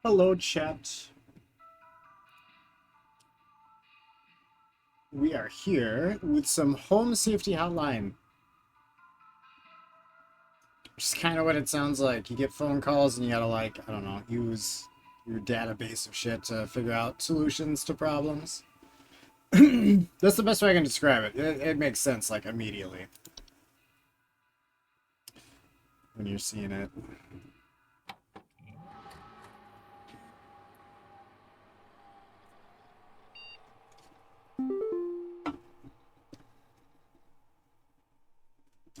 Hello, chat. We are here with some home safety hotline. Just kind of what it sounds like. You get phone calls and you gotta, like, I don't know, use your database of shit to figure out solutions to problems. That's the best way I can describe it. It makes sense, like, immediately when you're seeing it.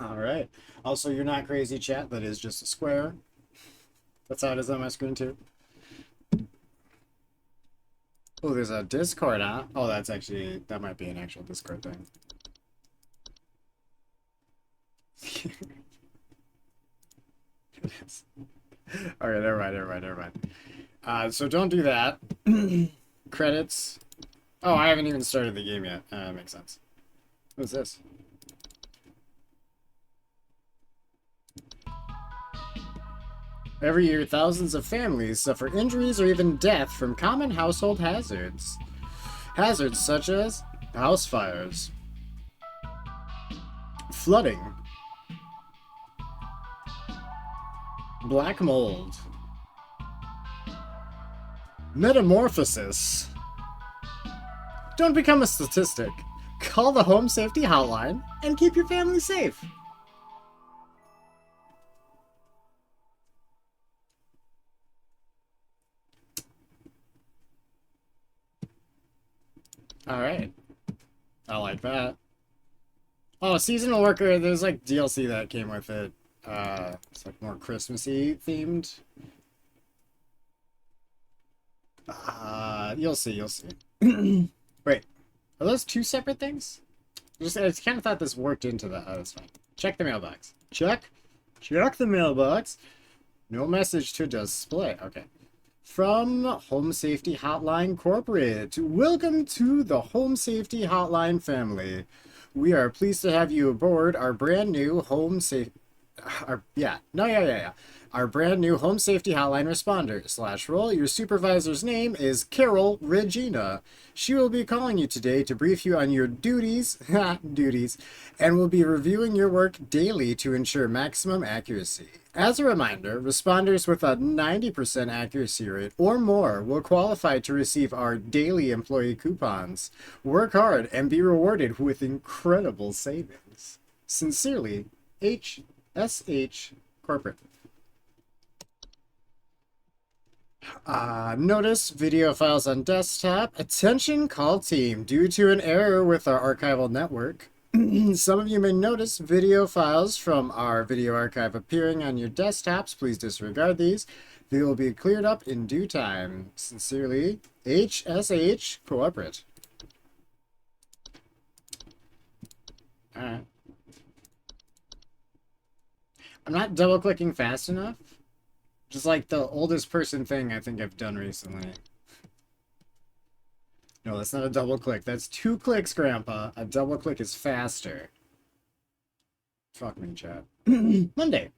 All right. Also, you're not crazy, chat. That is just a square. That's how it is on my screen, too. Oh, there's a Discord, huh? Oh, that might be an actual Discord thing. It is. Okay, never mind. So don't do that. Credits. Oh, I haven't even started the game yet. Makes sense. What's this? Every year, thousands of families suffer injuries or even death from common household hazards. Hazards such as house fires, flooding, black mold, metamorphosis. Don't become a statistic. Call the Home Safety Hotline and keep your family safe. All right. I like that. Oh, seasonal worker, there's like DLC that came with it. It's like more Christmassy themed. You'll see. Wait, are those two separate things? I kind of thought this worked into that. Oh, that's fine. Check the mailbox. Check the mailbox. No message to display. Okay. From Home Safety Hotline Corporate. Welcome to the Home Safety Hotline family. We are pleased to have you aboard our brand new home safe. Our brand new home safety hotline responder slash role. Your supervisor's name is Carol Regina. She will be calling you today to brief you on your duties, and will be reviewing your work daily to ensure maximum accuracy. As a reminder, responders with a 90% accuracy rate or more will qualify to receive our daily employee coupons. Work hard and be rewarded with incredible savings. Sincerely, HSH Corporate. Notice video files on desktop. Attention call team. Due to an error with our archival network, some of you may notice video files from our video archive appearing on your desktops. Please disregard these. They will be cleared up in due time. Sincerely, HSH Corporate. Alright. I'm not double clicking fast enough. Just like the oldest person thing I think I've done recently. No, that's not a double click. That's 2 clicks, Grandpa. A double click is faster. Fuck me, chat. Monday.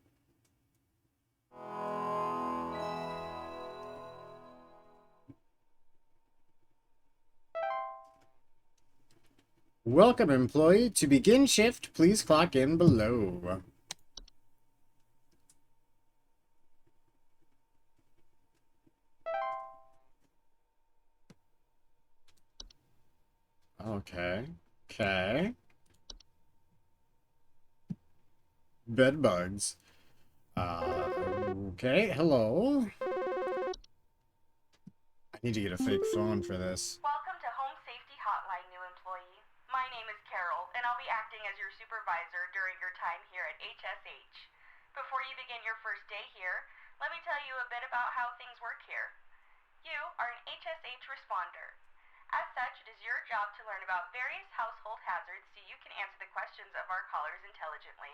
Welcome, employee. To begin shift, please clock in below. Okay. Okay. Bed bugs. Okay. Hello. I need to get a fake phone for this. Welcome to Home Safety Hotline, new employee. My name is Carol, and I'll be acting as your supervisor during your time here at HSH. Before you begin your first day here, let me tell you a bit about how things work here. You are an HSH responder. As such, it is your job to learn about various household hazards so you can answer the questions of our callers intelligently.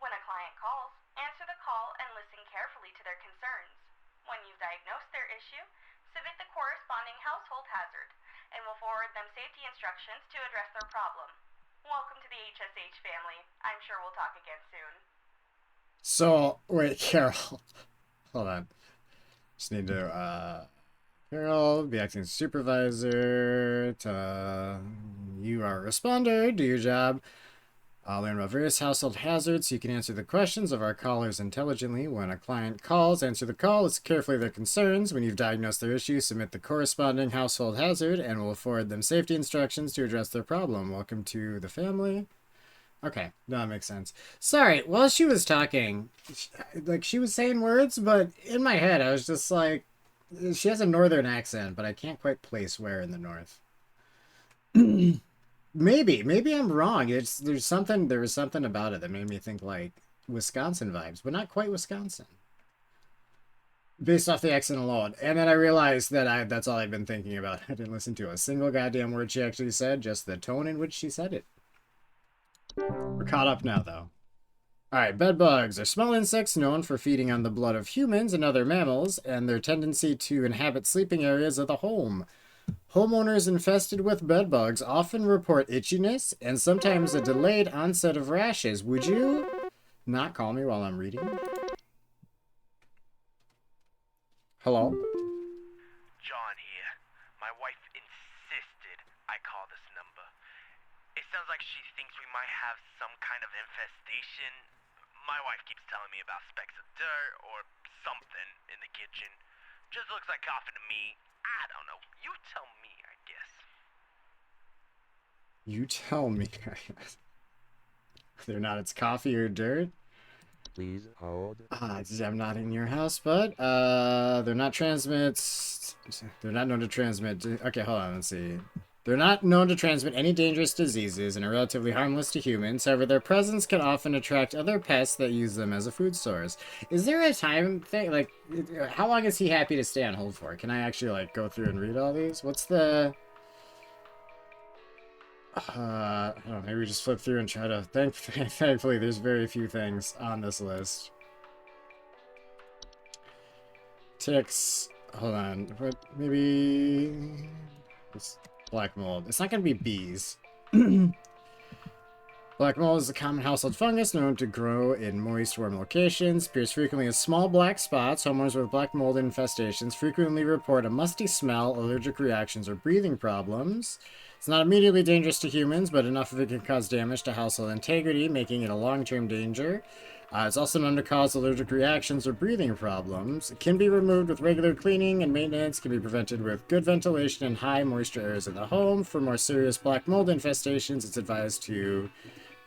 When a client calls, answer the call and listen carefully to their concerns. When you've diagnosed their issue, submit the corresponding household hazard, and we'll forward them safety instructions to address their problem. Welcome to the HSH family. I'm sure we'll talk again soon. So, wait, Carol. Hold on. Just need to, Carol, be acting as supervisor. You are a responder. Do your job. Learn about various household hazards so you can answer the questions of our callers intelligently. When a client calls, answer the call, listen carefully to their concerns. When you've diagnosed their issue, submit the corresponding household hazard and we'll forward them safety instructions to address their problem. Welcome to the family. Okay, no, that makes sense. Sorry, while she was talking, like she was saying words, but in my head I was just like, she has a northern accent, but I can't quite place where in the north. Maybe I'm wrong. There was something about it that made me think like Wisconsin vibes, but not quite Wisconsin. Based off the accent alone. And then I realized that that's all I've been thinking about. I didn't listen to a single goddamn word she actually said, just the tone in which she said it. We're caught up now though. Alright, bed bugs are small insects known for feeding on the blood of humans and other mammals, and their tendency to inhabit sleeping areas of the home. Homeowners infested with bedbugs often report itchiness and sometimes a delayed onset of rashes. Would you not call me while I'm reading? Hello? John here. My wife insisted I call this number. It sounds like she thinks we might have some kind of infestation. My wife keeps telling me about specks of dirt or something in the kitchen. Just looks like coffee to me. I don't know. You tell me, I guess. You tell me. They're not, it's coffee or dirt. Please hold. I'm not in your house, but they're not transmits. They're not known to transmit. Okay, hold on. Let's see. They're not known to transmit any dangerous diseases and are relatively harmless to humans. However, their presence can often attract other pests that use them as a food source. Is there a time thing? Like, how long is he happy to stay on hold for? Can I actually, like, go through and read all these? What's the... I don't know, maybe we just flip through and try to... Thankfully, there's very few things on this list. Ticks. Hold on. What? Maybe... It's black mold. It's not going to be bees. Black mold is a common household fungus known to grow in moist, warm locations. Appears frequently as small black spots. Homeowners with black mold infestations frequently report a musty smell, allergic reactions, or breathing problems. It's not immediately dangerous to humans, but enough of it can cause damage to household integrity, making it a long-term danger. It's also known to cause allergic reactions or breathing problems. It can be removed with regular cleaning and maintenance, can be prevented with good ventilation and high moisture areas in the home. For more serious black mold infestations, it's advised to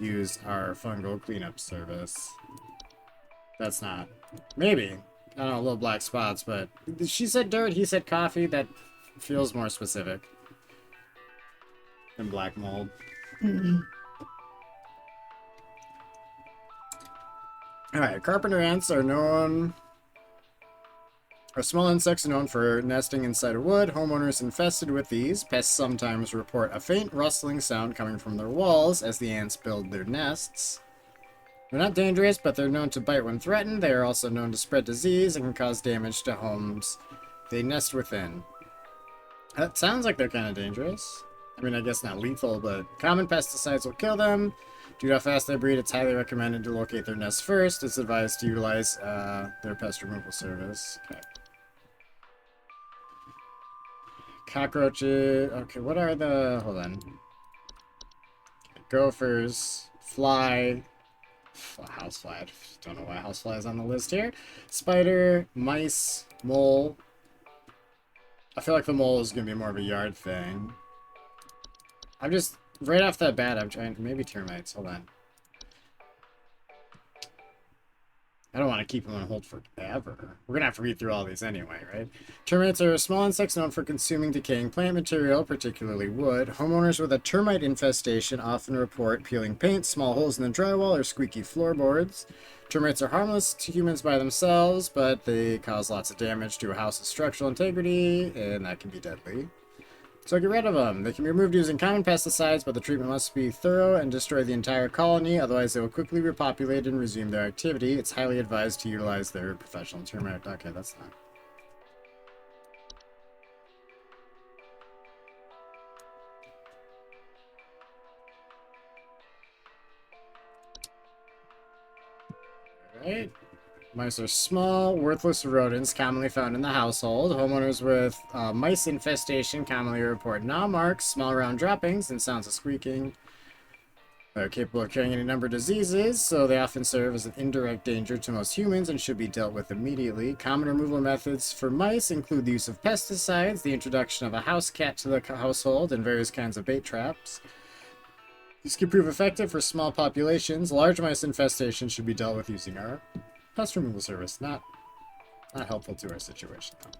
use our fungal cleanup service. That's not. Maybe. I don't know, little black spots, but she said dirt, he said coffee. That feels more specific than black mold. Alright, carpenter ants are small insects known for nesting inside of wood. Homeowners infested with these pests sometimes report a faint rustling sound coming from their walls as the ants build their nests. They're not dangerous, but they're known to bite when threatened. They are also known to spread disease and can cause damage to homes they nest within. That sounds like they're kind of dangerous. I mean, I guess not lethal, but common pesticides will kill them. Due to how fast they breed, it's highly recommended to locate their nests first. It's advised to utilize their pest removal service. Okay. Cockroaches. Okay, what are the... Hold on. Gophers. Fly. Housefly. I don't know why housefly is on the list here. Spider. Mice. Mole. I feel like the mole is going to be more of a yard thing. I'm just... Right off the bat, I'm trying... Maybe termites. Hold on. I don't want to keep them on hold forever. We're going to have to read through all these anyway, right? Termites are small insects known for consuming decaying plant material, particularly wood. Homeowners with a termite infestation often report peeling paint, small holes in the drywall, or squeaky floorboards. Termites are harmless to humans by themselves, but they cause lots of damage to a house's structural integrity, and that can be deadly. So get rid of them. They can be removed using common pesticides, but the treatment must be thorough and destroy the entire colony, otherwise they will quickly repopulate and resume their activity. It's highly advised to utilize their professional termite. Okay, that's not. Alright. Mice are small, worthless rodents commonly found in the household. Homeowners with mice infestation commonly report gnaw marks, small round droppings, and sounds of squeaking. They're capable of carrying any number of diseases, so they often serve as an indirect danger to most humans and should be dealt with immediately. Common removal methods for mice include the use of pesticides, the introduction of a house cat to the household, and various kinds of bait traps. These can prove effective for small populations. Large mice infestation should be dealt with using our pest removal service. Not helpful to our situation, though.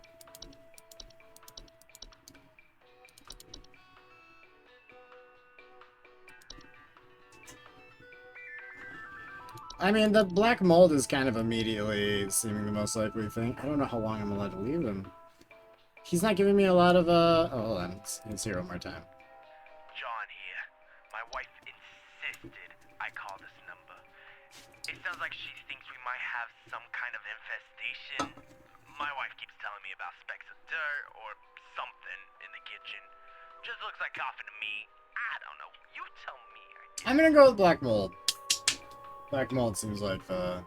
I mean, the black mold is kind of immediately seeming the most likely thing. I don't know how long I'm allowed to leave him. He's not giving me a lot of, Oh, hold on. Let's hear it one more time. John here. My wife insisted I call this number. It sounds like she thinks we might have some kind of infestation. My wife keeps telling me about specks of dirt or something in the kitchen. Just looks like coughing to me. I don't know. You tell me. I'm gonna go with black mold. Black mold seems like the...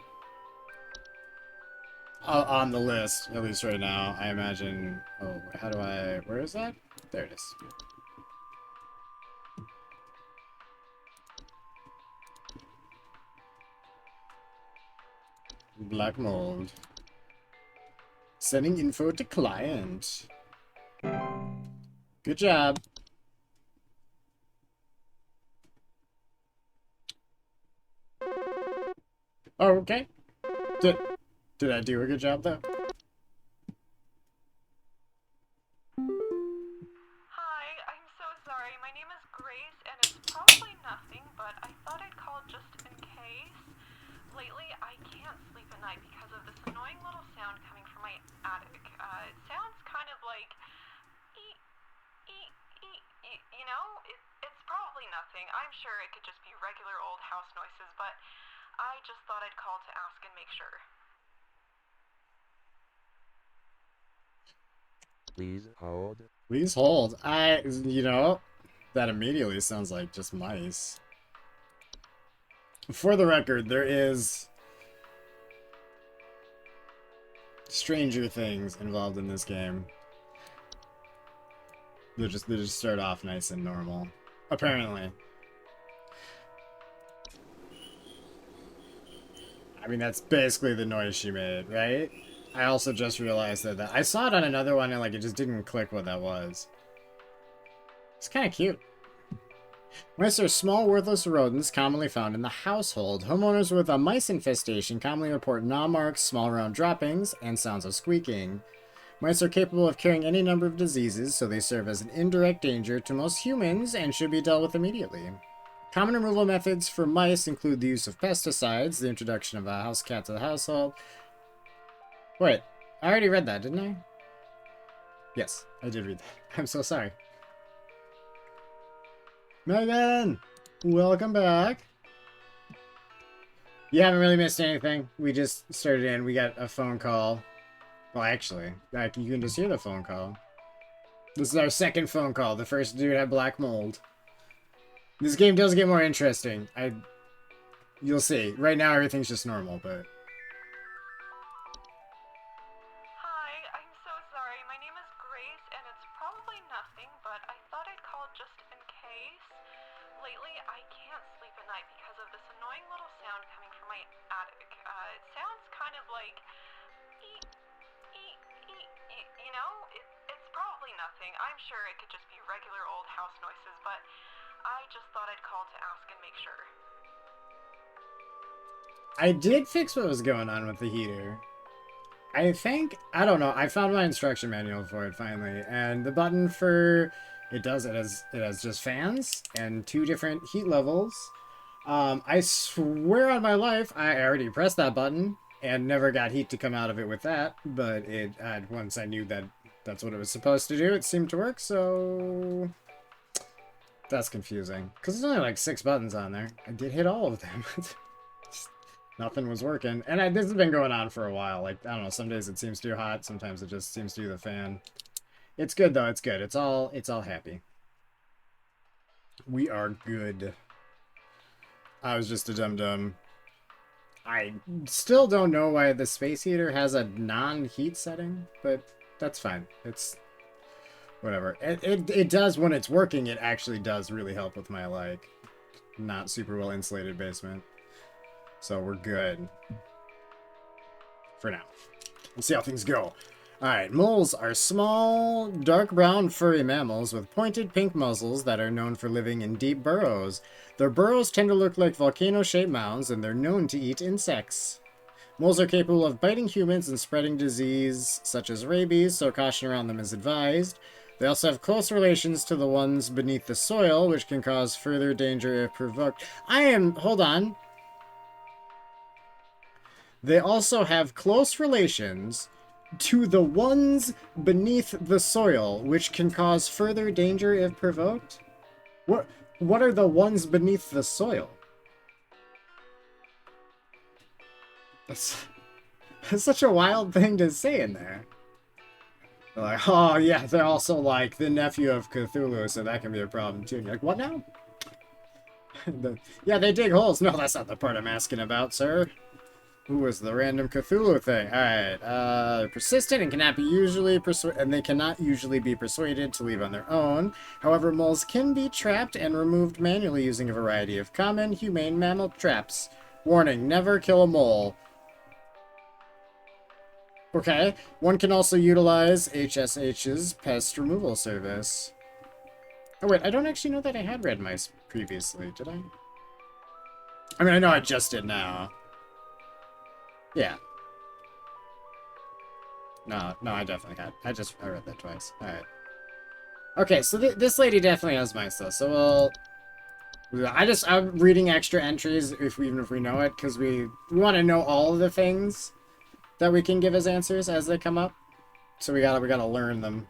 on the list, at least right now. I imagine... Oh, how do I... Where is that? There it is. Black mold. Sending info to client. Good job. Oh, okay. Did I do a good job, though? Hi, I'm so sorry. My name is Grace, and it's probably nothing, but I thought I'd call just in case. Lately, I can't sleep at night because of this annoying little sound coming from my attic. It sounds kind of like... Eek, eek, eek, eek, you know? It's probably nothing. I'm sure it could just be regular old house noises, but I just thought I'd call to ask and make sure. Please hold. Please hold. You know, that immediately sounds like just mice. For the record, there is stranger things involved in this game. They just start off nice and normal. Apparently. I mean, that's basically the noise she made, right? I also just realized that I saw it on another one and like it just didn't click what that was. It's kind of cute. Mice are small, worthless rodents commonly found in the household. Homeowners with a mice infestation commonly report gnaw marks, small round droppings, and sounds of squeaking. Mice are capable of carrying any number of diseases, so they serve as an indirect danger to most humans and should be dealt with immediately. Common removal methods for mice include the use of pesticides, the introduction of a house cat to the household. Wait, I already read that, didn't I? Yes, I did read that. I'm so sorry. Megan! Welcome back. You haven't really missed anything. We just started in. We got a phone call. Well, actually, like, you can just hear the phone call. This is our second phone call. The first dude had black mold. This game does get more interesting. You'll see. Right now, everything's just normal, but... Hi, I'm so sorry. My name is Grace, and it's probably nothing, but I thought I'd call just in case. Lately, I can't sleep at night because of this annoying little sound coming from my attic. It sounds kind of like... Eek, eek, eek, eek, you know? It's probably nothing. I'm sure it could just be regular old house noises, but I just thought I'd call to ask and make sure. I did fix what was going on with the heater. I think, I don't know, I found my instruction manual for it finally, and the button for it has just fans and 2 different heat levels. I swear on my life I already pressed that button and never got heat to come out of it with that, but once I knew that that's what it was supposed to do, it seemed to work, so that's confusing because there's only like 6 buttons on there. I did hit all of them. Nothing was working. And this has been going on for a while. Like, I don't know, some days it seems too hot, sometimes it just seems to do the fan. It's good though, it's good. It's all happy. We are good. I was just a dum-dum. I still don't know why the space heater has a non-heat setting, but that's fine. It's whatever. It does, when it's working, it actually does really help with my, like, not super well insulated basement. So we're good. For now. Let's see how things go. Alright, moles are small, dark brown furry mammals with pointed pink muzzles that are known for living in deep burrows. Their burrows tend to look like volcano-shaped mounds, and they're known to eat insects. Moles are capable of biting humans and spreading disease such as rabies, so caution around them is advised. They also have close relations to the ones beneath the soil, which can cause further danger if provoked. Hold on. They also have close relations to the ones beneath the soil, which can cause further danger if provoked? What are the ones beneath the soil? That's such a wild thing to say in there. They're like, oh yeah, they're also like the nephew of Cthulhu, so that can be a problem too. And you're like, what now? Yeah, they dig holes. No, that's not the part I'm asking about, sir. Who was the random Cthulhu thing? Alright, persistent and cannot be usually and they cannot usually be persuaded to leave on their own. However, moles can be trapped and removed manually using a variety of common, humane mammal traps. Warning, never kill a mole. Okay, one can also utilize HSH's pest removal service. Oh wait, I don't actually know that I had red mice previously, did I? I mean, I know I just did now. Yeah. No, I definitely had. I read that twice. Alright. Okay, so this lady definitely has mice, though, so I'm reading extra entries, even if we know it, because we want to know all of the things that we can give as answers as they come up. So we gotta learn them.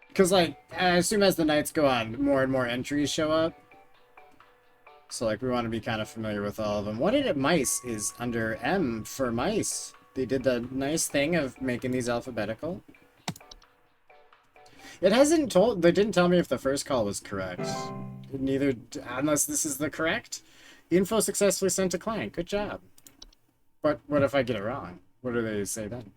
Because, like, I assume as the nights go on, more and more entries show up. So, like, we want to be kind of familiar with all of them. What did it? Mice is under M for mice. They did the nice thing of making these alphabetical. It hasn't told... They didn't tell me if the first call was correct. Neither... Unless this is the correct. Info successfully sent to client. Good job. But what if I get it wrong? What do they say then?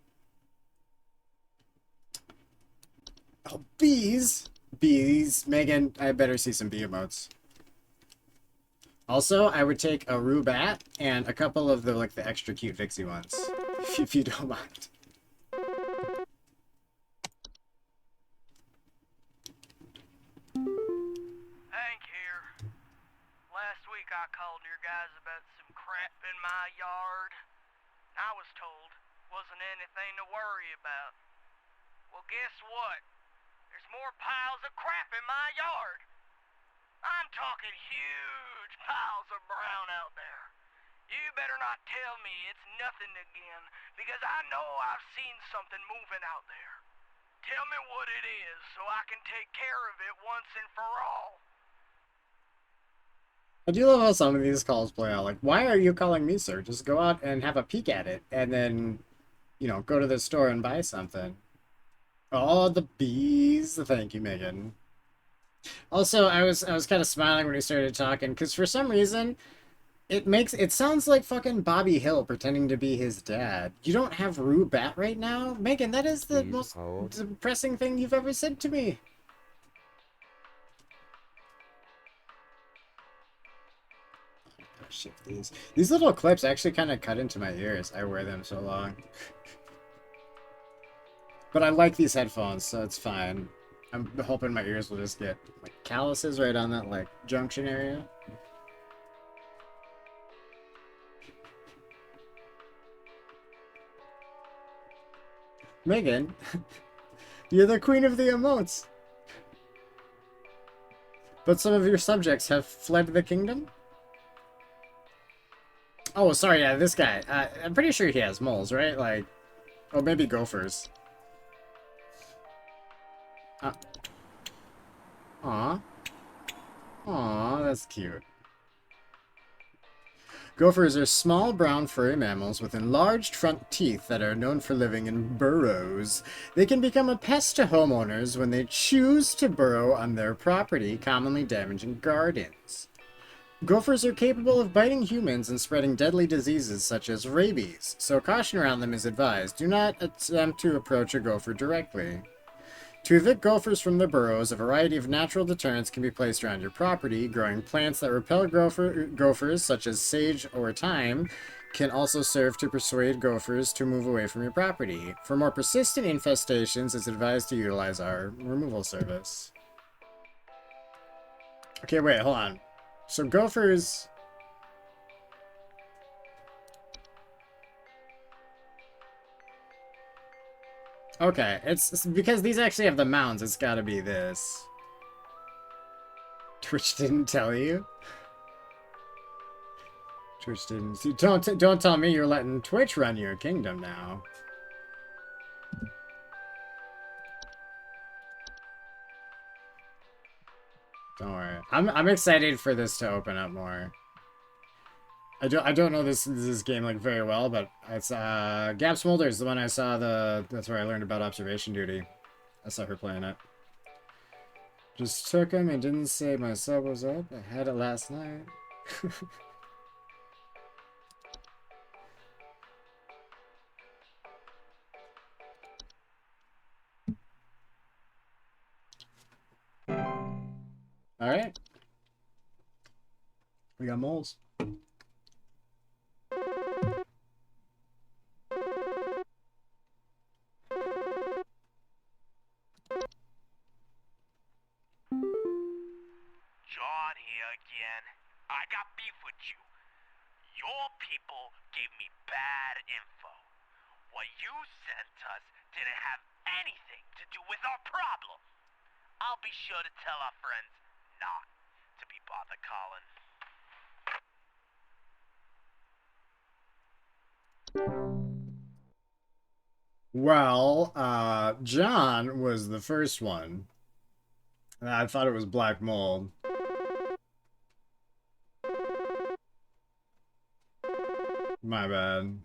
Oh, bees! Bees. Megan, I better see some bee emotes. Also, I would take a Rubat and a couple of the extra cute Vixie ones, if you don't mind. Hank here. Last week I called your guys about some crap in my yard. I was told wasn't anything to worry about. Well, guess what? There's more piles of crap in my yard. I'm talking huge piles of brown out there. You better not tell me it's nothing again, because I know I've seen something moving out there. Tell me what it is so I can take care of it once and for all. I do love how some of these calls play out. Like, why are you calling me, sir? Just go out and have a peek at it, and then, you know, go to the store and buy something. Oh, the bees. Thank you, Megan. Also, I was kind of smiling when we started talking, because for some reason, it sounds like fucking Bobby Hill pretending to be his dad. You don't have Rubat right now? Megan, that is the most depressing thing you've ever said to me. Shift these. These little clips actually kind of cut into my ears. I wear them so long. But I like these headphones, so it's fine. I'm hoping my ears will just get like calluses right on that like junction area. Megan, you're the queen of the emotes. But some of your subjects have fled the kingdom? Oh, sorry, yeah, this guy. I'm pretty sure he has moles, right? Like, oh, maybe gophers. Aw. Aw, that's cute. Gophers are small brown furry mammals with enlarged front teeth that are known for living in burrows. They can become a pest to homeowners when they choose to burrow on their property, commonly damaging gardens. Gophers are capable of biting humans and spreading deadly diseases such as rabies, so caution around them is advised. Do not attempt to approach a gopher directly. To evict gophers from their burrows, a variety of natural deterrents can be placed around your property. Growing plants that repel gophers, such as sage or thyme, can also serve to persuade gophers to move away from your property. For more persistent infestations, it's advised to utilize our removal service. Okay, wait, hold on. So gophers... Okay, it's because these actually have the mounds, it's gotta be this. Twitch didn't tell you? Twitch didn't... See, don't tell me you're letting Twitch run your kingdom now. Don't worry. I'm excited for this to open up more. I don't know this game like very well, but it's Gab Smolder is the one I saw that's where I learned about observation duty. I saw her playing it. Just took him and didn't say my sub was up. I had it last night. Alright. We got moles. John here again. I got beef with you. Your people gave me bad info. What you sent us didn't have anything to do with our problem. I'll be sure to tell our friends not to be bothered calling. Well, John was the first one. I thought it was Black Mold. My bad.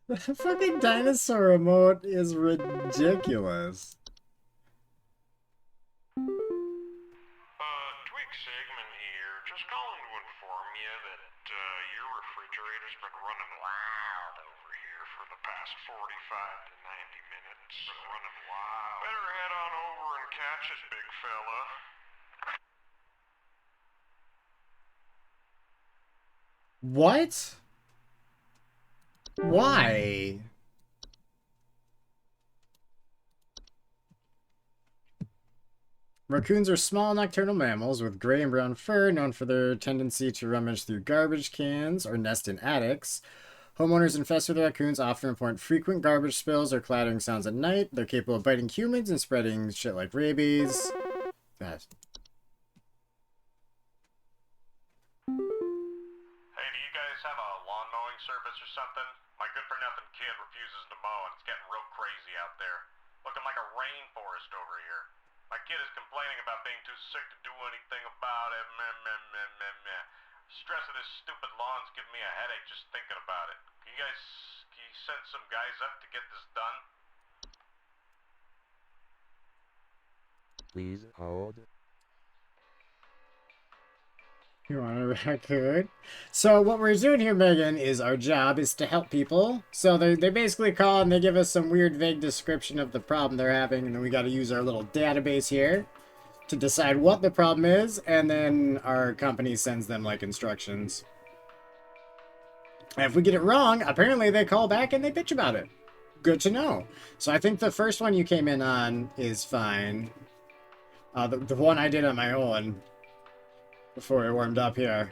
The fucking dinosaur emote is ridiculous. Twig Segment here. Just calling to inform you that your refrigerator's been running wild over here for the past 45 to 90 minutes. Been running wild. Better head on over and catch it, big fella. What? Why? Raccoons are small nocturnal mammals with gray and brown fur, known for their tendency to rummage through garbage cans or nest in attics. Homeowners infested with raccoons often report frequent garbage spills or clattering sounds at night. They're capable of biting humans and spreading shit like rabies. That. Hey, do you guys have a lawn mowing service or something? My good-for-nothing kid refuses to mow, and it's getting real crazy out there. Looking like a rainforest over here. My kid is complaining about being too sick to do anything about it. Meh, meh, meh, meh, meh. Stress of this stupid lawn's giving me a headache just thinking about it. Can you send some guys up to get this done? Please hold. You want a raccoon? So what we're doing here, Megan, is our job is to help people. So they basically call and they give us some weird vague description of the problem they're having, and then we got to use our little database here to decide what the problem is, and then our company sends them like instructions. And if we get it wrong, apparently they call back and they bitch about it. Good to know. So I think the first one you came in on is fine. The one I did on my own before I warmed up here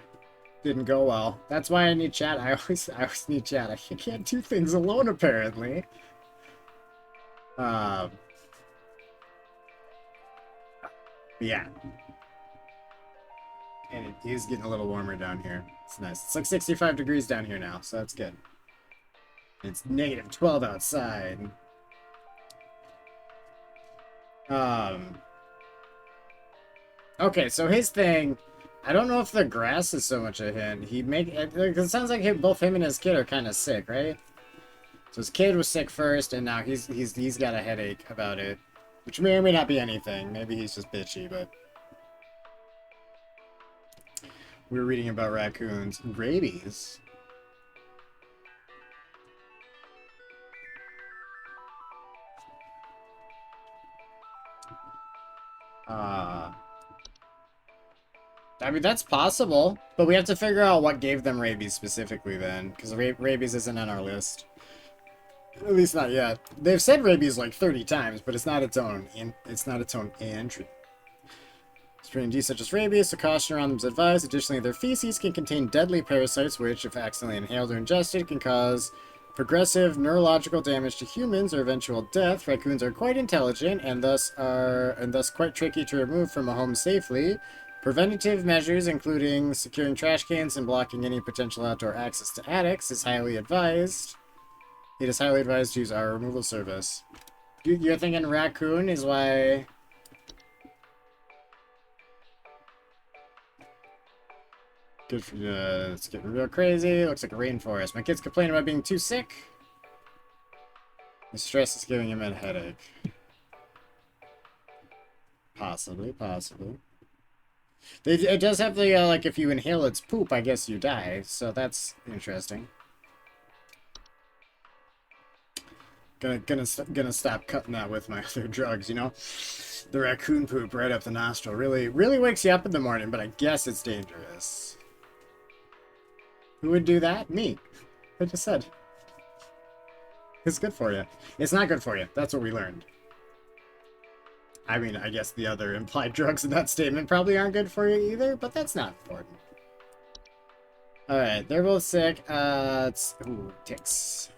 didn't go well. That's why I need chat. I always need chat. I can't do things alone, apparently. Yeah. And it is getting a little warmer down here. It's nice. It's like 65 degrees down here now, so that's good. It's negative 12 outside. Okay, so his thing, I don't know if the grass is so much a hint. It sounds like both him and his kid are kind of sick, right? So his kid was sick first, and now he's got a headache about it. Which may or may not be anything. Maybe he's just bitchy, but... We were reading about raccoons. Rabies. I mean, that's possible, but we have to figure out what gave them rabies specifically then, because rabies isn't on our list. At least not yet. They've said rabies like 30 times, but it's not its own entry. Strain D such as rabies, so caution around them is advised. Additionally, their feces can contain deadly parasites, which, if accidentally inhaled or ingested, can cause progressive neurological damage to humans or eventual death. Raccoons are quite intelligent and thus quite tricky to remove from a home safely. Preventative measures, including securing trash cans and blocking any potential outdoor access to attics, is highly advised. It is highly advised to use our removal service. You're thinking raccoon is why... Good for, it's getting real crazy. Looks like a rainforest. My kid's complaining about being too sick. The stress is giving him a headache. Possibly. It does have the, like, if you inhale its poop, I guess you die. So that's interesting. Gonna stop cutting that with my other drugs, you know? The raccoon poop right up the nostril really wakes you up in the morning, but I guess it's dangerous. Who would do that? Me. I just said. It's good for you. It's not good for you. That's what we learned. I mean, I guess the other implied drugs in that statement probably aren't good for you either, but that's not important. Alright, they're both sick. Ooh, ticks.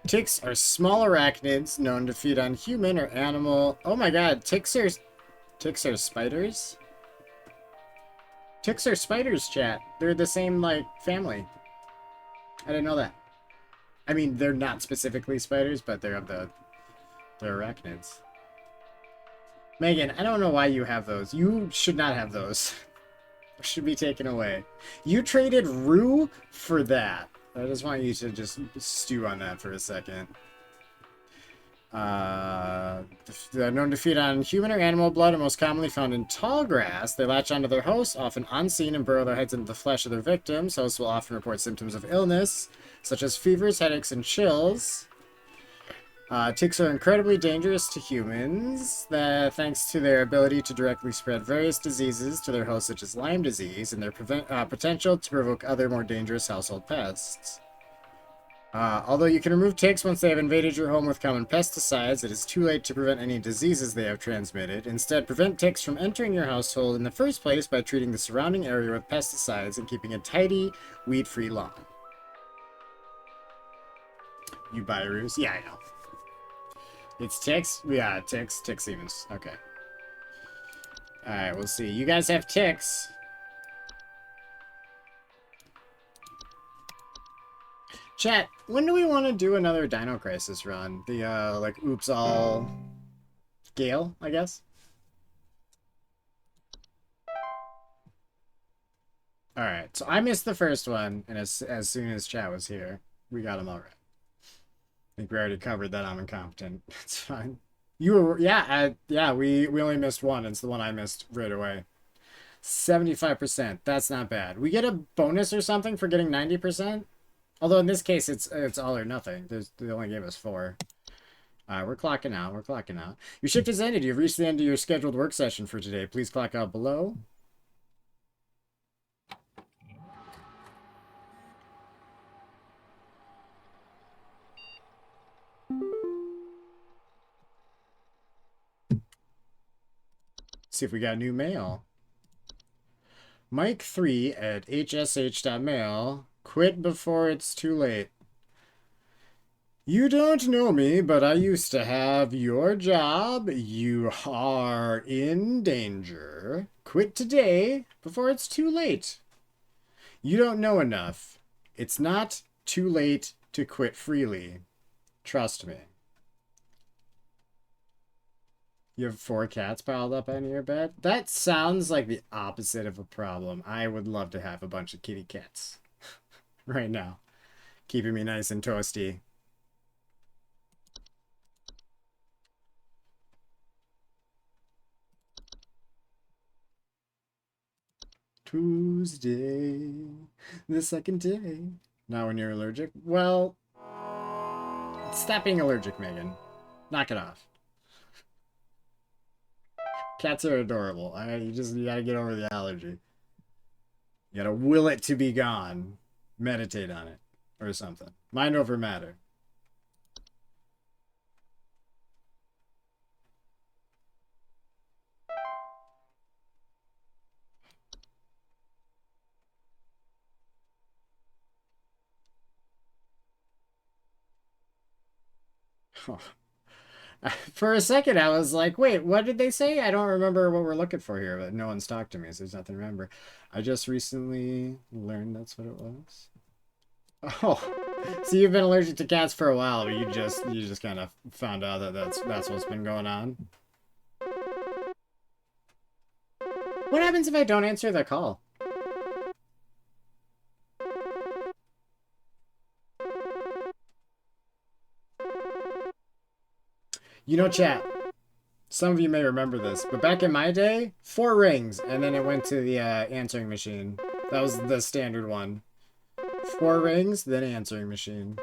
Ticks are small arachnids known to feed on human or animal... Oh my god, ticks are spiders? Ticks are spiders, chat. They're the same, like, family. I didn't know that. I mean, they're not specifically spiders, but they're arachnids. Megan, I don't know why you have those. You should not have those. Should be taken away. You traded Rue for that. I just want you to just stew on that for a second. They're known to feed on human or animal blood, and most commonly found in tall grass. They latch onto their hosts, often unseen, and burrow their heads into the flesh of their victims. Hosts will often report symptoms of illness, such as fevers, headaches, and chills. Ticks are incredibly dangerous to humans, thanks to their ability to directly spread various diseases to their hosts, such as Lyme disease, and their potential to provoke other more dangerous household pests. Although you can remove ticks once they have invaded your home with common pesticides, it is too late to prevent any diseases they have transmitted. Instead, prevent ticks from entering your household in the first place by treating the surrounding area with pesticides and keeping a tidy, weed-free lawn. You buy Ruse? Yeah, I know. It's ticks? Yeah, ticks. Tick Stevens. Okay. Alright, we'll see. You guys have ticks. Chat, when do we want to do another Dino Crisis run? The, like, oops all... Gale, I guess? Alright, so I missed the first one, and as soon as chat was here, we got him all right. I think we already covered that I'm incompetent. It's fine. You were, yeah, we only missed one. It's the one I missed right away. 75%. That's not bad. We get a bonus or something for getting 90%? Although in this case, it's all or nothing. They only gave us 4. We're clocking out. Your shift has ended. You've reached the end of your scheduled work session for today. Please clock out below. See if we got new mail. Mike3 at hsh.mail. Quit before it's too late. You don't know me, but I used to have your job. You are in danger. Quit today before it's too late. You don't know enough. It's not too late to quit freely. Trust me. You have 4 cats piled up under your bed? That sounds like the opposite of a problem. I would love to have a bunch of kitty cats right now. Keeping me nice and toasty. Tuesday, the second day. Now when you're allergic? Well, stop being allergic, Megan. Knock it off. Cats are adorable. You gotta get over the allergy. You gotta will it to be gone. Meditate on it. Or something. Mind over matter. For a second, I was like, wait, what did they say? I don't remember what we're looking for here, but no one's talked to me, so there's nothing to remember. I just recently learned that's what it was. Oh, so you've been allergic to cats for a while, but you just kind of found out that that's what's been going on. What happens if I don't answer the call? You know, chat. Some of you may remember this, but back in my day, 4 rings, and then it went to the answering machine. That was the standard one. 4 rings, then answering machine.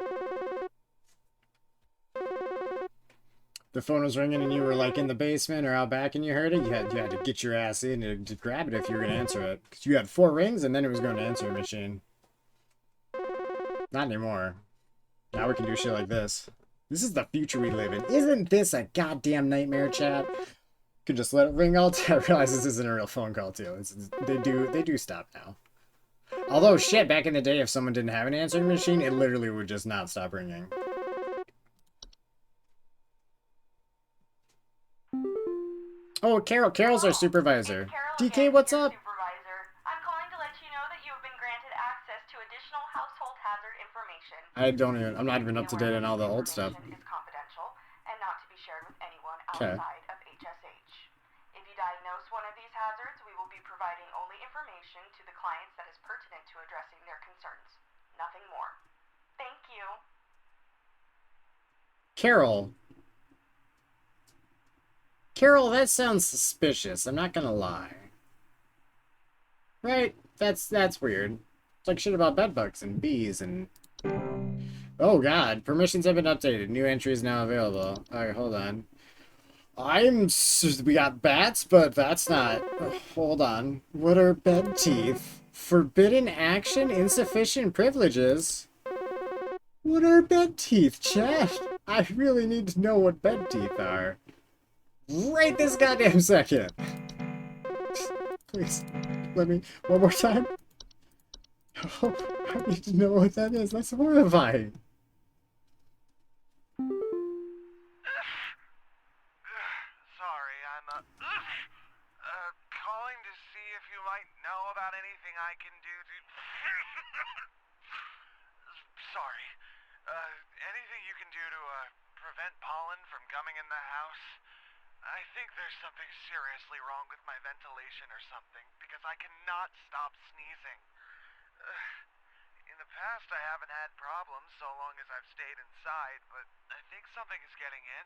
The phone was ringing and you were like in the basement or out back and you heard it, you had to get your ass in to grab it if you were going to answer it. Because you had 4 rings and then it was going to answering machine. Not anymore. Now we can do shit like this. This is the future we live in. Isn't this a goddamn nightmare, chat? Could just let it ring all day. I realize this isn't a real phone call too. They do stop now. Although shit, back in the day, if someone didn't have an answering machine, it literally would just not stop ringing. Oh, Carol's our supervisor. DK, what's up? Supervisor. I'm calling to let you know that you have been granted access to additional household hazard information. I'm not even up to date on all the old stuff. Is confidential and not to be shared with anyone Okay. outside of HSH. If you diagnose one of these hazards, we will be providing only information to the clients that is pertinent to addressing their concerns. Nothing more. Thank you. Carol, that sounds suspicious. I'm not gonna lie. Right? That's weird. It's like shit about bedbugs and bees and... Oh god, permissions have been updated. New entry is now available. Alright, hold on. We got bats, but that's not... hold on. What are bed teeth? Forbidden action? Insufficient privileges? What are bed teeth, chat? I really need to know what bed teeth are. Right this goddamn second. Please, let me... one more time. Oh, I need to know what that is. That's horrifying. Sorry, I'm calling to see if you might know about anything I can do to... Sorry. Anything you can do to prevent pollen from coming in the house? I think there's something seriously wrong with my ventilation or something, because I cannot stop sneezing. In the past, I haven't had problems so long as I've stayed inside, but I think something is getting in.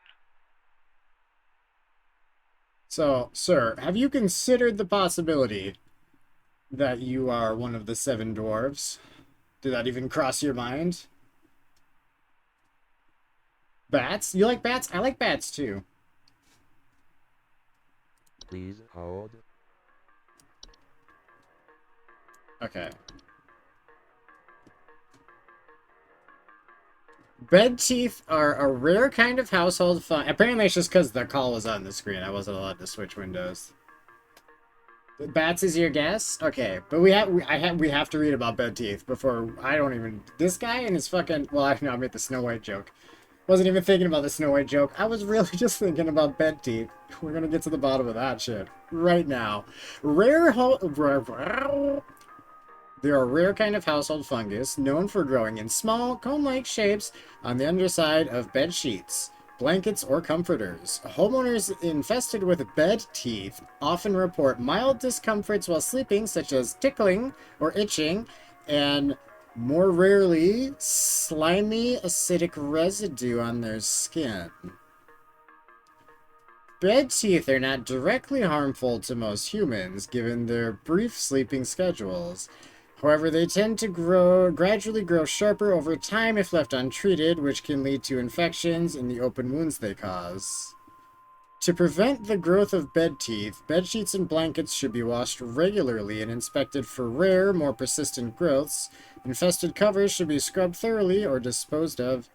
So, sir, have you considered the possibility that you are one of the 7 dwarves? Did that even cross your mind? Bats? You like bats? I like bats too. Please hold. Okay. Bed teeth are a rare kind of household fun. Apparently it's just because the call was on the screen. I wasn't allowed to switch windows. Bats is your guess? Okay, but we have to read about bed teeth before I don't even... This guy and his fucking... Well, I made the Snow White joke. Wasn't even thinking about the Snow White joke. I was really just thinking about bed teeth. We're gonna get to the bottom of that shit right now. They're a rare kind of household fungus known for growing in small, cone-like shapes on the underside of bed sheets, blankets, or comforters. Homeowners infested with bed teeth often report mild discomforts while sleeping, such as tickling or itching, and more rarely, slimy acidic residue on their skin. Bed teeth are not directly harmful to most humans, given their brief sleeping schedules. However, they tend to gradually grow sharper over time if left untreated, which can lead to infections in the open wounds they cause. To prevent the growth of bed teeth, bed sheets and blankets should be washed regularly and inspected for rare, more persistent growths. Infested covers should be scrubbed thoroughly or disposed of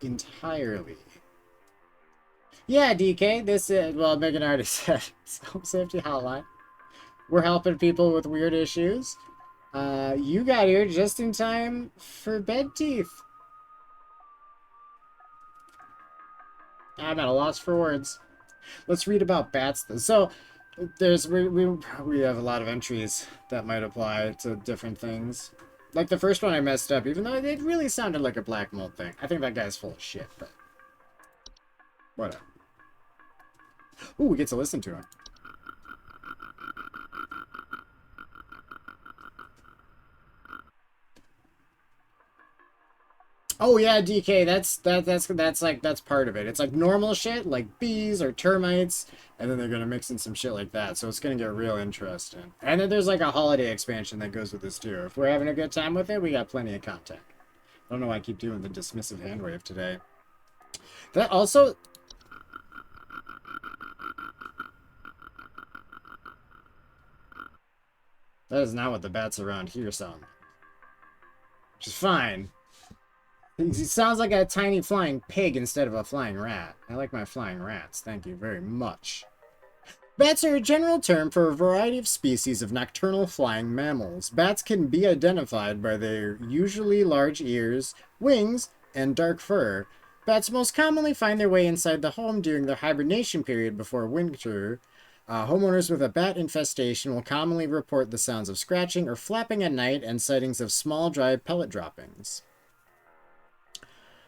entirely. Yeah, DK, this is, well, Megan already said, it's Home Safety Hotline. We're helping people with weird issues. You got here just in time for bed teeth. I'm at a loss for words. Let's read about bats. So, we have a lot of entries that might apply to different things. Like the first one I messed up, even though it really sounded like a black mold thing. I think that guy's full of shit, but whatever. Ooh, we get to listen to him. Oh yeah, DK, that's part of it. It's like normal shit, like bees or termites, and then they're gonna mix in some shit like that. So it's gonna get real interesting. And then there's like a holiday expansion that goes with this too. If we're having a good time with it, we got plenty of content. I don't know why I keep doing the dismissive hand wave today. That also, that is not what the bats around here sound like. Which is fine. He sounds like a tiny flying pig instead of a flying rat. I like my flying rats. Thank you very much. Bats are a general term for a variety of species of nocturnal flying mammals. Bats can be identified by their usually large ears, wings, and dark fur. Bats most commonly find their way inside the home during their hibernation period before winter. Homeowners with a bat infestation will commonly report the sounds of scratching or flapping at night and sightings of small dry pellet droppings.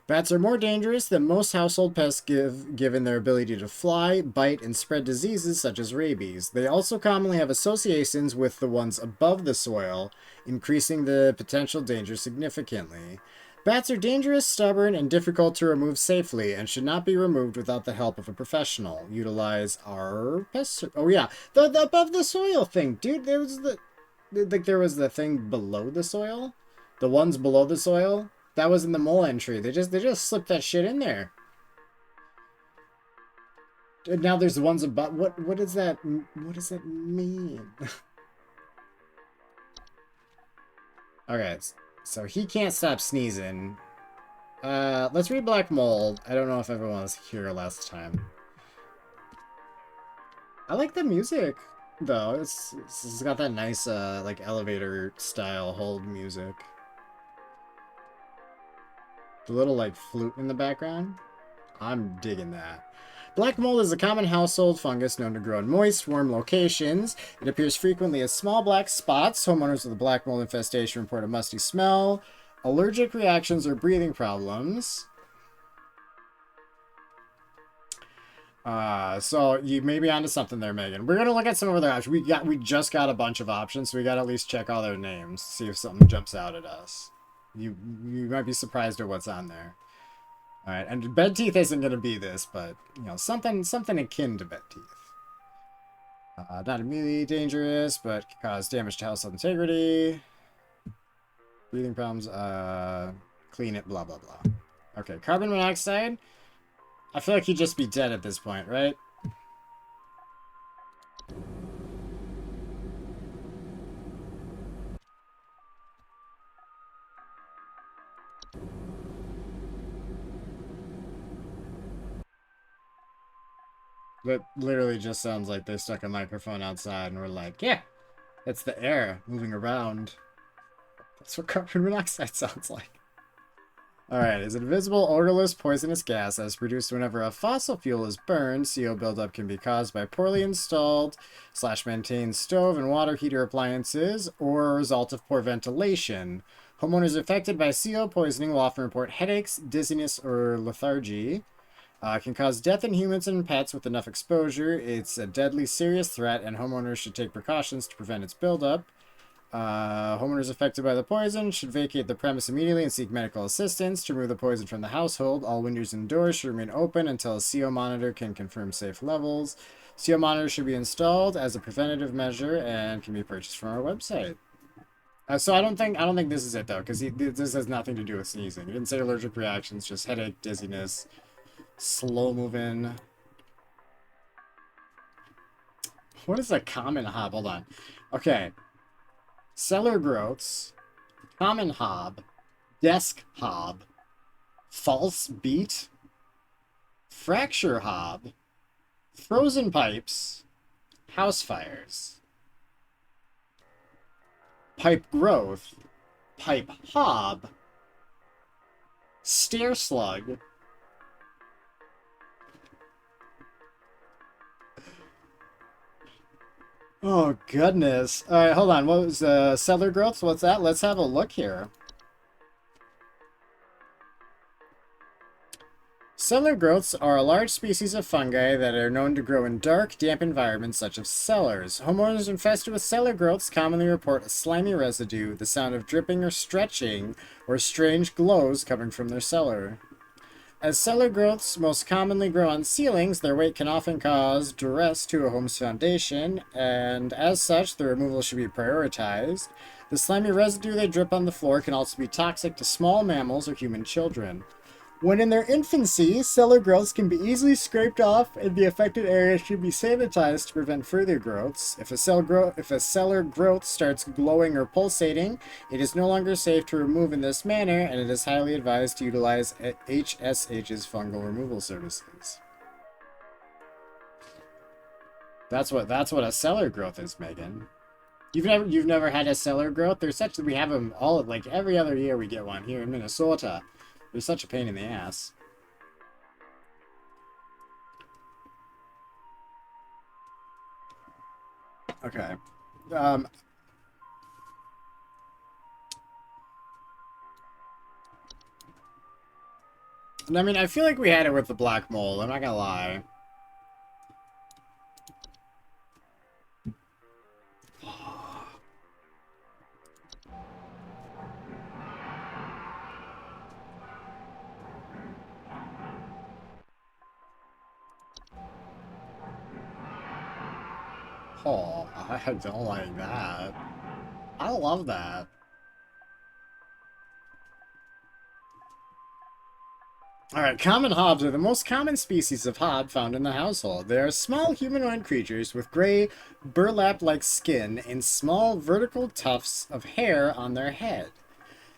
Bats are more dangerous than most household pests given their ability to fly, bite, and spread diseases such as rabies. They also commonly have associations with the ones above the soil, increasing the potential danger significantly. Bats are dangerous, stubborn, and difficult to remove safely, and should not be removed without the help of a professional. Utilize our pest... Oh yeah, the above the soil thing, dude. There was the thing below the soil, the ones below the soil. That was in the mole entry. They just slipped that shit in there. And now there's the ones above. What does that mean? Okay, so he can't stop sneezing. Let's read Black Mold. I don't know if everyone was here last time. I like the music though. It's got that nice like elevator style hold music. The little, like, flute in the background. I'm digging that. Black mold is a common household fungus known to grow in moist, warm locations. It appears frequently as small black spots. Homeowners with a black mold infestation report a musty smell, allergic reactions, or breathing problems. So you may be onto something there, Megan. We're gonna look at some of their options. We just got a bunch of options, so we gotta at least check all their names, see if something jumps out at us. You might be surprised at what's on there. All right, and bed teeth isn't going to be this, but you know, something akin to bed teeth. Not immediately dangerous, but can cause damage to household integrity. Breathing problems. Clean it. Blah blah blah. Okay, carbon monoxide. I feel like he'd just be dead at this point, right? That literally just sounds like they stuck a microphone outside and were like, yeah, it's the air moving around. That's what carbon monoxide sounds like. Alright, is an invisible, odorless, poisonous gas that is produced whenever a fossil fuel is burned. CO buildup can be caused by poorly installed / maintained stove and water heater appliances or a result of poor ventilation. Homeowners affected by CO poisoning will often report headaches, dizziness, or lethargy. Can cause death in humans and pets with enough exposure. It's a deadly serious threat, and homeowners should take precautions to prevent its buildup. Homeowners affected by the poison should vacate the premise immediately and seek medical assistance to remove the poison from the household. All windows and doors should remain open until a CO monitor can confirm safe levels. CO monitors should be installed as a preventative measure and can be purchased from our website. So I don't think this is it though, because this has nothing to do with sneezing. It didn't say allergic reactions, just headache, dizziness, slow moving. What is a common hob? Hold on. Okay. Cellar growths, common hob, desk hob, false beat, fracture hob, frozen pipes, house fires, pipe growth, pipe hob, stair slug, oh goodness. Alright, hold on. What was cellar growths? What's that? Let's have a look here. Cellar growths are a large species of fungi that are known to grow in dark, damp environments such as cellars. Homeowners infested with cellar growths commonly report a slimy residue, the sound of dripping or stretching, or strange glows coming from their cellar. As cellar growths most commonly grow on ceilings, their weight can often cause duress to a home's foundation, and as such, the removal should be prioritized. The slimy residue they drip on the floor can also be toxic to small mammals or human children. When in their infancy, cellar growths can be easily scraped off, and the affected area should be sanitized to prevent further growths. If a cellar growth starts glowing or pulsating, it is no longer safe to remove in this manner, and it is highly advised to utilize HSH's fungal removal services. That's what a cellar growth is, Megan. You've never had a cellar growth? We have them all, like every other year we get one here in Minnesota. They're such a pain in the ass. Okay. I mean, I feel like we had it with the black mold. I'm not gonna lie. Oh, I don't like that. I love that. Alright, common hobs are the most common species of hob found in the household. They are small humanoid creatures with gray, burlap-like skin and small vertical tufts of hair on their head.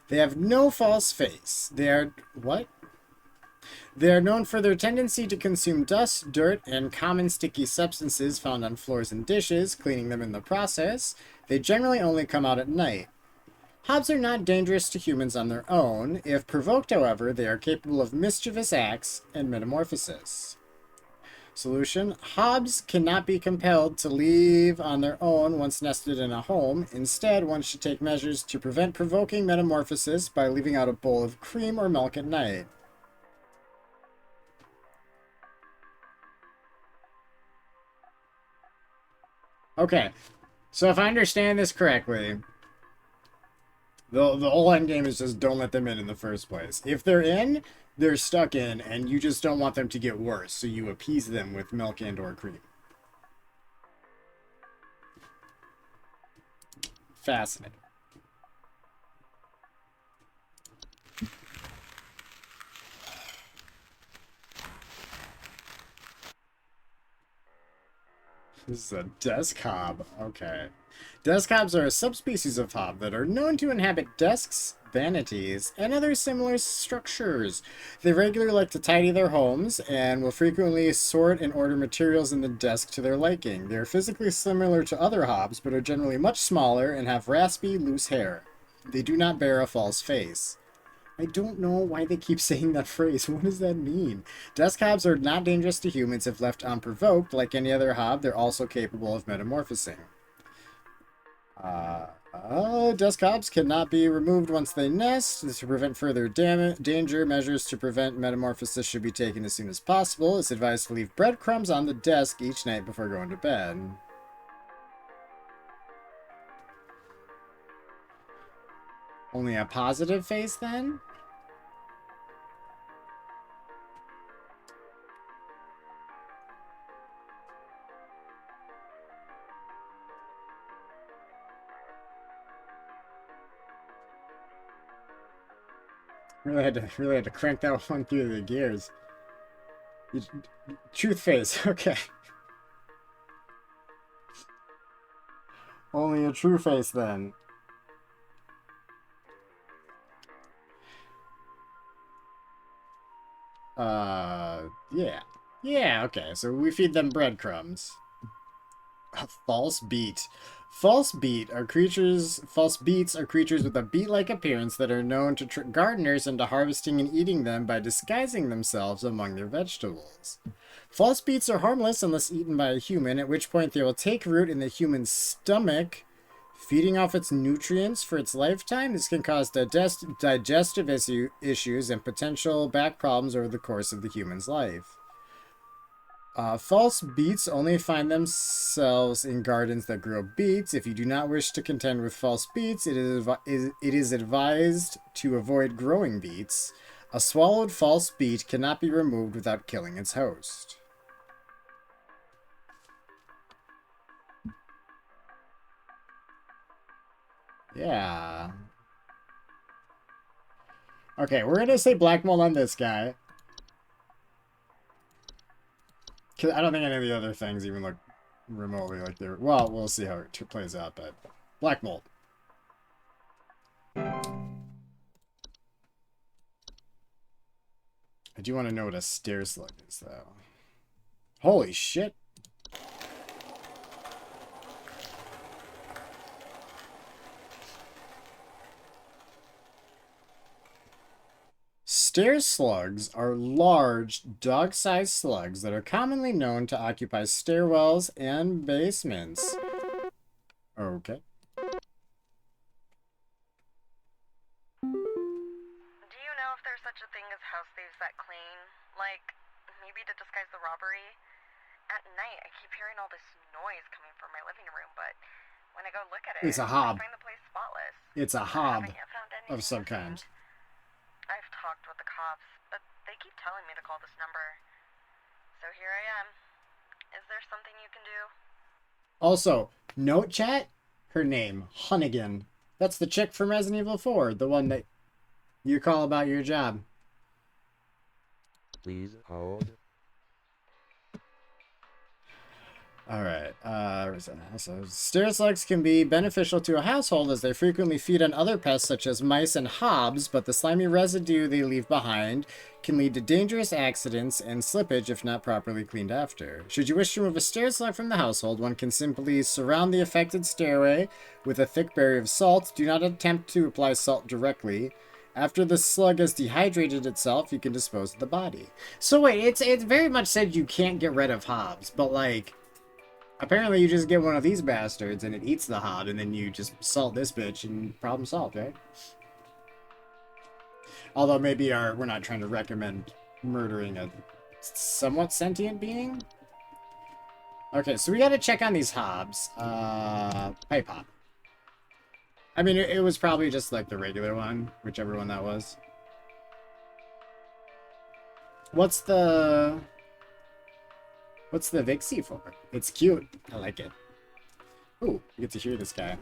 They have no false face. They are... what? They are known for their tendency to consume dust, dirt, and common sticky substances found on floors and dishes, cleaning them in the process. They generally only come out at night. Hobs are not dangerous to humans on their own. If provoked, however, they are capable of mischievous acts and metamorphosis. Solution: hobs cannot be compelled to leave on their own once nested in a home. Instead, one should take measures to prevent provoking metamorphosis by leaving out a bowl of cream or milk at night. Okay, so if I understand this correctly, the whole end game is just don't let them in the first place. If they're in, they're stuck in, and you just don't want them to get worse, so you appease them with milk and or cream. Fascinating. This is a desk hob. Okay. Desk hobs are a subspecies of hob that are known to inhabit desks, vanities, and other similar structures. They regularly like to tidy their homes and will frequently sort and order materials in the desk to their liking. They are physically similar to other hobs, but are generally much smaller and have raspy, loose hair. They do not bear a false face. I don't know why they keep saying that phrase. What does that mean? Desk hobs are not dangerous to humans if left unprovoked. Like any other hob, they're also capable of metamorphosing. Desk hobs cannot be removed once they nest. To prevent further danger, measures to prevent metamorphosis should be taken as soon as possible. It's advised to leave breadcrumbs on the desk each night before going to bed. Only a positive face then? Really had to crank that one through the gears. Truth face, okay. Only a true face then. Yeah. Yeah, okay, so we feed them breadcrumbs. A false beat. False beets are creatures with a beet-like appearance that are known to trick gardeners into harvesting and eating them by disguising themselves among their vegetables. False beets are harmless unless eaten by a human, at which point they will take root in the human's stomach, feeding off its nutrients for its lifetime. This can cause digestive issues and potential back problems over the course of the human's life. False beets only find themselves in gardens that grow beets. If you do not wish to contend with false beets, it is advised to avoid growing beets. A swallowed false beet cannot be removed without killing its host. Yeah. Okay, we're gonna say black mold on this guy. Cause I don't think any of the other things even look remotely like they're... Well, we'll see how it plays out, but... Black mold. I do want to know what a stair slug is, though. Holy shit. Stair slugs are large, dog-sized slugs that are commonly known to occupy stairwells and basements. Okay. Do you know if there's such a thing as house thieves that clean? Like, maybe to disguise the robbery? At night, I keep hearing all this noise coming from my living room, but when I go look at it, It's a hob. I find the place spotless. It's a I hob haven't yet found of anything some missing. kind. I've talked with the cops, but they keep telling me to call this number. So here I am. Is there something you can do? Also, note chat, her name, Hunnigan. That's the chick from Resident Evil 4, the one that you call about your job. Please hold. Alright, so stair slugs can be beneficial to a household as they frequently feed on other pests such as mice and hobs, but the slimy residue they leave behind can lead to dangerous accidents and slippage if not properly cleaned after. Should you wish to remove a stair slug from the household, one can simply surround the affected stairway with a thick barrier of salt. Do not attempt to apply salt directly. After the slug has dehydrated itself, you can dispose of the body. So wait, it's very much said you can't get rid of hobs, but like... Apparently you just get one of these bastards and it eats the hob and then you just salt this bitch and problem solved, right? Although maybe we're not trying to recommend murdering a somewhat sentient being. Okay, so we gotta check on these hobs. Pipe hop. I mean, it was probably just like the regular one, whichever one that was. What's the Vixie for? It's cute. I like it. Ooh, you get to hear this guy.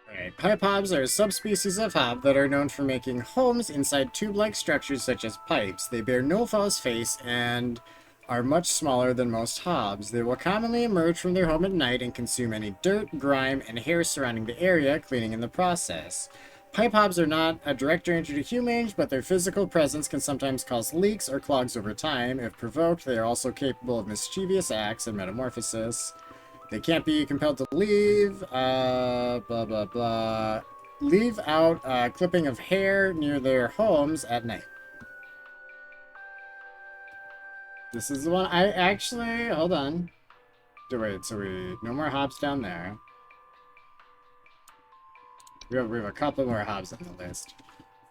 Alright, pipe hobs are a subspecies of hob that are known for making homes inside tube-like structures such as pipes. They bear no false face and are much smaller than most hobs. They will commonly emerge from their home at night and consume any dirt, grime, and hair surrounding the area, cleaning in the process. Pipe hobs are not a direct danger to humans, but their physical presence can sometimes cause leaks or clogs over time. If provoked, they are also capable of mischievous acts and metamorphosis. They can't be compelled to leave, blah, blah, blah. Leave out a clipping of hair near their homes at night. This is the one I actually... Hold on. Wait, so no more hops down there. We have a couple more hobs on the list.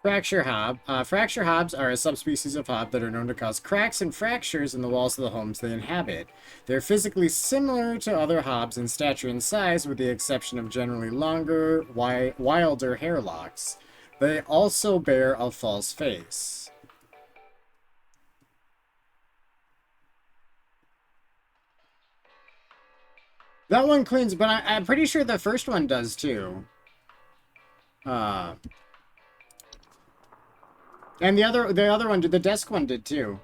Fracture hob. Fracture hobs are a subspecies of hob that are known to cause cracks and fractures in the walls of the homes they inhabit. They're physically similar to other hobs in stature and size, with the exception of generally longer, wilder hair locks. They also bear a false face. That one cleans, but I'm pretty sure the first one does too. And the other one did, the desk one did too.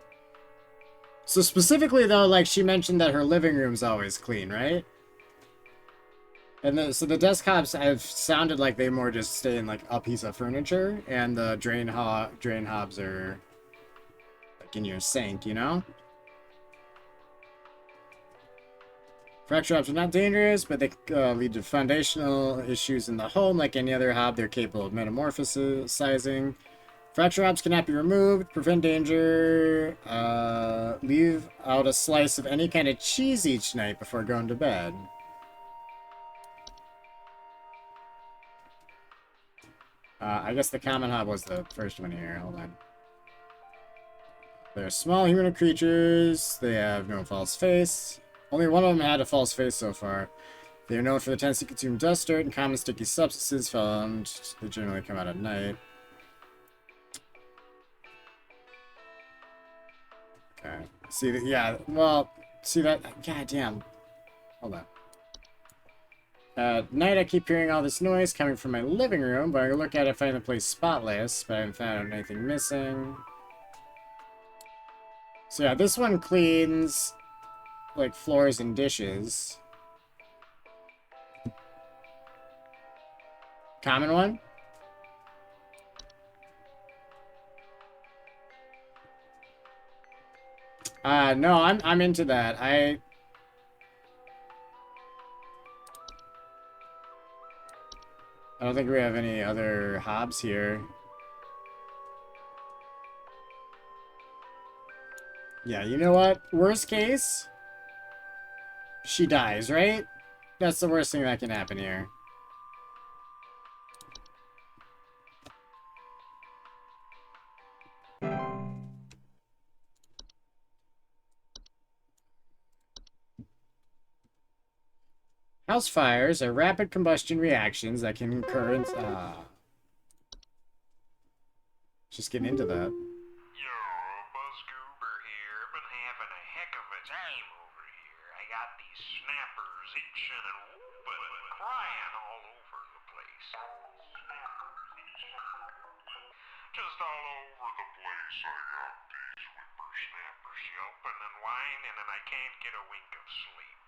So specifically though, like she mentioned that her living room's always clean, right? And so the desk hobs have sounded like they more just stay in like a piece of furniture, and the drain hobs are like in your sink, you know? Fracture hobs are not dangerous, but they lead to foundational issues in the home. Like any other hob, they're capable of metamorphosizing. Fracture hobs cannot be removed, prevent danger, leave out a slice of any kind of cheese each night before going to bed. I guess the common hob was the first one here. Hold on. They're small human creatures. They have no false face. Only one of them had a false face so far. They are known for the tendency to consume dust, dirt, and common sticky substances found. They generally come out at night. Okay. See that? Yeah. Well, see that? God damn. Hold on. At night, I keep hearing all this noise coming from my living room, but I look at it, find the place spotless, but I haven't found anything missing. So yeah, this one cleans like floors and dishes. Common one? No, I'm into that. I don't think we have any other hobs here. Yeah, you know what? Worst case, she dies, right? That's the worst thing that can happen here. House fires are rapid combustion reactions that can occur in... just getting into that. Yo, Buzzgoober here. Been having a heck of a time over here. I got these snappers itching and whooping and crying all over the place. Just all over the place. I got these whippersnappers yelping and whining, and I can't get a wink of sleep.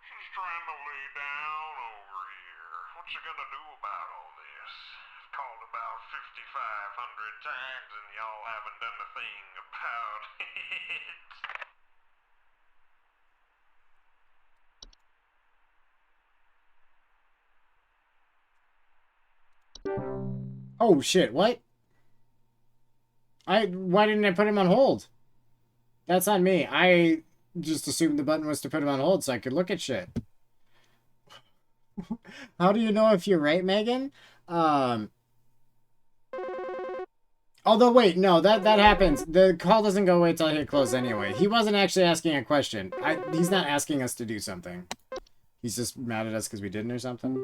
She's trying to lay down over here. What's she gonna do about all this? I've called about 5,500 times and y'all haven't done a thing about it. Oh, shit, what? Why didn't I put him on hold? That's on me. I just assumed the button was to put him on hold so I could look at shit. How do you know if you're right, Megan? Although, wait, no, that happens. The call doesn't go away till I hit close anyway. He wasn't actually asking a question. He's not asking us to do something. He's just mad at us because we didn't or something.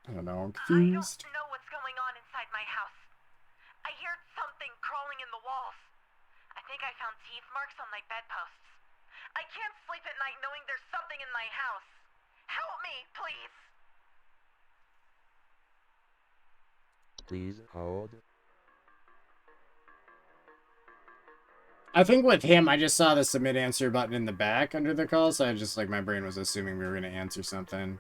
I don't know, I'm confused. I don't know what's going on inside my house. I heard something crawling in the walls. I think I found teeth marks on my bedposts. I can't sleep at night knowing there's something in my house. Help me, please. Please hold. I think with him, I just saw the submit answer button in the back under the call, so I just, like, my brain was assuming we were going to answer something.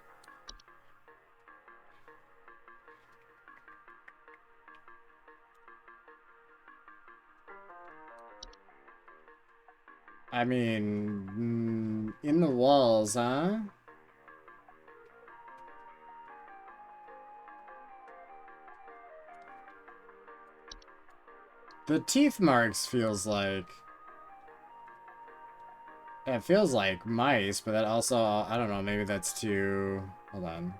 I mean, in the walls, huh? The teeth marks feels like... It feels like mice, but that also... I don't know, maybe that's too... Hold on.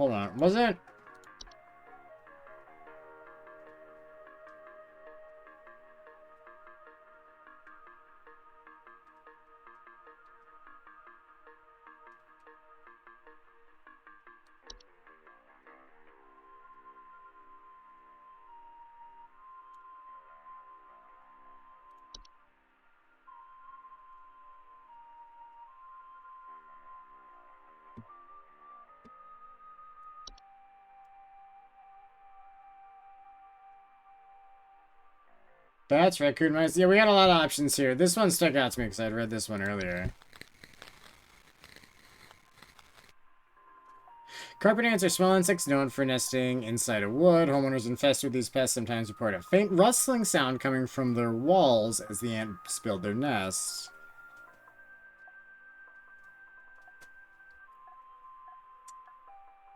hold on. Wasn't... Bats, raccoon, mice. Yeah, we got a lot of options here. This one stuck out to me because I'd read this one earlier. Carpet ants are small insects known for nesting inside of wood. Homeowners infested with these pests sometimes report a faint rustling sound coming from their walls as the ants build their nests.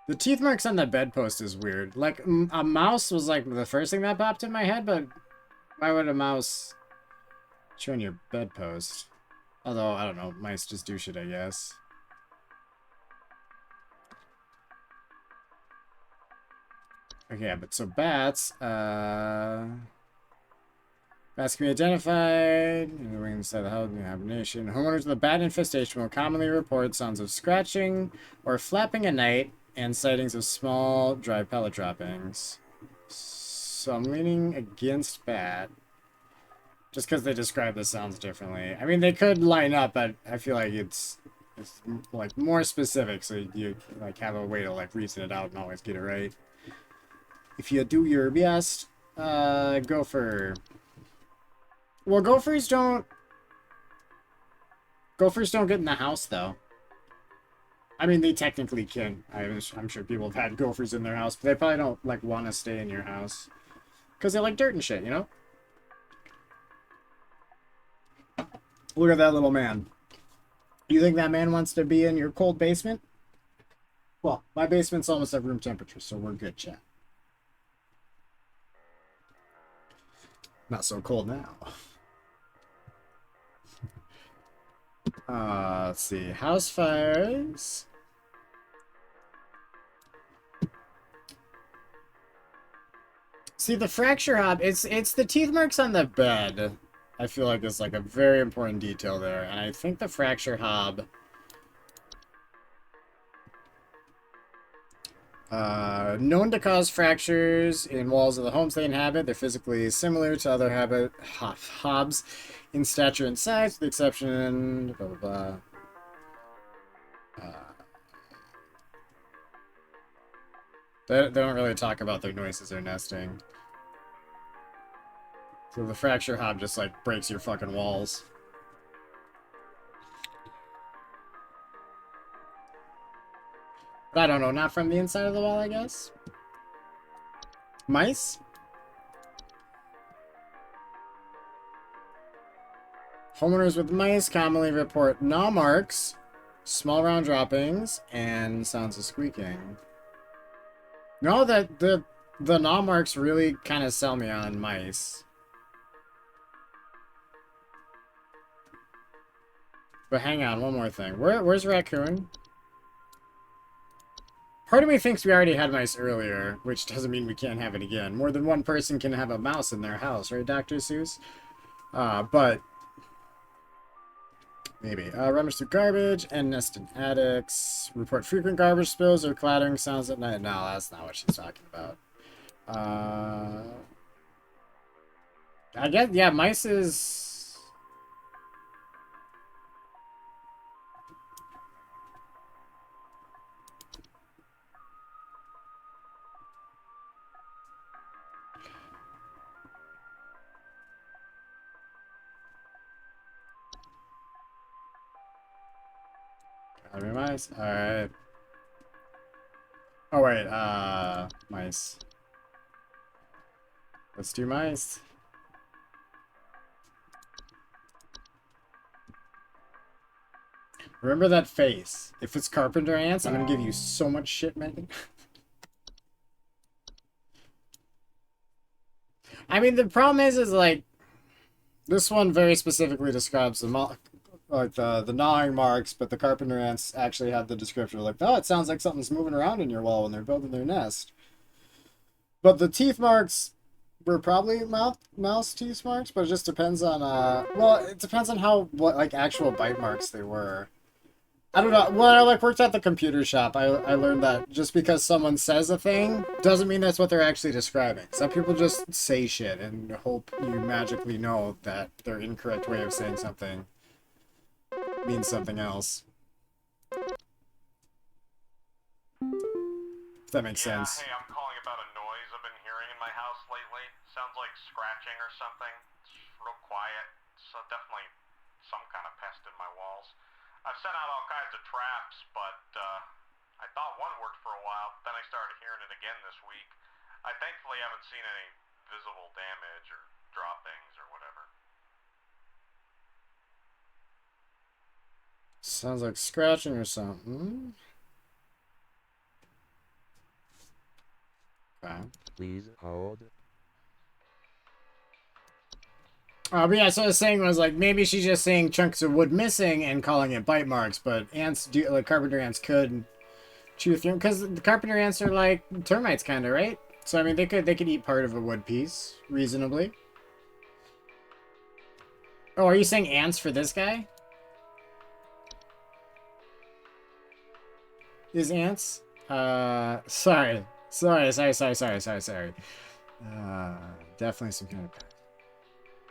The teeth marks on the bedpost is weird. Like, a mouse was like the first thing that popped in my head, but why would a mouse chew on your bedpost? Although, I don't know, mice just do shit, I guess. Okay, yeah, but so bats, bats can be identified in the wings inside the house in the hibernation. Homeowners with a bat infestation will commonly report sounds of scratching or flapping at night and sightings of small, dry pellet droppings. So I'm leaning against bat. Just because they describe the sounds differently. I mean, they could line up, but I feel like it's like more specific, so you like have a way to like reason it out and always get it right. If you do your best, gopher. Well, gophers don't get in the house though. I mean, they technically can. I'm sure people have had gophers in their house, but they probably don't like want to stay in your house because they like dirt and shit, you know. Look at that little man. You think that man wants to be in your cold basement? Well, my basement's almost at room temperature, so we're good, chat. Not so cold now. Let's see. House fires. See, the fracture hob, it's the teeth marks on the bed. I feel like it's like a very important detail there. And I think the fracture hob... known to cause fractures in walls of the homes they inhabit. They're physically similar to other hobs in stature and size, with the exception... blah, blah, blah. They don't really talk about their noises or nesting. So the fracture hob just, like, breaks your fucking walls. But I don't know, not from the inside of the wall, I guess? Mice? Homeowners with mice commonly report gnaw marks, small round droppings, and sounds of squeaking. No, that the gnaw marks really kind of sell me on mice. But hang on, one more thing. Where's Raccoon? Part of me thinks we already had mice earlier, which doesn't mean we can't have it again. More than one person can have a mouse in their house, right, Dr. Seuss? But... maybe. Rummage through garbage and nest in attics. Report frequent garbage spills or clattering sounds at night. No, that's not what she's talking about. I guess, yeah, mice is... Gotta be mice. Alright. Oh, wait, mice. Let's do mice. Remember that face. If it's carpenter ants, I'm gonna give you so much shit, man. I mean, the problem is like, this one very specifically describes the like the gnawing marks, but the carpenter ants actually had the description like, oh, it sounds like something's moving around in your wall when they're building their nest. But the teeth marks were probably mouse teeth marks, but it just depends on well, it depends on what like actual bite marks they were. I don't know. When I like worked at the computer shop, I learned that just because someone says a thing doesn't mean that's what they're actually describing. Some people just say shit and hope you magically know that their incorrect way of saying something means something else. If that makes Yeah, sense. hey, I'm calling about a noise I've been hearing in my house lately. Sounds like scratching or something. It's real quiet. So definitely some kind of pest in my walls. I've sent out all kinds of traps, but I thought one worked for a while. Then I started hearing it again this week. I thankfully haven't seen any visible damage or droppings or whatever. Sounds like scratching or something. Okay. Please hold. But yeah, so I was saying was like maybe she's just saying chunks of wood missing and calling it bite marks, but ants do like carpenter ants could chew through because the carpenter ants are like termites, kind of, right? So I mean, they could eat part of a wood piece reasonably. Oh, are you saying ants for this guy? Is ants? Sorry. Sorry. Definitely some kind of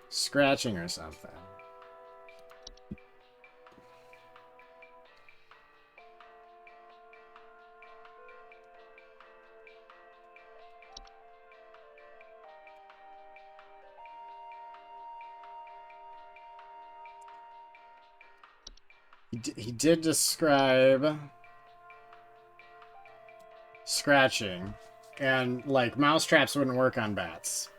scratching or something. He did describe scratching, and like mouse traps wouldn't work on bats.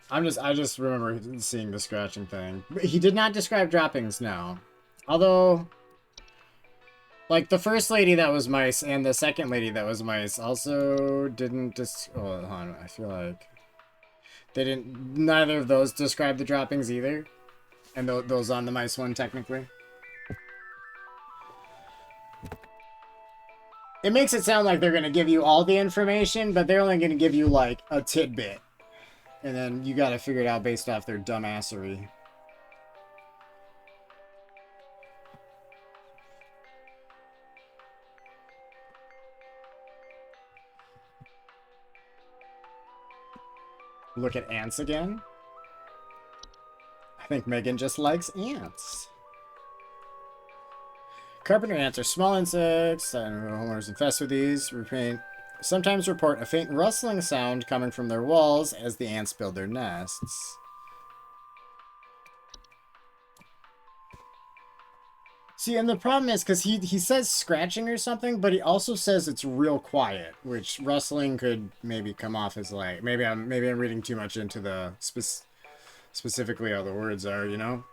I just remember seeing the scratching thing. He did not describe droppings, no. Although, like the first lady that was mice and the second lady that was mice also didn't oh, hold on, I feel like they didn't. Neither of those describe the droppings either, and those on the mice one technically. It makes it sound like they're gonna give you all the information, but they're only gonna give you like a tidbit. And then you gotta figure it out based off their dumbassery. Look at ants again. I think Megan just likes ants. Carpenter ants are small insects, and homeowners infest with these. Sometimes report a faint rustling sound coming from their walls as the ants build their nests. See, and the problem is because he says scratching or something, but he also says it's real quiet, which rustling could maybe come off as like maybe I'm reading too much into the specifically how the words are, you know.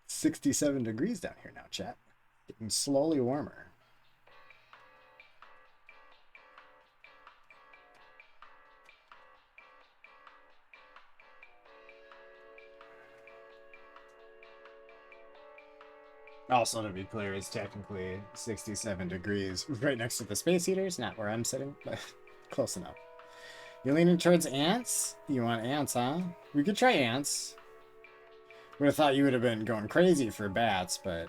67 degrees down here now, chat. Getting slowly warmer. Also, to be clear, it's technically 67 degrees right next to the space heaters, not where I'm sitting, but close enough. You're leaning towards ants? You want ants, huh? We could try ants. Would have thought you would have been going crazy for bats, but...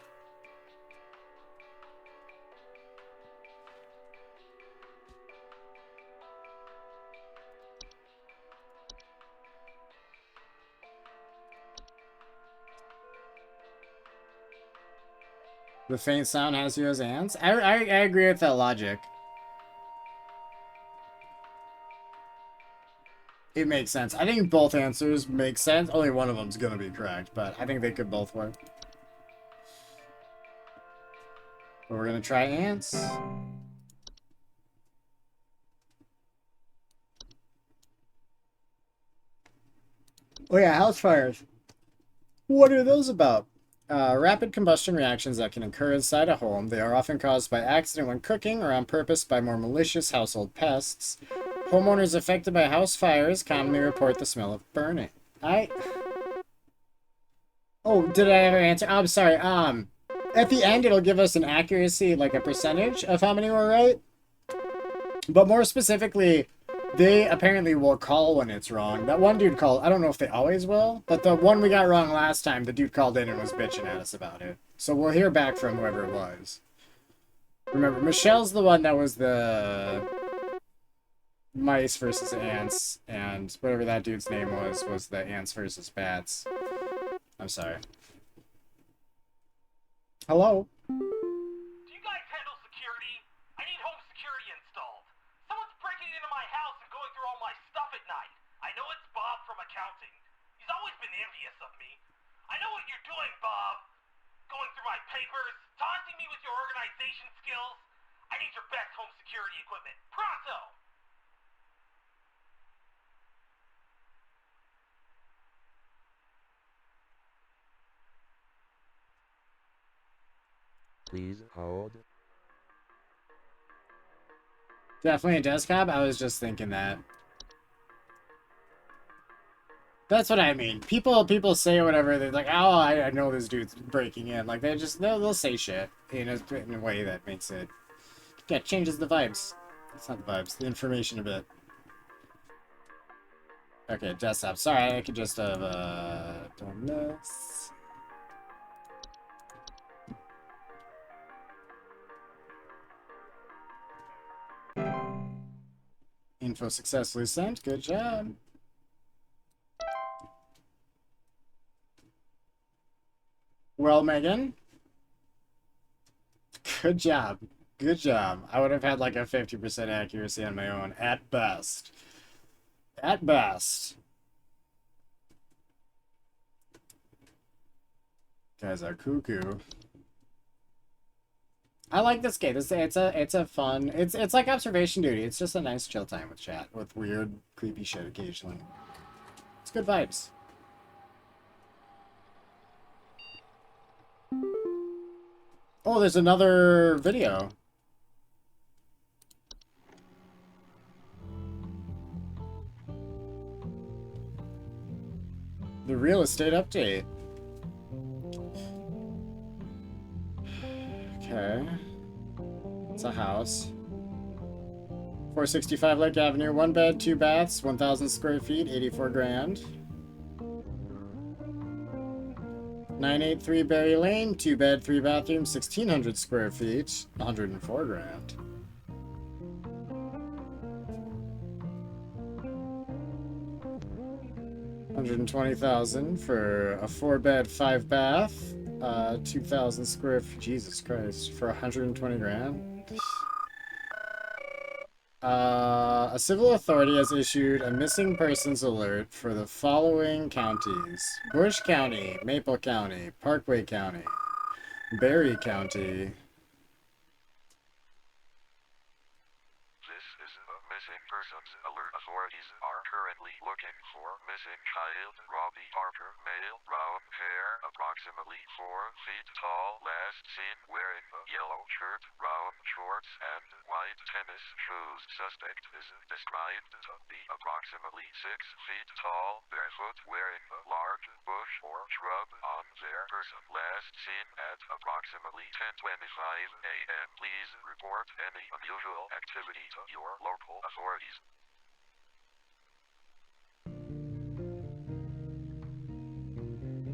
The faint sound has you as ants? I agree with that logic. It makes sense. I think both answers make sense. Only one of them's gonna be correct, but I think they could both work. But we're gonna try ants. Oh yeah, house fires. What are those about? Rapid combustion reactions that can occur inside a home. They are often caused by accident when cooking or on purpose by more malicious household pests. Homeowners affected by house fires commonly report the smell of burning. Oh, did I ever answer? Oh, I'm sorry. At the end, it'll give us an accuracy, like a percentage of how many were right. But more specifically, they apparently will call when it's wrong. That one dude called. I don't know if they always will, but the one we got wrong last time, the dude called in and was bitching at us about it. So we'll hear back from whoever it was. Remember, Michelle's the one that was the mice versus ants, and whatever that dude's name was the ants versus bats. I'm sorry. Hello? Do you guys handle security? I need home security installed. Someone's breaking into my house and going through all my stuff at night. I know it's Bob from accounting. He's always been envious of me. I know what you're doing, Bob. Going through my papers, taunting me with your organization skills. I need your best home security equipment. Pronto! Please hold. Definitely a desktop? I was just thinking that. That's what I mean. People say whatever. They're like, oh, I know this dude's breaking in. Like, they'll say shit in a way that makes it... Yeah, changes the vibes. It's not the vibes. The information a bit. Okay, desktop. Sorry, I could just have, done this. Info successfully sent. Good job. Well, Megan. Good job. Good job. I would have had like a 50% accuracy on my own, at best. At best. Guys are cuckoo. I like this game. It's a fun. It's like observation duty. It's just a nice chill time with chat, with weird, creepy shit occasionally. It's good vibes. Oh, there's another video. The real estate update. Okay. It's a house. 465 Lake Avenue, 1 bed, 2 baths, 1,000 square feet, 84 grand. 983 Berry Lane, 2 bed, 3 bathrooms, 1,600 square feet, 104 grand. $120,000 for a 4 bed, 5 bath, 2,000 square feet. Jesus Christ, for 120 grand. A civil authority has issued a missing persons alert for the following counties: Bush County, Maple County, Parkway County, Berry County. This is a missing persons alert. Authorities are currently looking for missing child Robbie Parker, male, brown hair, approximately 4 feet tall, last seen wearing a yellow shirt, brown shorts, and white tennis shoes. Suspect is described to be approximately 6 feet tall, barefoot, wearing a large bush or shrub on their person. Last seen at approximately 10:25 a.m. Please report any unusual activity to your local authorities.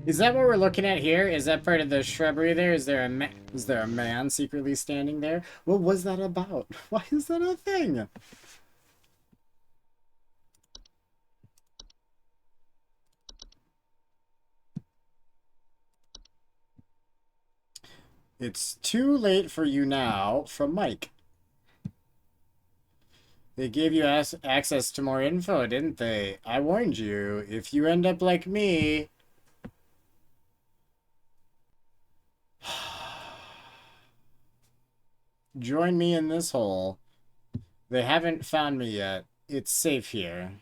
Is that what we're looking at here? Is that part of the shrubbery there? Is there a man secretly standing there? What was that about? Why is that a thing? It's too late for you now, from Mike. They gave you access to more info, didn't they? I warned you. If you end up like me... Join me in this hole. They haven't found me yet. It's safe here.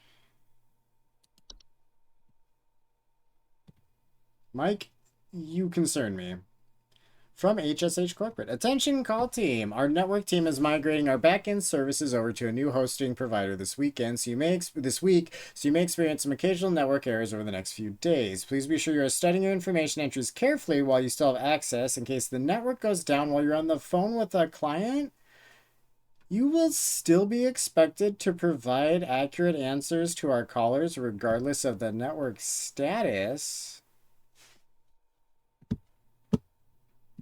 Mike, You concern me. From HSH Corporate. Attention call team. Our network team is migrating our backend services over to a new hosting provider this weekend, so you may experience some occasional network errors over the next few days. Please be sure you are studying your information entries carefully while you still have access in case the network goes down while you're on the phone with a client. You will still be expected to provide accurate answers to our callers regardless of the network status.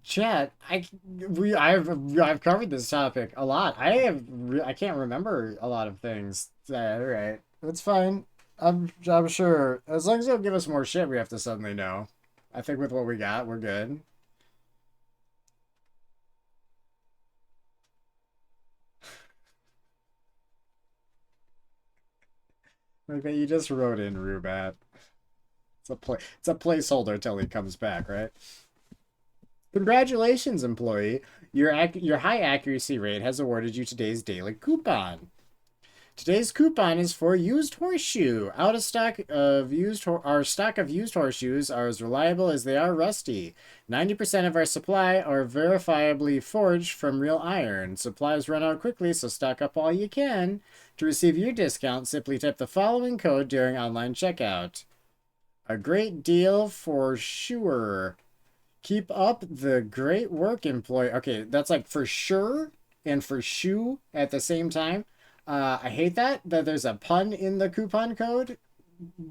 Chat, I've covered this topic a lot. I can't remember a lot of things. All right, that's fine. I'm sure as long as they'll give us more shit, we have to suddenly know. I think with what we got, we're good. Like that, you just wrote in Rubat. It's a placeholder till he comes back, right? Congratulations, employee. Your high accuracy rate has awarded you today's daily coupon. Today's coupon is for used horseshoe. Out of stock of our stock of used horseshoes are as reliable as they are rusty. 90% of our supply are verifiably forged from real iron. Supplies run out quickly, so stock up all you can. To receive your discount, simply type the following code during online checkout. A great deal for sure. Keep up the great work, employee. Okay, that's like for sure and for shoe at the same time. I hate that there's a pun in the coupon code.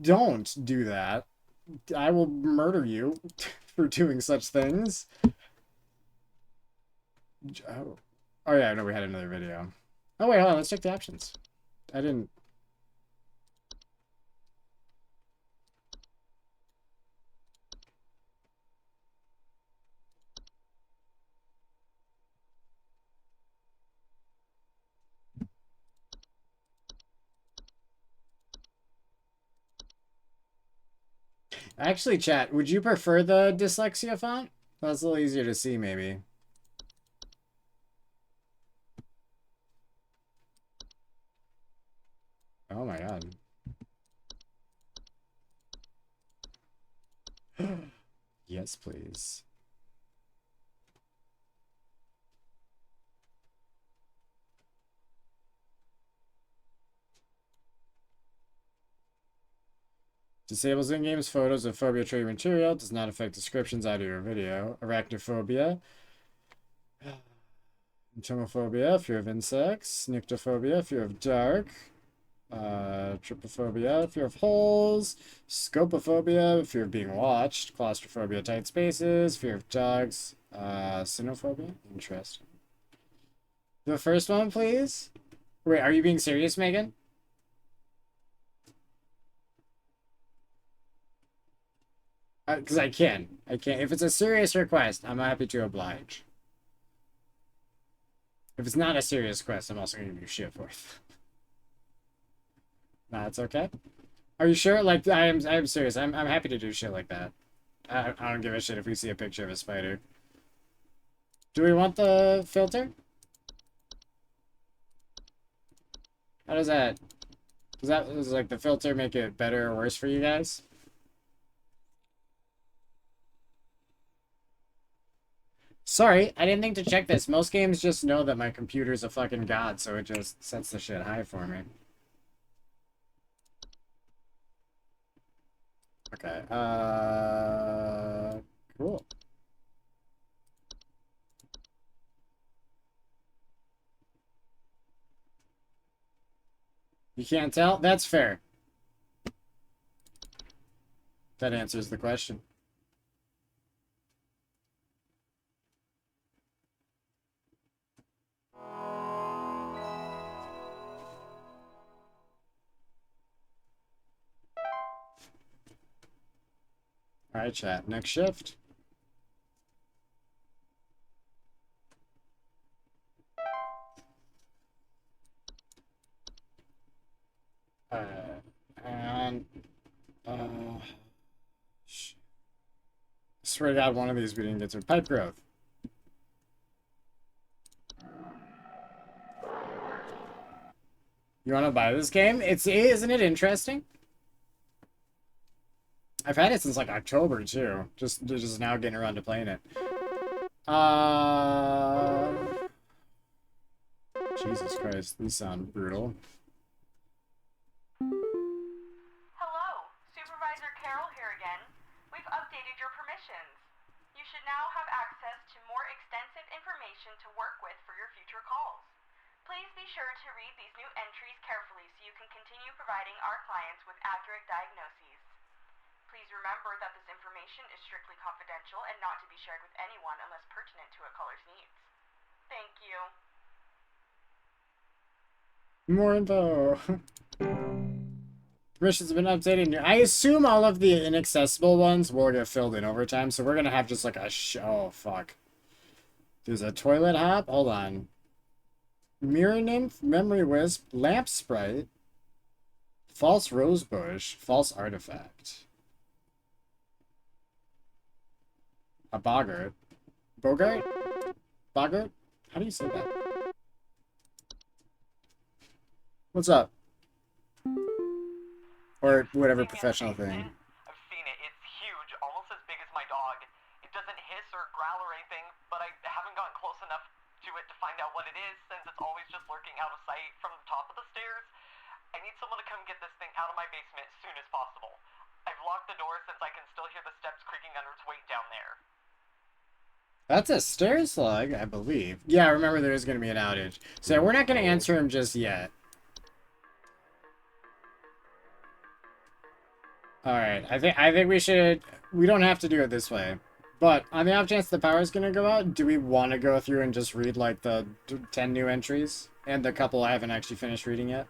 Don't do that. I will murder you for doing such things. Oh, oh yeah, no, we had another video. Oh wait, hold on, let's check the options. I didn't. Actually, chat, would you prefer the dyslexia font? That's a little easier to see, maybe. Oh my god. Yes, please. Disables in-game's photos of phobia trigger material. Does not affect descriptions, audio, or video. Arachnophobia. Entomophobia, fear of insects. Nyctophobia, fear of dark. Trypophobia, fear of holes. Scopophobia, fear of being watched. Claustrophobia, tight spaces. Fear of dogs. Cynophobia. Interesting. The first one, please. Wait, are you being serious, Megan? Because I can. I can. If it's a serious request, I'm happy to oblige. If it's not a serious request, I'm also going to give you shit for it. Nah, it's okay. Are you sure? Like, I'm serious. I'm happy to do shit like that. I don't give a shit if we see a picture of a spider. Do we want the filter? How does that... does like the filter make it better or worse for you guys? Sorry, I didn't think to check this. Most games just know that my computer's a fucking god, so it just sets the shit high for me. Okay, cool. You can't tell? That's fair. That answers the question. Alright, chat. Next shift. And... swear to God, one of these we didn't get to. Pipe growth. You want to buy this game? Isn't it interesting? I've had it since like October too. Just now getting around to playing it. Jesus Christ, these sound brutal. Hello, Supervisor Carroll here again. We've updated your permissions. You should now have access to more extensive information to work with for your future calls. Please be sure to read these new entries carefully so you can continue providing our clients with accurate diagnoses. Please remember that this information is strictly confidential and not to be shared with anyone unless pertinent to a caller's needs. Thank you. More info. Permissions have been updated. I assume all of the inaccessible ones will get filled in over time, so we're gonna have just like a oh fuck. There's a toilet hop. Hold on. Mirror nymph, memory wisp, lamp sprite, false rosebush, false artifact. A boggart. Bogart? Boggart? How do you say that? What's up? Or whatever professional thing. I've seen it. It's huge, almost as big as my dog. It doesn't hiss or growl or anything, but I haven't gotten close enough to it to find out what it is, since it's always just lurking out of sight from the top of the stairs. I need someone to come get this thing out of my basement as soon as possible. I've locked the door since I can still hear the steps creaking under its weight down there. That's a stair slug, I believe. Yeah, I remember there is going to be an outage. So we're not going to answer him just yet. Alright, I think we should... We don't have to do it this way. But on the off chance the power's going to go out, do we want to go through and just read like the 10 new entries? And the couple I haven't actually finished reading yet?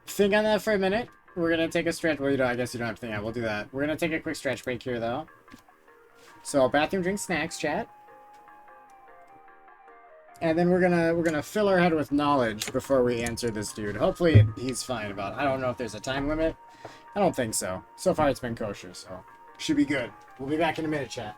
Think on that for a minute. We're going to take a stretch... Well, I guess you don't have to think on it. We'll do that. We're going to take a quick stretch break here, though. So, bathroom, drink, snacks, chat. And then we're gonna fill our head with knowledge before we answer this dude. Hopefully he's fine about it. I don't know if there's a time limit. I don't think so. So far it's been kosher, so should be good. We'll be back in a minute, chat.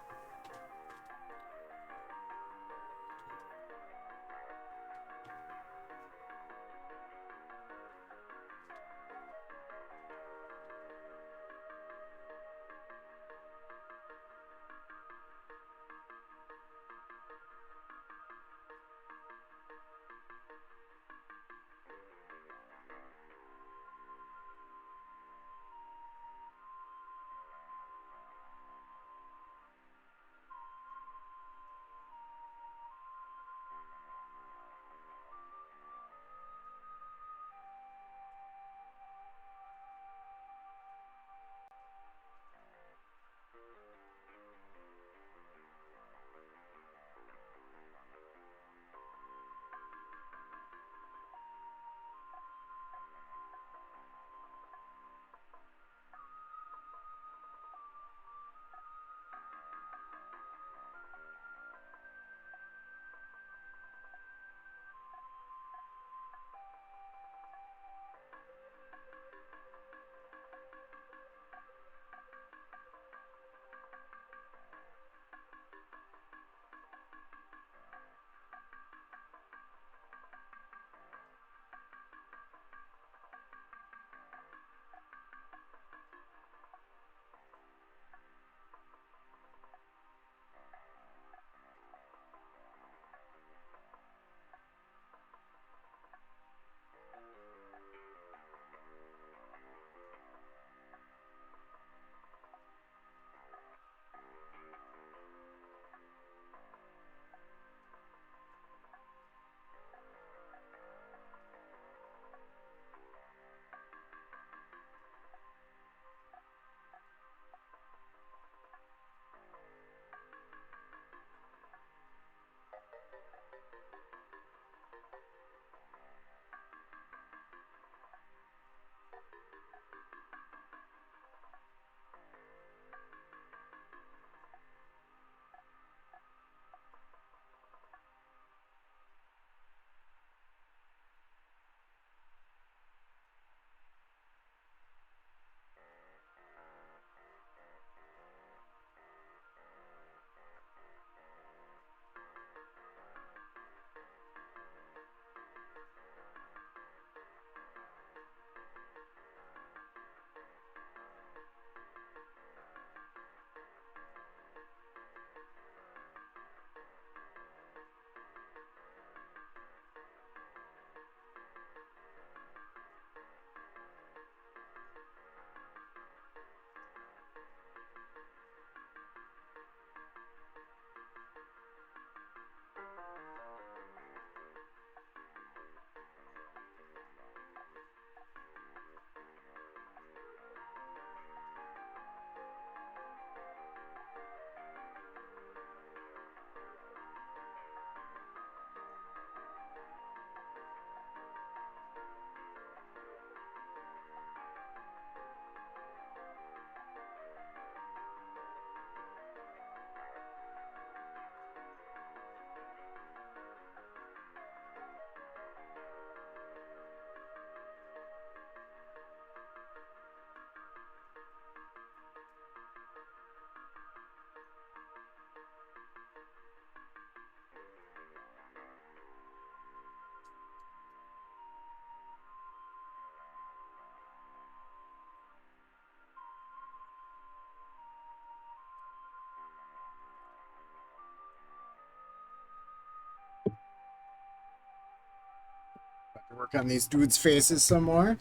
Work on these dudes' faces some more.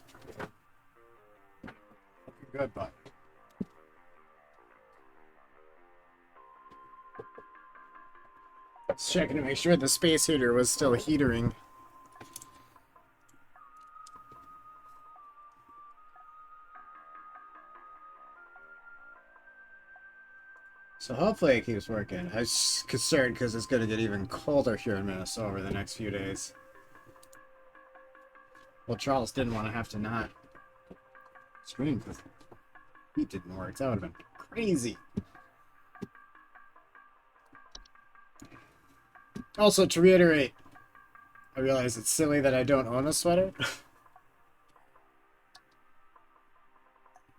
Looking good, bud. Just checking to make sure the space heater was still heatering. So hopefully it keeps working. I was concerned because it's going to get even colder here in Minnesota over the next few days. Well, Charles didn't want to have to not scream because the heat didn't work. That would have been crazy. Also, to reiterate, I realize it's silly that I don't own a sweater.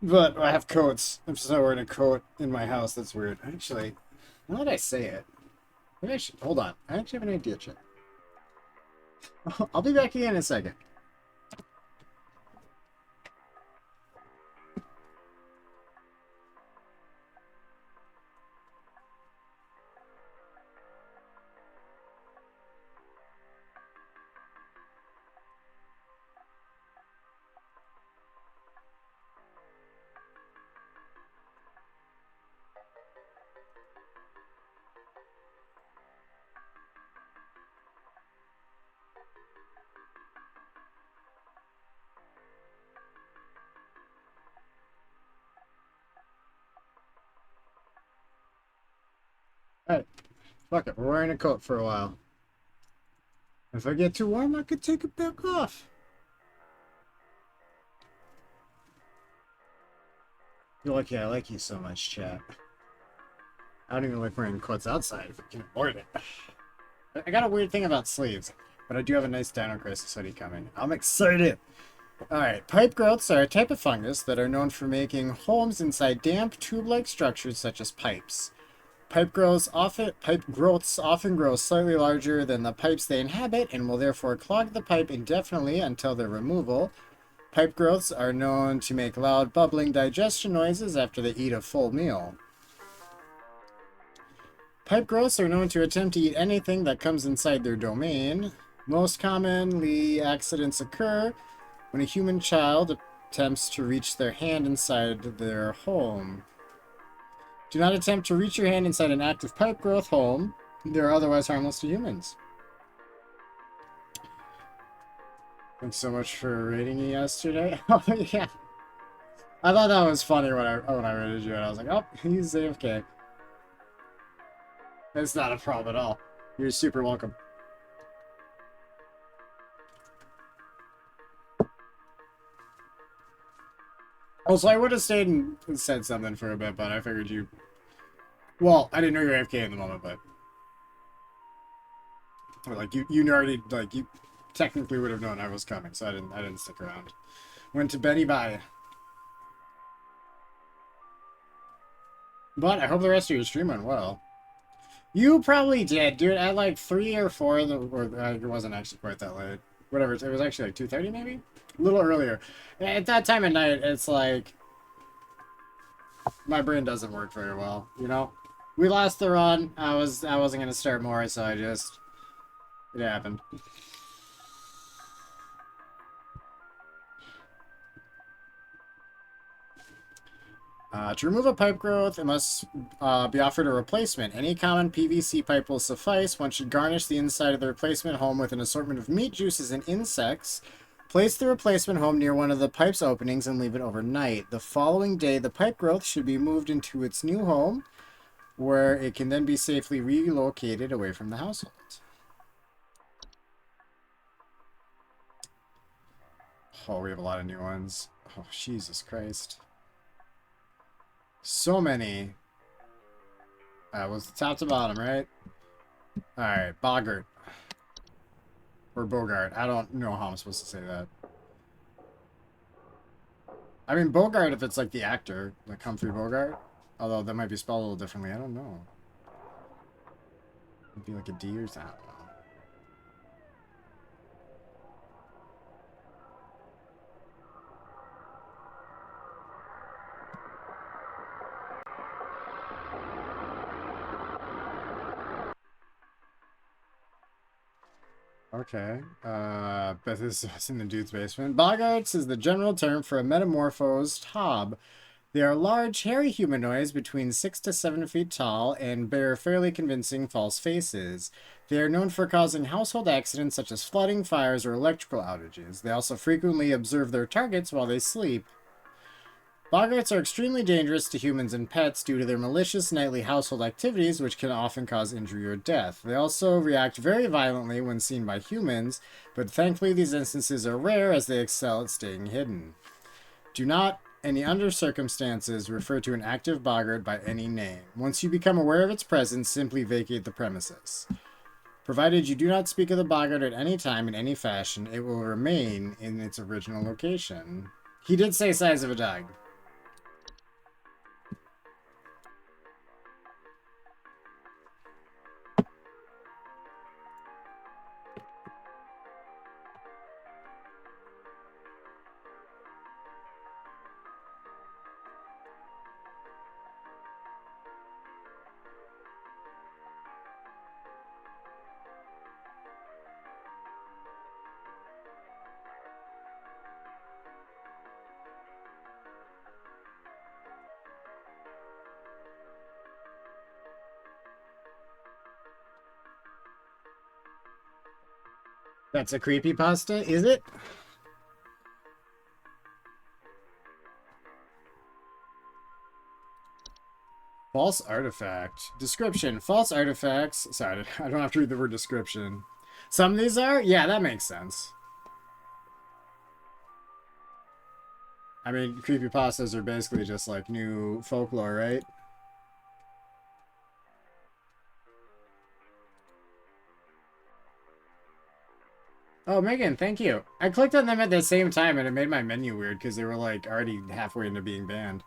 But I have coats. I'm just not wearing a coat in my house. That's weird. Actually, now that I say it, maybe I should... Hold on. I actually have an idea, Chip. I'll be back again in a second. Alright. Fuck it. We're wearing a coat for a while. If I get too warm, I could take it back off. You're lucky I like you so much, chat. I don't even like wearing coats outside if I can avoid it. I got a weird thing about sleeves, but I do have a nice Dino Crisis hoodie coming. I'm excited! Alright, pipe growths are a type of fungus that are known for making homes inside damp, tube-like structures such as pipes. Pipe growths often grow slightly larger than the pipes they inhabit and will therefore clog the pipe indefinitely until their removal. Pipe growths are known to make loud bubbling digestion noises after they eat a full meal. Pipe growths are known to attempt to eat anything that comes inside their domain. Most commonly, accidents occur when a human child attempts to reach their hand inside their home. Do not attempt to reach your hand inside an active pipe growth home. They are otherwise harmless to humans. Thanks so much for rating me yesterday. Oh, yeah. I thought that was funny when I rated you, and I was like, oh, he's AFK. It's not a problem at all. You're super welcome. Also, I would have stayed and said something for a bit, but I figured you... Well, I didn't know you were AFK in the moment, but... Or like, you already, like, you technically would have known I was coming, so I didn't stick around. Went to Benny Bye. But I hope the rest of your stream went well. You probably did, dude. At like 3 or 4, it wasn't actually quite that late. Whatever, it was actually like 2:30 maybe? A little earlier. At that time of night, it's like... My brain doesn't work very well, you know? We lost the run. I wasn't going to start more, so I just... It happened. To remove a pipe growth, it must be offered a replacement. Any common PVC pipe will suffice. One should garnish the inside of the replacement home with an assortment of meat juices and insects. Place the replacement home near one of the pipe's openings and leave it overnight. The following day, the pipe growth should be moved into its new home, where it can then be safely relocated away from the household. Oh, we have a lot of new ones. Oh, Jesus Christ. So many. Was the top to bottom, right? Alright, Bogart. Or Bogart. I don't know how I'm supposed to say that. I mean, Bogart if it's like the actor, like Humphrey Bogart. Although that might be spelled a little differently. I don't know. It'd be like a D or something. Okay. But this is in the dude's basement. Boggarts is the general term for a metamorphosed hob. They are large, hairy humanoids between 6 to 7 feet tall and bear fairly convincing false faces. They are known for causing household accidents such as flooding, fires, or electrical outages. They also frequently observe their targets while they sleep. Boggarts are extremely dangerous to humans and pets due to their malicious nightly household activities, which can often cause injury or death. They also react very violently when seen by humans, but thankfully these instances are rare as they excel at staying hidden. Do not, any under circumstances, refer to an active boggart by any name. Once you become aware of its presence, simply vacate the premises. Provided you do not speak of the boggart at any time in any fashion, it will remain in its original location. He did say size of a dog. That's a creepypasta, is it? False artifact. Description. False artifacts. Sorry, I don't have to read the word description. Some of these are? Yeah, that makes sense. I mean, creepypastas are basically just like new folklore, right? Oh, Megan, thank you. I clicked on them at the same time and it made my menu weird because they were like already halfway into being banned.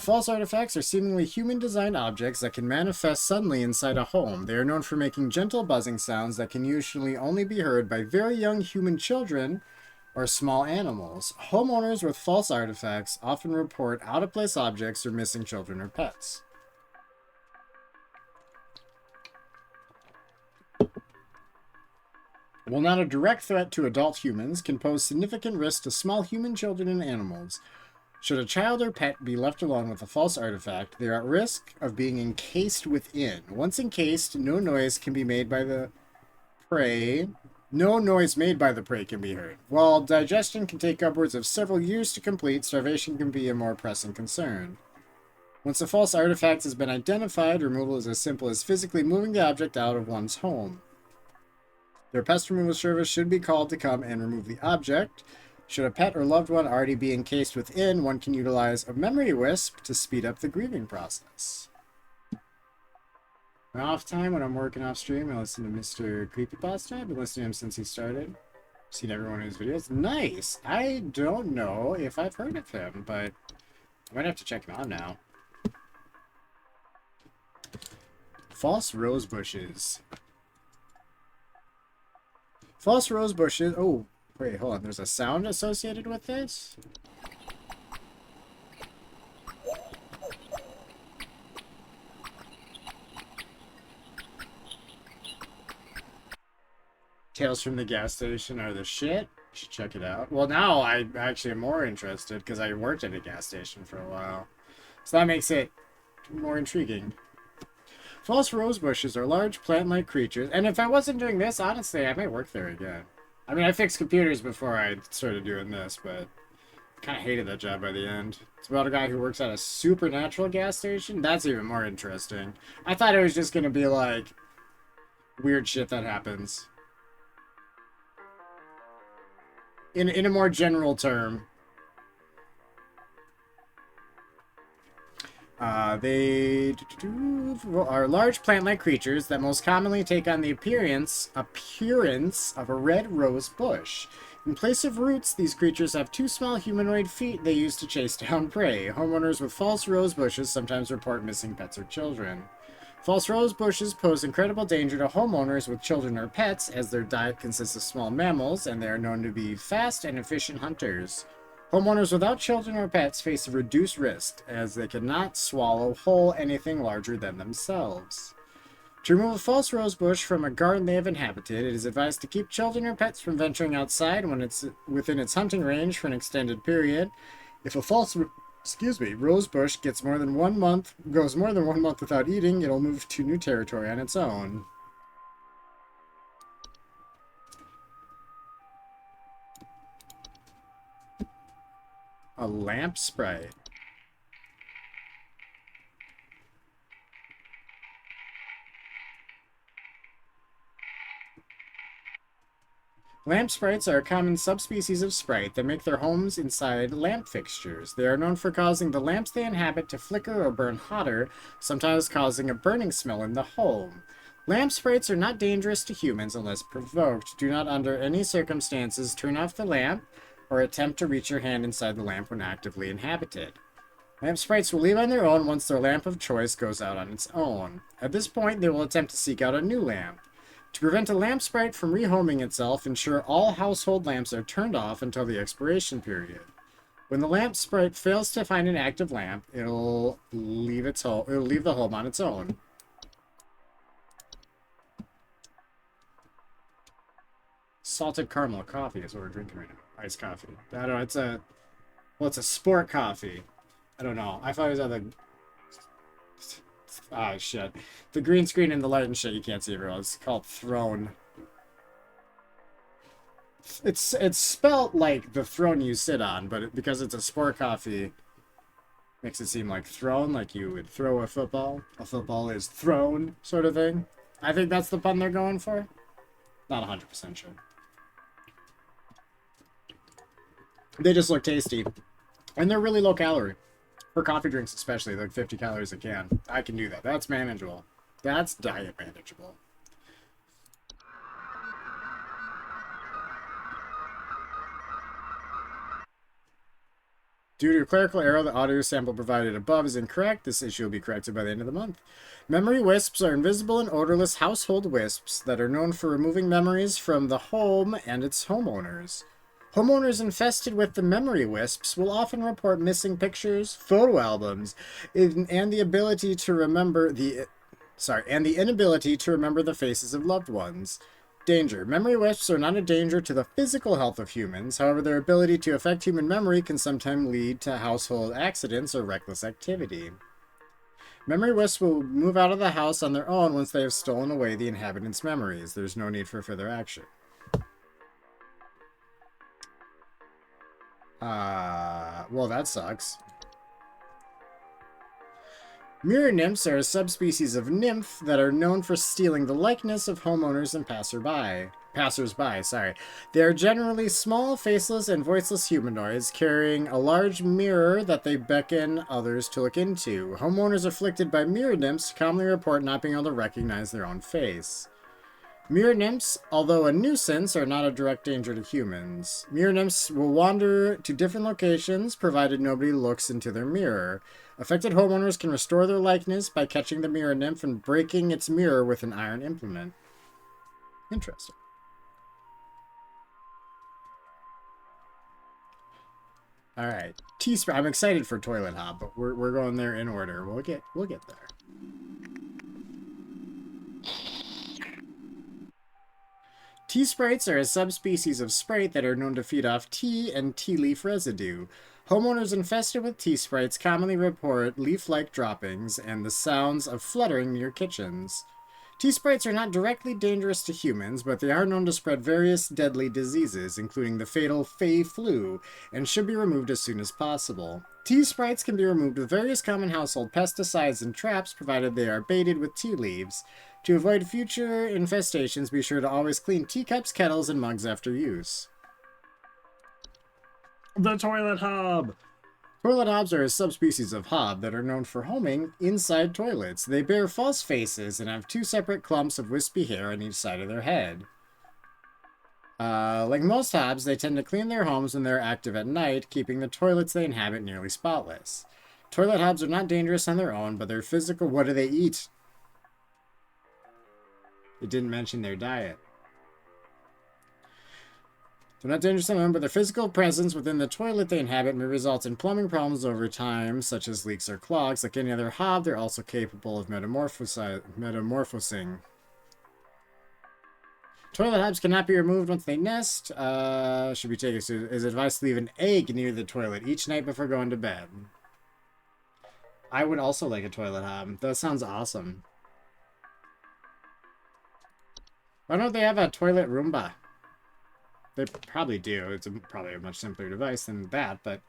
False artifacts are seemingly human-designed objects that can manifest suddenly inside a home. They are known for making gentle buzzing sounds that can usually only be heard by very young human children or small animals. Homeowners with false artifacts often report out-of-place objects or missing children or pets. While not a direct threat to adult humans, can pose significant risk to small human children and animals. Should a child or pet be left alone with a false artifact, they are at risk of being encased within. Once encased, no noise can be made by the prey. No noise made by the prey can be heard. While digestion can take upwards of several years to complete, starvation can be a more pressing concern. Once a false artifact has been identified, removal is as simple as physically moving the object out of one's home. Their pest removal service should be called to come and remove the object. Should a pet or loved one already be encased within, one can utilize a memory wisp to speed up the grieving process. My off time when I'm working off stream, I listen to Mr. Creepypasta. I've been listening to him since he started. Seen every one of his videos. Nice! I don't know if I've heard of him, but I might have to check him out now. False rose bushes. False rose bushes. Oh, wait, hold on. There's a sound associated with this? Tales from the gas station are the shit. You should check it out. Well, now I actually am more interested because I worked at a gas station for a while. So that makes it more intriguing. False rose bushes are large plant-like creatures, and if I wasn't doing this, honestly, I might work there again. I mean, I fixed computers before I started doing this, but I kind of hated that job by the end. It's about a guy who works at a supernatural gas station. That's even more interesting. I thought it was just going to be, like, weird shit that happens. In a more general term. They are large plant-like creatures that most commonly take on the appearance of a red rose bush. In place of roots, these creatures have two small humanoid feet they use to chase down prey. Homeowners with false rose bushes sometimes report missing pets or children. False rose bushes pose incredible danger to homeowners with children or pets, as their diet consists of small mammals, and they are known to be fast and efficient hunters. Homeowners without children or pets face a reduced risk, as they cannot swallow whole anything larger than themselves. To remove a false rose bush from a garden they have inhabited, it is advised to keep children or pets from venturing outside when it's within its hunting range for an extended period. If a false rose bush goes more than 1 month without eating, it'll move to new territory on its own. A lamp sprite. Lamp sprites are a common subspecies of sprite that make their homes inside lamp fixtures. They are known for causing the lamps they inhabit to flicker or burn hotter, sometimes causing a burning smell in the home. Lamp sprites are not dangerous to humans unless provoked. Do not under any circumstances turn off the lamp or attempt to reach your hand inside the lamp when actively inhabited. Lamp sprites will leave on their own once their lamp of choice goes out on its own. At this point, they will attempt to seek out a new lamp. To prevent a lamp sprite from rehoming itself, ensure all household lamps are turned off until the expiration period. When the lamp sprite fails to find an active lamp, it'll leave the home on its own. Salted caramel coffee is what we're drinking right now. Iced coffee. I don't know, it's a sport coffee. I don't know. I thought it was on the... Ah, shit. The green screen and the light and shit, you can't see it real. It's called Throne. It's spelt like the throne you sit on, but because it's a sport coffee, makes it seem like throne, like you would throw a football. A football is thrown, sort of thing. I think that's the pun they're going for. Not 100% sure. They just look tasty. And they're really low calorie. For coffee drinks especially, like 50 calories a can. I can do that. That's manageable. That's diet manageable. Due to a clerical error, the audio sample provided above is incorrect. This issue will be corrected by the end of the month. Memory wisps are invisible and odorless household wisps that are known for removing memories from the home and its homeowners. Homeowners infested with the memory wisps will often report missing pictures, photo albums, and the inability to remember the faces of loved ones. Danger. Memory wisps are not a danger to the physical health of humans. However, their ability to affect human memory can sometimes lead to household accidents or reckless activity. Memory wisps will move out of the house on their own once they have stolen away the inhabitants' memories. There's no need for further action. Well, that sucks. Mirror nymphs are a subspecies of nymph that are known for stealing the likeness of homeowners and passers-by. They are generally small, faceless, and voiceless humanoids carrying a large mirror that they beckon others to look into. Homeowners afflicted by mirror nymphs commonly report not being able to recognize their own face. Mirror nymphs, although a nuisance, are not a direct danger to humans. Mirror nymphs will wander to different locations, provided nobody looks into their mirror. Affected homeowners can restore their likeness by catching the mirror nymph and breaking its mirror with an iron implement. Interesting. All right, T-Sprite. I'm excited for Toilet Hop, but we're going there in order. We'll get there. Tea sprites are a subspecies of sprite that are known to feed off tea and tea leaf residue. Homeowners infested with tea sprites commonly report leaf-like droppings and the sounds of fluttering near kitchens. Tea sprites are not directly dangerous to humans, but they are known to spread various deadly diseases, including the fatal Fey flu, and should be removed as soon as possible. Tea sprites can be removed with various common household pesticides and traps, provided they are baited with tea leaves. To avoid future infestations, be sure to always clean teacups, kettles, and mugs after use. The Toilet Hob! Toilet hobs are a subspecies of hob that are known for homing inside toilets. They bear false faces and have two separate clumps of wispy hair on each side of their head. Like most hobs, they tend to clean their homes when they're active at night, keeping the toilets they inhabit nearly spotless. Toilet hobs are not dangerous on their own, but their physical... What do they eat? It didn't mention their diet. They're not dangerous to them, but their physical presence within the toilet they inhabit may result in plumbing problems over time, such as leaks or clogs. Like any other hob, they're also capable of metamorphosing. Toilet hobs cannot be removed once they nest. Should be taken. So is advised to leave an egg near the toilet each night before going to bed. I would also like a toilet hob. That sounds awesome. Why don't they have a toilet Roomba? They probably do. It's probably a much simpler device than that, but...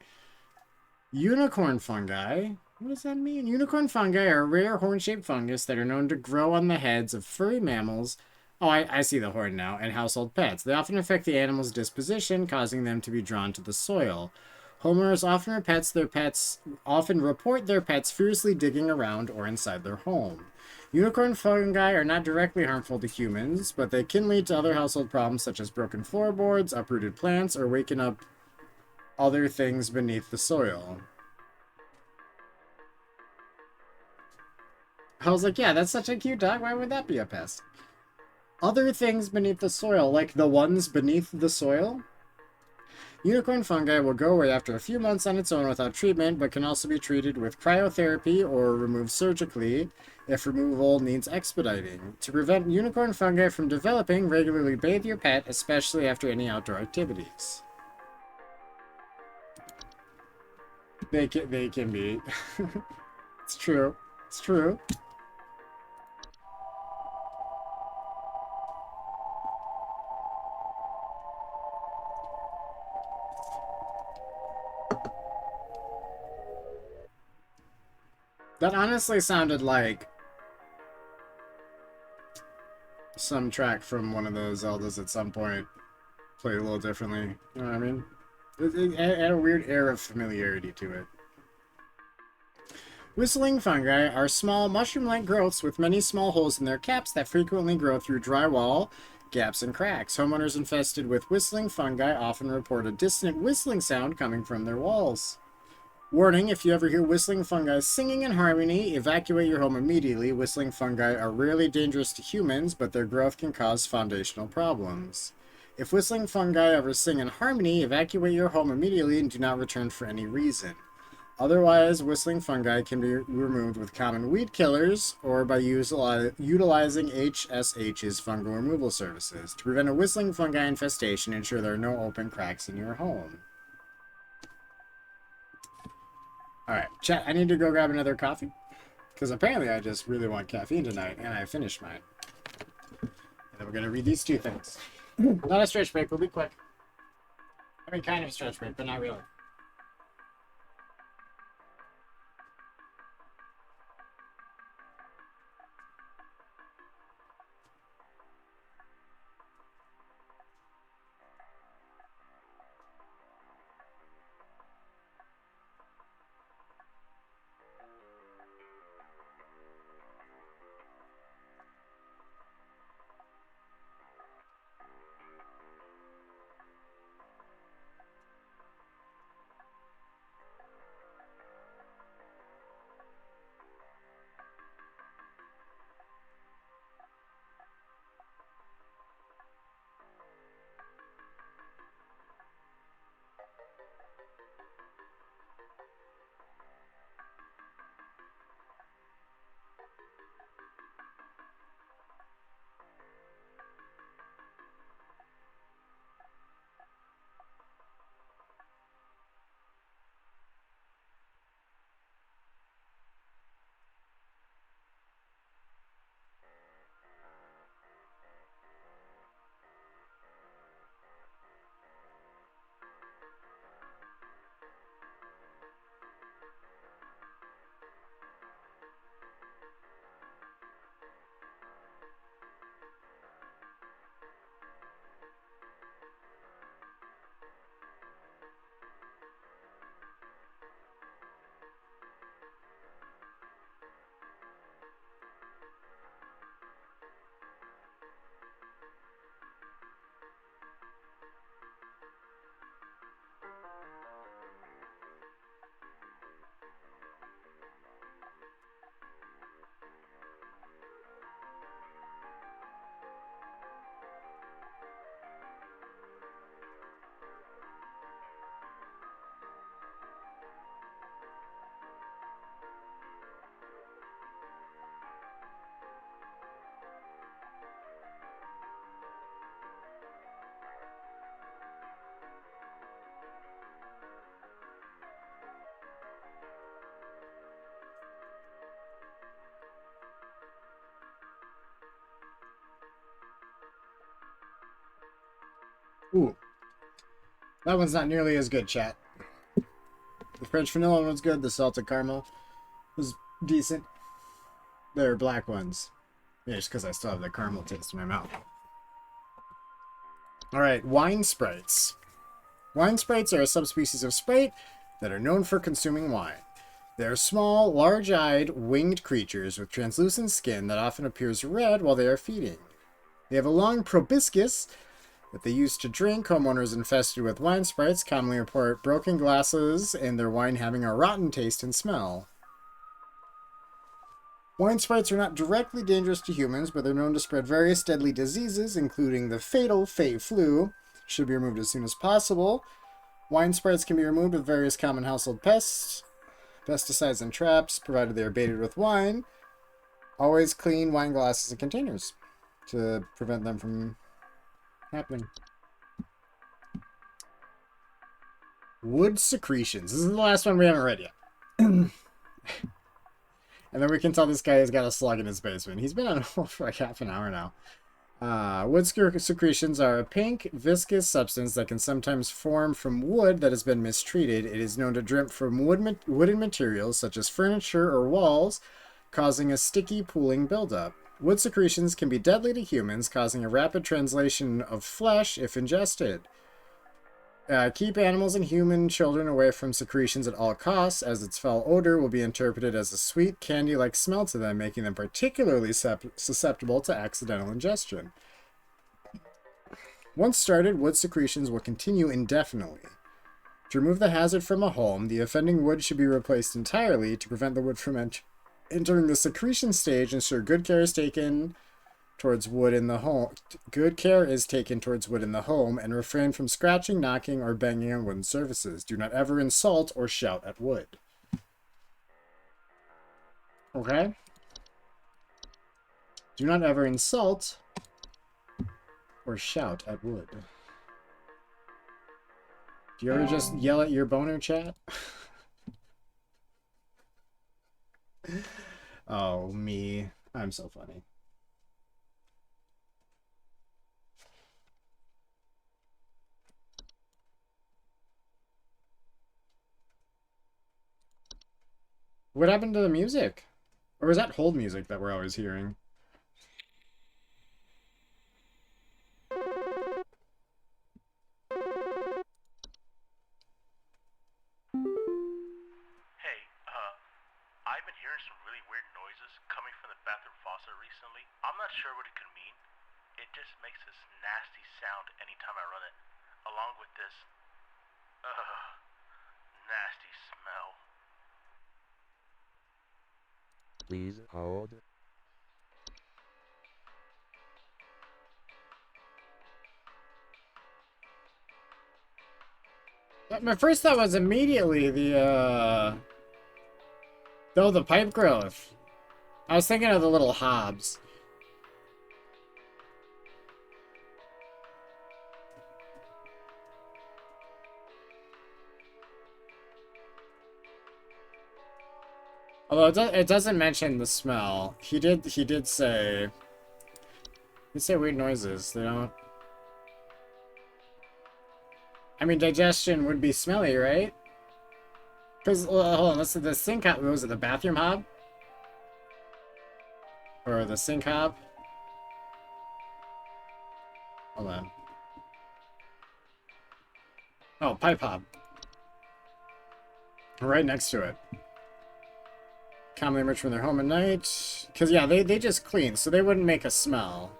Unicorn fungi? What does that mean? Unicorn fungi are rare horn-shaped fungus that are known to grow on the heads of furry mammals. Oh, I see the horn now. And household pets. They often affect the animal's disposition, causing them to be drawn to the soil. Homeowners often report their pets fiercely digging around or inside their home. Unicorn fungi are not directly harmful to humans, but they can lead to other household problems such as broken floorboards, uprooted plants, or waking up other things beneath the soil. I was like, yeah, that's such a cute dog. Why would that be a pest? Other things beneath the soil, like the ones beneath the soil? Unicorn fungi will go away after a few months on its own without treatment, but can also be treated with cryotherapy or removed surgically if removal needs expediting. To prevent unicorn fungi from developing, regularly bathe your pet, especially after any outdoor activities. They can be. It's true. It's true. That honestly sounded like some track from one of those Zeldas at some point. Played a little differently. You know what I mean? It had a weird air of familiarity to it. Whistling fungi are small mushroom-like growths with many small holes in their caps that frequently grow through drywall, gaps, and cracks. Homeowners infested with whistling fungi often report a dissonant whistling sound coming from their walls. Warning, if you ever hear whistling fungi singing in harmony, evacuate your home immediately. Whistling fungi are rarely dangerous to humans, but their growth can cause foundational problems. If whistling fungi ever sing in harmony, evacuate your home immediately and do not return for any reason. Otherwise, whistling fungi can be removed with common weed killers or by utilizing HSH's fungal removal services. To prevent a whistling fungi infestation, ensure there are no open cracks in your home. Alright, chat, I need to go grab another coffee. Because apparently I just really want caffeine tonight, and I finished mine. And then we're going to read these two things. Not a stretch break, we'll be quick. I mean, kind of a stretch break, but not really. Ooh. That one's not nearly as good, chat. The French vanilla one was good. The salted caramel was decent. They're black ones. Yeah, just because I still have the caramel taste in my mouth. Alright, wine sprites. Wine sprites are a subspecies of sprite that are known for consuming wine. They are small, large-eyed, winged creatures with translucent skin that often appears red while they are feeding. They have a long proboscis that they use to drink. Homeowners infested with wine sprites commonly report broken glasses and their wine having a rotten taste and smell. Wine sprites are not directly dangerous to humans, but they're known to spread various deadly diseases, including the fatal Fey flu. Should be removed as soon as possible. Wine sprites can be removed with various common household pests, pesticides, and traps, provided they are baited with wine. Always clean wine glasses and containers to prevent them from happening. Wood secretions. This is the last one we haven't read yet. And then we can tell this guy has got a slug in his basement. He's been on hold for like half an hour now. Wood secretions are a pink, viscous substance that can sometimes form from wood that has been mistreated. It is known to drip from wooden materials such as furniture or walls, causing a sticky, pooling buildup. Wood secretions can be deadly to humans, causing a rapid translation of flesh if ingested. Keep animals and human children away from secretions at all costs, as its foul odor will be interpreted as a sweet, candy-like smell to them, making them particularly susceptible to accidental ingestion. Once started, wood secretions will continue indefinitely. To remove the hazard from a home, the offending wood should be replaced entirely to prevent the wood from entering the secretion stage. Ensure good care is taken towards wood in the home. Good care is taken towards wood in the home, and refrain from scratching, knocking, or banging on wooden surfaces. Do not ever insult or shout at wood. Okay? Do not ever insult or shout at wood. Do you ever just yell at your boner, chat? Oh, me. I'm so funny. What happened to the music? Or is that hold music that we're always hearing? Hey, I've been hearing some really weird noises coming from the bathroom faucet recently. I'm not sure what it could mean. It just makes this nasty sound anytime I run it, along with this, nasty smell. Please hold. My first thought was immediately the pipe growth. I was thinking of the little hobs. Although it doesn't mention the smell. He did say weird noises. They don't. I mean, digestion would be smelly, right? Because hold on, let's see, the sink hob. Was it the bathroom hob? Or the sink hob? Hold on. Oh, pipe hob. Right next to it. Commonly emerge from their home at night. Because, yeah, they just clean, so they wouldn't make a smell.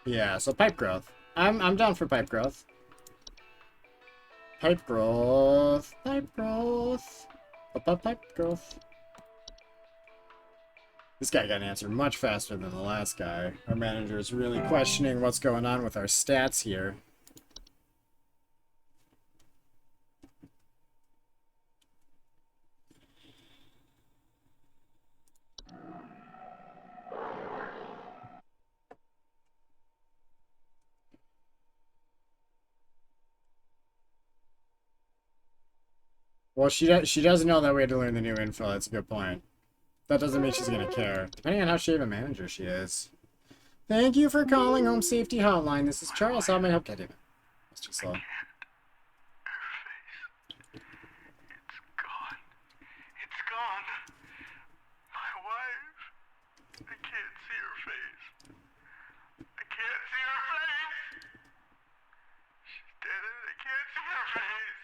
Yeah, so pipe growth. I'm down for pipe growth. Pipe growth. Pipe growth. Pipe growth. This guy got an answer much faster than the last guy. Our manager is really questioning what's going on with our stats here. Well, she doesn't know that we had to learn the new info. That's a good point. That doesn't mean she's gonna care. Depending on how shady of a manager she is. Thank you for calling Home Safety Hotline. This is Charles. How may I help? God damn it. That's too slow. It's gone. It's gone. My wife. I can't see her face. I can't see her face. She's dead and I can't see her face.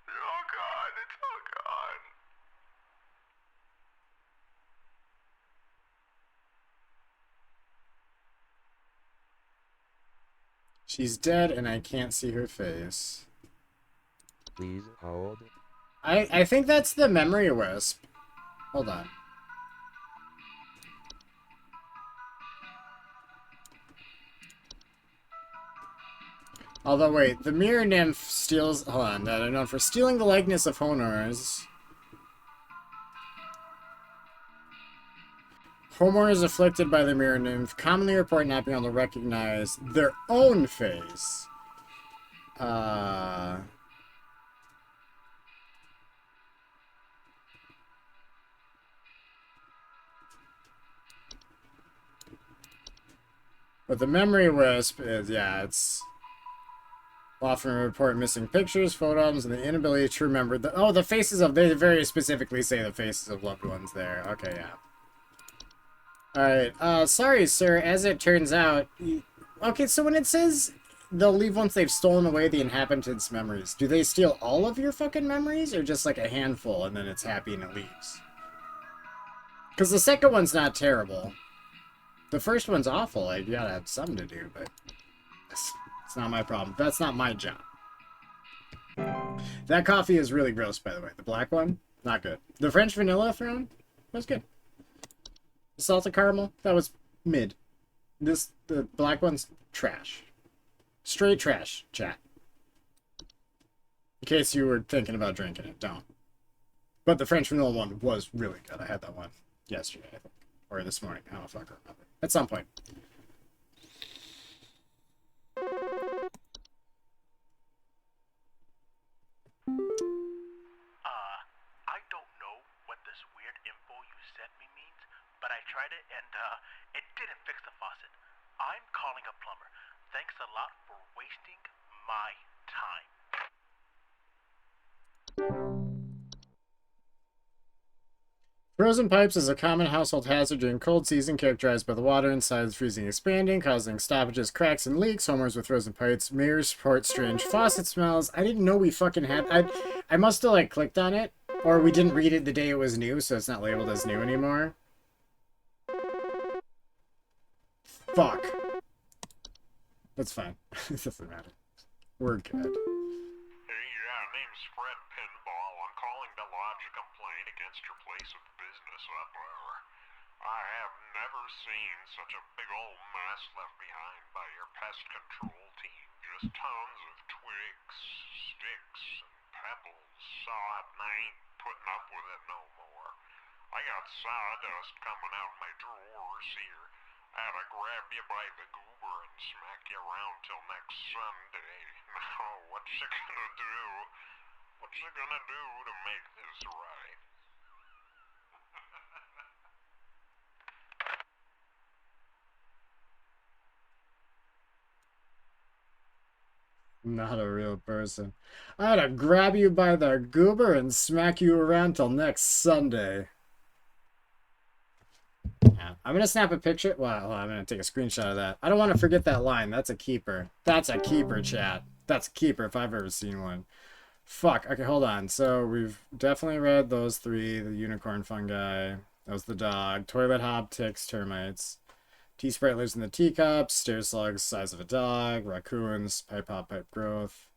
They're all gone. It's all gone. She's dead and I can't see her face. Please hold. I think that's the memory wisp. Hold on. Although, wait, the mirror nymph steals... Hold on, that are known for stealing the likeness of homeowners. Homeowners afflicted by the mirror nymph commonly report not being able to recognize their own face. But the memory wisp is, yeah, it's... often report missing pictures, photos, and the inability to remember the... Oh, the faces of... They very specifically say the faces of loved ones there. Okay, yeah. Alright, sorry, sir. As it turns out... Okay, so when it says they'll leave once they've stolen away the inhabitants' memories, do they steal all of your fucking memories, or just like a handful, and then it's happy and it leaves? Because the second one's not terrible. The first one's awful. Like, you gotta have something to do, but... It's not my problem. That's not my job. That coffee is really gross, by the way. The black one, not good. The French vanilla throne was good. The salted caramel, that was mid. The black one's trash. Straight trash, chat. In case you were thinking about drinking it, don't. But the French vanilla one was really good. I had that one yesterday, I think. Or this morning. I don't know if I can remember. At some point. I don't know what this weird info you sent me means, but I tried it and, it didn't fix the faucet. I'm calling a plumber. Thanks a lot for wasting my time. Frozen pipes is a common household hazard during cold season, characterized by the water inside freezing expanding, causing stoppages, cracks, and leaks. Homeowners with frozen pipes may report strange faucet smells. I didn't know we fucking had... I must have, like, clicked on it, or we didn't read it the day it was new, so it's not labeled as new anymore. Fuck. That's fine. It doesn't matter. We're good. Hey, name's Fred Pinball. I'm calling to lodge a complaint against your place of business up there. I have never seen such a big old mess left behind by your pest control team. Just tons of twigs, sticks, and pebbles. Sod, and I ain't putting up with it no more. I got sawdust coming out of my drawers here. I had to grab you by the goober and smack you around till next Sunday. Now, what's you gonna do? What's you gonna do to make this right? Not a real person. I had to grab you by the goober and smack you around till next Sunday. Yeah, I'm gonna snap a picture. Well, I'm gonna take a screenshot of that. I don't want to forget that line. That's a keeper. That's a keeper, chat. That's a keeper if I've ever seen one. Fuck. Okay, hold on. So we've definitely read those three. The unicorn fungi. That was the dog. Toilet hop, ticks, termites. Tea sprite lives in the teacups. Stair slugs, size of a dog. Raccoons, pipe hop, pipe growth.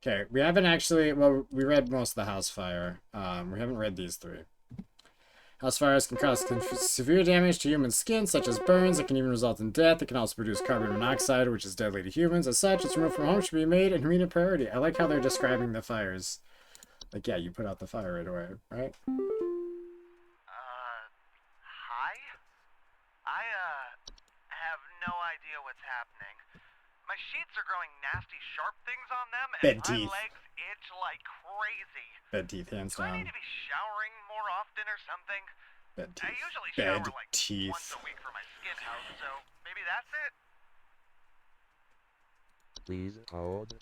Okay, we haven't actually... Well, we read most of the house fire. We haven't read these three. House fires can cause severe damage to human skin, such as burns. It can even result in death. It can also produce carbon monoxide, which is deadly to humans. As such, its removal from home should be made an immediate priority. I like how they're describing the fires. Like, yeah, you put out the fire right away, right? Hi? I, have no idea what's happening. My sheets are growing nasty sharp things on them, and Bed my teeth. legs itch like crazy. Bed teeth, hands Do I need down. to be showering more often or something? Bed I teeth. usually Bed shower like teeth. once a week for my skin health, so maybe that's it? Please hold.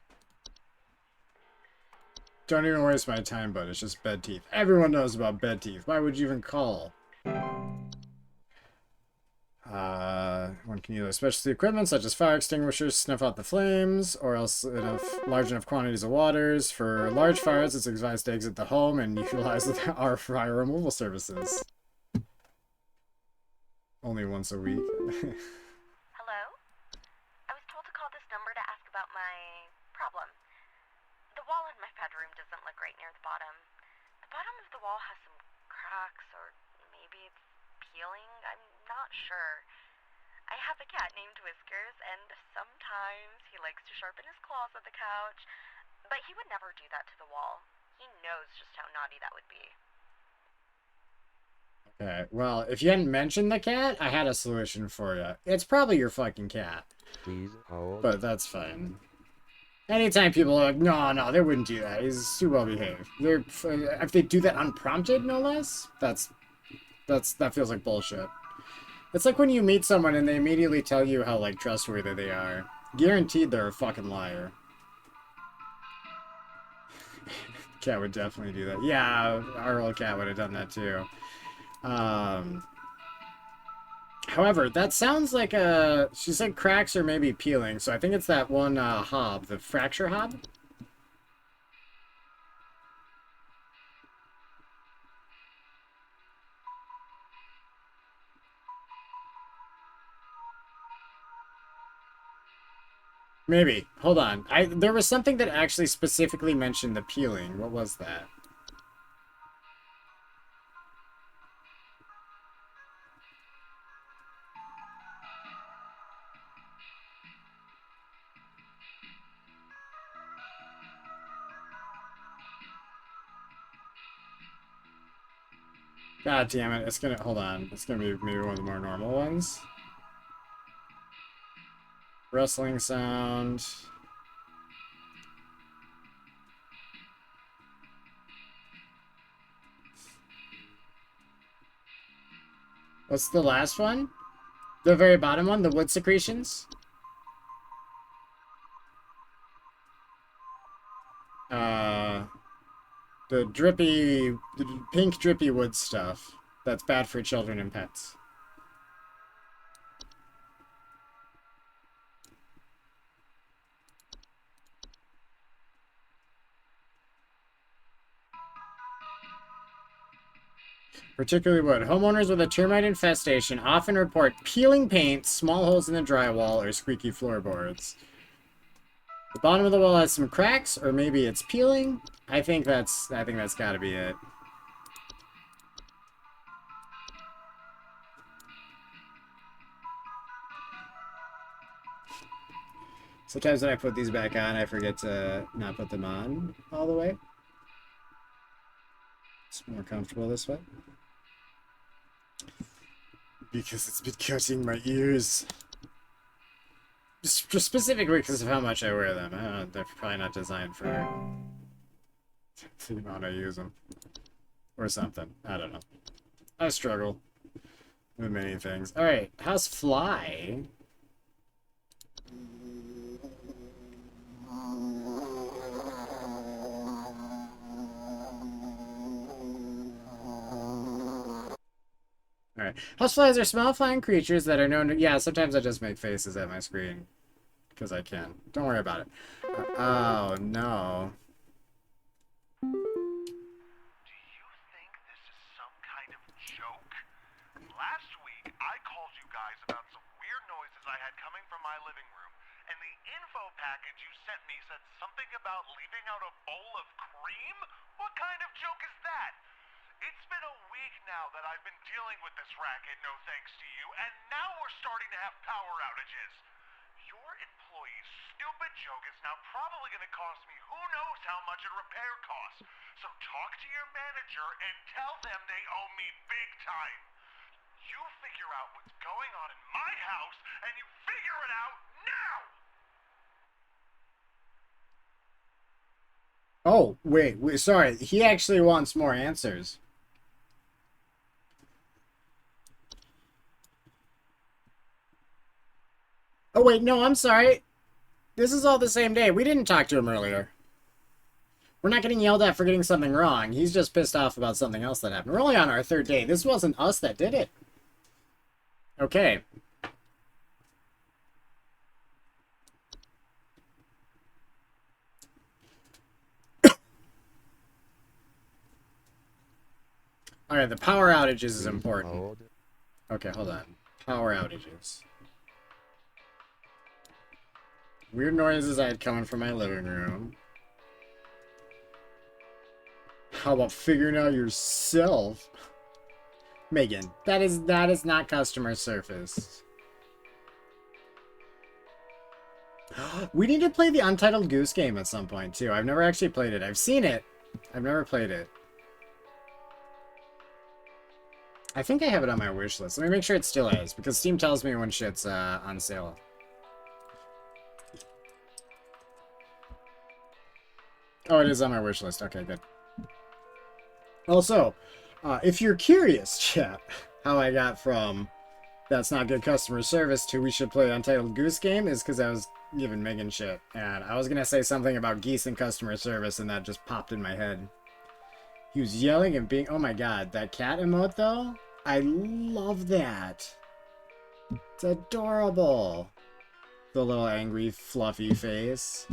Don't even waste my time, bud. It's just bed teeth. Everyone knows about bed teeth. Why would you even call? One can use specialty equipment such as fire extinguishers to snuff out the flames, or else large enough quantities of waters. For large fires, it's advised to exit the home and utilize our fire removal services. Only once a week. Hello? I was told to call this number to ask about my problem. The wall in my bedroom doesn't look right near the bottom. The bottom of the wall has some cracks, or maybe it's peeling. I'm not sure. I have a cat named Whiskers, and sometimes he likes to sharpen his claws at the couch, but he would never do that to the wall. He knows just how naughty that would be. Okay, well, if you hadn't mentioned the cat, I had a solution for you. It's probably your fucking cat, Please hold. but that's fine. Anytime people are like, no, they wouldn't do that. He's too well behaved. If they do that unprompted, no less, that feels like bullshit. It's like when you meet someone and they immediately tell you how, like, trustworthy they are. Guaranteed they're a fucking liar. Cat would definitely do that. Yeah, our old cat would have done that too. However, that sounds like she said cracks or maybe peeling, so I think it's that one hob, the fracture hob. Maybe. Hold on. There was something that actually specifically mentioned the peeling. What was that? God damn it. It's gonna... Hold on. It's gonna be maybe one of the more normal ones. Rustling sound. What's the last one? The very bottom one? The wood secretions? The pink drippy wood stuff. That's bad for children and pets. Particularly wood. Homeowners with a termite infestation often report peeling paint, small holes in the drywall, or squeaky floorboards. The bottom of the wall has some cracks, or maybe it's peeling. I think that's gotta be it. Sometimes when I put these back on, I forget to not put them on all the way. It's more comfortable this way. Because it's been cutting my ears. Just specifically because of how much I wear them. They're probably not designed for the amount I use them. Or something. I don't know. I struggle with many things. Alright, how's Fly? Alright. Houseflies are small flying creatures that are known to... Yeah, sometimes I just make faces at my screen. Because I can. Don't worry about it. Oh, no. Do you think this is some kind of joke? Last week, I called you guys about some weird noises I had coming from my living room, and the info package you sent me said something about leaving out a bowl of cream? What kind of joke is that? It's been a week now that I've been dealing with this racket, no thanks to you, and now we're starting to have power outages. Your employee's stupid joke is now probably going to cost me who knows how much in repair costs. So talk to your manager and tell them they owe me big time. You figure out what's going on in my house, and you figure it out now! Oh, wait, sorry. He actually wants more answers. Oh, wait, no, I'm sorry. This is all the same day. We didn't talk to him earlier. We're not getting yelled at for getting something wrong. He's just pissed off about something else that happened. We're only on our third day. This wasn't us that did it. Okay. Alright, the power outages is Please important. hold. Okay, hold on. Power outages. Weird noises I had coming from my living room. How about figuring out yourself? Megan, that is not customer service. We need to play the Untitled Goose Game at some point, too. I've never actually played it. I've seen it. I've never played it. I think I have it on my wish list. Let me make sure it still is, because Steam tells me when shit's on sale. Oh, it is on my wish list. Okay, good. Also, if you're curious, chat, how I got from that's not good customer service to we should play Untitled Goose Game is because I was giving Megan shit. And I was going to say something about geese and customer service, and that just popped in my head. He was yelling and being... Oh my god, that cat emote, though? I love that. It's adorable. The little angry, fluffy face.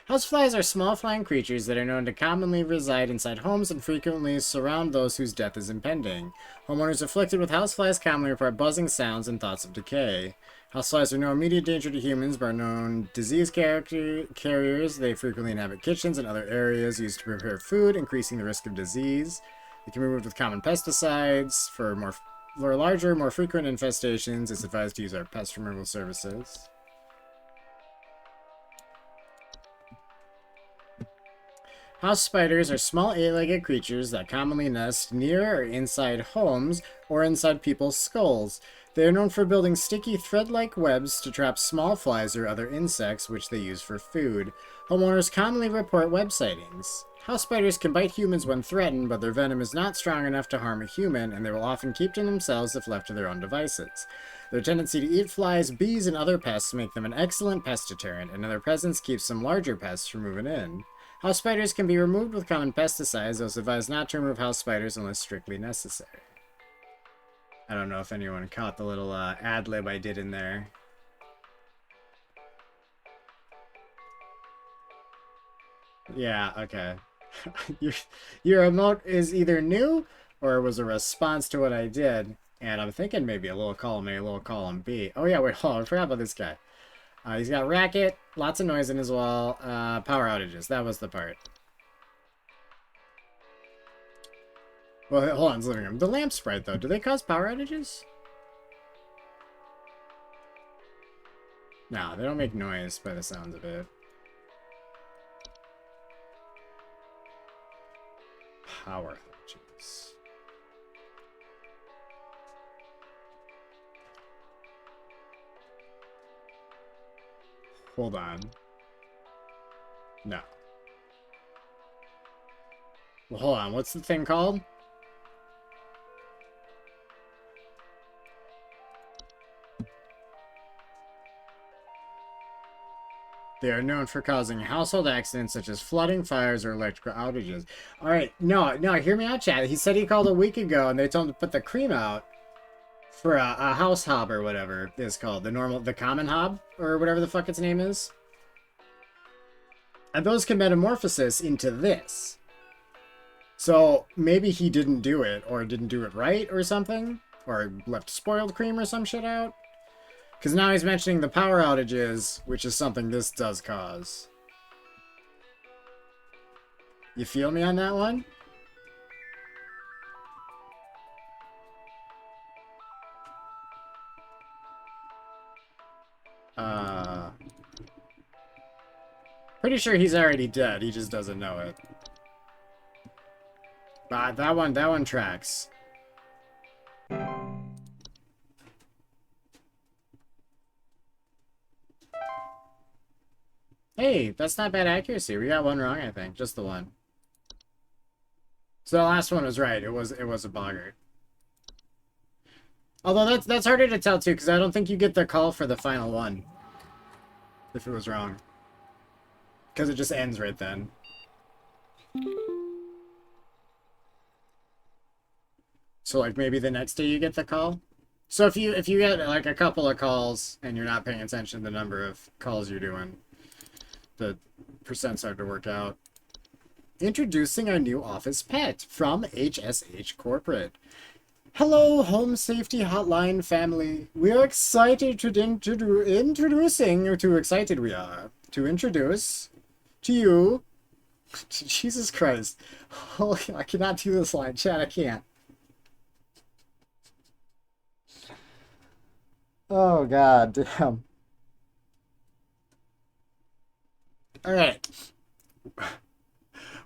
Houseflies are small flying creatures that are known to commonly reside inside homes and frequently surround those whose death is impending. Homeowners afflicted with houseflies commonly report buzzing sounds and thoughts of decay. Houseflies are no immediate danger to humans, but are known disease carriers. They frequently inhabit kitchens and other areas used to prepare food, increasing the risk of disease. They can be removed with common pesticides. For larger, more frequent infestations, it's advised to use our pest removal services. House spiders are small eight-legged creatures that commonly nest near or inside homes or inside people's skulls. They are known for building sticky thread-like webs to trap small flies or other insects, which they use for food. Homeowners commonly report web sightings. House spiders can bite humans when threatened, but their venom is not strong enough to harm a human, and they will often keep to themselves if left to their own devices. Their tendency to eat flies, bees, and other pests make them an excellent pest deterrent, and their presence keeps some larger pests from moving in. House spiders can be removed with common pesticides, though it's advised not to remove house spiders unless strictly necessary. I don't know if anyone caught the little ad-lib I did in there. Yeah, okay. Your emote is either new, or it was a response to what I did, and I'm thinking maybe a little column A, a little column B. Oh yeah, wait, hold on, I forgot about this guy. He's got racket, lots of noise in his wall, power outages. That was the part. Well, hold on, it's living room. The lamp sprite, though, do they cause power outages? No, they don't make noise by the sounds of it. Power outages. Hold on. No. Well, hold on. What's the thing called? They are known for causing household accidents such as flooding, fires, or electrical outages. Alright, no, hear me out, chat. He said he called a week ago and they told him to put the cream out for a house hob or whatever it's called. The common hob, or whatever the fuck its name is. And those can metamorphosis into this. So maybe he didn't do it, or didn't do it right, or something. Or left spoiled cream or some shit out. Because now he's mentioning the power outages, which is something this does cause. You feel me on that one? Pretty sure he's already dead, he just doesn't know it. But that one tracks. Hey, that's not bad accuracy. We got one wrong, I think. Just the one. So the last one was right. It was a boggart. Although that's harder to tell too, because I don't think you get the call for the final one if it was wrong. Because it just ends right then. So like maybe the next day you get the call. So if you get like a couple of calls and you're not paying attention to the number of calls you're doing, the percent's hard to work out. Introducing our new office pet from HSH Corporate. Hello, Home Safety Hotline family. We are excited to introduce to you. Jesus Christ. Holy, I cannot do this line, chat. I can't. Oh, god damn. Alright.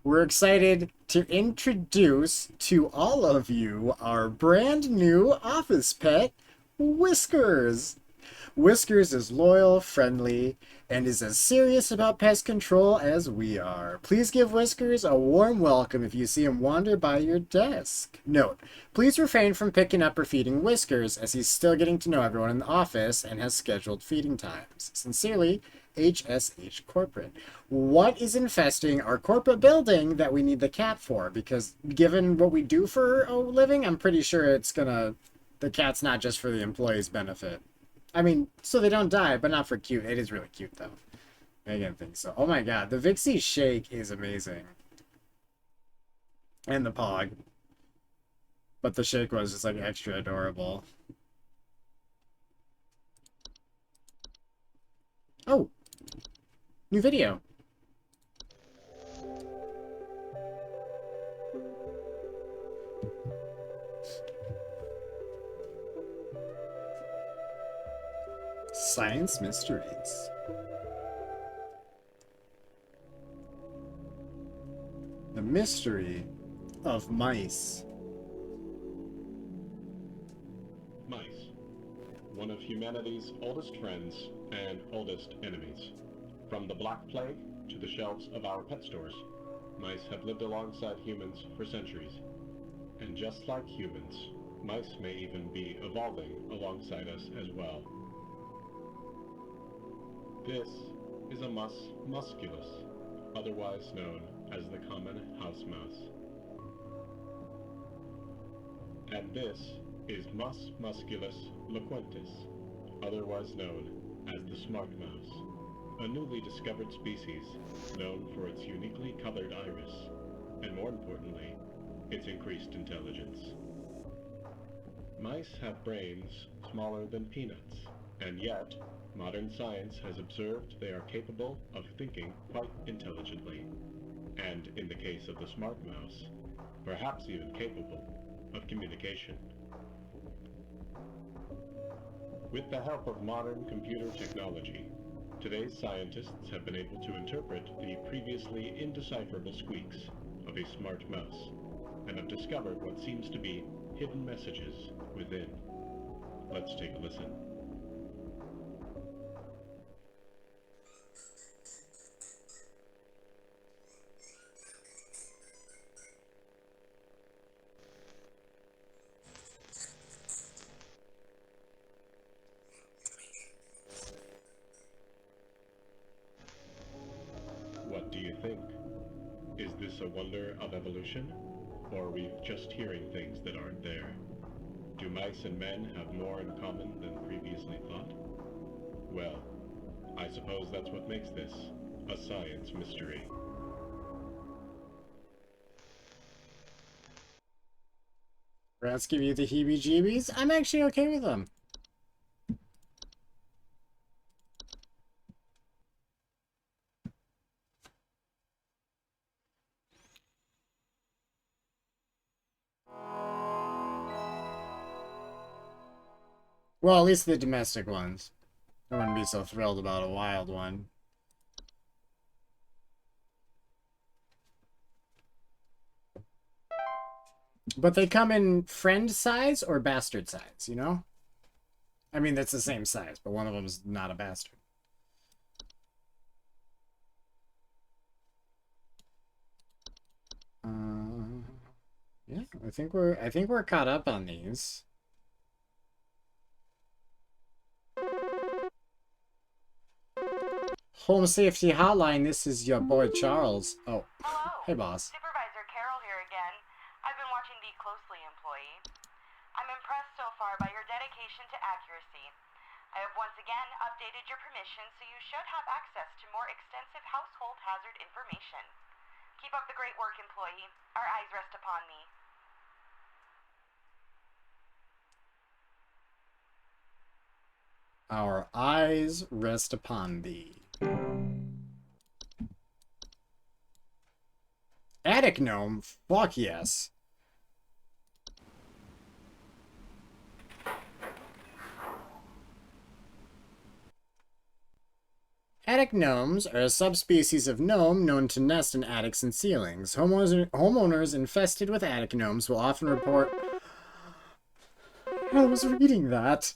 We're excited to introduce to all of you our brand new office pet, Whiskers. Whiskers is loyal, friendly, and is as serious about pest control as we are. Please give Whiskers a warm welcome if you see him wander by your desk. Note, please refrain from picking up or feeding Whiskers as he's still getting to know everyone in the office and has scheduled feeding times. Sincerely, HSH Corporate. What is infesting our corporate building that we need the cat for? Because given what we do for a living, I'm pretty sure the cat's not just for the employees' benefit. I mean, so they don't die, but not for cute. It is really cute, though. I didn't think so. Oh my god, the Vixie Shake is amazing. And the Pog. But the Shake was just, like, extra adorable. Oh! New video! Science Mysteries. The mystery of mice. Mice. One of humanity's oldest friends and oldest enemies. From the Black Plague to the shelves of our pet stores, mice have lived alongside humans for centuries. And just like humans, mice may even be evolving alongside us as well. This is a mus musculus, otherwise known as the common house mouse. And this is Mus musculus loquentis, otherwise known as the smart mouse, a newly discovered species known for its uniquely colored iris, and more importantly, its increased intelligence. Mice have brains smaller than peanuts, and yet, modern science has observed they are capable of thinking quite intelligently, and in the case of the smart mouse, perhaps even capable of communication. With the help of modern computer technology, today's scientists have been able to interpret the previously indecipherable squeaks of a smart mouse, and have discovered what seems to be hidden messages within. Let's take a listen. What do you think? Is this a wonder of evolution? Or are we just hearing things that aren't there? Do mice and men have more in common than previously thought? Well, I suppose that's what makes this a science mystery. Rats give you the heebie-jeebies? I'm actually okay with them. Well, at least the domestic ones. I wouldn't be so thrilled about a wild one. But they come in friend size or bastard size, you know? I mean, that's the same size, but one of them is not a bastard. Yeah, I think we're caught up on these. Home Safety Hotline, this is your boy Charles. Oh, Hello. hey boss. Supervisor Carol here again. I've been watching thee closely, employee. I'm impressed so far by your dedication to accuracy. I have once again updated your permissions so you should have access to more extensive household hazard information. Keep up the great work, employee. Our eyes rest upon thee. Our eyes rest upon thee. Attic gnome? Fuck yes. Attic gnomes are a subspecies of gnome known to nest in attics and ceilings. Homeowners infested with attic gnomes will often report... I was reading that.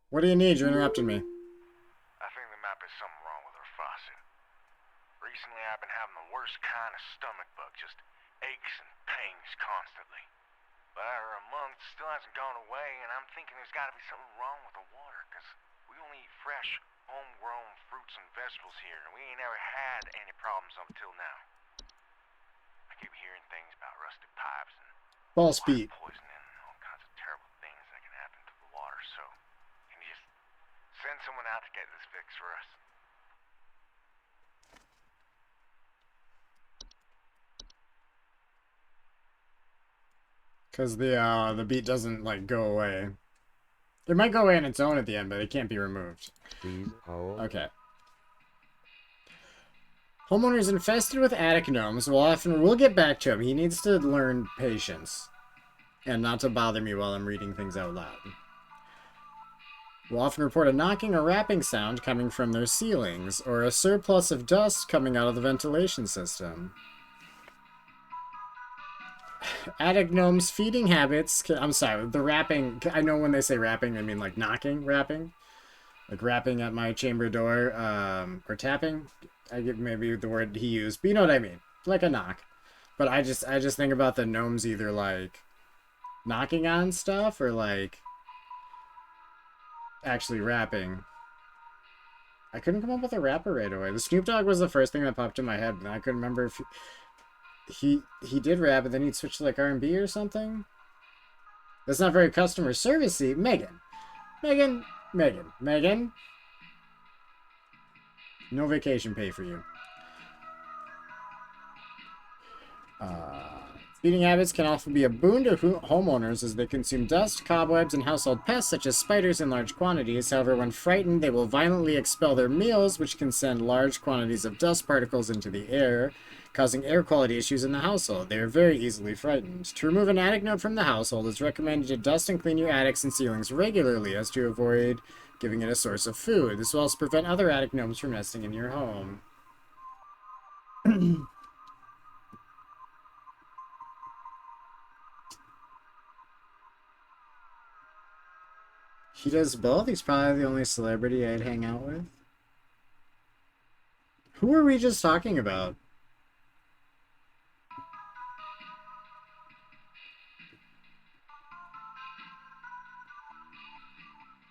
What do you need? You interrupted me. I think there might be something wrong with her faucet. Recently I've been having the worst kind of stomach bug, just aches and pains constantly. But after a month, it still hasn't gone away, and I'm thinking there's gotta be something wrong with the water, because we only eat fresh, homegrown fruits and vegetables here, and we ain't ever had any problems up till now. I keep hearing things about rusted pipes and False water beat. poisoning and all kinds of terrible things that can happen to the water, so can you just send someone out to get this fixed for us? Because the beat doesn't, like, go away. It might go away on its own at the end, but it can't be removed. Please hold. Okay. Homeowners infested with attic gnomes we'll get back to him. He needs to learn patience. And not to bother me while I'm reading things out loud. Will often report a knocking or rapping sound coming from their ceilings, or a surplus of dust coming out of the ventilation system. Attic gnomes' feeding habits... I'm sorry, the rapping... I know when they say rapping, they mean like knocking, rapping. Like rapping at my chamber door, or tapping. I get maybe the word he used, but you know what I mean. Like a knock. But I just think about the gnomes either like knocking on stuff or like actually rapping. I couldn't come up with a rapper right away. The Snoop Dogg was the first thing that popped in my head, and I couldn't remember if he did rap, but then he'd switch to like R&B or something. That's not very customer servicey. Megan. No vacation pay for you. Feeding habits can often be a boon to homeowners as they consume dust, cobwebs, and household pests such as spiders in large quantities. However, when frightened, they will violently expel their meals, which can send large quantities of dust particles into the air, causing air quality issues in the household. They are very easily frightened. To remove an attic gnome from the household, it's recommended to dust and clean your attics and ceilings regularly as to avoid giving it a source of food. This will also prevent other attic gnomes from nesting in your home. He does both? He's probably the only celebrity I'd hang out with. Who were we just talking about?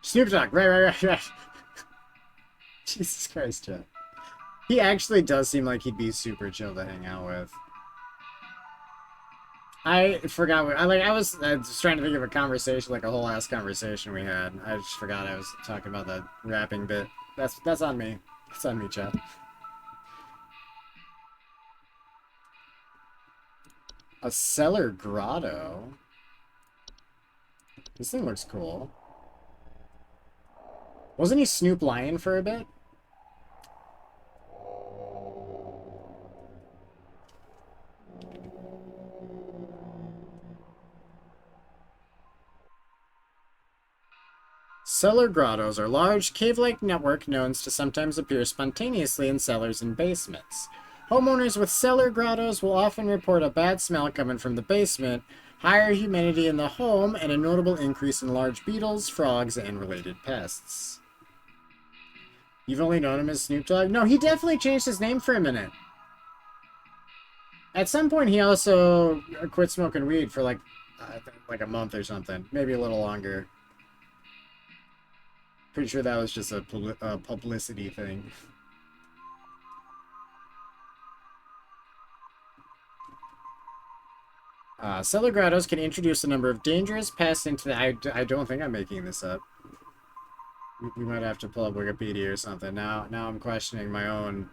Snoop Dogg, right. Jesus Christ, Jeff. He actually does seem like he'd be super chill to hang out with. I forgot what I was trying to think of a conversation, like a whole ass conversation we had. I just forgot I was talking about that rapping bit. That's on me. It's on me, chat. A cellar grotto. This thing looks cool. Wasn't he Snoop Lion for a bit? Cellar grottos are large, cave-like network gnomes to sometimes appear spontaneously in cellars and basements. Homeowners with cellar grottos will often report a bad smell coming from the basement, higher humidity in the home, and a notable increase in large beetles, frogs, and related pests. You've only known him as Snoop Dogg? No, he definitely changed his name for a minute. At some point, he also quit smoking weed for like a month or something, maybe a little longer. Pretty sure that was just a publicity thing. Cellar grottos can introduce a number of dangerous pests into the... I don't think I'm making this up. We might have to pull up Wikipedia or something. Now I'm questioning my own...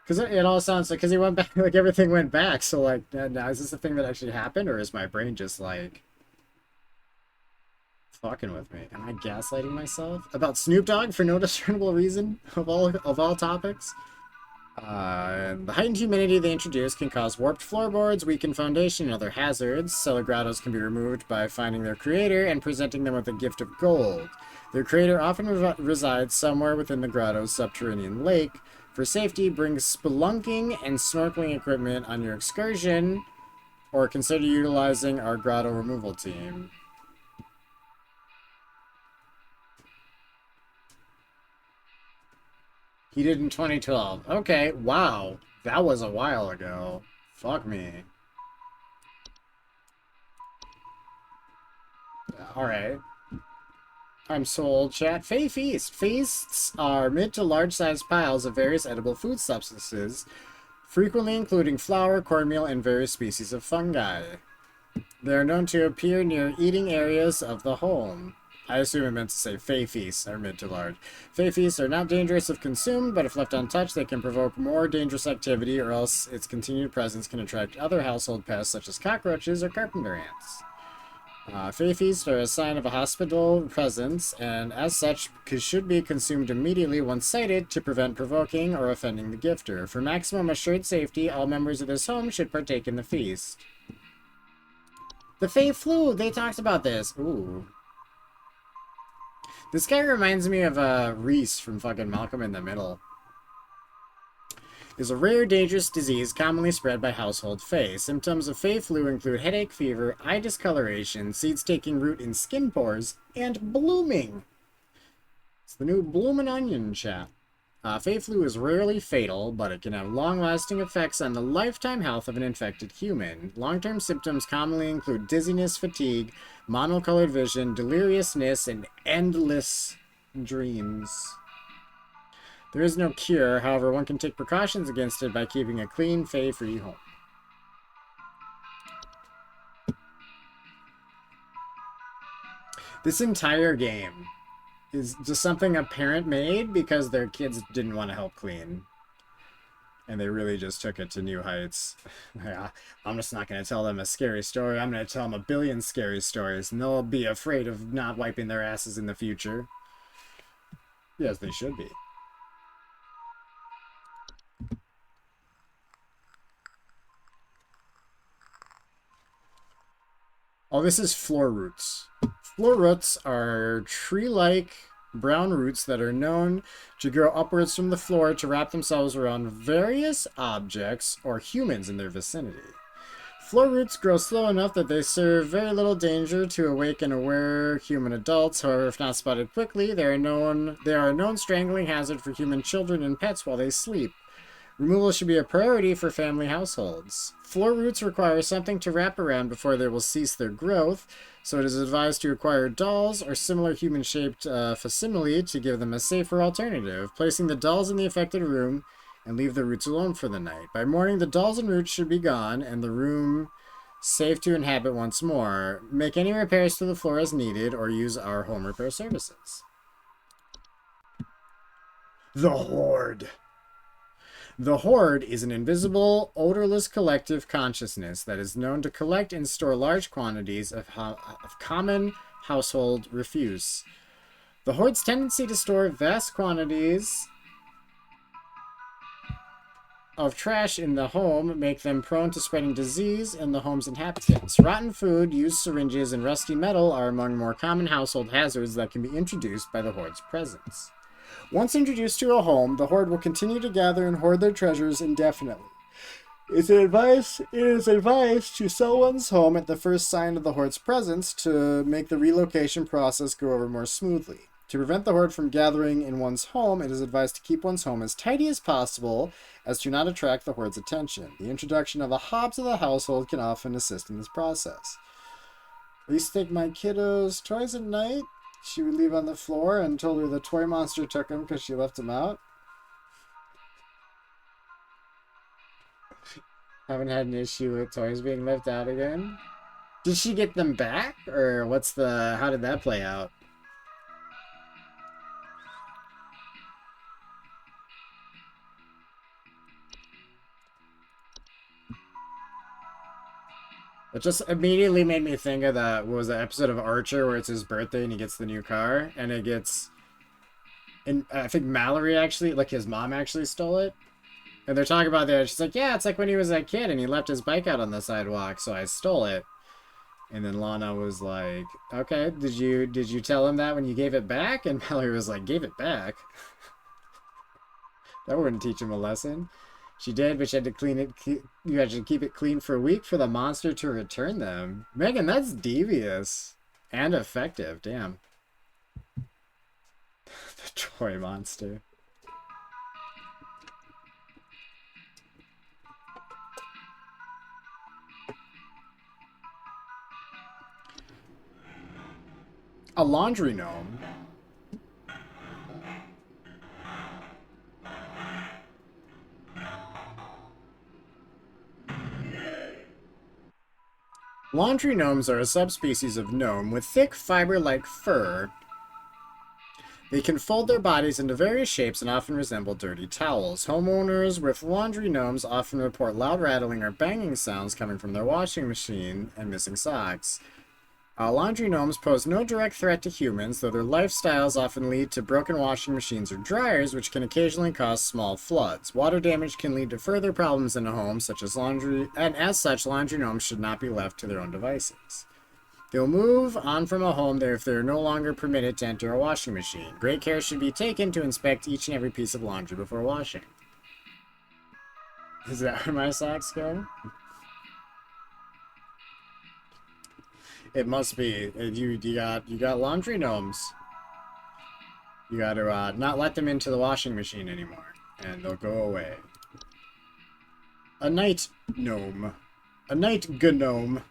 Because it all sounds like... Because he went back... Like, everything went back. So, like, now is this a thing that actually happened? Or is my brain just, like... fucking with me? Am I gaslighting myself? About Snoop Dogg for no discernible reason? Of all topics? The heightened humidity they introduce can cause warped floorboards, weakened foundation, and other hazards. Cellar grottos can be removed by finding their creator and presenting them with a gift of gold. Their creator often resides somewhere within the grotto's subterranean lake. For safety, bring spelunking and snorkeling equipment on your excursion, or consider utilizing our grotto removal team. He did in 2012. Okay, wow. That was a while ago. Fuck me. Alright. I'm sold, chat. Fey Feast. Feasts are mid to large-sized piles of various edible food substances, frequently including flour, cornmeal, and various species of fungi. They are known to appear near eating areas of the home. I assume it meant to say Fey Feasts are mid to large. Fey Feasts are not dangerous if consumed, but if left untouched, they can provoke more dangerous activity, or else its continued presence can attract other household pests such as cockroaches or carpenter ants. Fey Feasts are a sign of a hospitable presence, and as such, should be consumed immediately once sighted to prevent provoking or offending the gifter. For maximum assured safety, all members of this home should partake in the feast. The Fey Flu! They talked about this! Ooh. This guy reminds me of Reese from fucking Malcolm in the Middle. Is a rare, dangerous disease commonly spread by household Fey. Symptoms of Fey flu include headache, fever, eye discoloration, seeds taking root in skin pores, and blooming. It's the new bloomin' onion, chat. Fey flu is rarely fatal, but it can have long-lasting effects on the lifetime health of an infected human. Long-term symptoms commonly include dizziness, fatigue, monocolored vision, deliriousness, and endless dreams. There is no cure, however, one can take precautions against it by keeping a clean, Fey-free home. This entire game is just something a parent made because their kids didn't want to help clean. And they really just took it to new heights. Yeah, I'm just not going to tell them a scary story. I'm going to tell them a billion scary stories, and they'll be afraid of not wiping their asses in the future. Yes, they should be. Oh, this is floor roots. Floor roots are tree-like brown roots that are known to grow upwards from the floor to wrap themselves around various objects or humans in their vicinity. Floor roots grow slow enough that they serve very little danger to awake and aware human adults. However, if not spotted quickly, they are a known strangling hazard for human children and pets while they sleep. Removal should be a priority for family households. Floor roots require something to wrap around before they will cease their growth, so it is advised to acquire dolls or similar human-shaped facsimile to give them a safer alternative, placing the dolls in the affected room and leave the roots alone for the night. By morning, the dolls and roots should be gone and the room safe to inhabit once more. Make any repairs to the floor as needed or use our home repair services. The Horde. The Horde is an invisible, odorless collective consciousness that is known to collect and store large quantities of common household refuse. The Horde's tendency to store vast quantities of trash in the home make them prone to spreading disease in the home's inhabitants. Rotten food, used syringes, and rusty metal are among more common household hazards that can be introduced by the Horde's presence. Once introduced to a home, the Horde will continue to gather and hoard their treasures indefinitely. It is advised to sell one's home at the first sign of the Horde's presence to make the relocation process go over more smoothly. To prevent the horde from gathering in one's home, it is advised to keep one's home as tidy as possible as to not attract the horde's attention. The introduction of a hob to the household can often assist in this process. I used to take my kiddos' toys at night. She would leave on the floor and told her the toy monster took them because she left them out. Haven't had an issue with toys being left out again. Did she get them back? Or how did that play out? It just immediately made me think of what was the episode of Archer where it's his birthday and he gets the new car and it gets, and I think Mallory actually, like his mom actually stole it. And they're talking about that. She's like, yeah, it's like when he was a kid and he left his bike out on the sidewalk, so I stole it. And then Lana was like, okay, did you tell him that when you gave it back? And Mallory was like, gave it back? That wouldn't teach him a lesson. She did, but she had to clean it. You had to keep it clean for a week for the monster to return them. Megan, that's devious and effective. Damn. The toy monster. A laundry gnome. Laundry gnomes are a subspecies of gnome with thick fiber-like fur. They can fold their bodies into various shapes and often resemble dirty towels. Homeowners with laundry gnomes often report loud rattling or banging sounds coming from their washing machine and missing socks. Laundry gnomes pose no direct threat to humans, though their lifestyles often lead to broken washing machines or dryers, which can occasionally cause small floods. Water damage can lead to further problems in a home, such as laundry, and as such, laundry gnomes should not be left to their own devices. They'll move on from a home there if they're no longer permitted to enter a washing machine. Great care should be taken to inspect each and every piece of laundry before washing. Is that where my socks go? It must be. You got laundry gnomes. You got to not let them into the washing machine anymore, and they'll go away. A night gnome. A night gnome.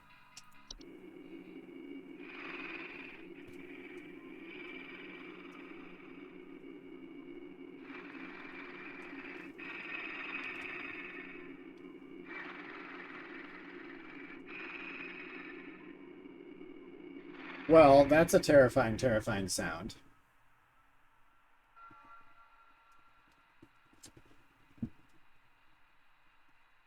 Well, that's a terrifying, terrifying sound.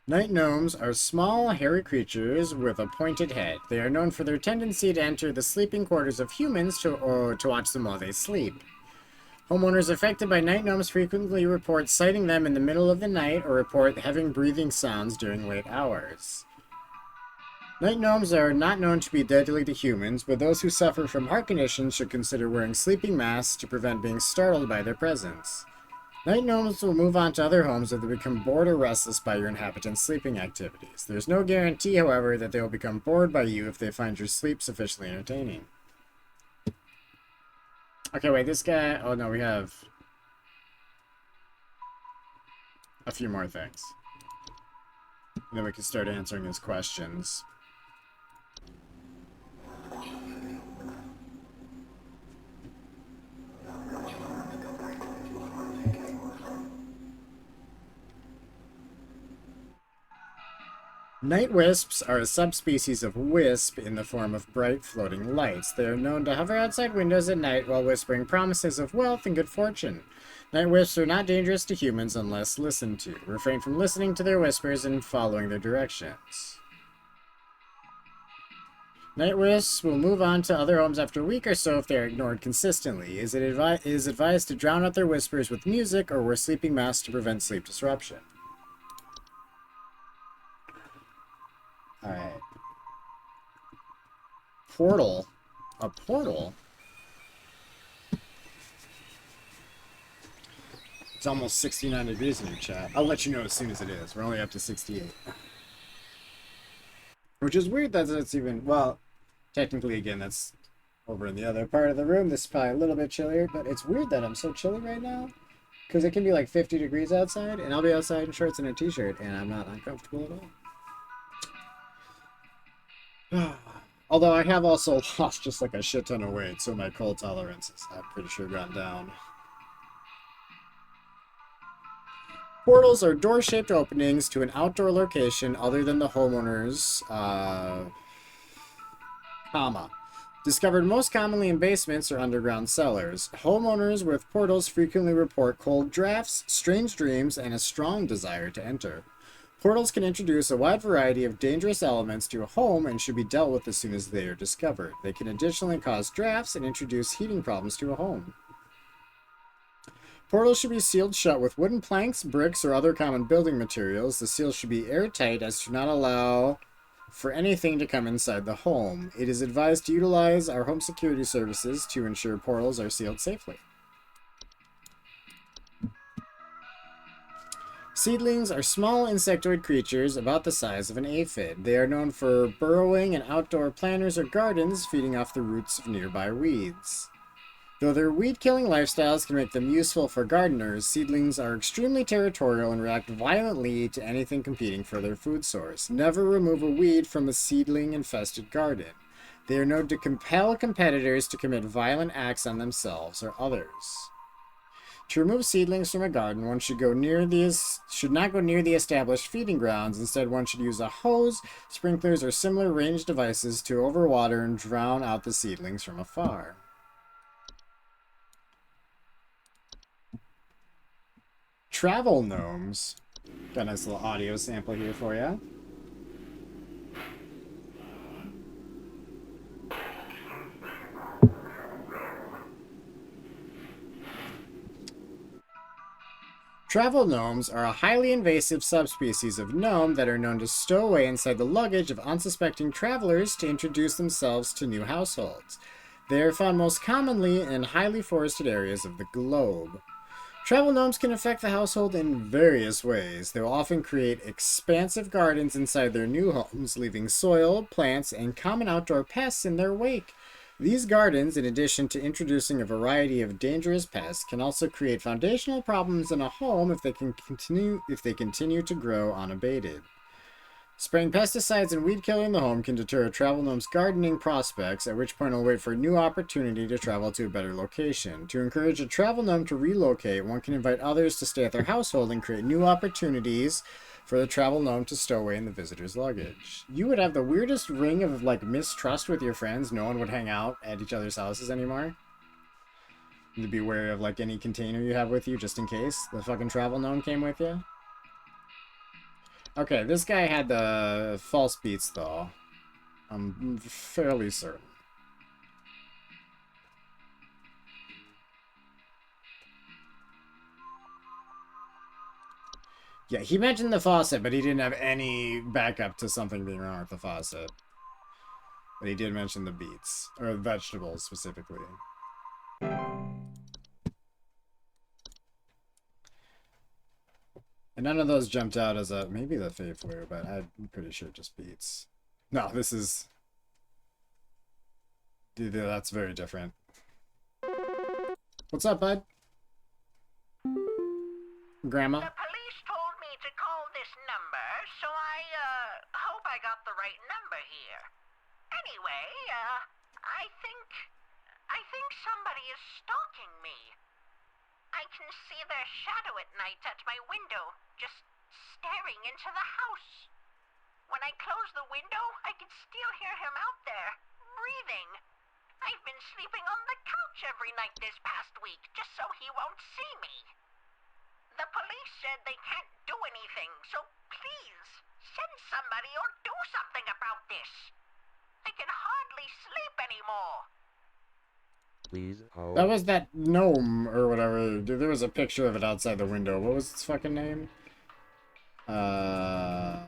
Night gnomes are small, hairy creatures with a pointed head. They are known for their tendency to enter the sleeping quarters of humans to watch them while they sleep. Homeowners affected by night gnomes frequently report sighting them in the middle of the night or report having breathing sounds during late hours. Night gnomes are not known to be deadly to humans, but those who suffer from heart conditions should consider wearing sleeping masks to prevent being startled by their presence. Night gnomes will move on to other homes if they become bored or restless by your inhabitants' sleeping activities. There's no guarantee, however, that they will become bored by you if they find your sleep sufficiently entertaining. Okay, wait, this guy... Oh, no, we have a few more things. And then we can start answering his questions. Night wisps are a subspecies of wisp in the form of bright floating lights. They are known to hover outside windows at night while whispering promises of wealth and good fortune. Night wisps are not dangerous to humans unless listened to. Refrain from listening to their whispers and following their directions. Night wisps will move on to other homes after a week or so if they are ignored consistently. It is advised to drown out their whispers with music or wear sleeping masks to prevent sleep disruption. Alright. Portal. A portal? It's almost 69 degrees in your chat. I'll let you know as soon as it is. We're only up to 68. Which is weird that it's even... Well, technically, again, that's over in the other part of the room. This is probably a little bit chillier, but it's weird that I'm so chilly right now. Because it can be like 50 degrees outside, and I'll be outside in shorts and a t-shirt, and I'm not uncomfortable at all. Although I have also lost just like a shit ton of weight, so my cold tolerance is, I'm pretty sure, gone down. Portals are door-shaped openings to an outdoor location other than the homeowner's, discovered most commonly in basements or underground cellars. Homeowners with portals frequently report cold drafts, strange dreams, and a strong desire to enter. Portals can introduce a wide variety of dangerous elements to a home and should be dealt with as soon as they are discovered. They can additionally cause drafts and introduce heating problems to a home. Portals should be sealed shut with wooden planks, bricks, or other common building materials. The seal should be airtight as to not allow for anything to come inside the home. It is advised to utilize our home security services to ensure portals are sealed safely. Seedlings are small insectoid creatures about the size of an aphid. They are known for burrowing in outdoor planters or gardens, feeding off the roots of nearby weeds. Though their weed-killing lifestyles can make them useful for gardeners, seedlings are extremely territorial and react violently to anything competing for their food source. Never remove a weed from a seedling-infested garden. They are known to compel competitors to commit violent acts on themselves or others. To remove seedlings from a garden, one should not go near the established feeding grounds. Instead, one should use a hose, sprinklers, or similar ranged devices to overwater and drown out the seedlings from afar. Travel gnomes. Got a nice little audio sample here for you. Travel gnomes are a highly invasive subspecies of gnome that are known to stow away inside the luggage of unsuspecting travelers to introduce themselves to new households. They are found most commonly in highly forested areas of the globe. Travel gnomes can affect the household in various ways. They will often create expansive gardens inside their new homes, leaving soil, plants, and common outdoor pests in their wake. These gardens, in addition to introducing a variety of dangerous pests, can also create foundational problems in a home if they continue to grow unabated. Spraying pesticides and weed killer in the home can deter a travel gnome's gardening prospects, at which point it'll wait for a new opportunity to travel to a better location. To encourage a travel gnome to relocate, one can invite others to stay at their household and create new opportunities for the travel gnome to stow away in the visitor's luggage. You would have the weirdest ring of, like, mistrust with your friends. No one would hang out at each other's houses anymore. You'd be wary of, like, any container you have with you, just in case the fucking travel gnome came with you. Okay, this guy had the false beats, though. I'm fairly certain. Yeah, he mentioned the faucet, but he didn't have any backup to something being wrong with the faucet. But he did mention the beets, or vegetables specifically. And none of those jumped out as a, maybe the Fey Flu, but I'm pretty sure just beets. No, this is, dude, that's very different. What's up, bud? Grandma? The police told me to call this number, so I hope I got the right number here. Anyway, I think somebody is stalking me. I can see their shadow at night at my window, just staring into the house. When I close the window, I can still hear him out there, breathing. I've been sleeping on the couch every night this past week, just so he won't see me. The police said they can't do anything, so please, send somebody or do something about this. I can hardly sleep anymore. Please hold. That was that gnome, or whatever. Dude, there was a picture of it outside the window. What was its fucking name? The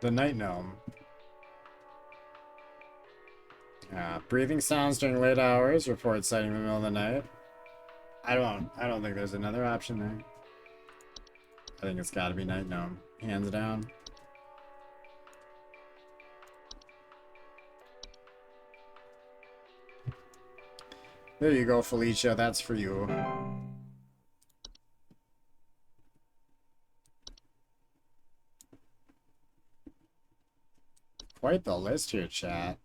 night gnome. Breathing sounds during late hours. Report sighting in the middle of the night. I don't think there's another option there. I think it's gotta be night gnome. Hands down. There you go, Felicia. That's for you. Quite the list here, chat.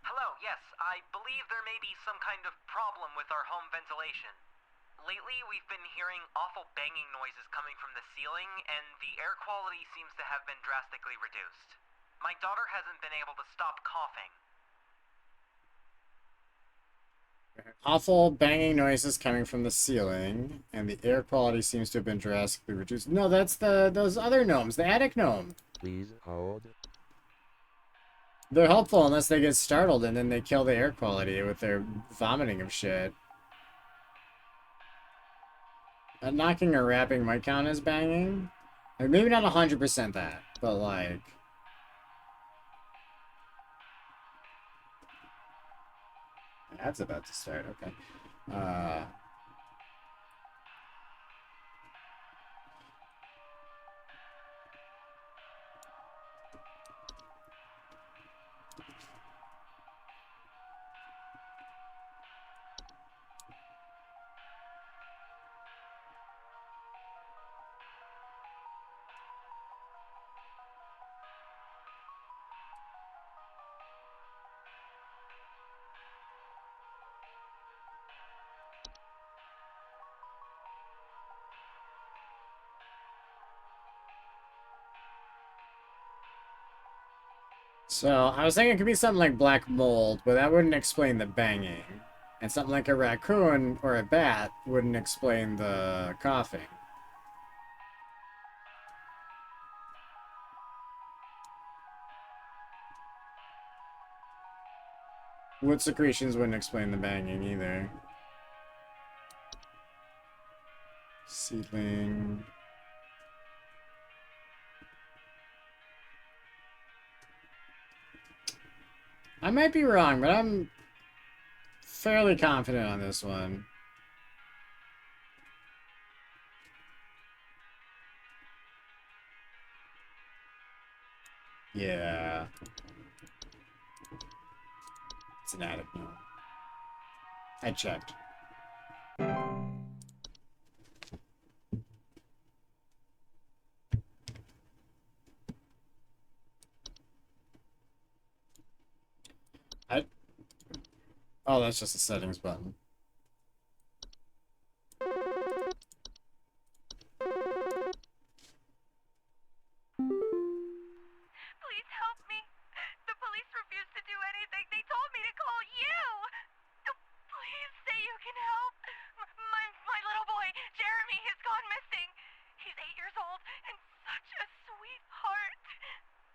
Hello, yes, I believe there may be some kind of problem with our home ventilation. Lately, we've been hearing awful banging noises coming from the ceiling, and the air quality seems to have been drastically reduced. My daughter hasn't been able to stop coughing. Awful banging noises coming from the ceiling, and the air quality seems to have been drastically reduced. No, that's those other gnomes, the attic gnome. Please hold. They're helpful unless they get startled and then they kill the air quality with their vomiting of shit. Knocking or rapping might count as banging. Like, maybe not 100% that, but like... That's about to start, okay. So, I was thinking it could be something like black mold, but that wouldn't explain the banging. And something like a raccoon or a bat wouldn't explain the coughing. Wood secretions wouldn't explain the banging either. Seedling. I might be wrong, but I'm fairly confident on this one. Yeah. It's an attic now. I checked. Oh, that's just a settings button. Please help me. The police refuse to do anything. They told me to call you. Please say you can help. My little boy, Jeremy, has gone missing. He's 8 years old and such a sweetheart.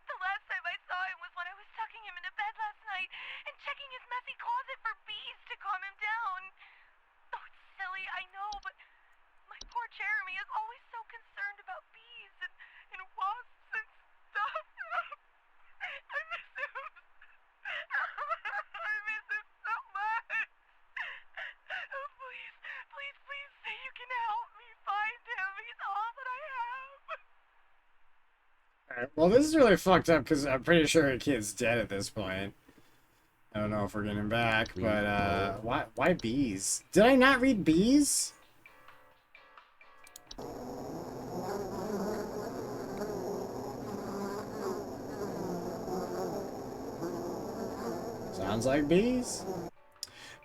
The last time I saw him was when I was tucking him into bed last night and checking his messy closet for bees to calm him down. Oh, it's silly, I know, but my poor Jeremy is always so concerned about bees and wasps and stuff. I miss him. I miss him so much. Oh, please, please, please say you can help me find him. He's all that I have. Alright, well, this is really fucked up because I'm pretty sure a kid's dead at this point. I don't know if we're getting him back, but why bees? Did I not read bees? Sounds like bees.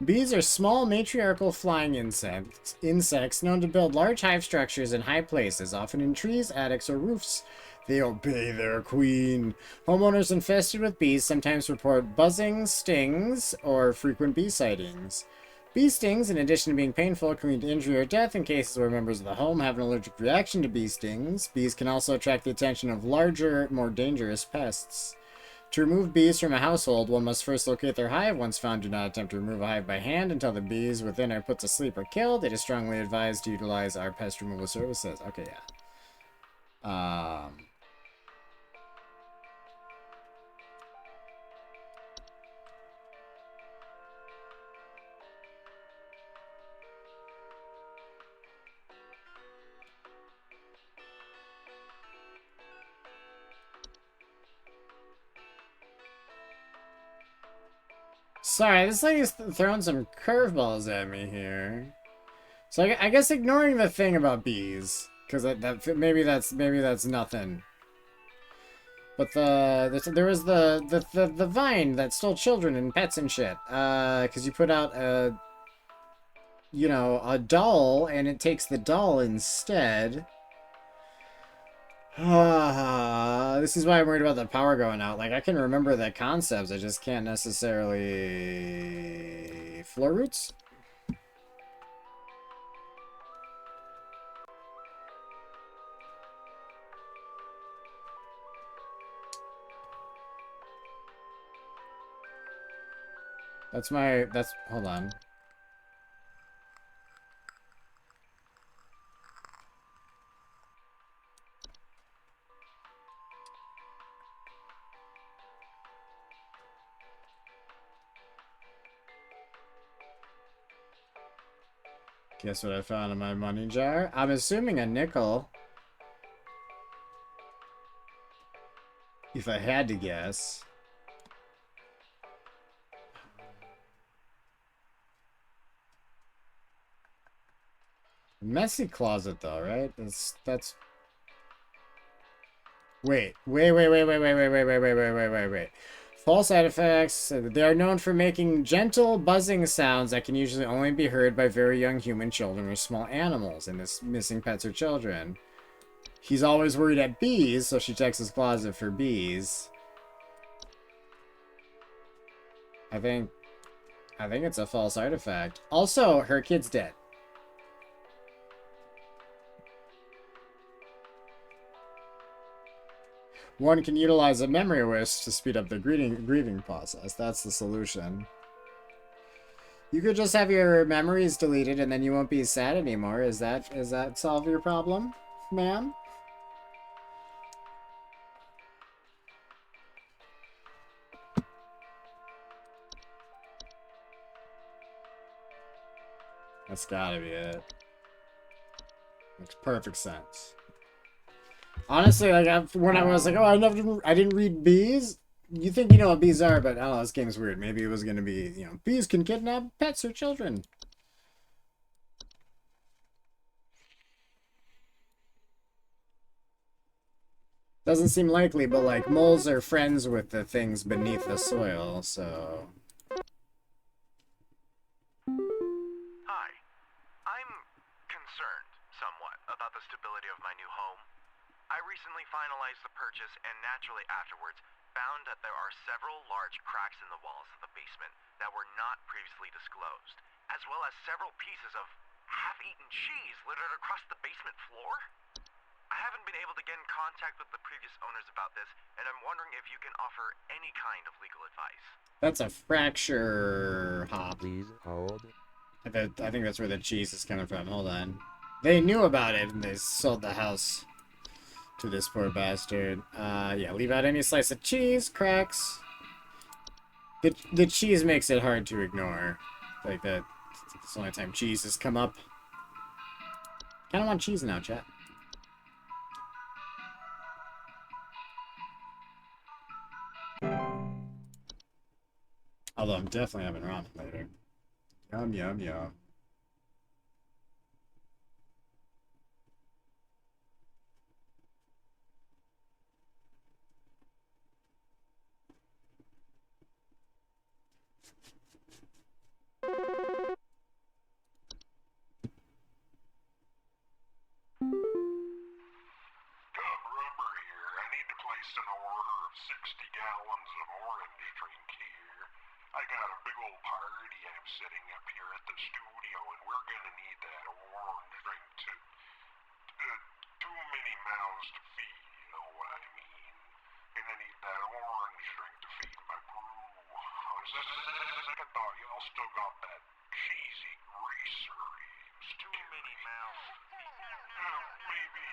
Bees are small matriarchal flying insects known to build large hive structures in high places, often in trees, attics, or roofs. They obey their queen. Homeowners infested with bees sometimes report buzzing, stings, or frequent bee sightings. Bee stings, in addition to being painful, can lead to injury or death in cases where members of the home have an allergic reaction to bee stings. Bees can also attract the attention of larger, more dangerous pests. To remove bees from a household, one must first locate their hive. Once found, do not attempt to remove a hive by hand until the bees within are put to sleep or killed. It is strongly advised to utilize our pest removal services. Okay, yeah. Sorry, this lady's throwing some curveballs at me here. So I guess ignoring the thing about bees, because maybe that's nothing. But there was the vine that stole children and pets and shit. Because you put out a doll and it takes the doll instead. This is why I'm worried about the power going out. Like, I can remember the concepts, I just can't necessarily... Floor roots? Hold on. Guess what I found in my money jar? I'm assuming a nickel. If I had to guess. Messy closet though, right? That's Wait. False side effects. They are known for making gentle buzzing sounds that can usually only be heard by very young human children or small animals, and this missing pets or children. He's always worried at bees, so she checks his closet for bees. I think it's a false artifact. Also, her kid's dead. One can utilize a memory wish to speed up the grieving process. That's the solution. You could just have your memories deleted and then you won't be sad anymore. Is that solve your problem, ma'am? That's gotta be it. Makes perfect sense. Honestly, like when I was like, oh, I didn't read bees. You think you know what bees are, but I don't know, this game's weird. Maybe it was gonna be, bees can kidnap pets or children. Doesn't seem likely, but like moles are friends with the things beneath the soil, so. Hi. I'm concerned somewhat about the stability of my new home. I recently finalized the purchase and naturally afterwards found that there are several large cracks in the walls of the basement that were not previously disclosed, as well as several pieces of half-eaten cheese littered across the basement floor. I haven't been able to get in contact with the previous owners about this, and I'm wondering if you can offer any kind of legal advice. That's a fracture hop. Please hold. I think that's where the cheese is coming from. Hold on. They knew about it and they sold the house to this poor bastard. Yeah, leave out any slice of cheese, cracks. The cheese makes it hard to ignore. Like that, it's the only time cheese has come up. Kinda want cheese now, chat. Although I'm definitely having ramen later. Yum, yum, yum. Rubber here. I need to place an order of 60 gallons of orange drink here. I got a big old party I'm setting up here at the studio, and we're gonna need that orange drink to... too many mouths to feed, you know what I mean? Gonna need that orange drink to feed my crew. Second thought, y'all still got that cheesy greaser. Too many mouths. Maybe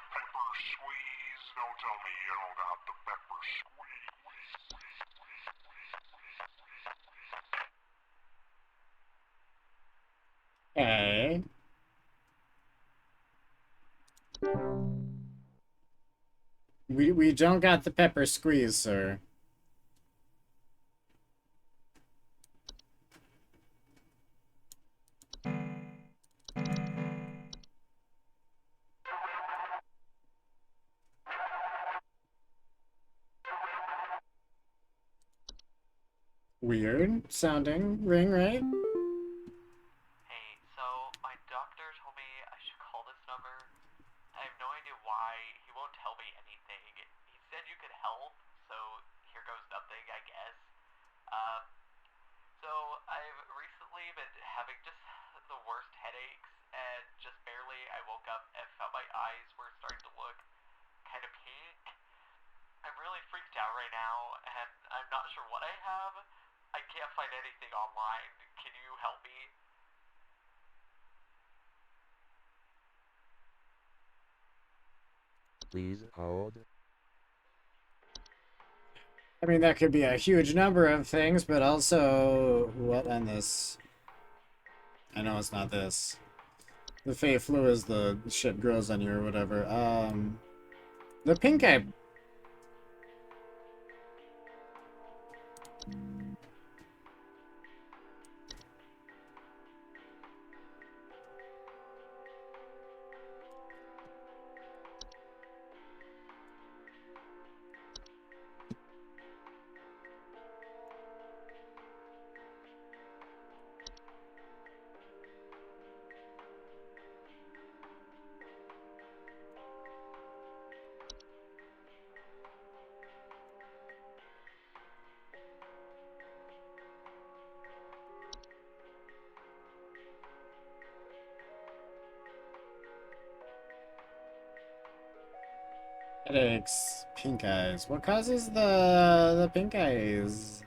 pepper squeeze. Don't tell me you don't got the pepper squeeze. Okay. We don't got the pepper squeeze, sir. weird sounding ring, right? Hey, so my doctor told me I should call this number. I have no idea why. He won't tell me anything. He said you could help, so here goes nothing, I guess. So I've recently been having just the worst headaches, and just barely I woke up and felt my eyes were starting to look kind of pink. I'm really freaked out right now, and I'm not sure what I have. I can't find anything online. Can you help me? Please hold. I mean, that could be a huge number of things, but also what on this? I know it's not this. The Fey flu is the shit grows on you or whatever. The pink eye. Headaches, pink eyes. What causes the pink eyes?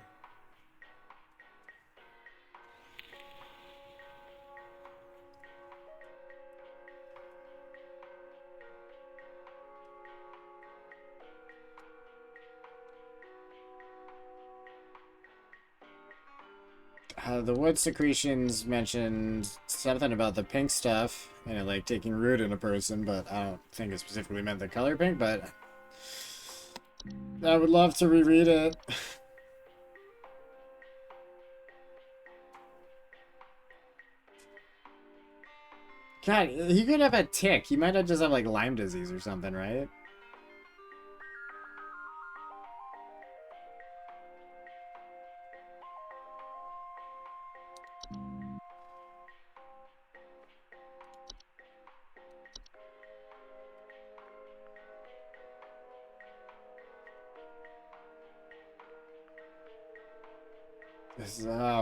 The wood secretions mentioned something about the pink stuff and it like taking root in a person, but I don't think it specifically meant the color pink, but I would love to reread it. God, he could have a tick. He might have just have like Lyme disease or something, right?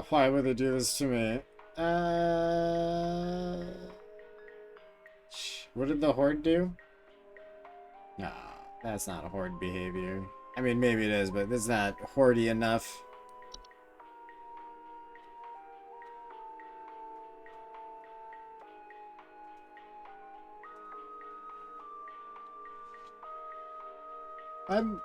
Why would they do this to me? What did the horde do? No, that's not a horde behavior. I mean, maybe it is, but it's not hordy enough. I'm...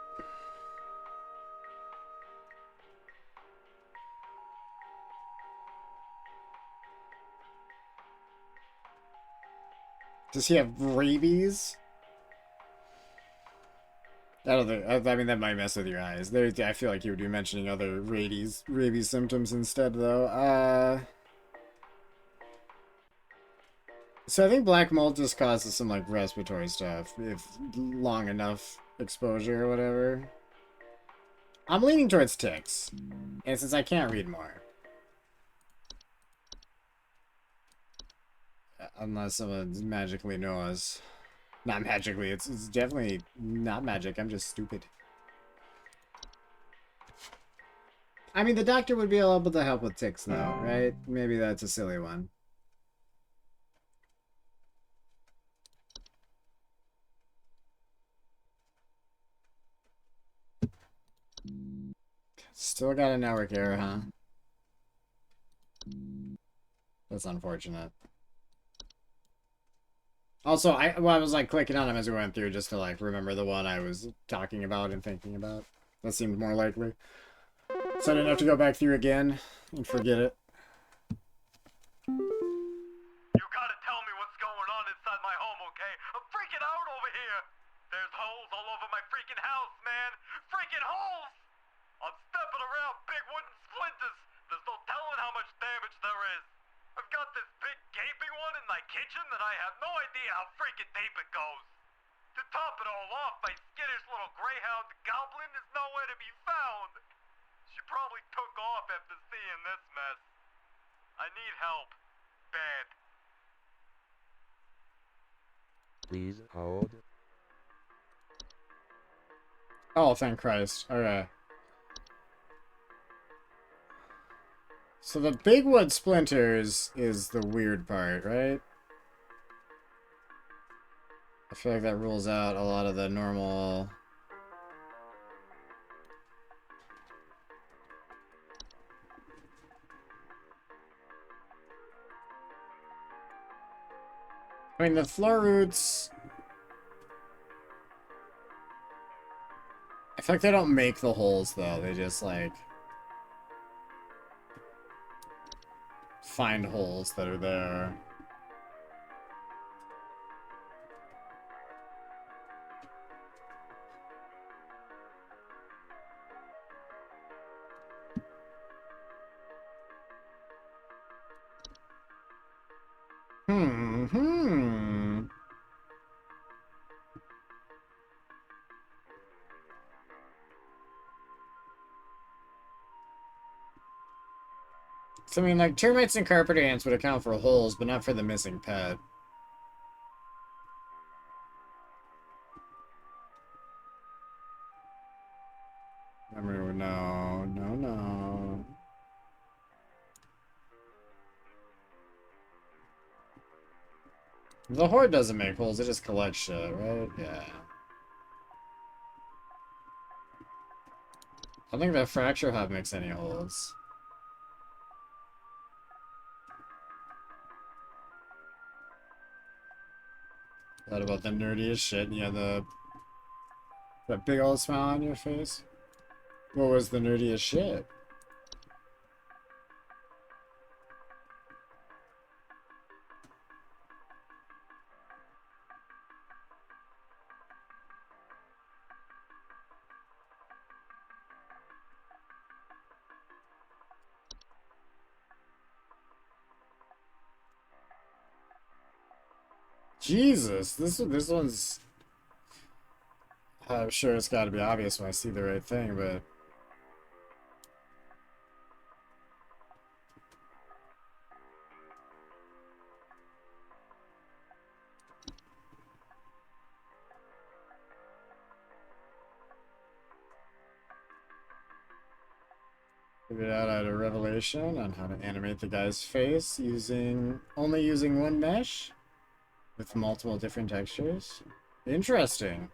Does he have rabies? I don't think. I mean, that might mess with your eyes. There, I feel like you would be mentioning other rabies symptoms instead, though. So I think black mold just causes some like respiratory stuff if long enough exposure or whatever. I'm leaning towards ticks, and since I can't read more, unless someone magically knows. Not magically, it's definitely not magic, I'm just stupid. I mean, the doctor would be able to help with ticks, though, right? Maybe that's a silly one. Still got a network error, huh? That's unfortunate. Also, I was like clicking on them as we went through just to like remember the one I was talking about and thinking about. That seemed more likely. So I didn't have to go back through again and forget it. You gotta tell me what's going on inside my home, okay? I'm freaking out over here! There's holes all over my freaking house, man! Freaking holes! I'm stepping around big wooden splinters! There's no telling how much damage there is! I've got this big gaping one in my kitchen that I have no idea how freaking deep it goes! To top it all off, my skittish little greyhound goblin is nowhere to be found! She probably took off after seeing this mess. I need help. Bad. Please hold. Oh, thank Christ. Okay. So the big wood splinters is the weird part, right? I feel like that rules out a lot of the normal... I mean, the floor roots... I feel like they don't make the holes, though. They just, like... find holes that are there. Hmm. So, I mean, like, termites and carpet ants would account for holes, but not for the missing pet. Remember, no, no, no. The horde doesn't make holes, it just collects shit, right? Yeah. I don't think the fracture hub makes any holes. Thought about the nerdiest shit, and you had that big old smile on your face. What was the nerdiest shit? Jesus, this one's... I'm sure it's got to be obvious when I see the right thing, but... Figured out I had a revelation on how to animate the guy's face only using one mesh with multiple different textures. Interesting.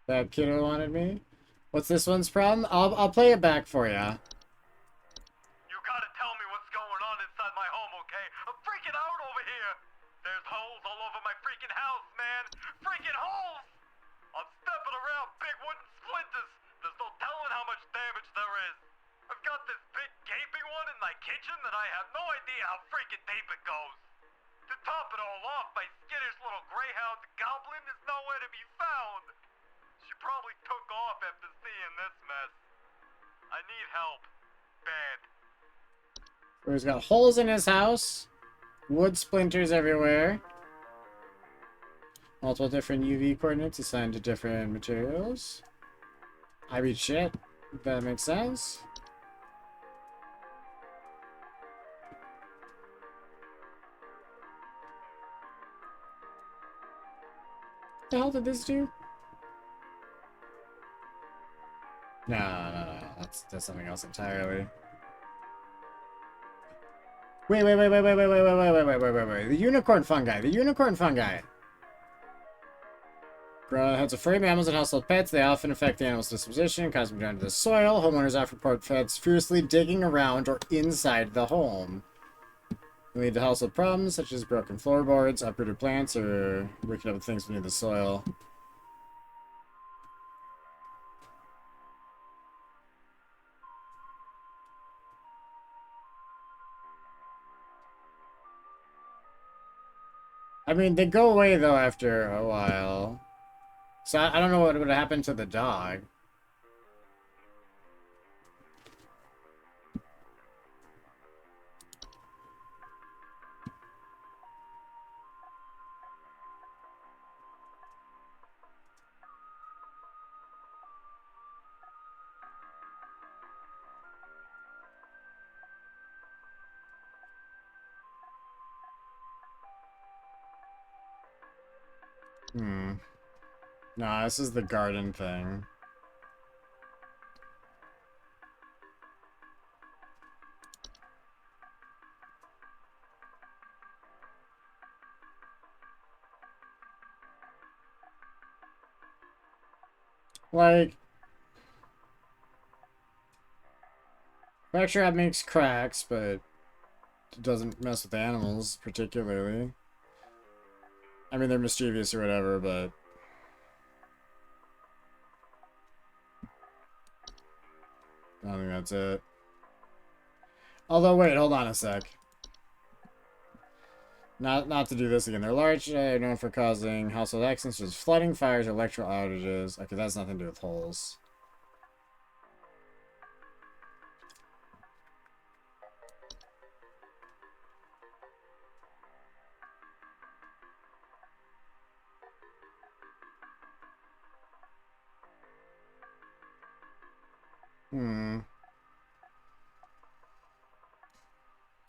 That kiddo wanted me. What's this one's problem? I'll play it back for ya. You gotta tell me what's going on inside my home, okay? I'm freaking out over here! There's holes all over my freaking house, man! Freaking holes! I'm stepping around big wooden splinters! There's no telling how much damage there is! I've got this big gaping one in my kitchen that I have no idea how freaking deep it goes! To top it all off, my skittish little greyhound goblin is nowhere to be found! She probably took off after seeing this mess. I need help. Bad. He's got holes in his house, wood splinters everywhere, multiple different UV coordinates assigned to different materials. I read shit. That makes sense. What the hell did this do? No. That's something else entirely. Wait. The unicorn fungi. Heads of furry mammals and household pets. They often affect the animal's disposition, cause them down to the soil. Homeowners often report pets fiercely digging around or inside the home. They lead to household problems such as broken floorboards, uprooted plants, or wicked up things beneath the soil. I mean, they go away, though, after a while. So I don't know what would have happened to the dog. Hmm. Nah, this is the garden thing. Like, Fracture makes cracks, but it doesn't mess with animals particularly. I mean, they're mischievous or whatever, but I don't think that's it. Although, wait, hold on a sec. Not to do this again. They're large, known for causing household accidents, such as flooding, fires, or electrical outages. Okay, that's nothing to do with holes. Hmm.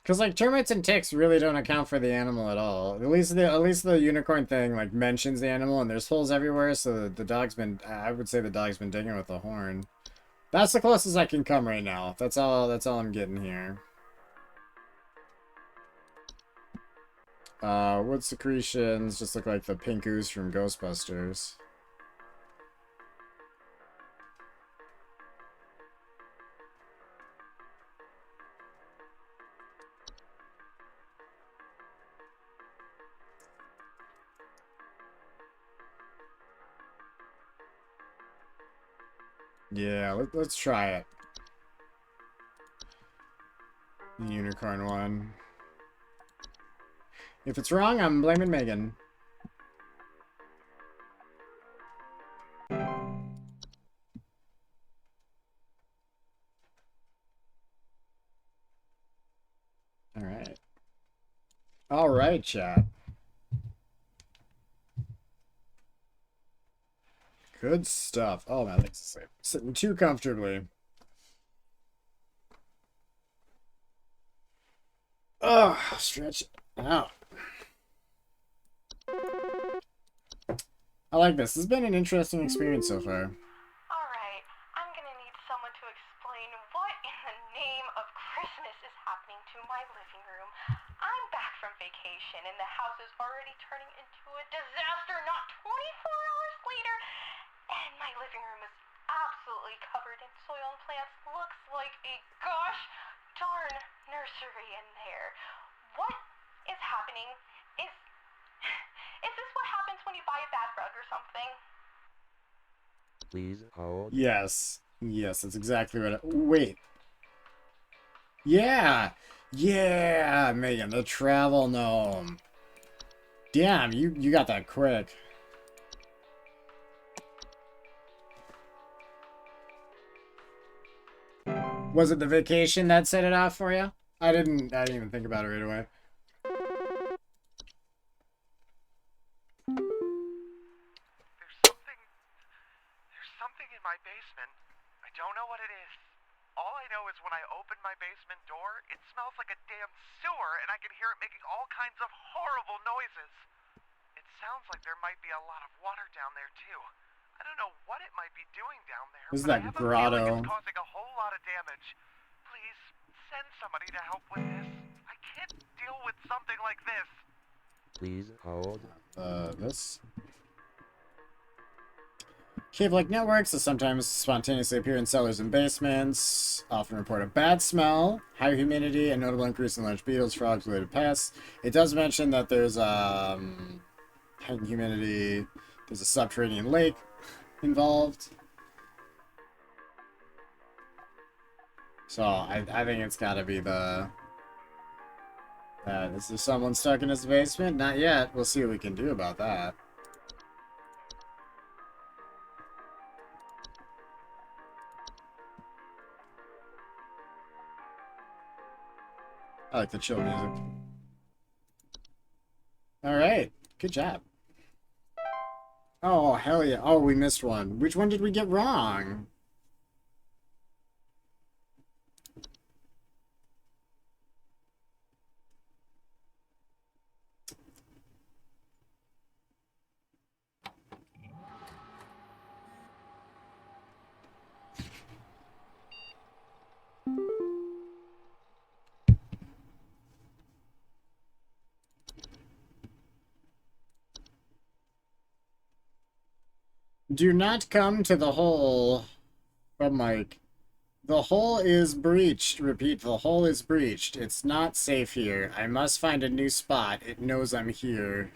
Because like termites and ticks really don't account for the animal at all. At least the unicorn thing like mentions the animal, and there's holes everywhere. So the dog's been. I would say the dog's been digging with a horn. That's the closest I can come right now. That's all. That's all I'm getting here. Wood secretions just look like the pink ooze from Ghostbusters. Yeah, let's try it. The unicorn one. If it's wrong, I'm blaming Megan. Alright. Alright, chat. Good stuff. Oh, my legs asleep. Sitting too comfortably. Ugh, stretch it out. I like this. This has been an interesting experience so far. Alright, I'm gonna need someone to explain what in the name of Christmas is happening to my living room. I'm back from vacation and the house is already turning into a disaster not 24 hours later. And my living room is absolutely covered in soil and plants. Looks like a gosh darn nursery in there. What is happening? Is this what happens when you buy a bad rug or something? Please hold. Yes. Yes, that's exactly what wait. Yeah. Yeah, Megan, the travel gnome. Damn, you got that quick. Was it the vacation that set it off for you? I didn't even think about it right away. There's something in my basement. I don't know what it is. All I know is when I open my basement door, it smells like a damn sewer, and I can hear it making all kinds of horrible noises. It sounds like there might be a lot of water down there, too. I don't know what it might be doing down there, This is but I that have a feeling grotto. it's causing a whole lot of damage. Please, send somebody to help with this. I can't deal with something like this. Please hold. This. Cave-like networks that sometimes spontaneously appear in cellars and basements often report a bad smell, higher humidity, and notable increase in large beetles, frogs, related pests. It does mention that there's heightened humidity. There's a subterranean lake involved. So I think it's got to be the. Is there someone stuck in his basement? Not yet. We'll see what we can do about that. I like the chill music. Alright. Good job. Oh, hell yeah. Oh, we missed one. Which one did we get wrong? Do not come to the hole from Mike. The hole is breached. Repeat, the hole is breached. It's not safe here. I must find a new spot. It knows I'm here.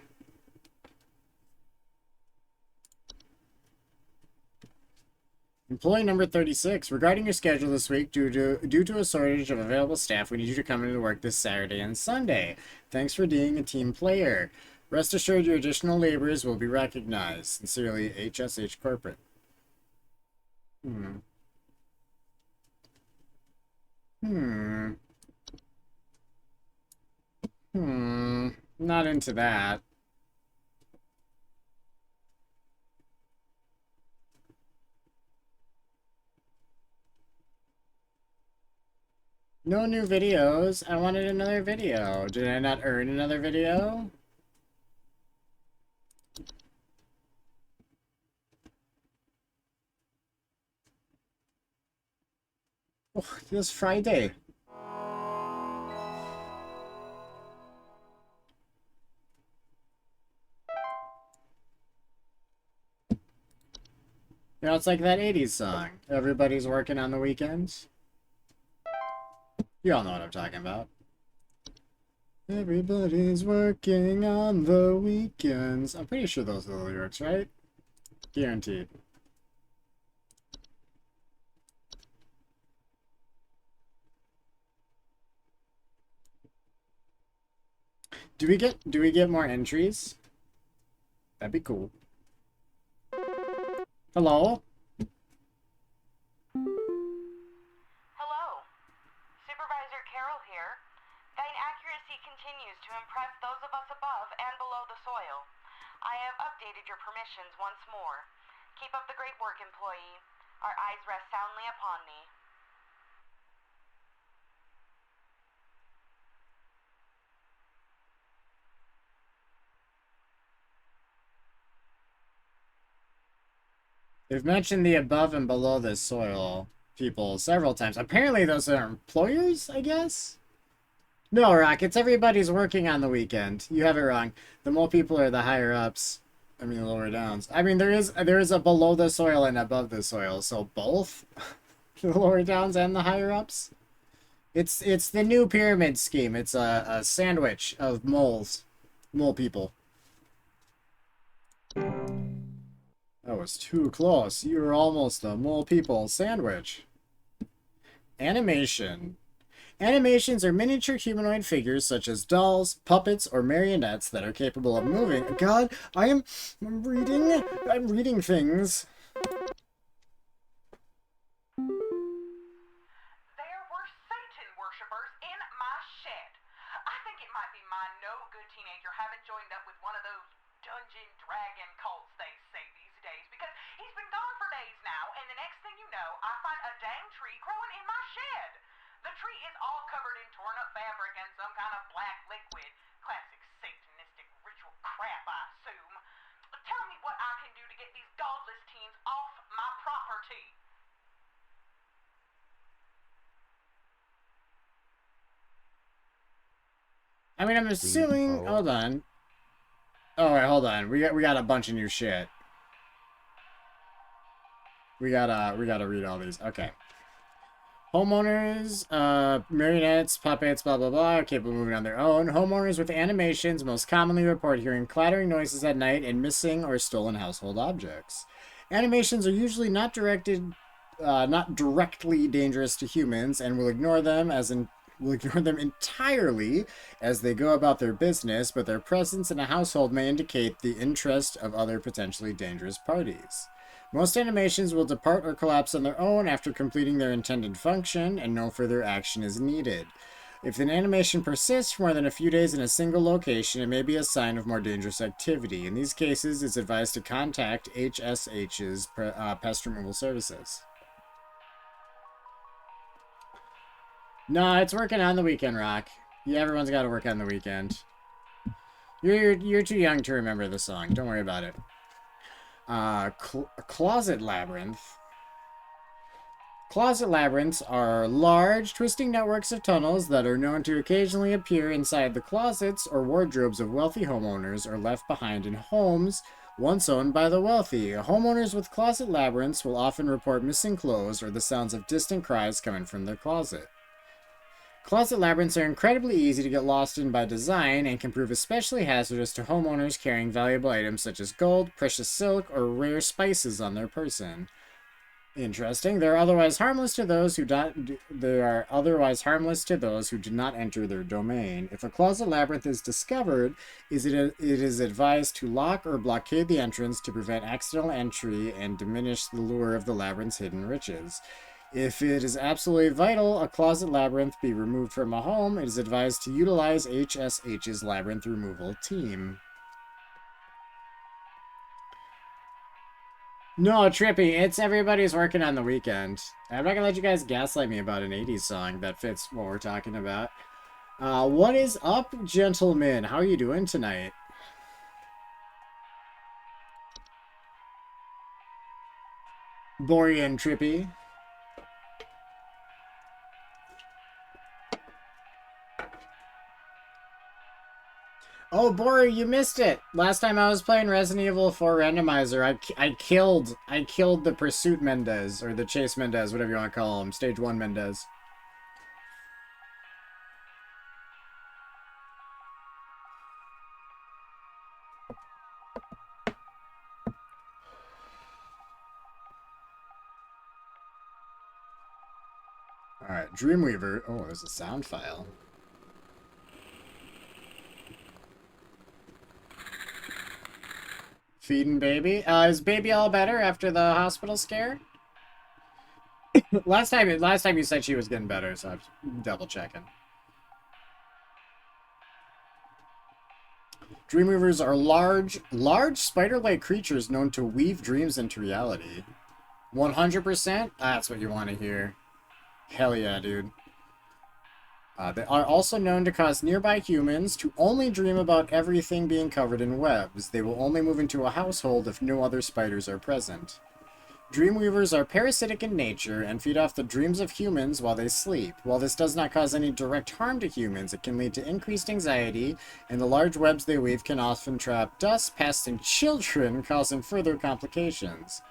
Employee number 36. Regarding your schedule this week, due to a shortage of available staff, we need you to come into work this Saturday and Sunday. Thanks for being a team player. Rest assured your additional labors will be recognized. Sincerely, HSH Corporate. Not into that. No new videos. I wanted another video. Did I not earn another video? Oh, it was Friday. You know, it's like that 80s song. Everybody's working on the weekends. You all know what I'm talking about. Everybody's working on the weekends. I'm pretty sure those are the lyrics, right? Guaranteed. Do we get more entries? That'd be cool. Hello? Hello. Supervisor Carroll here. Thine accuracy continues to impress those of us above and below the soil. I have updated your permissions once more. Keep up the great work, employee. Our eyes rest soundly upon thee. They've mentioned the above and below the soil people several times. Apparently those are employers, I guess? No, Rock, it's everybody's working on the weekend. You have it wrong. The mole people are the higher ups. I mean, the lower downs. I mean, there is a below the soil and above the soil, so both the lower downs and the higher ups. It's the new pyramid scheme. It's a sandwich of moles, mole people. That was too close. You were almost a mole people sandwich. Animation. Animations are miniature humanoid figures such as dolls, puppets, or marionettes that are capable of moving. God, I'm reading things. There were Satan worshippers in my shed. I think it might be my no-good teenager having joined up with one of those dungeon dragon cults they say these days, because he's been gone for days now, and the next thing you know, I find a dang tree growing in my shed. The tree is all covered in torn-up fabric and some kind of black liquid. Classic satanistic ritual crap, I assume. Tell me what I can do to get these godless teens off my property. I mean, I'm assuming. Hold on. Oh wait, hold on. We got a bunch of new shit. We gotta read all these. Okay. Homeowners, marionettes, puppets, blah blah blah, capable of moving on their own. Homeowners with animations most commonly report hearing clattering noises at night and missing or stolen household objects. Animations are usually not directly dangerous to humans, and will ignore them entirely as they go about their business, but their presence in a household may indicate the interest of other potentially dangerous parties. Most animations will depart or collapse on their own after completing their intended function, and no further action is needed. If an animation persists for more than a few days in a single location, it may be a sign of more dangerous activity. In these cases, it's advised to contact HSH's pest removal services. No, it's working on the weekend, Rock. Yeah, everyone's got to work on the weekend. You're too young to remember the song. Don't worry about it. Closet labyrinth. Closet labyrinths are large, twisting networks of tunnels that are known to occasionally appear inside the closets or wardrobes of wealthy homeowners or left behind in homes Once owned by the wealthy, homeowners with closet labyrinths will often report missing clothes or the sounds of distant cries coming from their closet. Closet labyrinths are incredibly easy to get lost in by design and can prove especially hazardous to homeowners carrying valuable items such as gold, precious silk, or rare spices on their person. Interesting. They are otherwise harmless to those who do not enter their domain. If a closet labyrinth is discovered, it is advised to lock or blockade the entrance to prevent accidental entry and diminish the lure of the labyrinth's hidden riches. If it is absolutely vital a closet labyrinth be removed from a home, it is advised to utilize HSH's labyrinth removal team. No, Trippy, it's everybody's working on the weekend. I'm not gonna let you guys gaslight me about an 80s song that fits what we're talking about. What is up, gentlemen? How are you doing tonight? Borian Trippy. Oh, Bori, you missed it. Last time I was playing Resident Evil 4 Randomizer, I killed the Pursuit Mendez, or the Chase Mendez, whatever you want to call him, Stage 1 Mendez. Alright, Dreamweaver. Oh, there's a sound file. Feeding baby. Is baby all better after the hospital scare? last time you said she was getting better, so I'm double checking. Dreamweavers are large spider-like creatures known to weave dreams into reality. 100%? That's what you want to hear. Hell yeah, dude. They are also known to cause nearby humans to only dream about everything being covered in webs. They will only move into a household if no other spiders are present. Dreamweavers are parasitic in nature and feed off the dreams of humans while they sleep. While this does not cause any direct harm to humans, it can lead to increased anxiety, and the large webs they weave can often trap dust, pests, and children, causing further complications.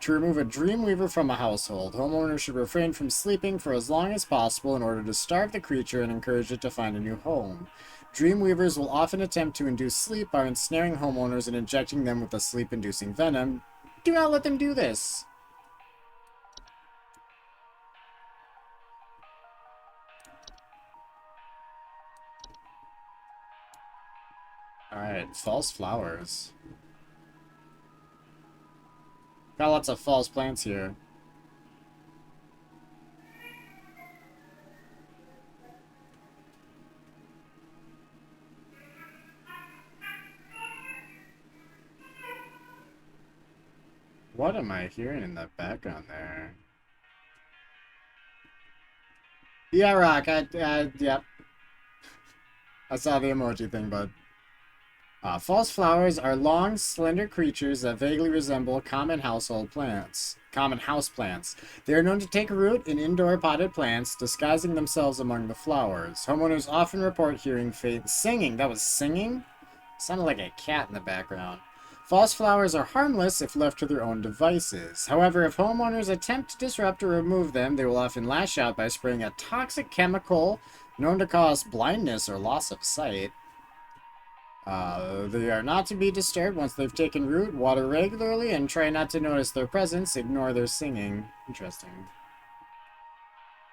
To remove a Dreamweaver from a household, homeowners should refrain from sleeping for as long as possible in order to starve the creature and encourage it to find a new home. Dreamweavers will often attempt to induce sleep by ensnaring homeowners and injecting them with a sleep-inducing venom. Do not let them do this! Alright, false flowers. Got lots of false plants here. What am I hearing in the background there? Yeah, Rock, yep. I saw the emoji thing, bud. False flowers are long, slender creatures that vaguely resemble common house plants. They are known to take root in indoor potted plants, disguising themselves among the flowers. Homeowners often report hearing faint singing. That was singing? Sounded like a cat in the background. False flowers are harmless if left to their own devices. However, if homeowners attempt to disrupt or remove them, they will often lash out by spraying a toxic chemical known to cause blindness or loss of sight. They are not to be disturbed once they've taken root. Water regularly and try not to notice their presence. Ignore their singing. Interesting.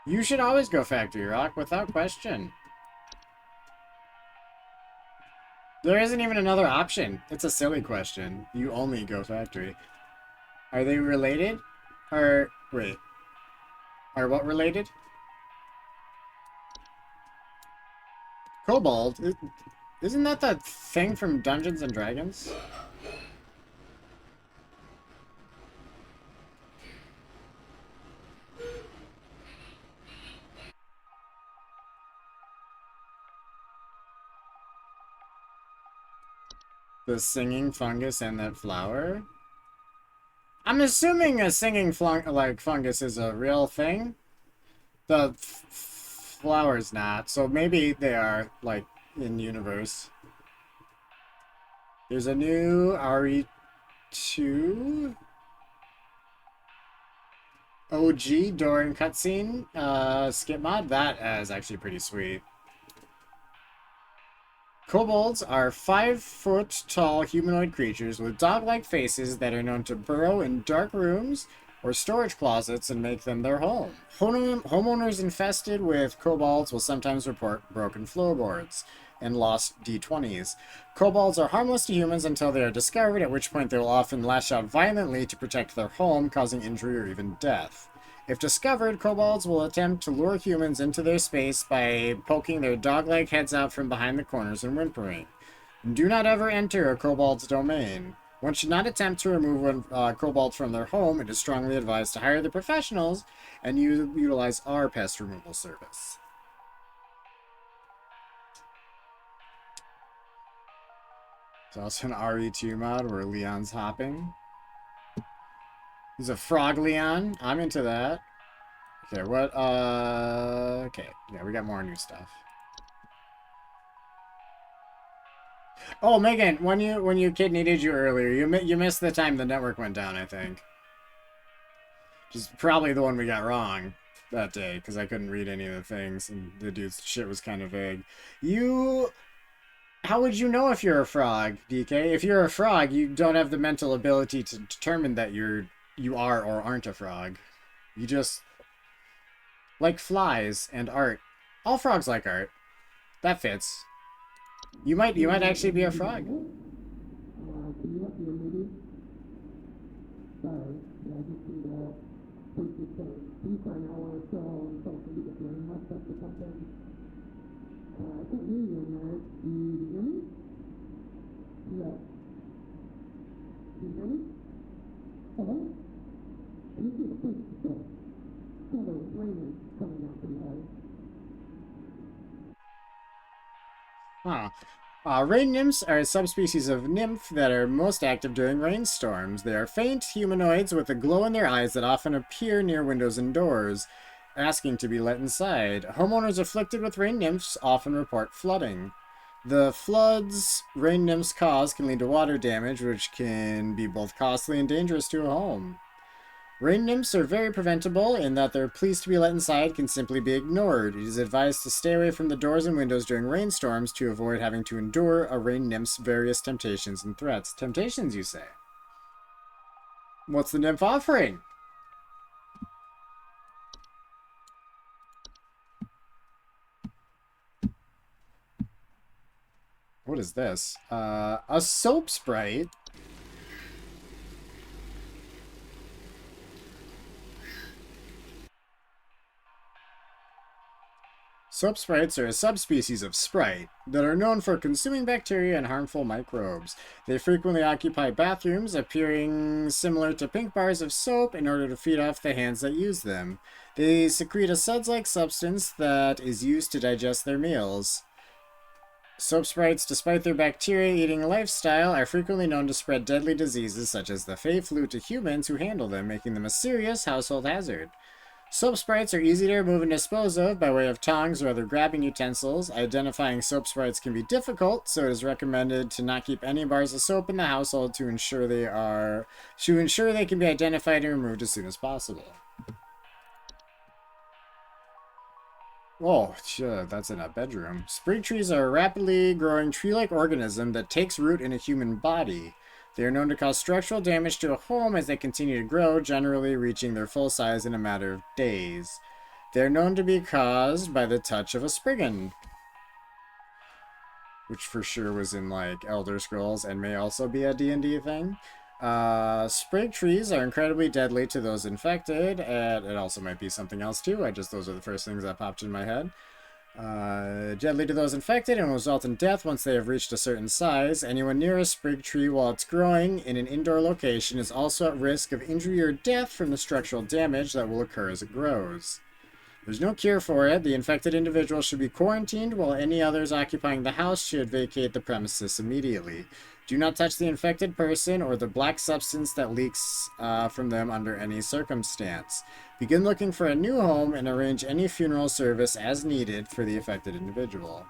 You should always go Factory Rock, without question. There isn't even another option. It's a silly question. You only go Factory. Are they related? Or, wait. Are what related? Kobold? Isn't that the thing from Dungeons and Dragons? The singing fungus and that flower? I'm assuming a singing fungus is a real thing. The flower's not, so maybe they are, like, in universe. There's a new to OG during cutscene skip mod. That is actually pretty sweet. Kobolds are 5-foot-tall humanoid creatures with dog-like faces that are known to burrow in dark rooms or storage closets and make them their home. Homeowners infested with kobolds will sometimes report broken floorboards and lost D20s. Kobolds are harmless to humans until they are discovered, at which point they will often lash out violently to protect their home, causing injury or even death. If discovered, kobolds will attempt to lure humans into their space by poking their dog-like heads out from behind the corners and whimpering. Do not ever enter a kobold's domain. One should not attempt to remove a kobold from their home. It is strongly advised to hire the professionals and utilize our pest removal service. There's also an RE2 mod where Leon's hopping. He's a frog Leon. I'm into that. Okay, what, okay. Yeah, we got more new stuff. Oh, Megan, when your kid needed you earlier, you missed the time the network went down, I think. Which is probably the one we got wrong that day, because I couldn't read any of the things, and the dude's shit was kind of vague. How would you know if you're a frog, DK? If you're a frog, you don't have the mental ability to determine that you are or aren't a frog. You just like flies and art. All frogs like art. That fits. You might actually be a frog. Huh. Rain nymphs are a subspecies of nymph that are most active during rainstorms. They are faint humanoids with a glow in their eyes that often appear near windows and doors, asking to be let inside. Homeowners afflicted with rain nymphs often report flooding. The floods rain nymphs cause can lead to water damage, which can be both costly and dangerous to a home. Rain nymphs are very preventable in that their pleas to be let inside can simply be ignored. It is advised to stay away from the doors and windows during rainstorms to avoid having to endure a rain nymph's various temptations and threats. Temptations, you say? What's the nymph offering? What is this? A soap sprite? Soap sprites are a subspecies of sprite that are known for consuming bacteria and harmful microbes. They frequently occupy bathrooms, appearing similar to pink bars of soap in order to feed off the hands that use them. They secrete a suds-like substance that is used to digest their meals. Soap sprites, despite their bacteria-eating lifestyle, are frequently known to spread deadly diseases such as the Fey flu to humans who handle them, making them a serious household hazard. Soap sprites are easy to remove and dispose of by way of tongs or other grabbing utensils. Identifying soap sprites can be difficult, so it is recommended to not keep any bars of soap in the household to ensure they can be identified and removed as soon as possible. Oh, sure, that's in a bedroom. Sprig trees are a rapidly growing tree-like organism that takes root in a human body. They are known to cause structural damage to a home as they continue to grow, generally reaching their full size in a matter of days. They are known to be caused by the touch of a spriggan, which for sure was in, like, Elder Scrolls and may also be a D&D thing. Sprig trees are incredibly deadly to those infected, and it also might be something else too. Those are the first things that popped in my head. Deadly to those infected and will result in death once they have reached a certain size. Anyone near a sprig tree while it's growing in an indoor location is also at risk of injury or death from the structural damage that will occur as it grows. There's no cure for it. The infected individual should be quarantined, while any others occupying the house should vacate the premises immediately. Do not touch the infected person or the black substance that leaks from them under any circumstance. Begin looking for a new home and arrange any funeral service as needed for the affected individual.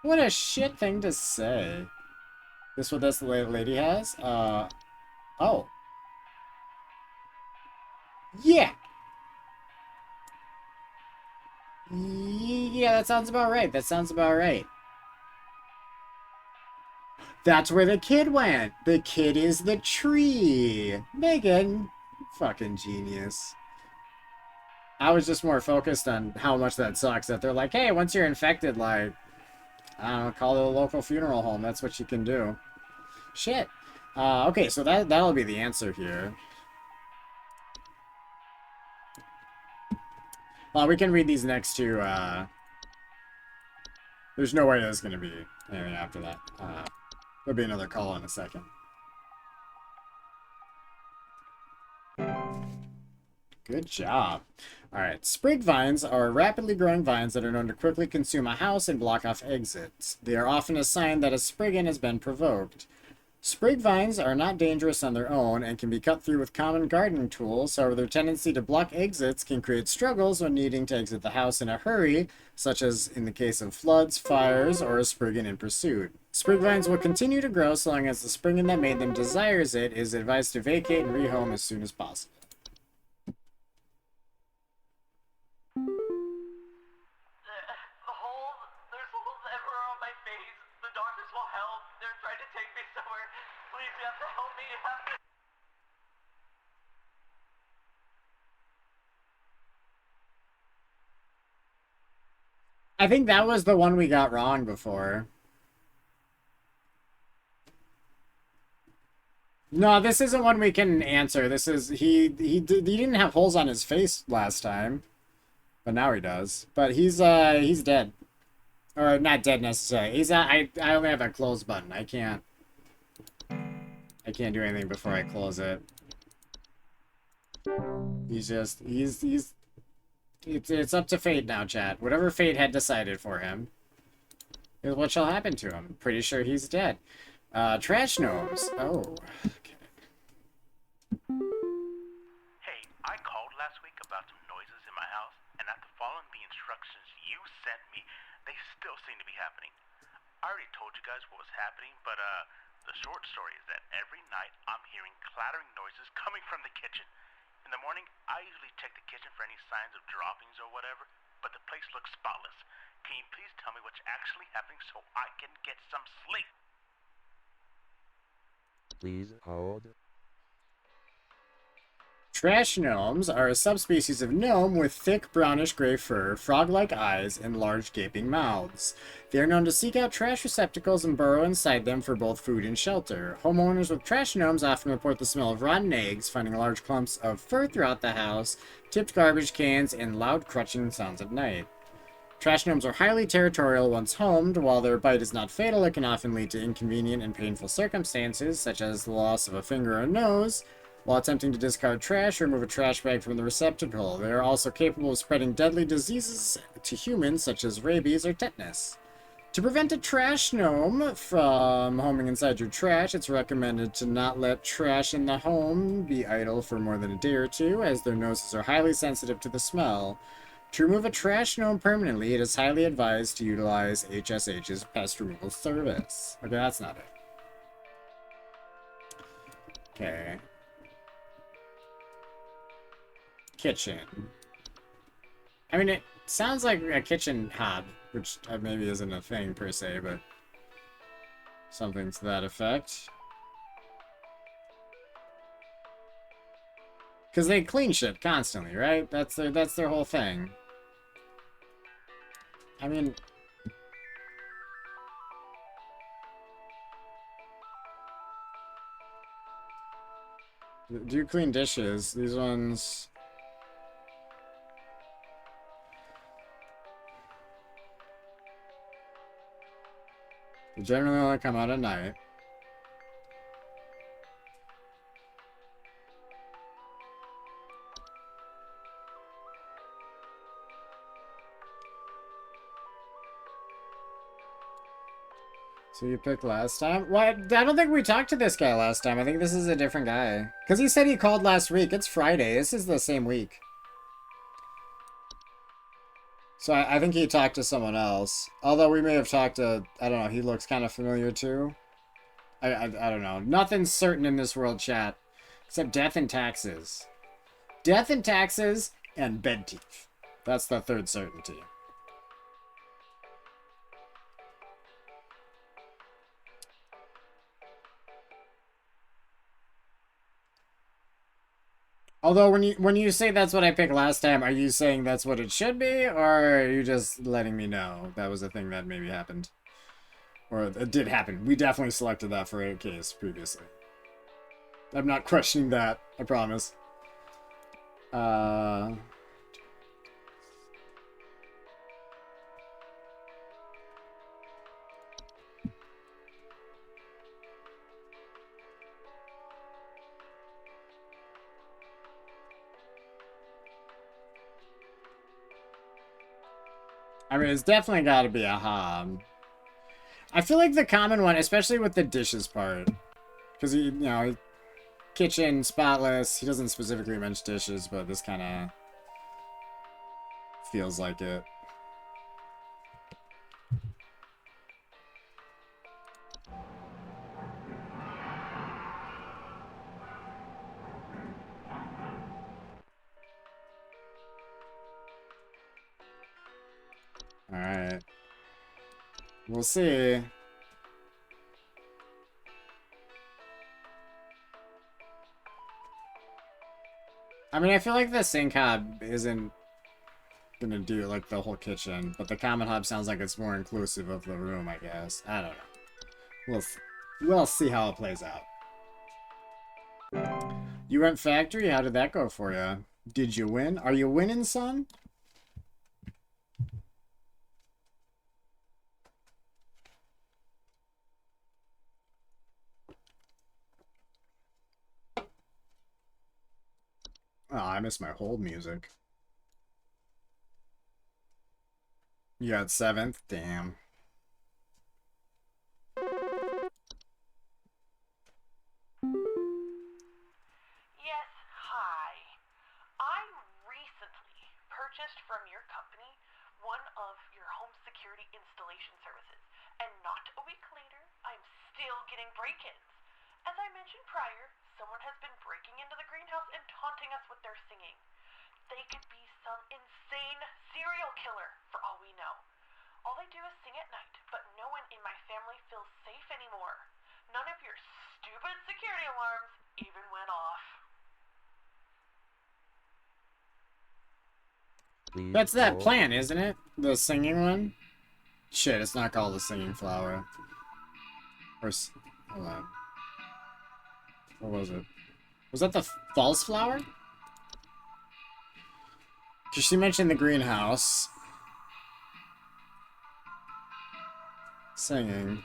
What a shit thing to say. This what this lady has? Oh. Yeah. Yeah, that sounds about right. That sounds about right. That's where the kid went. The kid is the tree. Megan. Fucking genius. I was just more focused on how much that sucks. That they're like, hey, once you're infected, like, I don't know, call it a local funeral home. That's what you can do. Shit. Okay, so that'll be the answer here. Well, we can read these next two. There's no way there's going to be anything after that. There'll be another call in a second. Good job. Alright, sprig vines are rapidly growing vines that are known to quickly consume a house and block off exits. They are often a sign that a sprigging has been provoked. Sprig vines are not dangerous on their own and can be cut through with common gardening tools. However, their tendency to block exits can create struggles when needing to exit the house in a hurry, such as in the case of floods, fires, or a sprigging in pursuit. Sprig vines will continue to grow so long as the sprigging that made them desires it is advised to vacate and rehome as soon as possible. There's holes everywhere on my face. The doctors will help. They're trying to take me somewhere. Please, you have to help me. You have to... I think that was the one we got wrong before. No, this isn't one we can answer. This is he didn't have holes on his face last time, but now he does. But he's dead, or not dead necessarily. He's I only have a close button. I can't do anything before I close it. It's up to fate now, chat. Whatever fate had decided for him is what shall happen to him. Pretty sure he's dead. Trash gnomes. Oh. Hey, I called last week about some noises in my house, and after following the instructions you sent me, they still seem to be happening. I already told you guys what was happening, but the short story is that every night I'm hearing clattering noises coming from the kitchen. In the morning, I usually check the kitchen for any signs of droppings or whatever, but the place looks spotless. Can you please tell me what's actually happening so I can get some sleep? Please hold. Trash gnomes are a subspecies of gnome with thick brownish-gray fur, frog-like eyes, and large gaping mouths. They are known to seek out trash receptacles and burrow inside them for both food and shelter. Homeowners with trash gnomes often report the smell of rotten eggs, finding large clumps of fur throughout the house, tipped garbage cans, and loud crunching sounds at night. Trash gnomes are highly territorial once homed. While their bite is not fatal, it can often lead to inconvenient and painful circumstances, such as the loss of a finger or nose, while attempting to discard trash or remove a trash bag from the receptacle. They are also capable of spreading deadly diseases to humans, such as rabies or tetanus. To prevent a trash gnome from homing inside your trash, it's recommended to not let trash in the home be idle for more than a day or two, as their noses are highly sensitive to the smell. To remove a trash gnome permanently, it is highly advised to utilize HSH's pest removal service. Okay, that's not it. Okay. Kitchen. I mean, it sounds like a kitchen hob, which maybe isn't a thing per se, but something to that effect. Because they clean shit constantly, right? That's their whole thing. I mean, do you clean dishes? These ones. They generally only come out at night. So you picked last time? What? I don't think we talked to this guy last time. I think this is a different guy. Because he said he called last week. It's Friday. This is the same week. So I think he talked to someone else. Although we may have talked to... I don't know. He looks kind of familiar too. I don't know. Nothing's certain in this world, chat. Except death and taxes. Death and taxes and bed teeth. That's the third certainty. Although when you say that's what I picked last time, are you saying that's what it should be, or are you just letting me know that was a thing that maybe happened? Or it did happen. We definitely selected that for a case previously. I'm not questioning that, I promise. I mean, it's definitely got to be a hob. I feel like the common one, especially with the dishes part, because you know, kitchen spotless. He doesn't specifically mention dishes, but this kind of feels like it. Alright. We'll see. I mean, I feel like the sink hob isn't gonna do, like, the whole kitchen, but the common hob sounds like it's more inclusive of the room, I guess. I don't know. We'll see how it plays out. You went factory? How did that go for you? Did you win? Are you winning, son? Oh, I miss my hold music. You got 7th? Damn. Yes, hi. I recently purchased from your company one of your home security installation services, and not a week later, I'm still getting break-ins. As I mentioned prior, someone has been breaking into the greenhouse and taunting us with their singing. They could be some insane serial killer, for all we know. All they do is sing at night, but no one in my family feels safe anymore. None of your stupid security alarms even went off. Please That's that hold. plant, isn't it? The singing one? Shit, it's not called the singing flower. Or, hold on. What was it? Was that the false flower? Because she mentioned the greenhouse. Singing.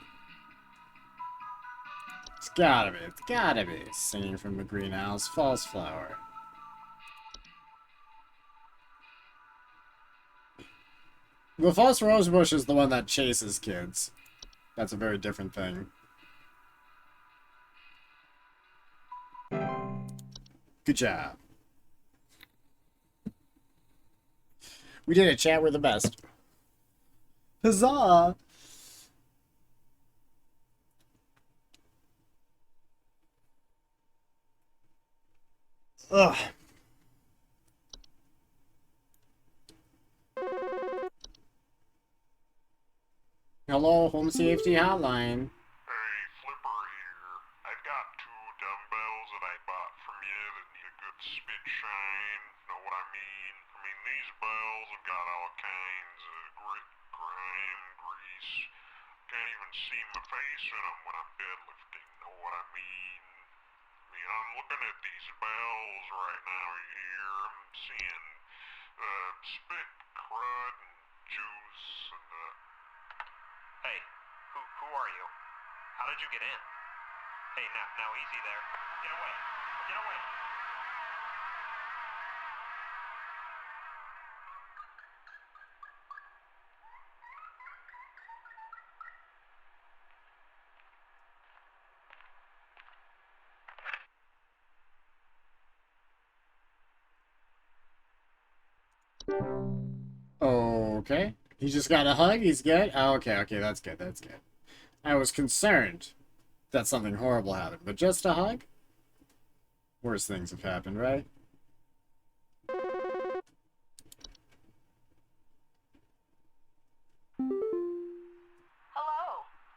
It's gotta be. Singing from the greenhouse, false flower. The false rosebush is the one that chases kids. That's a very different thing. Good job. We did it, chat. We're the best. Huzzah! Ugh. Hello, Home Safety Hotline. Hey, Flipper here. I've got 2 dumbbells that I bought from you that need a good spit shine. Know what I mean? These bells have got all kinds of grit, grime, grease. Can't even see my face in them when I'm deadlifting. Know what I mean? I'm looking at these bells right now here. I'm seeing spit, crud, and juice, and Hey, who are you? How did you get in? Hey, now easy there. Get away. Get away. Okay. He just got a hug? He's good? Oh, okay, that's good, that's good. I was concerned that something horrible happened, but just a hug? Worse things have happened, right? Hello,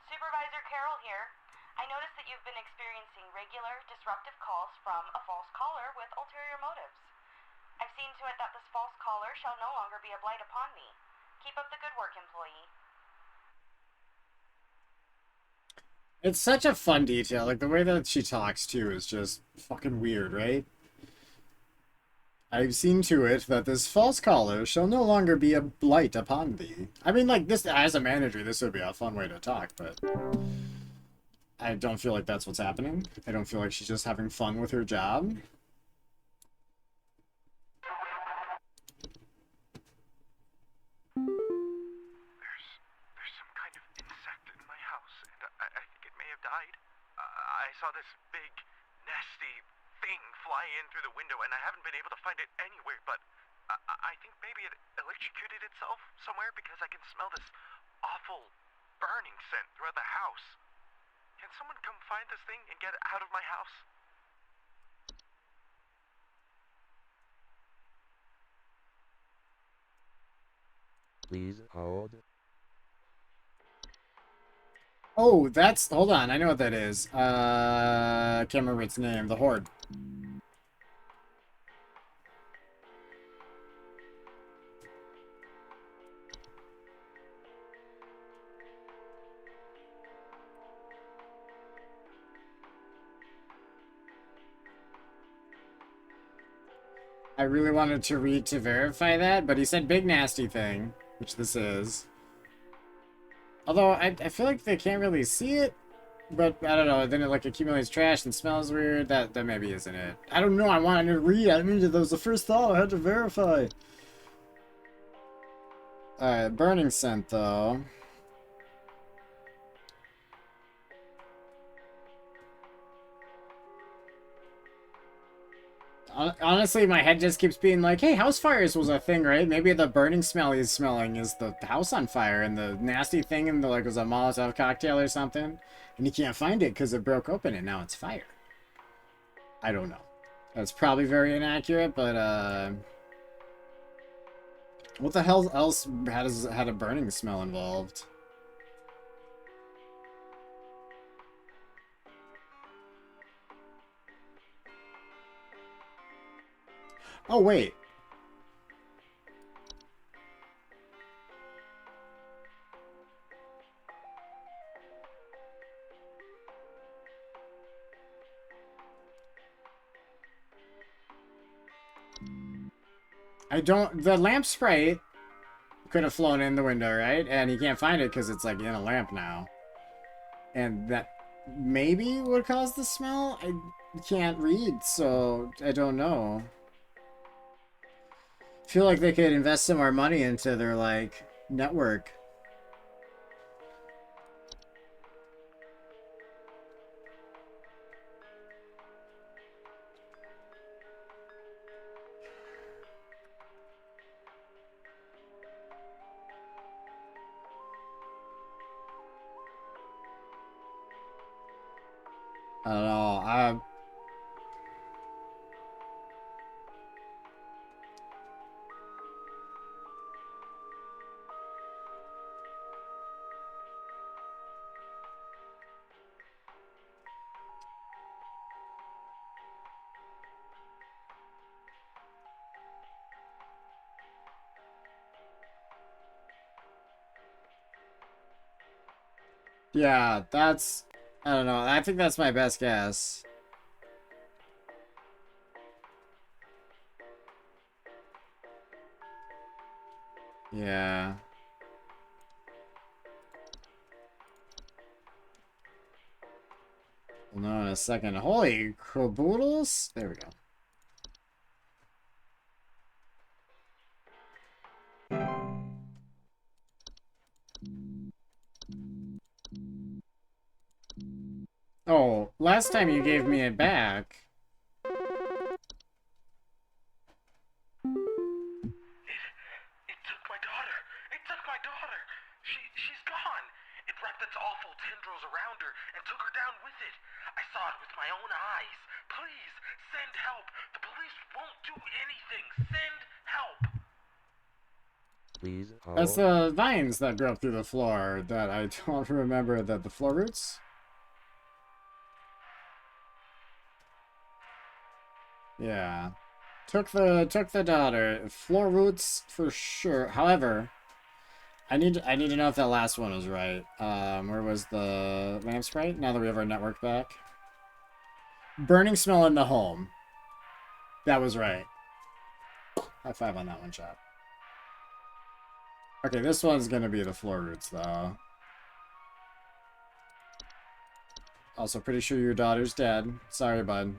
Supervisor Carroll here. I noticed that you've been experiencing regular, disruptive calls from a false caller with ulterior motives. I've seen to it that this false caller shall no longer be a blight upon me. Keep up the good work, employee. It's such a fun detail. Like, the way that she talks, too, is just fucking weird, right? I've seen to it that this false caller shall no longer be a blight upon thee. I mean, like, this, as a manager, this would be a fun way to talk, but I don't feel like that's what's happening. I don't feel like she's just having fun with her job. There's some kind of insect in my house, and I think it may have died. I saw this big, nasty thing fly in through the window, and I haven't been able to find it anywhere, but I think maybe it electrocuted itself somewhere because I can smell this awful burning scent throughout the house. Can someone come find this thing and get it out of my house? Please hold. Oh, that's... Hold on, I know what that is. Can't remember its name. The Horde. I really wanted to read to verify that, but he said big nasty thing, which this is. Although, I feel like they can't really see it, but I don't know, then it like accumulates trash and smells weird. That maybe isn't it. I don't know, I wanted to read. I needed, that was the first thought, I had to verify. Alright, burning scent though. Honestly, my head just keeps being like, hey, house fires was a thing, right? Maybe the burning smell he's smelling is the house on fire, and the nasty thing in the, like, was a Molotov cocktail or something. And he can't find it because it broke open and now it's fire. I don't know. That's probably very inaccurate, but, what the hell else had a burning smell involved? Oh, wait. The lamp spray could have flown in the window, right? And he can't find it because it's, like, in a lamp now. And that maybe would cause the smell? I can't read, so I don't know. I feel like they could invest some more money into their, like, network. I don't know. Yeah, that's... I don't know. I think that's my best guess. Yeah. We'll know in a second. Holy caboodles! There we go. Oh, last time you gave me it back. It took my daughter. It took my daughter. She's gone. It wrapped its awful tendrils around her and took her down with it. I saw it with my own eyes. Please, send help. The police won't do anything. Send help. Please That's hold. the vines that grow up through the floor that I don't remember that the floor roots. Yeah. Took the daughter. Floor roots for sure. However, I need to know if that last one was right. Where was the lamp sprite? Now that we have our network back. Burning smell in the home. That was right. High five on that one, chat. Okay, this one's gonna be the floor roots though. Also, pretty sure your daughter's dead. Sorry, bud.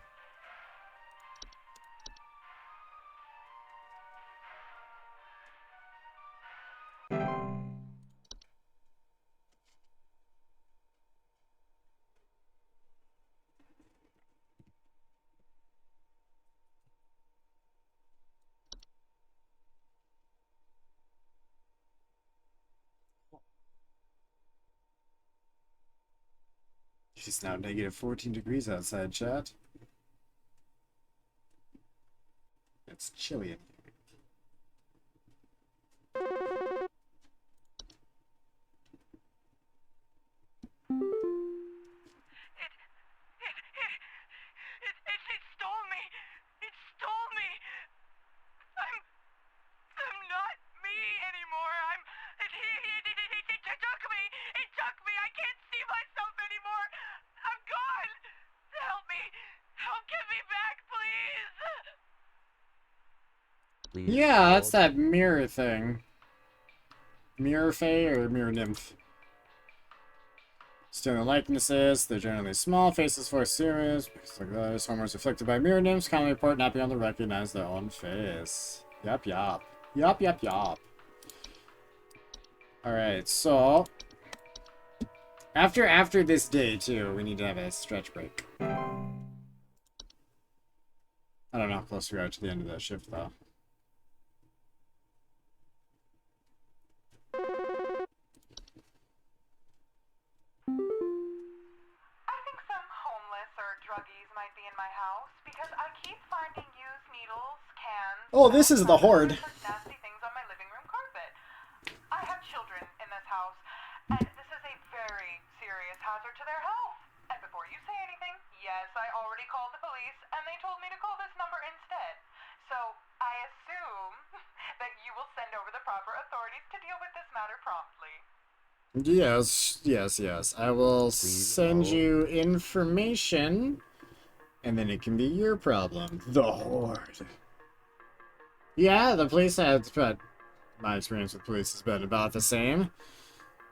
It's now negative 14 degrees outside, chat. It's chilly in here. It stole me. It stole me. I'm not me anymore. It took me. It took me. I can't see myself anymore. I'm gone. Help me. Help get me back, please. Please Yeah, that's hold. that mirror thing. Mirror Fae or Mirror Nymph? Stealing likenesses, they're generally small, faces for serious, because like those homers afflicted by mirror nymphs commonly report not being able to recognize their own face. Yup, yup. Yup, yup, yup. Alright, so after this day too, we need to have a stretch break. I don't know how close we are to the end of that shift though. I think some homeless or druggies might be in my house because I keep finding used needles, cans, Oh, this is the and horde. nasty things on my living room carpet. I have children in this house, and this is a very serious hazard to their health. And before you say anything, yes, I already called the police, and they told me to call this number instead. So I assume that you will send over the proper authorities to deal with this matter promptly. Yes, yes, yes. I will Please send hold. you information, and then it can be your problem. The Horde. Yeah, the police had, but my experience with police has been about the same.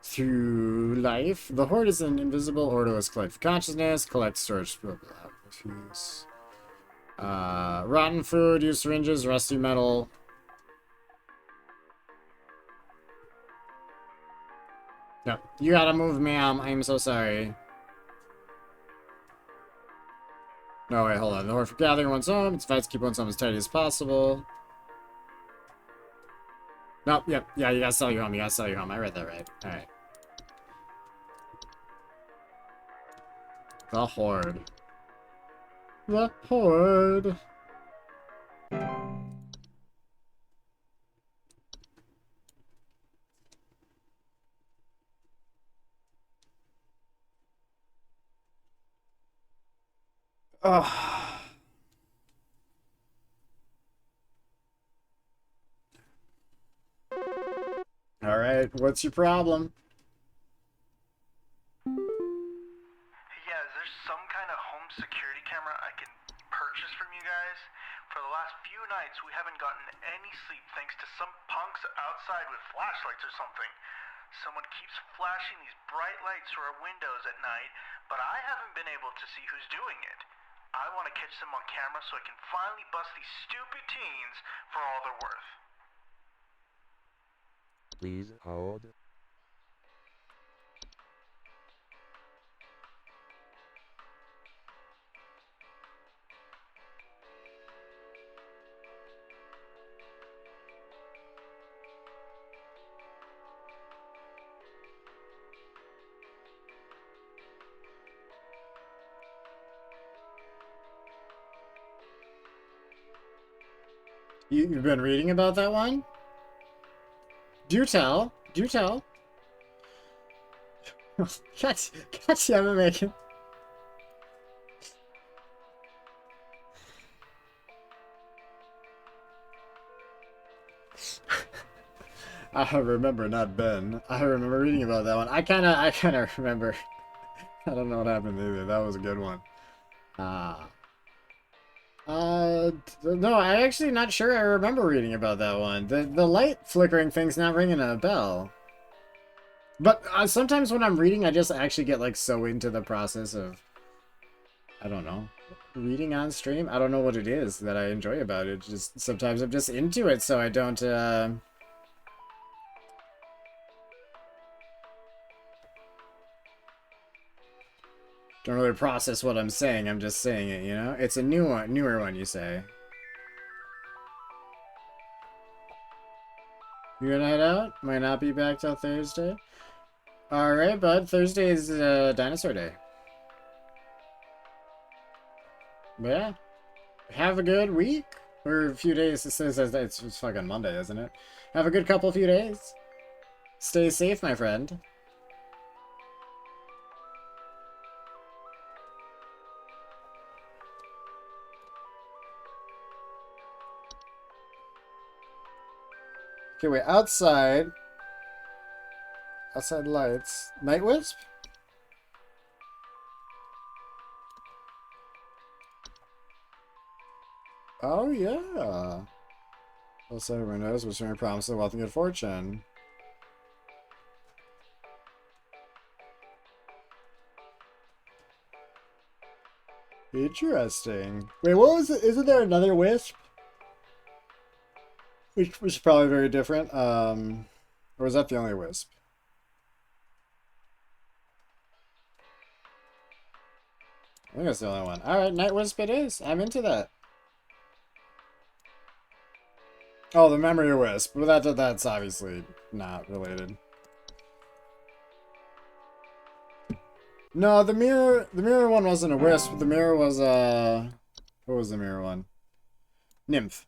Through life, the Horde is an invisible, orderless collective consciousness, collects storage, refuse. Rotten food, used syringes, rusty metal. No, you gotta move, ma'am. I'm so sorry. No, wait, hold on. The Horde for gathering one's home. It's advised to keep one's home as tidy as possible. Nope, yep, yeah, you gotta sell your home. You gotta sell your home. I read that right. Alright. The Horde. The Horde. Ugh. Alright, what's your problem? Yeah, is there some kind of home security camera I can purchase from you guys? For the last few nights, we haven't gotten any sleep thanks to some punks outside with flashlights or something. Someone keeps flashing these bright lights through our windows at night, but I haven't been able to see who's doing it. I want to catch them on camera so I can finally bust these stupid teens for all they're worth. Please hold. You've been reading about that one? Do tell. Do tell. God, God damn it, Megan. I remember, not Ben. I remember reading about that one. I kind of remember. I don't know what happened either. That was a good one. Ah. No, I'm actually not sure I remember reading about that one. The light flickering thing's not ringing a bell. But sometimes when I'm reading, I just actually get like so into the process of, I don't know, reading on stream. I don't know what it is that I enjoy about it. Just sometimes I'm just into it, so I don't really process what I'm saying. I'm just saying it, you know? It's a newer one, you say. You gonna head out? Might not be back till Thursday. Alright, bud. Thursday is dinosaur day. But yeah. Have a good week. Or a few days. It says it's fucking Monday, isn't it? Have a good few days. Stay safe, my friend. Okay, wait. Outside. Outside lights. Night Wisp? Oh, yeah. Outside windows, which may promise of wealth and good fortune. Interesting. Wait, what was it? Isn't there another wisp? Which was probably very different. Or was that the only wisp? I think that's the only one. Alright, Night Wisp it is. I'm into that. Oh, the memory wisp. But that's obviously not related. No, the mirror one wasn't a wisp. The mirror was what was the mirror one? Nymph.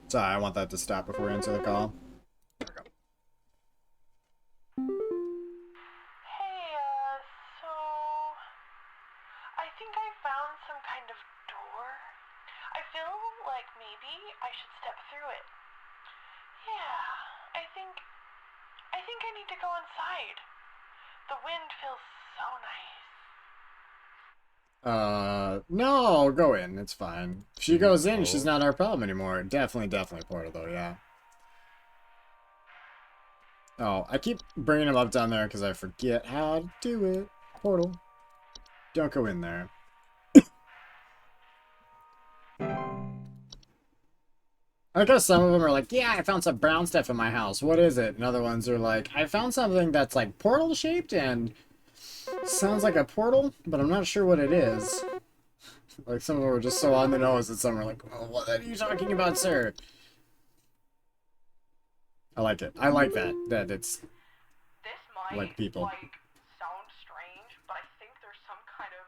Sorry, I want that to stop before we answer the call. There we go. Hey, so I think I found some kind of door. I feel like maybe I should step through it. Yeah, I think I need to go inside. The wind feels so nice. No, go in. It's fine. If she goes in, she's not our problem anymore. Definitely Portal, though, yeah. Oh, I keep bringing him up down there because I forget how to do it. Portal. Don't go in there. I guess some of them are like, yeah, I found some brown stuff in my house. What is it? And other ones are like, I found something that's like portal-shaped and sounds like a portal, but I'm not sure what it is. Like, some of them were just so on the nose that some are like, oh, what are you talking about, sir? I like it. I like that. That it's This might, like people. sound strange, but I think there's some kind of,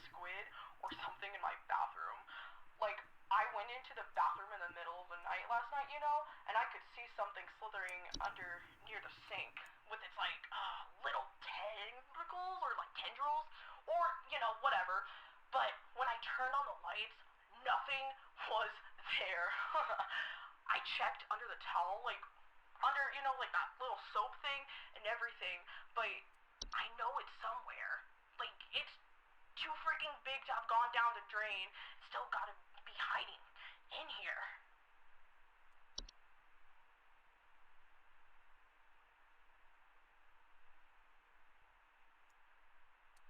squid or something in my bathroom. Like, I went into the bathroom in the middle of the night last night, you know, and I could see something slithering under near the sink with its, little tentacles or, tendrils or, whatever. But when I turned on the lights, nothing was there. I checked under the towel, under, that little soap thing and everything, but I know it's somewhere. It's too freaking big to have gone down the drain. Still gotta be hiding in here.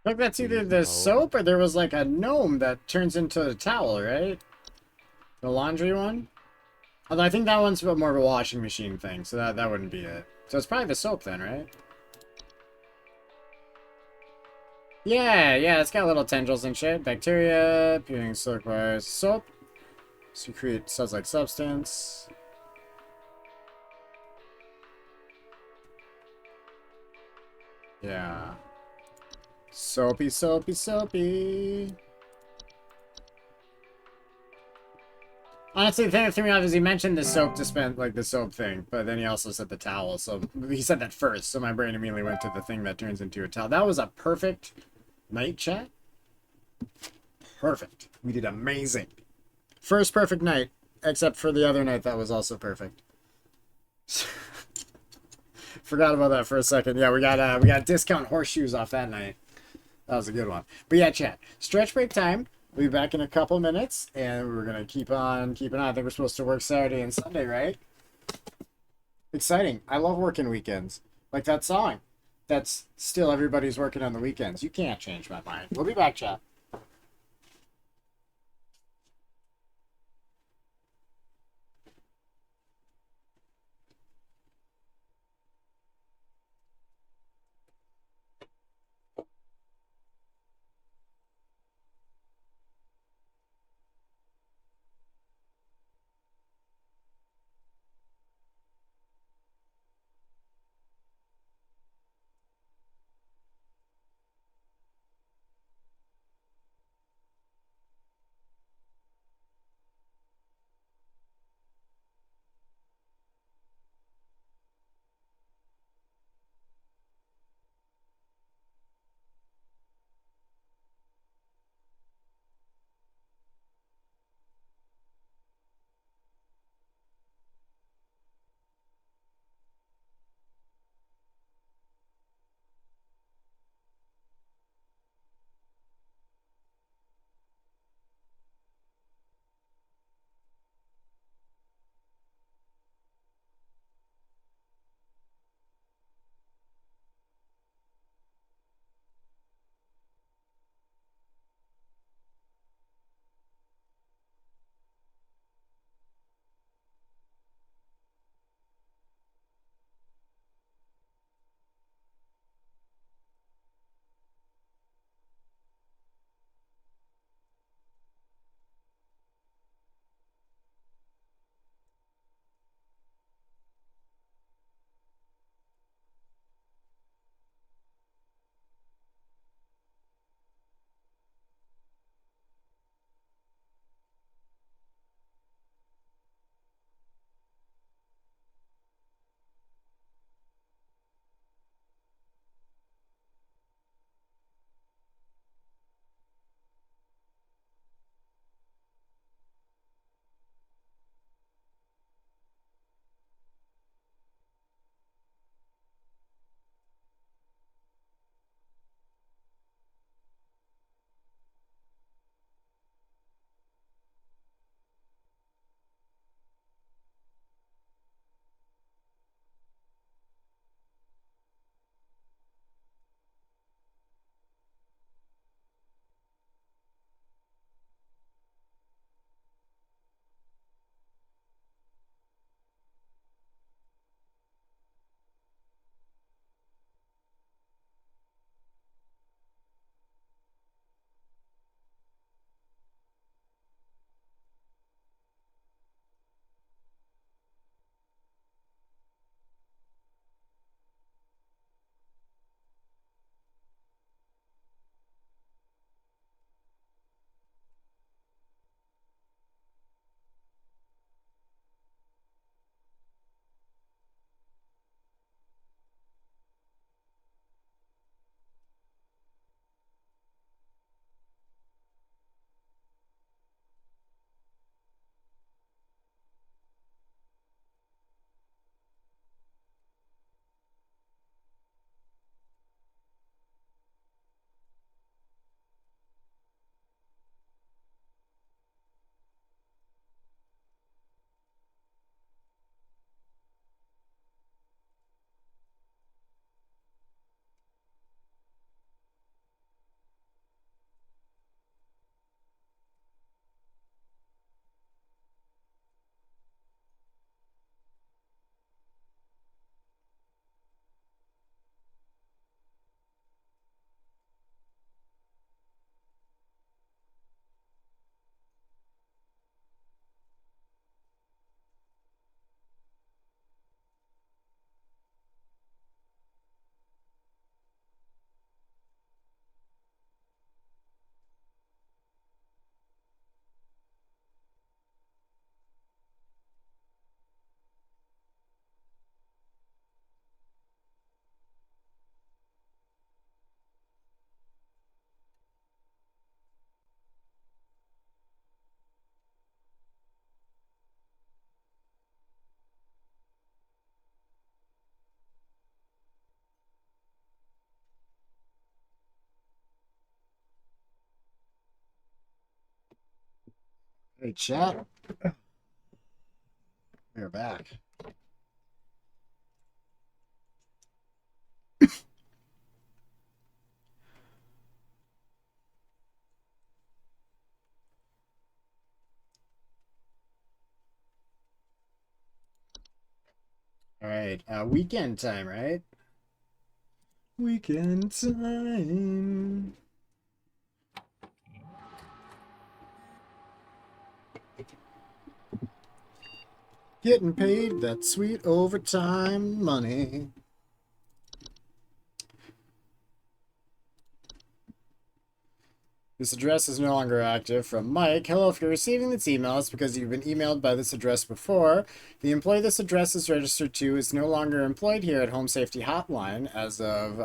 I think that's either the soap or there was like a gnome that turns into a towel, right? The laundry one? Although I think that one's more of a washing machine thing, so that wouldn't be it. So it's probably the soap then, right? Yeah, it's got little tendrils and shit. Bacteria, appearing silk wires, soap. Secrete suds-like substance. Yeah. Soapy, soapy, soapy. Honestly, the thing that threw me off is he mentioned the soap dispense, like the soap thing, but then he also said the towel. So he said that first, so my brain immediately went to the thing that turns into a towel. That was a perfect night, chat. Perfect. We did amazing. First perfect night, except for the other night that was also perfect. Forgot about that for a second. Yeah, we got discount horseshoes off that night. That was a good one. But yeah, chat. Stretch break time. We'll be back in a couple minutes, and we're gonna keep on keeping on. I think we're supposed to work Saturday and Sunday, right? Exciting. I love working weekends. Like that song. That's still everybody's working on the weekends. You can't change my mind. We'll be back, chat. Hey, chat. We're back. All right, weekend time, right? Weekend time. Getting paid that sweet overtime money. This address is no longer active. From Mike. Hello, if you're receiving this email, it's because you've been emailed by this address before. The employee this address is registered to is no longer employed here at Home Safety Hotline. As of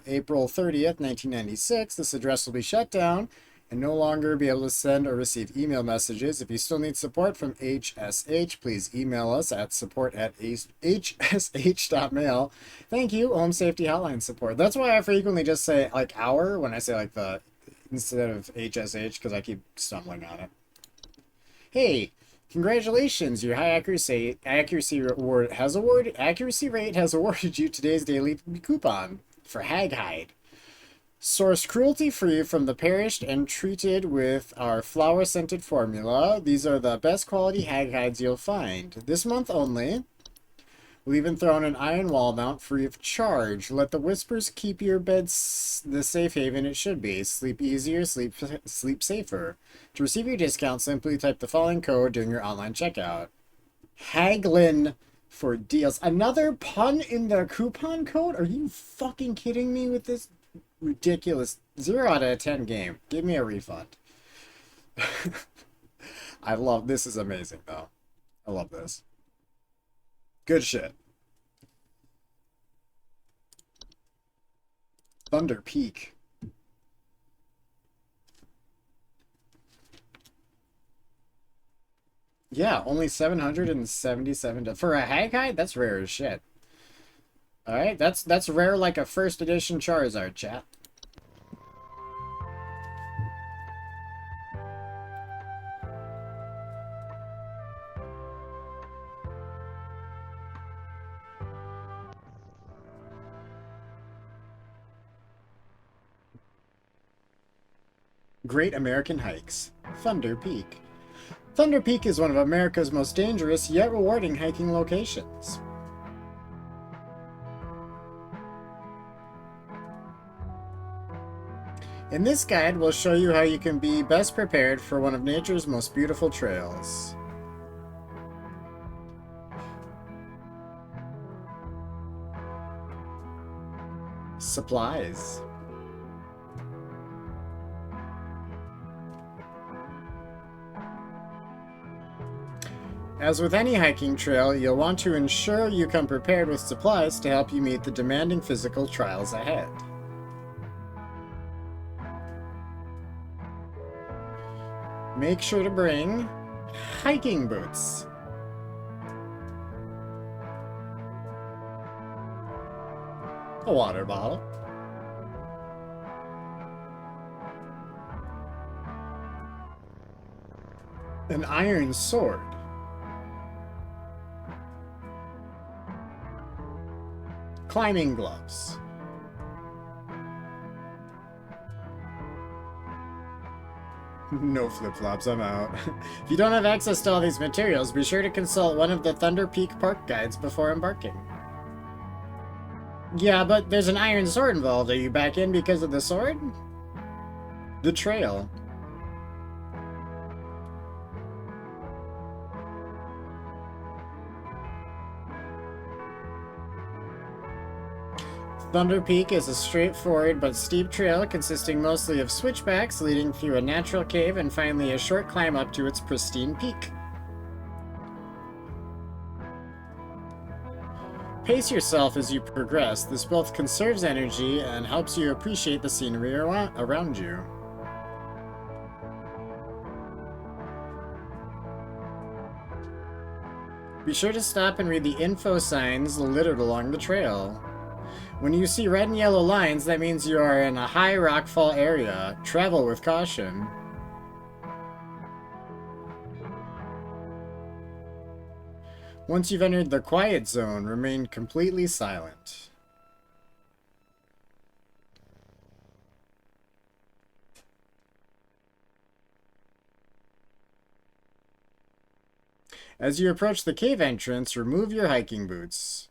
April 30th, 1996, this address will be shut down and no longer be able to send or receive email messages. If you still need support from HSH, please email us at support@hsh.mail. Thank you, Home Safety Hotline support. That's why I frequently just say like our when I say like the instead of HSH because I keep stumbling on it. Hey, congratulations! Your high accuracy rate has awarded you today's daily coupon for Hag Hide. Sourced cruelty-free from the perished and treated with our flower-scented formula. These are the best quality Hag Hides you'll find. This month only. We'll even throw in an iron wall mount free of charge. Let the whispers keep your bed the safe haven it should be. Sleep easier, sleep safer. To receive your discount, simply type the following code during your online checkout. Haglin for deals. Another pun in the coupon code? Are you fucking kidding me with this ridiculous 0 out of 10 game? Give me a refund. I love this. Is amazing though. I love this. Good shit. Thunder Peak. Yeah, only 777 for a Hag Hide? That's rare as shit. Alright, that's rare like a first edition Charizard, chat. Great American Hikes. Thunder Peak. Thunder Peak is one of America's most dangerous yet rewarding hiking locations. In this guide, we'll show you how you can be best prepared for one of nature's most beautiful trails. Supplies. As with any hiking trail, you'll want to ensure you come prepared with supplies to help you meet the demanding physical trials ahead. Make sure to bring hiking boots. A water bottle. An iron sword. Climbing gloves. No flip-flops, I'm out. If you don't have access to all these materials, be sure to consult one of the Thunder Peak Park guides before embarking. Yeah, but there's an iron sword involved. Are you back in because of the sword? The trail. Thunder Peak is a straightforward but steep trail consisting mostly of switchbacks leading through a natural cave and finally a short climb up to its pristine peak. Pace yourself as you progress. This both conserves energy and helps you appreciate the scenery around you. Be sure to stop and read the info signs littered along the trail. When you see red and yellow lines, that means you are in a high rockfall area. Travel with caution. Once you've entered the quiet zone, remain completely silent. As you approach the cave entrance, remove your hiking boots.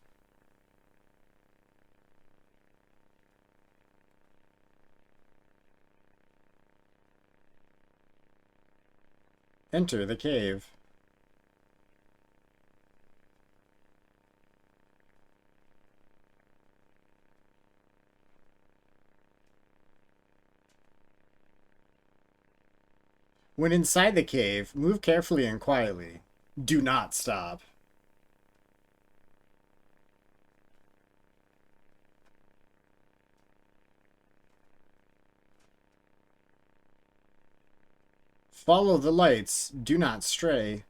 Enter the cave. When inside the cave, move carefully and quietly. Do not stop. Follow the lights. Do not stray.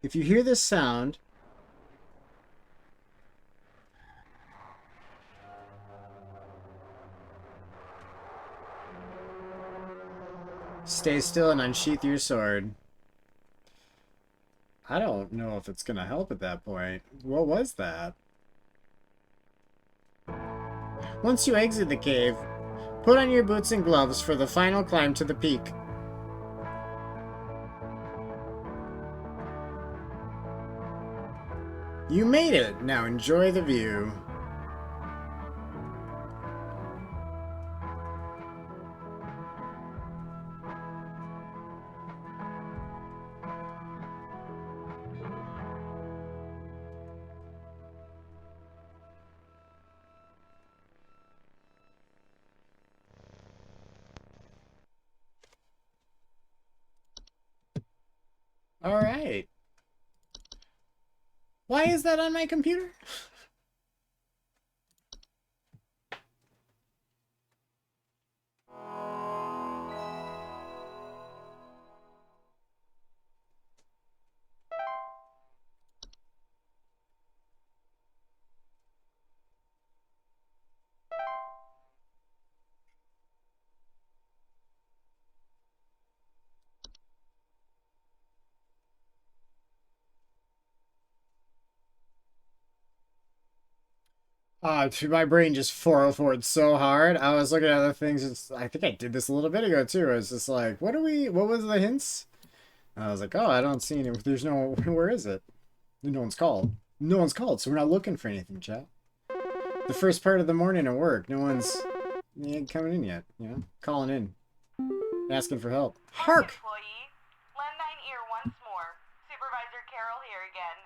If you hear this sound, stay still and unsheath your sword. I don't know if it's gonna help at that point. What was that? Once you exit the cave, put on your boots and gloves for the final climb to the peak. You made it! Now enjoy the view. Alright. Why is that on my computer? My brain just 404'd so hard. I was looking at other things. I think I did this a little bit ago too. I was just like, what was the hints? And I was like, oh, I don't see any. There's no, where is it? No one's called. No one's called, so we're not looking for anything, chat. The first part of the morning at work, no one's coming in yet, you know? Calling in. Asking for help. Hark! Employee, lend thine ear once more. Supervisor Carroll here again.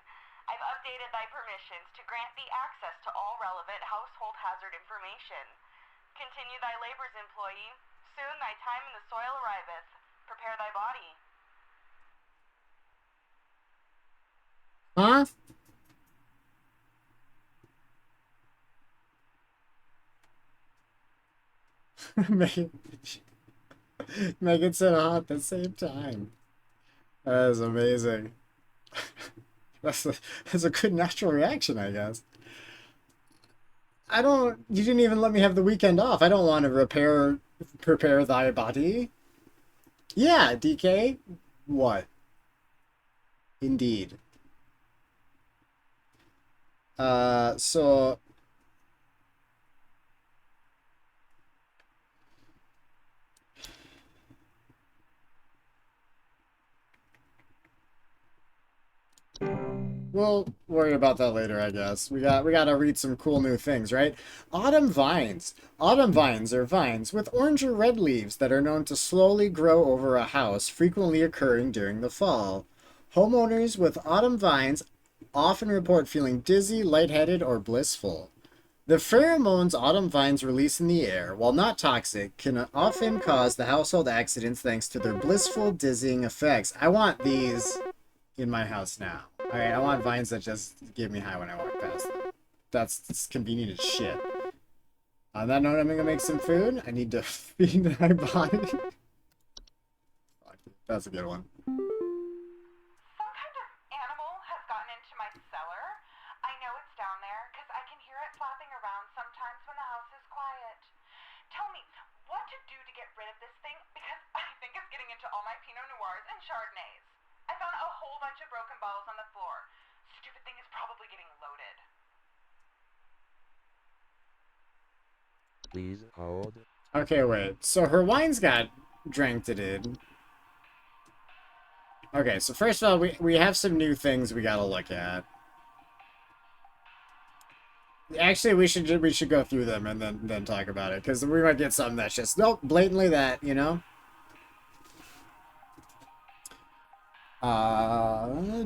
I've updated thy permissions to grant thee access to all relevant household hazard information. Continue thy labors, employee. Soon thy time in the soil arriveth. Prepare thy body. Huh? Megan said "huh" at the same time. That is amazing. That's a good natural reaction, I guess. You didn't even let me have the weekend off. I don't want to prepare thy body. Yeah, DK. What? Indeed. So we'll worry about that later, I guess. We gotta read some cool new things, right? Autumn vines. Autumn vines are vines with orange or red leaves that are known to slowly grow over a house, frequently occurring during the fall. Homeowners with autumn vines often report feeling dizzy, lightheaded, or blissful. The pheromones autumn vines release in the air, while not toxic, can often cause the household accidents thanks to their blissful, dizzying effects. I want these in my house now. Alright, I want vines that just give me high when I walk past them. That's convenient as shit. On that note, I'm gonna make some food. I need to feed my body. That's a good one. Some kind of animal has gotten into my cellar. I know it's down there because I can hear it flapping around sometimes when the house is quiet. Chardonnays. I found a whole bunch of broken bottles on the floor. Stupid thing is probably getting loaded. Please hold. Okay, wait. So her wines got drank to did. Okay, so first of all, we have some new things we gotta look at. Actually, we should go through them and then talk about it, because we might get something that's just nope, blatantly that, you know.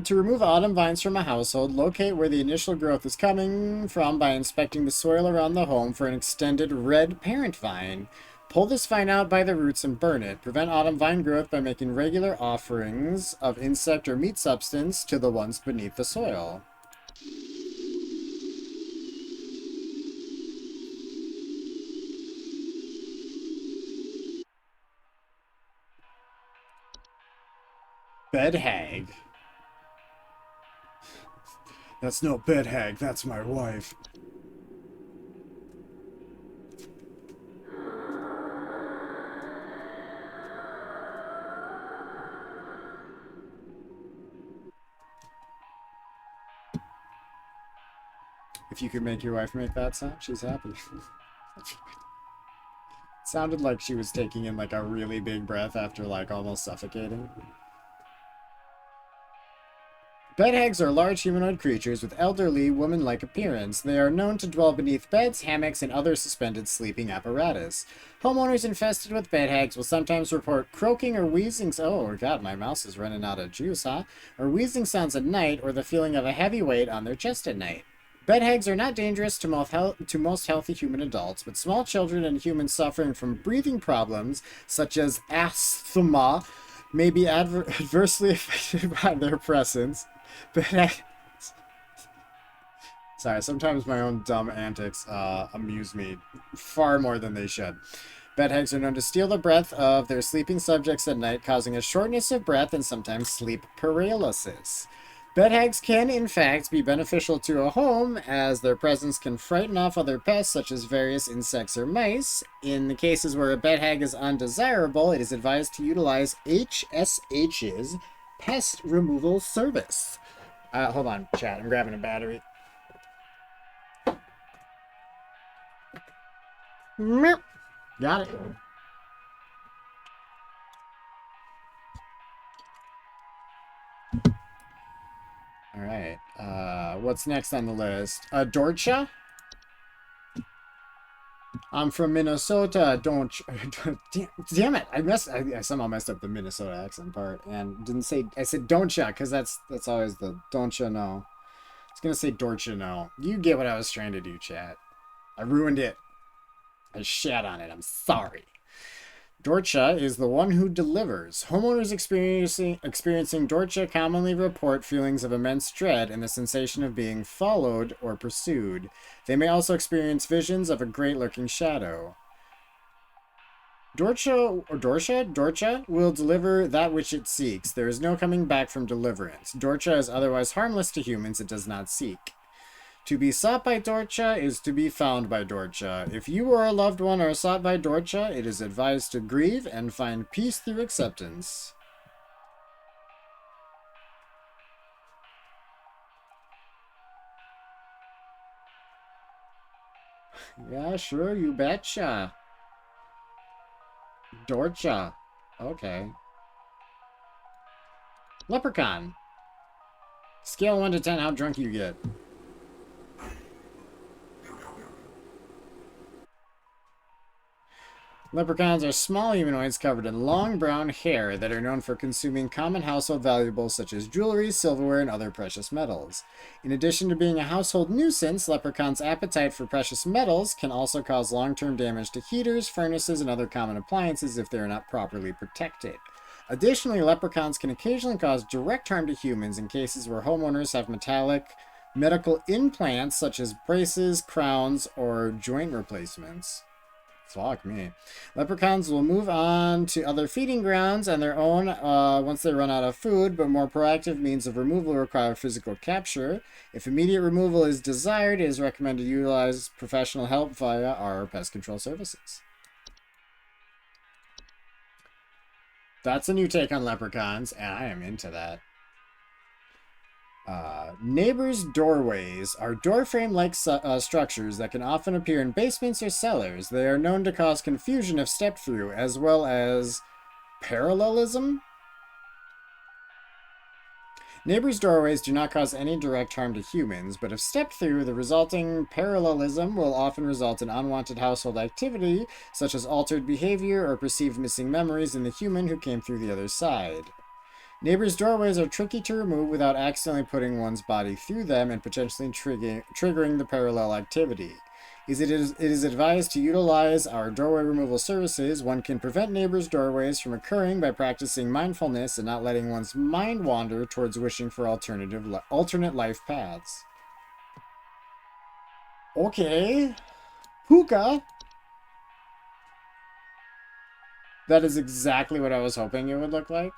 To remove autumn vines from a household, locate where the initial growth is coming from by inspecting the soil around the home for an extended red parent vine. Pull this vine out by the roots and burn it. Prevent autumn vine growth by making regular offerings of insect or meat substance to the ones beneath the soil. Bed hag. That's no bed hag, that's my wife. If you could make your wife make that sound, she's happy. Sounded like she was taking in like a really big breath after like almost suffocating. Bed hags are large humanoid creatures with elderly, woman-like appearance. They are known to dwell beneath beds, hammocks, and other suspended sleeping apparatus. Homeowners infested with bed hags will sometimes report croaking or wheezing. Oh god, my mouse is running out of juice, huh? Or wheezing sounds at night, or the feeling of a heavy weight on their chest at night. Bed hags are not dangerous to most healthy human adults, but small children and humans suffering from breathing problems, such as asthma, may be adversely affected by their presence. Sorry, sometimes my own dumb antics amuse me far more than they should. Bed hags are known to steal the breath of their sleeping subjects at night, causing a shortness of breath and sometimes sleep paralysis. Bed hags can, in fact, be beneficial to a home, as their presence can frighten off other pests, such as various insects or mice. In the cases where a bed hag is undesirable, it is advised to utilize HSH's pest removal service. Hold on, chat. I'm grabbing a battery. Got it. All right. What's next on the list? Dorcha? I'm from Minnesota. Don't. Damn it! I somehow messed up the Minnesota accent part and didn't say. I said don'tcha because that's always the don'tcha no. I was gonna say dorcha no. You get what I was trying to do, chat. I ruined it. I shat on it. I'm sorry. Dorcha is the one who delivers. Homeowners experiencing Dorcha commonly report feelings of immense dread and the sensation of being followed or pursued. They may also experience visions of a great-looking shadow. Dorcha will deliver that which it seeks. There is no coming back from deliverance. Dorcha is otherwise harmless to humans it does not seek. To be sought by Dorcha is to be found by Dorcha. If you or a loved one are sought by Dorcha, it is advised to grieve and find peace through acceptance. Yeah, sure, you betcha. Dorcha. Okay. Leprechaun. Scale 1 to 10, how drunk you get. Leprechauns are small humanoids covered in long brown hair that are known for consuming common household valuables such as jewelry, silverware, and other precious metals. In addition to being a household nuisance, leprechauns' appetite for precious metals can also cause long-term damage to heaters, furnaces, and other common appliances if they are not properly protected. Additionally, leprechauns can occasionally cause direct harm to humans in cases where homeowners have medical implants such as braces, crowns, or joint replacements. Fuck me. Leprechauns will move on to other feeding grounds on their own once they run out of food, but more proactive means of removal require physical capture. If immediate removal is desired, it is recommended to utilize professional help via our pest control services. That's a new take on leprechauns, and I am into that. Neighbors' doorways are door frame-like structures that can often appear in basements or cellars. They are known to cause confusion if stepped through, as well as parallelism. Neighbors' doorways do not cause any direct harm to humans, but if stepped through, the resulting parallelism will often result in unwanted household activity, such as altered behavior or perceived missing memories in the human who came through the other side. Neighbors' doorways are tricky to remove without accidentally putting one's body through them and potentially triggering the parallel activity. It is advised to utilize our doorway removal services. One can prevent neighbors' doorways from occurring by practicing mindfulness and not letting one's mind wander towards wishing for alternate life paths. Okay. Hookah. That is exactly what I was hoping it would look like.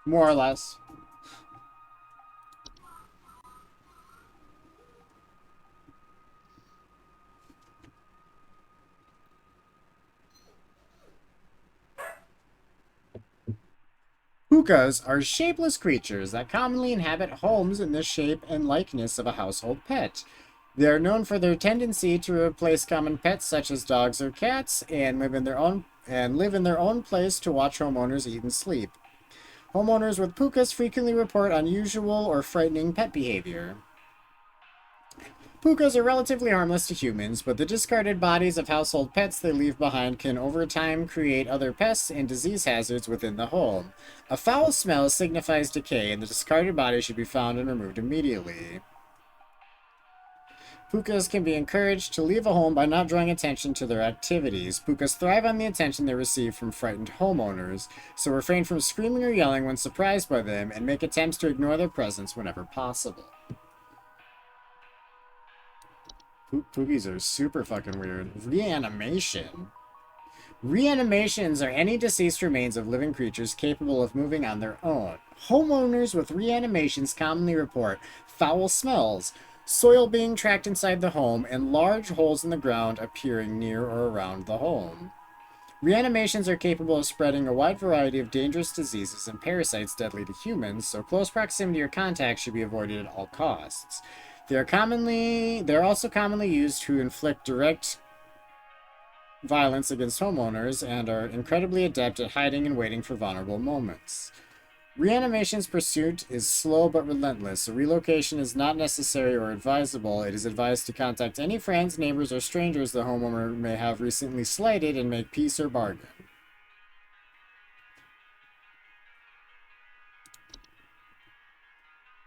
More or less. Hookahs are shapeless creatures that commonly inhabit homes in the shape and likeness of a household pet. They are known for their tendency to replace common pets such as dogs or cats and live in their own place to watch homeowners eat and sleep. Homeowners with pukas frequently report unusual or frightening pet behavior. Pukas are relatively harmless to humans, but the discarded bodies of household pets they leave behind can over time create other pests and disease hazards within the home. A foul smell signifies decay, and the discarded body should be found and removed immediately. Pukas can be encouraged to leave a home by not drawing attention to their activities. Pukas thrive on the attention they receive from frightened homeowners, so refrain from screaming or yelling when surprised by them and make attempts to ignore their presence whenever possible. Poogies are super fucking weird. Reanimation. Reanimations are any deceased remains of living creatures capable of moving on their own. Homeowners with reanimations commonly report foul smells, soil being tracked inside the home, and large holes in the ground appearing near or around the home. Reanimations are capable of spreading a wide variety of dangerous diseases and parasites deadly to humans, so close proximity or contact should be avoided at all costs. They're also commonly used to inflict direct violence against homeowners and are incredibly adept at hiding and waiting for vulnerable moments. Reanimation's pursuit is slow but relentless, so relocation is not necessary or advisable. It is advised to contact any friends, neighbors, or strangers the homeowner may have recently slighted and make peace or bargain.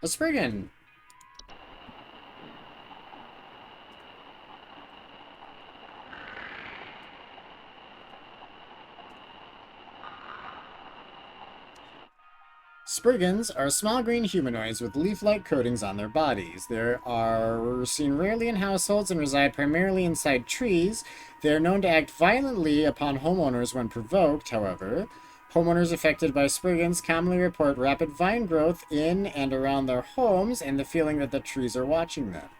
A Spriggan. Spriggans are small green humanoids with leaf-like coatings on their bodies. They are seen rarely in households and reside primarily inside trees. They are known to act violently upon homeowners when provoked, however. Homeowners affected by Spriggans commonly report rapid vine growth in and around their homes and the feeling that the trees are watching them.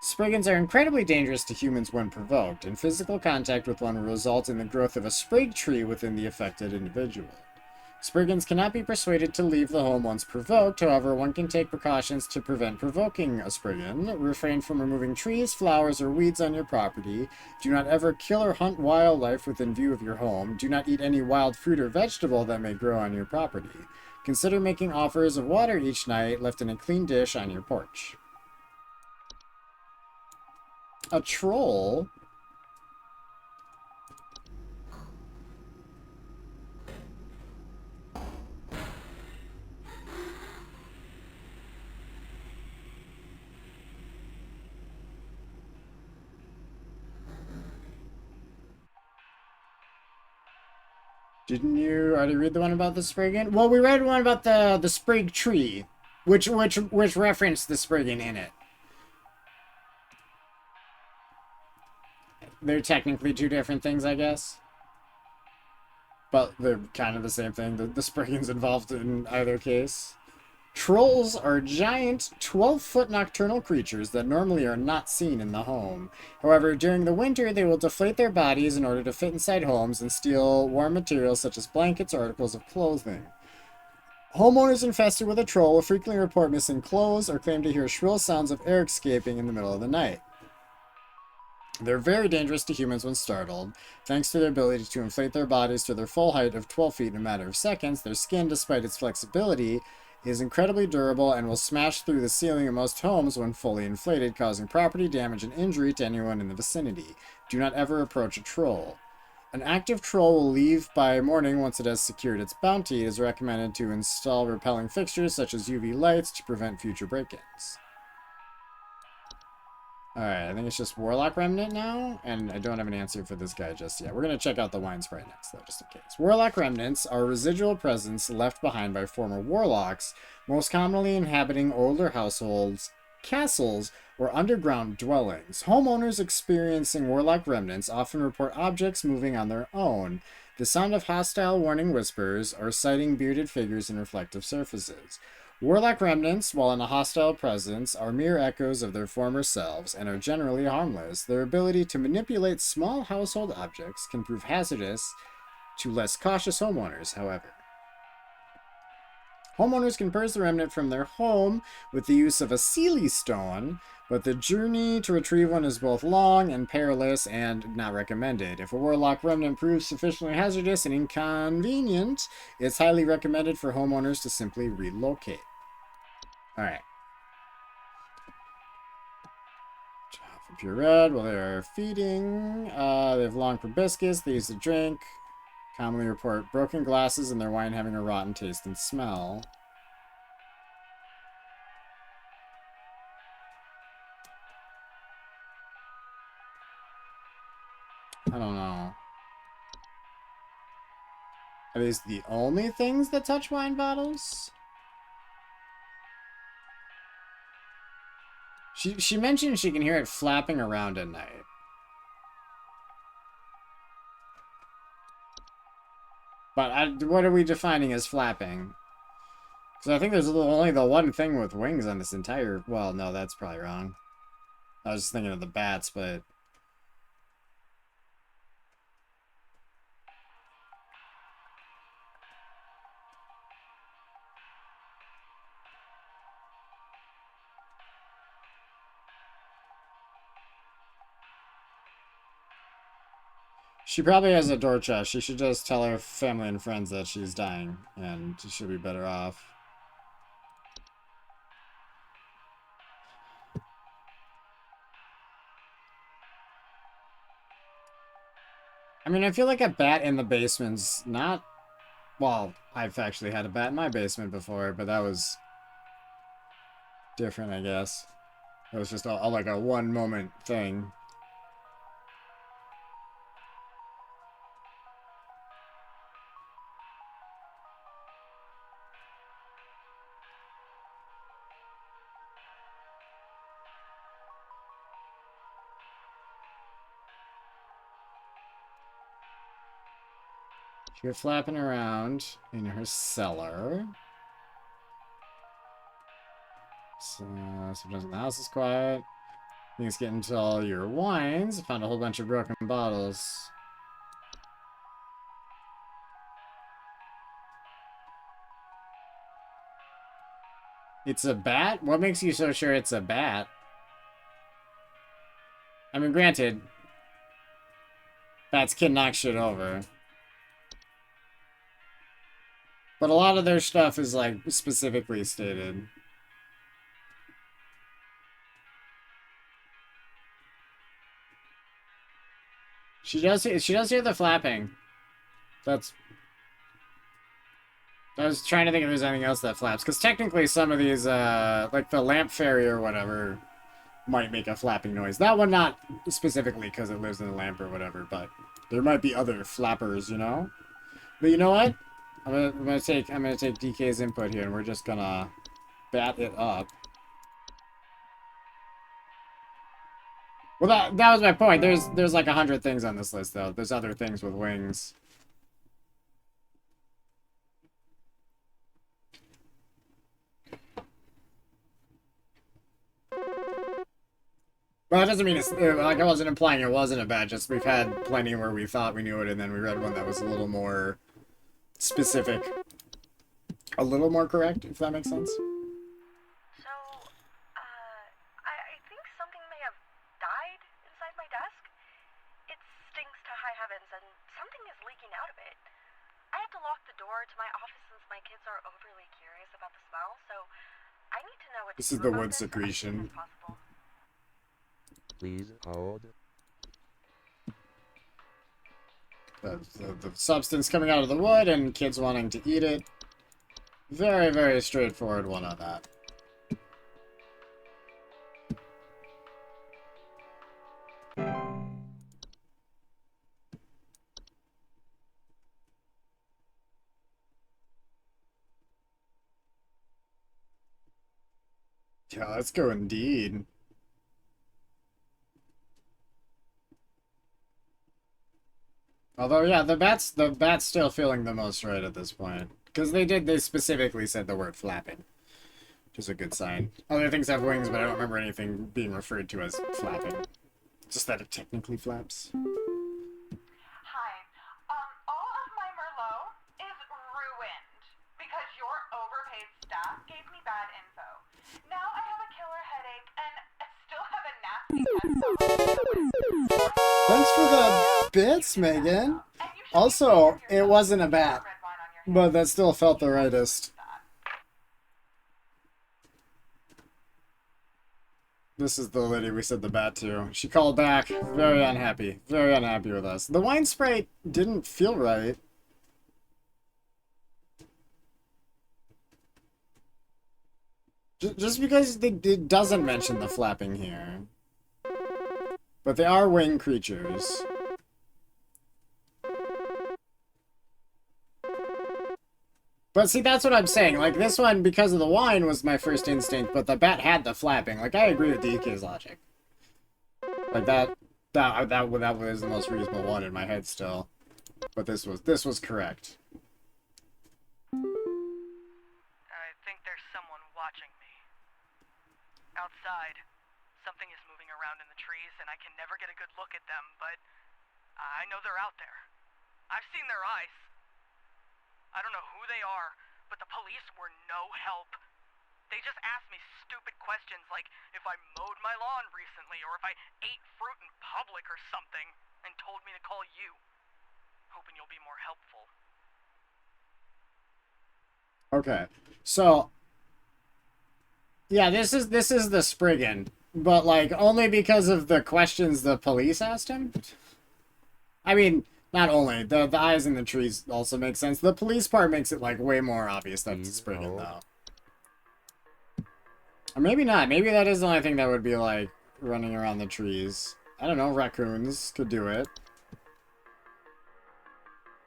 Spriggans are incredibly dangerous to humans when provoked, and physical contact with one will result in the growth of a sprig tree within the affected individual. Spriggans cannot be persuaded to leave the home once provoked, however, one can take precautions to prevent provoking a Spriggan. Refrain from removing trees, flowers, or weeds on your property. Do not ever kill or hunt wildlife within view of your home. Do not eat any wild fruit or vegetable that may grow on your property. Consider making offers of water each night left in a clean dish on your porch. A troll? Didn't you already read the one about the Spriggan? Well, we read one about the sprig tree, which referenced the Spriggan in it. They're technically two different things, I guess. But they're kind of the same thing. The Spriggan's involved in either case. Trolls are giant 12-foot nocturnal creatures that normally are not seen in the home. However, during the winter, they will deflate their bodies in order to fit inside homes and steal warm materials such as blankets or articles of clothing. Homeowners infested with a troll will frequently report missing clothes or claim to hear shrill sounds of air escaping in the middle of the night. They're very dangerous to humans when startled. Thanks to their ability to inflate their bodies to their full height of 12 feet in a matter of seconds, their skin, despite its flexibility, is incredibly durable and will smash through the ceiling of most homes when fully inflated, causing property damage and injury to anyone in the vicinity. Do not ever approach a troll. An active troll will leave by morning once it has secured its bounty. It is recommended to install repelling fixtures such as UV lights to prevent future break-ins. Alright, I think it's just Warlock Remnant now, and I don't have an answer for this guy just yet. We're going to check out the Wine Sprite next, though, just in case. Warlock Remnants are residual presence left behind by former warlocks, most commonly inhabiting older households, castles, or underground dwellings. Homeowners experiencing Warlock Remnants often report objects moving on their own, the sound of hostile warning whispers, or sighting bearded figures in reflective surfaces. Warlock Remnants, while in a hostile presence, are mere echoes of their former selves and are generally harmless. Their ability to manipulate small household objects can prove hazardous to less cautious homeowners, however. Homeowners can purge the remnant from their home with the use of a Sealy stone, but the journey to retrieve one is both long and perilous and not recommended. If a Warlock Remnant proves sufficiently hazardous and inconvenient, it's highly recommended for homeowners to simply relocate. Alright. For pure red, well, they are feeding. They have long proboscis. They use to drink. Commonly report broken glasses and their wine having a rotten taste and smell. I don't know. Are these the only things that touch wine bottles? She mentioned she can hear it flapping around at night. But what are we defining as flapping? Because I think there's only the one thing with wings on this entire... Well, no, that's probably wrong. I was just thinking of the bats, but... She probably has a door chest. She should just tell her family and friends that she's dying, and she'll be better off. I mean, I feel like a bat in the basement's not... Well, I've actually had a bat in my basement before, but that was different, I guess. It was just like a one-moment thing. She was flapping around in her cellar. So, sometimes when the house is quiet. Things get into all your wines. I found a whole bunch of broken bottles. It's a bat? What makes you so sure it's a bat? I mean, granted, bats can knock shit over. But a lot of their stuff is, like, specifically stated. She does hear the flapping. That's... I was trying to think if there's anything else that flaps. Because technically some of these, like the lamp fairy or whatever, might make a flapping noise. That one not specifically because it lives in a lamp or whatever, but there might be other flappers, you know? But you know what? I'm gonna take DK's input here, and we're just gonna bat it up. Well, that was my point. There's like 100 things on this list, though. There's other things with wings. Well, that doesn't mean it's like I wasn't implying it wasn't a bad. Just we've had plenty where we thought we knew it, and then we read one that was a little more specific, a little more correct, if that makes sense. So, I think something may have died inside my desk. It stinks to high heavens, and something is leaking out of it. I have to lock the door to my office since my kids are overly curious about the smell, so I need to know what This to is do the about wood this as soon secretion. as possible. Please hold. The substance coming out of the wood and kids wanting to eat it. Very, very straightforward one on that. Yeah, let's go indeed. Although, yeah, the bat's still feeling the most right at this point. Because they specifically said the word flapping. Which is a good sign. Other things have wings, but I don't remember anything being referred to as flapping. Just that it technically flaps. Hi. All of my Merlot is ruined because your overpaid staff gave me bad info. Now I have a killer headache and I still have a nasty test. Thanks for the bits, Megan. Also, it wasn't a bat, but that still felt the rightest. This is the lady we said the bat to. She called back, very unhappy with us. The wine spray didn't feel right. Just because it doesn't mention the flapping here. But they are winged creatures. But see, that's what I'm saying. Like, this one, because of the wine, was my first instinct, but the bat had the flapping. Like, I agree with DK's logic. Like, that was the most reasonable one in my head still. But this was correct. I think there's someone watching me. Outside, something is moving around in the trees, and I can never get a good look at them, but I know they're out there. I've seen their eyes. I don't know who they are, but the police were no help. They just asked me stupid questions like if I mowed my lawn recently or if I ate fruit in public or something, and told me to call you. Hoping you'll be more helpful. Okay. So yeah, this is the Spriggan, but like only because of the questions the police asked him. I mean, not only the eyes in the trees also make sense. The police part makes it like way more obvious that it's Spriggan though. Or maybe not. Maybe that is the only thing that would be like running around the trees. I don't know. Raccoons could do it.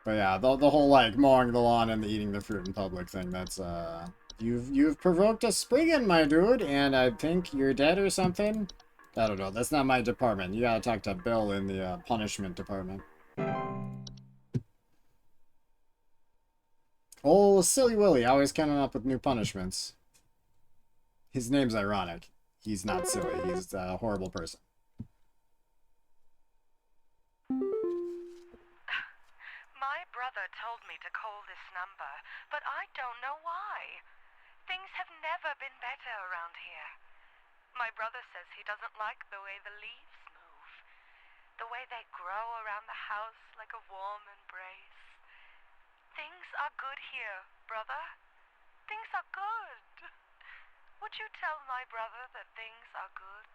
But yeah, the whole like mowing the lawn and the eating the fruit in public thing. That's you've provoked a Spriggan, my dude, and I think you're dead or something. I don't know. That's not my department. You gotta talk to Bill in the punishment department. Oh, Silly Willy, always coming up with new punishments. His name's ironic. He's not silly. He's a horrible person. My brother told me to call this number, but I don't know why. Things have never been better around here. My brother says he doesn't like the way the leaves move. The way they grow around the house like a warm embrace. Things are good here, brother. Things are good. Would you tell my brother that things are good?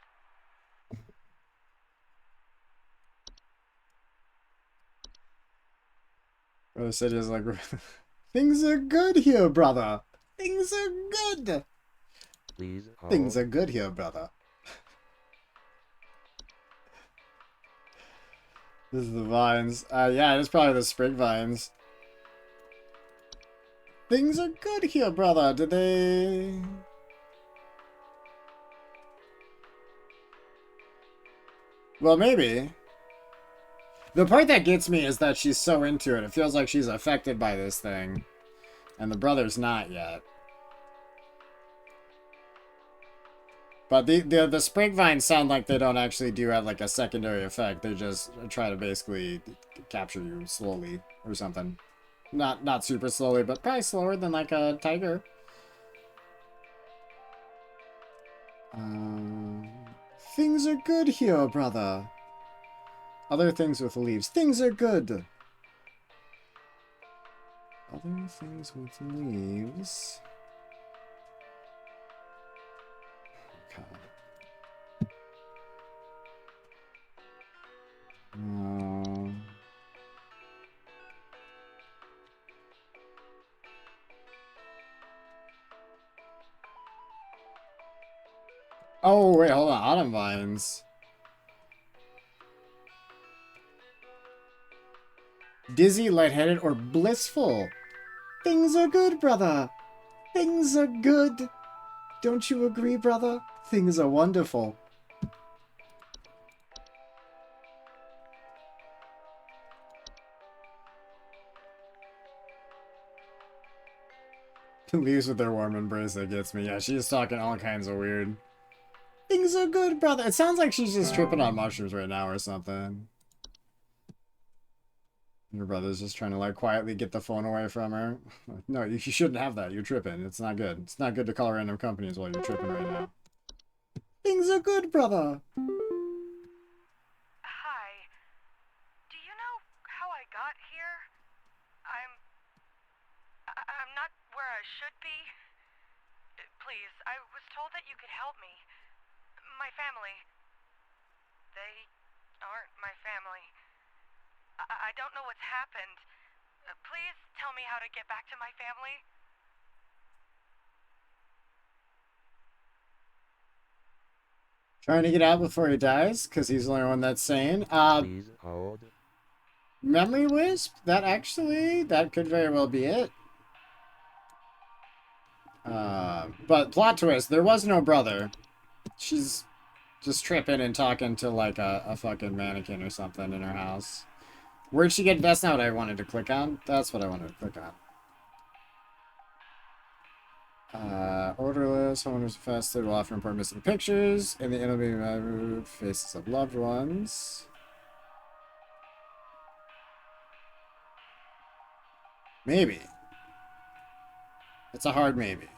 Brother said is like, things are good here, brother. Things are good. Please hold. Things are good here, brother. This is the vines. Yeah, it's probably the sprig vines. Things are good here, brother. Did they... Well, maybe. The part that gets me is that she's so into it. It feels like she's affected by this thing. And the brother's not yet. But the spring vines sound like they don't actually do have like a secondary effect. They just try to basically capture you slowly or something. Not super slowly, but probably slower than like a tiger. Things are good here, brother. Other things with leaves. Things are good. Other things with leaves. Okay. Oh, wait, hold on. Autumn vines. Dizzy, lightheaded, or blissful. Things are good, brother. Things are good. Don't you agree, brother? Things are wonderful. Leaves with their warm embrace that gets me. Yeah, she's talking all kinds of weird. Things are good, brother. It sounds like she's just tripping on mushrooms right now or something. Your brother's just trying to like quietly get the phone away from her. No, you shouldn't have that. You're tripping. It's not good. It's not good to call random companies while you're tripping right now. Things are good, brother. Hi. Do you know how I got here? I'm not where I should be. Please, I was told that you could help me. My family. They aren't my family. I don't know what's happened. Please tell me how to get back to my family. Trying to get out before he dies, because he's the only one that's sane. Please hold. Memory Wisp? That could very well be it. But plot twist, there was no brother. She's just tripping and talking to like a fucking mannequin or something in her house. Where'd she get? That's not what I wanted to click on. That's what I wanted to click on. Orderless, homeowners infested will often report missing pictures in the enemy faces of loved ones. Maybe. It's a hard maybe.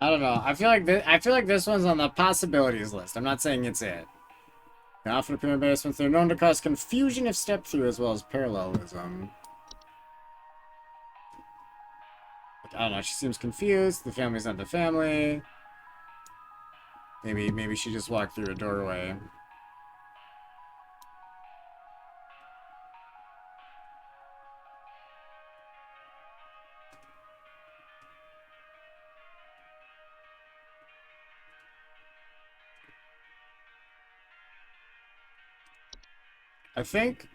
I don't know. I feel like this one's on the possibilities list. I'm not saying it's it. They often appear in basements. They're known to cause confusion if stepped through, as well as parallelism. Like, I don't know. She seems confused. The family's not the family. Maybe she just walked through a doorway. I think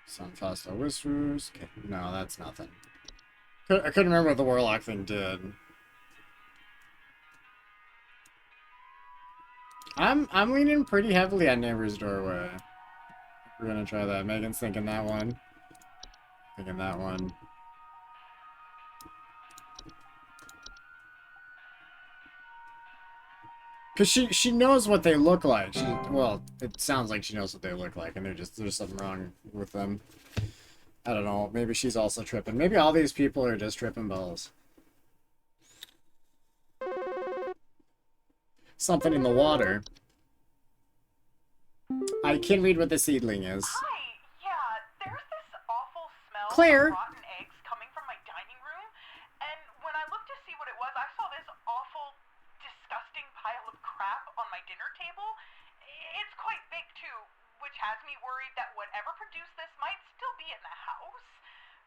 some hostile whispers. Okay, no, that's nothing. I couldn't remember what the warlock thing did. I'm leaning pretty heavily on neighbor's doorway. We're gonna try that. Megan's thinking that one. Thinking that one. Cause she knows what they look like. Well, it sounds like she knows what they look like, and there's something wrong with them. I don't know. Maybe she's also tripping. Maybe all these people are just tripping balls. Something in the water. I can read what the seedling is. Hi, yeah, there's this awful smell Claire. of rotten eggs coming from my dining room, and when I looked to see what it was, I saw this awful, disgusting pile of crap on my dinner table. It's quite big, too, which has me worried that whatever produced this might still be in the house,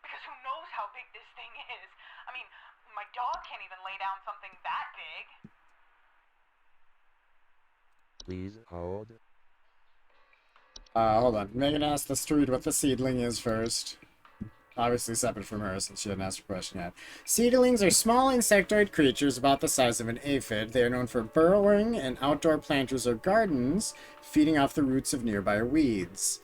because who knows how big this thing is. I mean, my dog can't even lay down something that big. Please hold. Hold on. Megan asked us to read what the seedling is first. Obviously separate from her since she hadn't asked a question yet. Seedlings are small insectoid creatures about the size of an aphid. They are known for burrowing in outdoor planters or gardens, feeding off the roots of nearby weeds.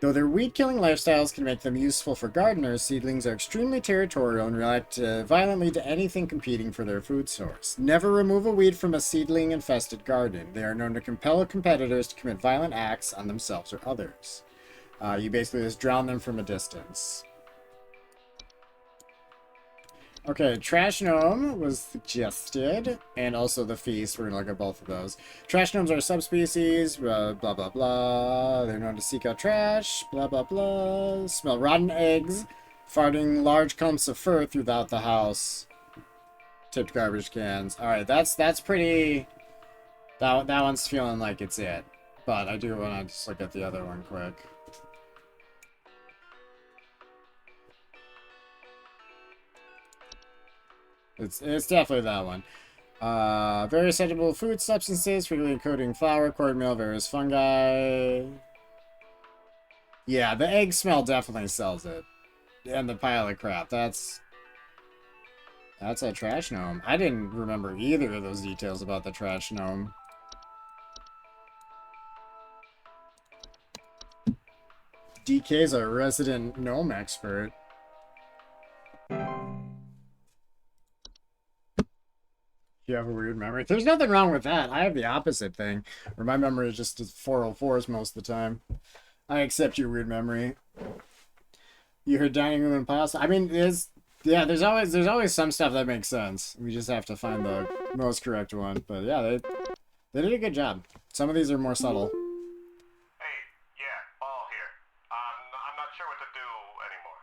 Though their weed-killing lifestyles can make them useful for gardeners, seedlings are extremely territorial and react violently to anything competing for their food source. Never remove a weed from a seedling-infested garden. They are known to compel competitors to commit violent acts on themselves or others. You basically just drown them from a distance. Okay, Trash Gnome was suggested, and also the Feast. We're gonna look at both of those. Trash Gnomes are subspecies, blah, blah, blah. They're known to seek out trash, blah, blah, blah. Smell rotten eggs, farting large clumps of fur throughout the house. Tipped garbage cans. Alright, that's pretty... That one's feeling like it's it. But I do want to just look at the other one quick. It's definitely that one. Various edible food substances, frequently coating flour, cornmeal, various fungi. Yeah, the egg smell definitely sells it. And the pile of crap. That's a trash gnome. I didn't remember either of those details about the trash gnome. DK's a resident gnome expert. You have a weird memory. There's nothing wrong with that. I have the opposite thing, where my memory is just 404s most of the time. I accept your weird memory. You heard dining room and pasta. I mean, there's always some stuff that makes sense. We just have to find the most correct one. But yeah, they did a good job. Some of these are more subtle. Hey, yeah, Paul here. I'm not sure what to do anymore.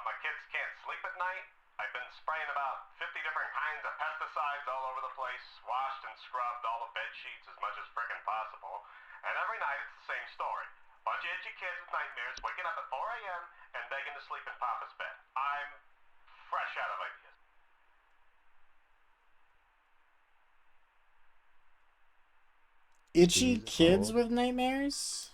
My kids can't sleep at night. I've been spraying about 50 different kinds of pesticides all over the place, washed and scrubbed all the bed sheets as much as frickin' possible, and every night it's the same story. Bunch of itchy kids with nightmares waking up at 4 a.m. and begging to sleep in Papa's bed. I'm fresh out of ideas. Itchy kids with nightmares?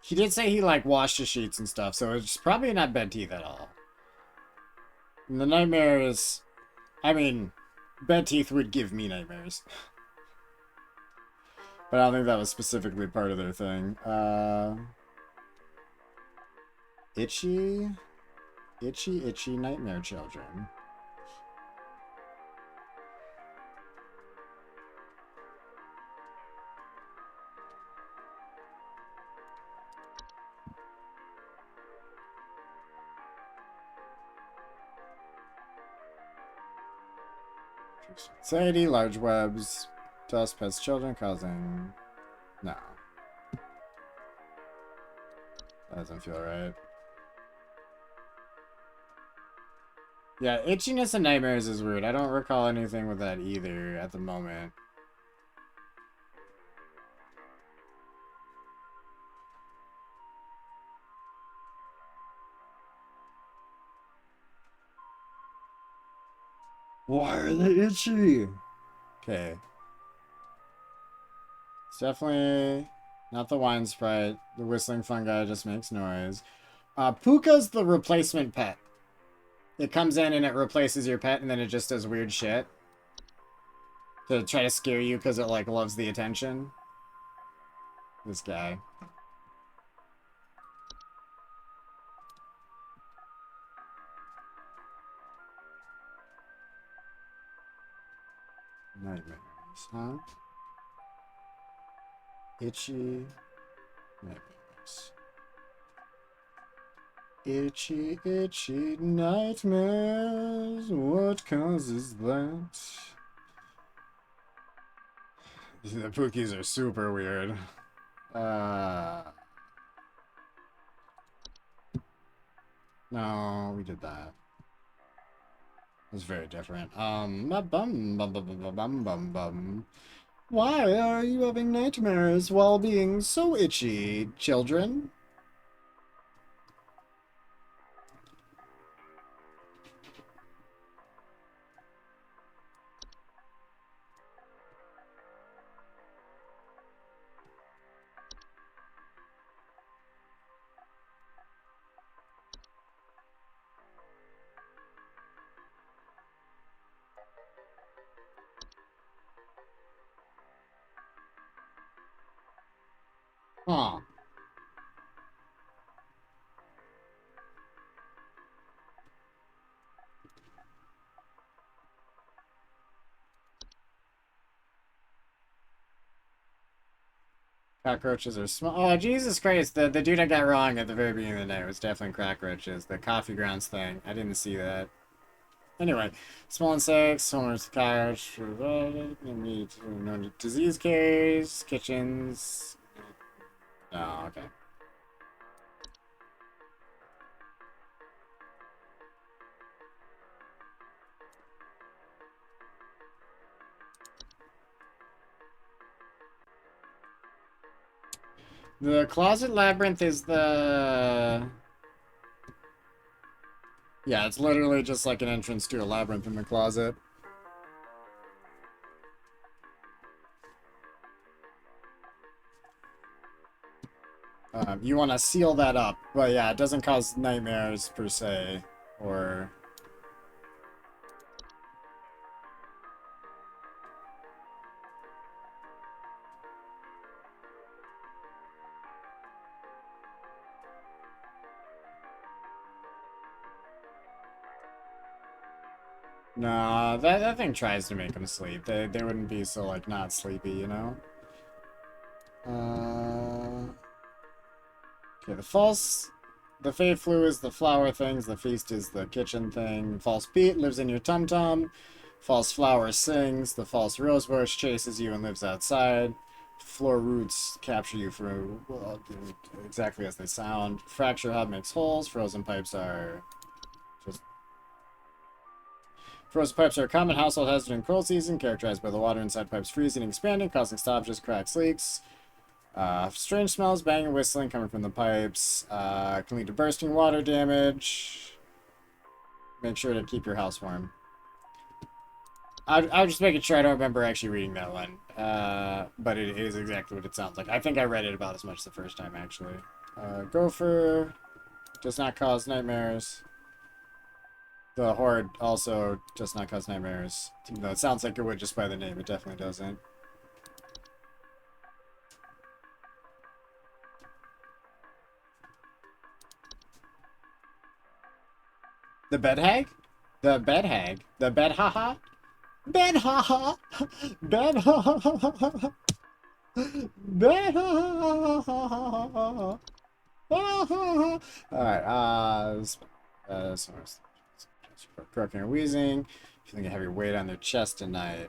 He did say he, like, washed the sheets and stuff, so it's probably not bed teeth at all. And the nightmare is... I mean, bed teeth would give me nightmares. But I don't think that was specifically part of their thing. Itchy nightmare children. Anxiety, large webs, dust, pets, children, causing... No. That doesn't feel right. Yeah, itchiness and nightmares is weird. I don't recall anything with that either at the moment. Why are they itchy? Okay. It's definitely not the wine sprite. The whistling fungi just makes noise. Puka's the replacement pet. It comes in and it replaces your pet and then it just does weird shit. To try to scare you because it, like, loves the attention. This guy. Nightmares, huh? Itchy nightmares. Itchy nightmares. What causes that? The Pookies are super weird. No, we did that. It was very different. Why are you having nightmares while being so itchy, children? Huh. Cockroaches are small. Oh, Jesus Christ. The dude I got wrong at the very beginning of the night was definitely cockroaches. The coffee grounds thing. I didn't see that. Anyway, small insects, homeless cockroach, no disease carriers, kitchens. Oh, okay. The closet labyrinth is the... Yeah, it's literally just like an entrance to a labyrinth in the closet. You want to seal that up, but yeah, it doesn't cause nightmares per se, or... Nah, that thing tries to make them sleep. They wouldn't be so, like, not sleepy, you know? Okay, the Fey Flu is the flower things, the Feast is the kitchen thing, False Beat lives in your tum-tum, False Flower sings, the False Rosebush chases you and lives outside, Floor Roots capture you for well, exactly as they sound, Fracture Hub makes holes, Frozen Pipes are just... Frozen pipes are a common household hazard in cold season, characterized by the water inside pipes freezing and expanding, causing stoppages, cracks, leaks. Strange smells, banging, whistling coming from the pipes. Can lead to bursting water damage. Make sure to keep your house warm. I'll just making sure I don't remember actually reading that one. But it is exactly what it sounds like. I think I read it about as much the first time, actually. Gopher does not cause nightmares. The Horde also does not cause nightmares. Even though it sounds like it would just by the name, it definitely doesn't. The Bed Hag? The Bed Hag? The Bed Haha? Bed Haha! Bed Haha! Bed Haha! Alright, croaking or wheezing, feeling a heavy weight on their chest tonight.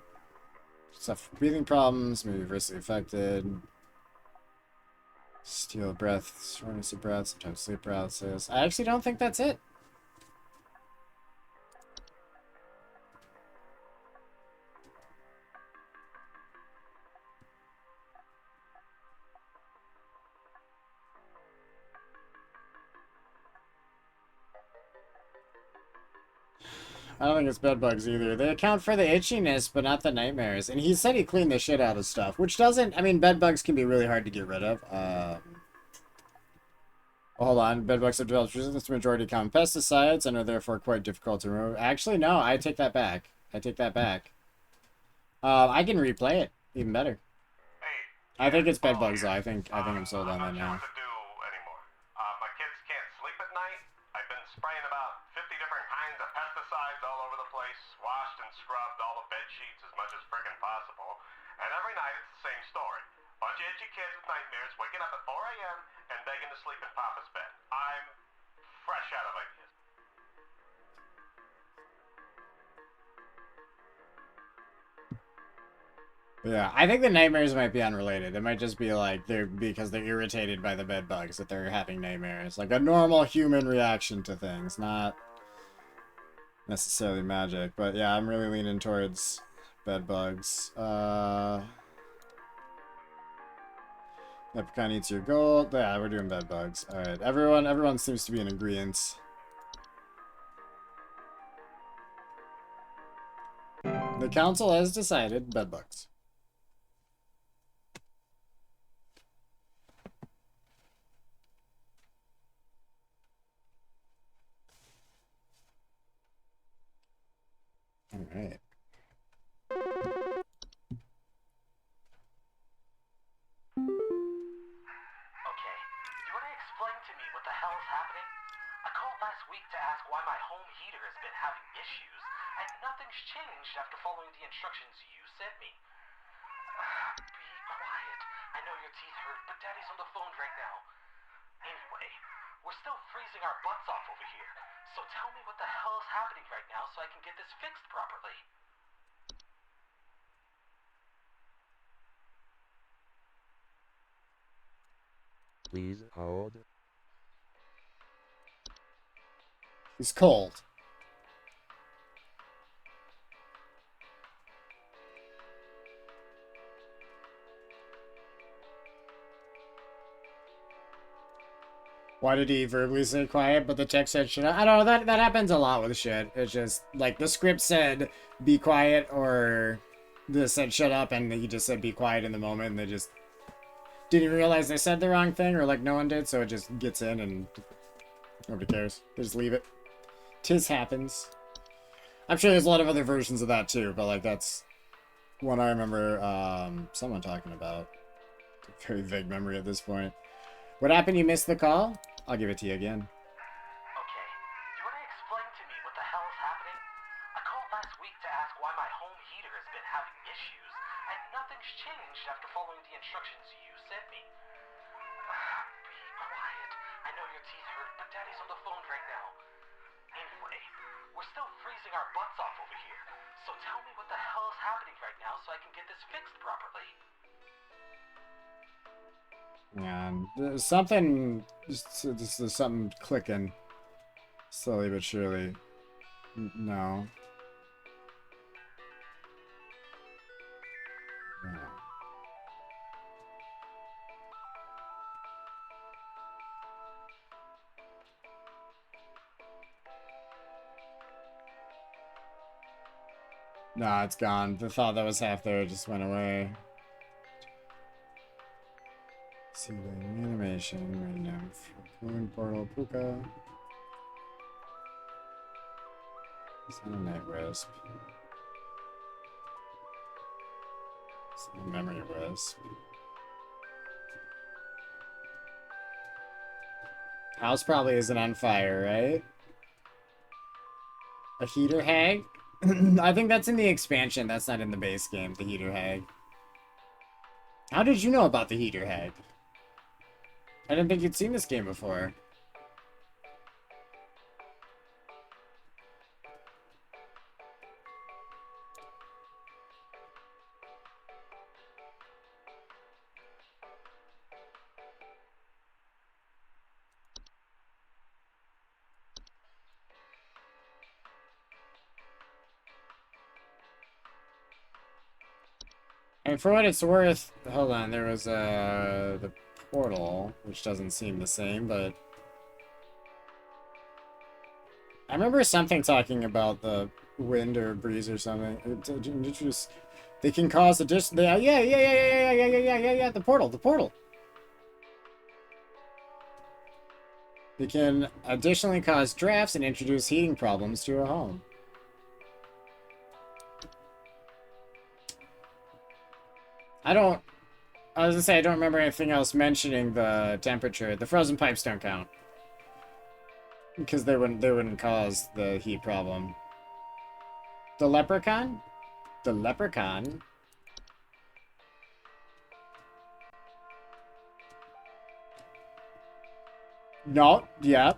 Suffer from breathing problems, maybe adversely affected. Steal breath, shortness of breath, sometimes sleep paralysis. I actually don't think that's it. I don't think it's bed bugs either. They account for the itchiness, but not the nightmares. And he said he cleaned the shit out of stuff, which doesn't... I mean, bed bugs can be really hard to get rid of. Hold on. Bed bugs have developed resistance to majority common pesticides and are therefore quite difficult to remove. Actually, no. I take that back. I take that back. I can replay it. Even better. Hey, I think it's bed bugs, though. I think I'm sold on that I'm now. not sure what to do anymore. My kids can't sleep at night. I've been spraying about 50 different kinds of pesticides all over the place, washed and scrubbed all the bed sheets as much as friggin' possible. And every night it's the same story. Bunch of itchy kids with nightmares waking up at 4 a.m. and begging to sleep in Papa's bed. I'm fresh out of ideas. Yeah, I think the nightmares might be unrelated. It might just be like because they're irritated by the bed bugs that they're having nightmares. Like a normal human reaction to things, not necessarily magic. But yeah, I'm really leaning towards bed bugs. Leprechaun eats your gold. Yeah, we're doing bed bugs. Alright, everyone seems to be in agreement. The council has decided bed bugs. Alright. last week to ask why my home heater has been having issues, and nothing's changed after following the instructions you sent me. Be quiet. I know your teeth hurt, but Daddy's on the phone right now. Anyway, we're still freezing our butts off over here, so tell me what the hell is happening right now so I can get this fixed properly. Please hold. He's cold. Why did he verbally say quiet, but the text said shut up? I don't know, that happens a lot with shit. It's just, like, the script said be quiet, or this said shut up, and he just said be quiet in the moment, and they just didn't even realize they said the wrong thing, or, like, no one did, so it just gets in, and nobody cares. They just leave it. Tis happens. I'm sure there's a lot of other versions of that, too, but, like, that's one I remember, someone talking about. It's a very vague memory at this point. What happened? You missed the call? I'll give it to you again. Okay, you want to explain to me what the hell is happening? I called last week to ask why my home heater has been having issues, and nothing's changed after following the instructions you sent me. Be quiet. I know your teeth hurt, but Daddy's on the phone right now. Anyway, we're still freezing our butts off over here, so tell me what the hell is happening right now so I can get this fixed properly. Yeah, there's something, there's something clicking, slowly but surely. No. No. Nah, it's gone. The thought that was half there just went away. See the animation right now. Moon Portal Puka. Is that a night wisp? Is that a memory wisp? House probably isn't on fire, right? A heater hag? I think that's in the expansion. That's not in the base game, the heater hag. How did you know about the heater hag? I didn't think you'd seen this game before. And for what it's worth, hold on, there was the portal, which doesn't seem the same, but I remember something talking about the wind or breeze or something. It just, they can cause additional. Yeah. The portal. They can additionally cause drafts and introduce heating problems to a home. I was gonna say I don't remember anything else mentioning the temperature. The frozen pipes don't count because they wouldn't cause the heat problem. The leprechaun? The leprechaun? No, yeah.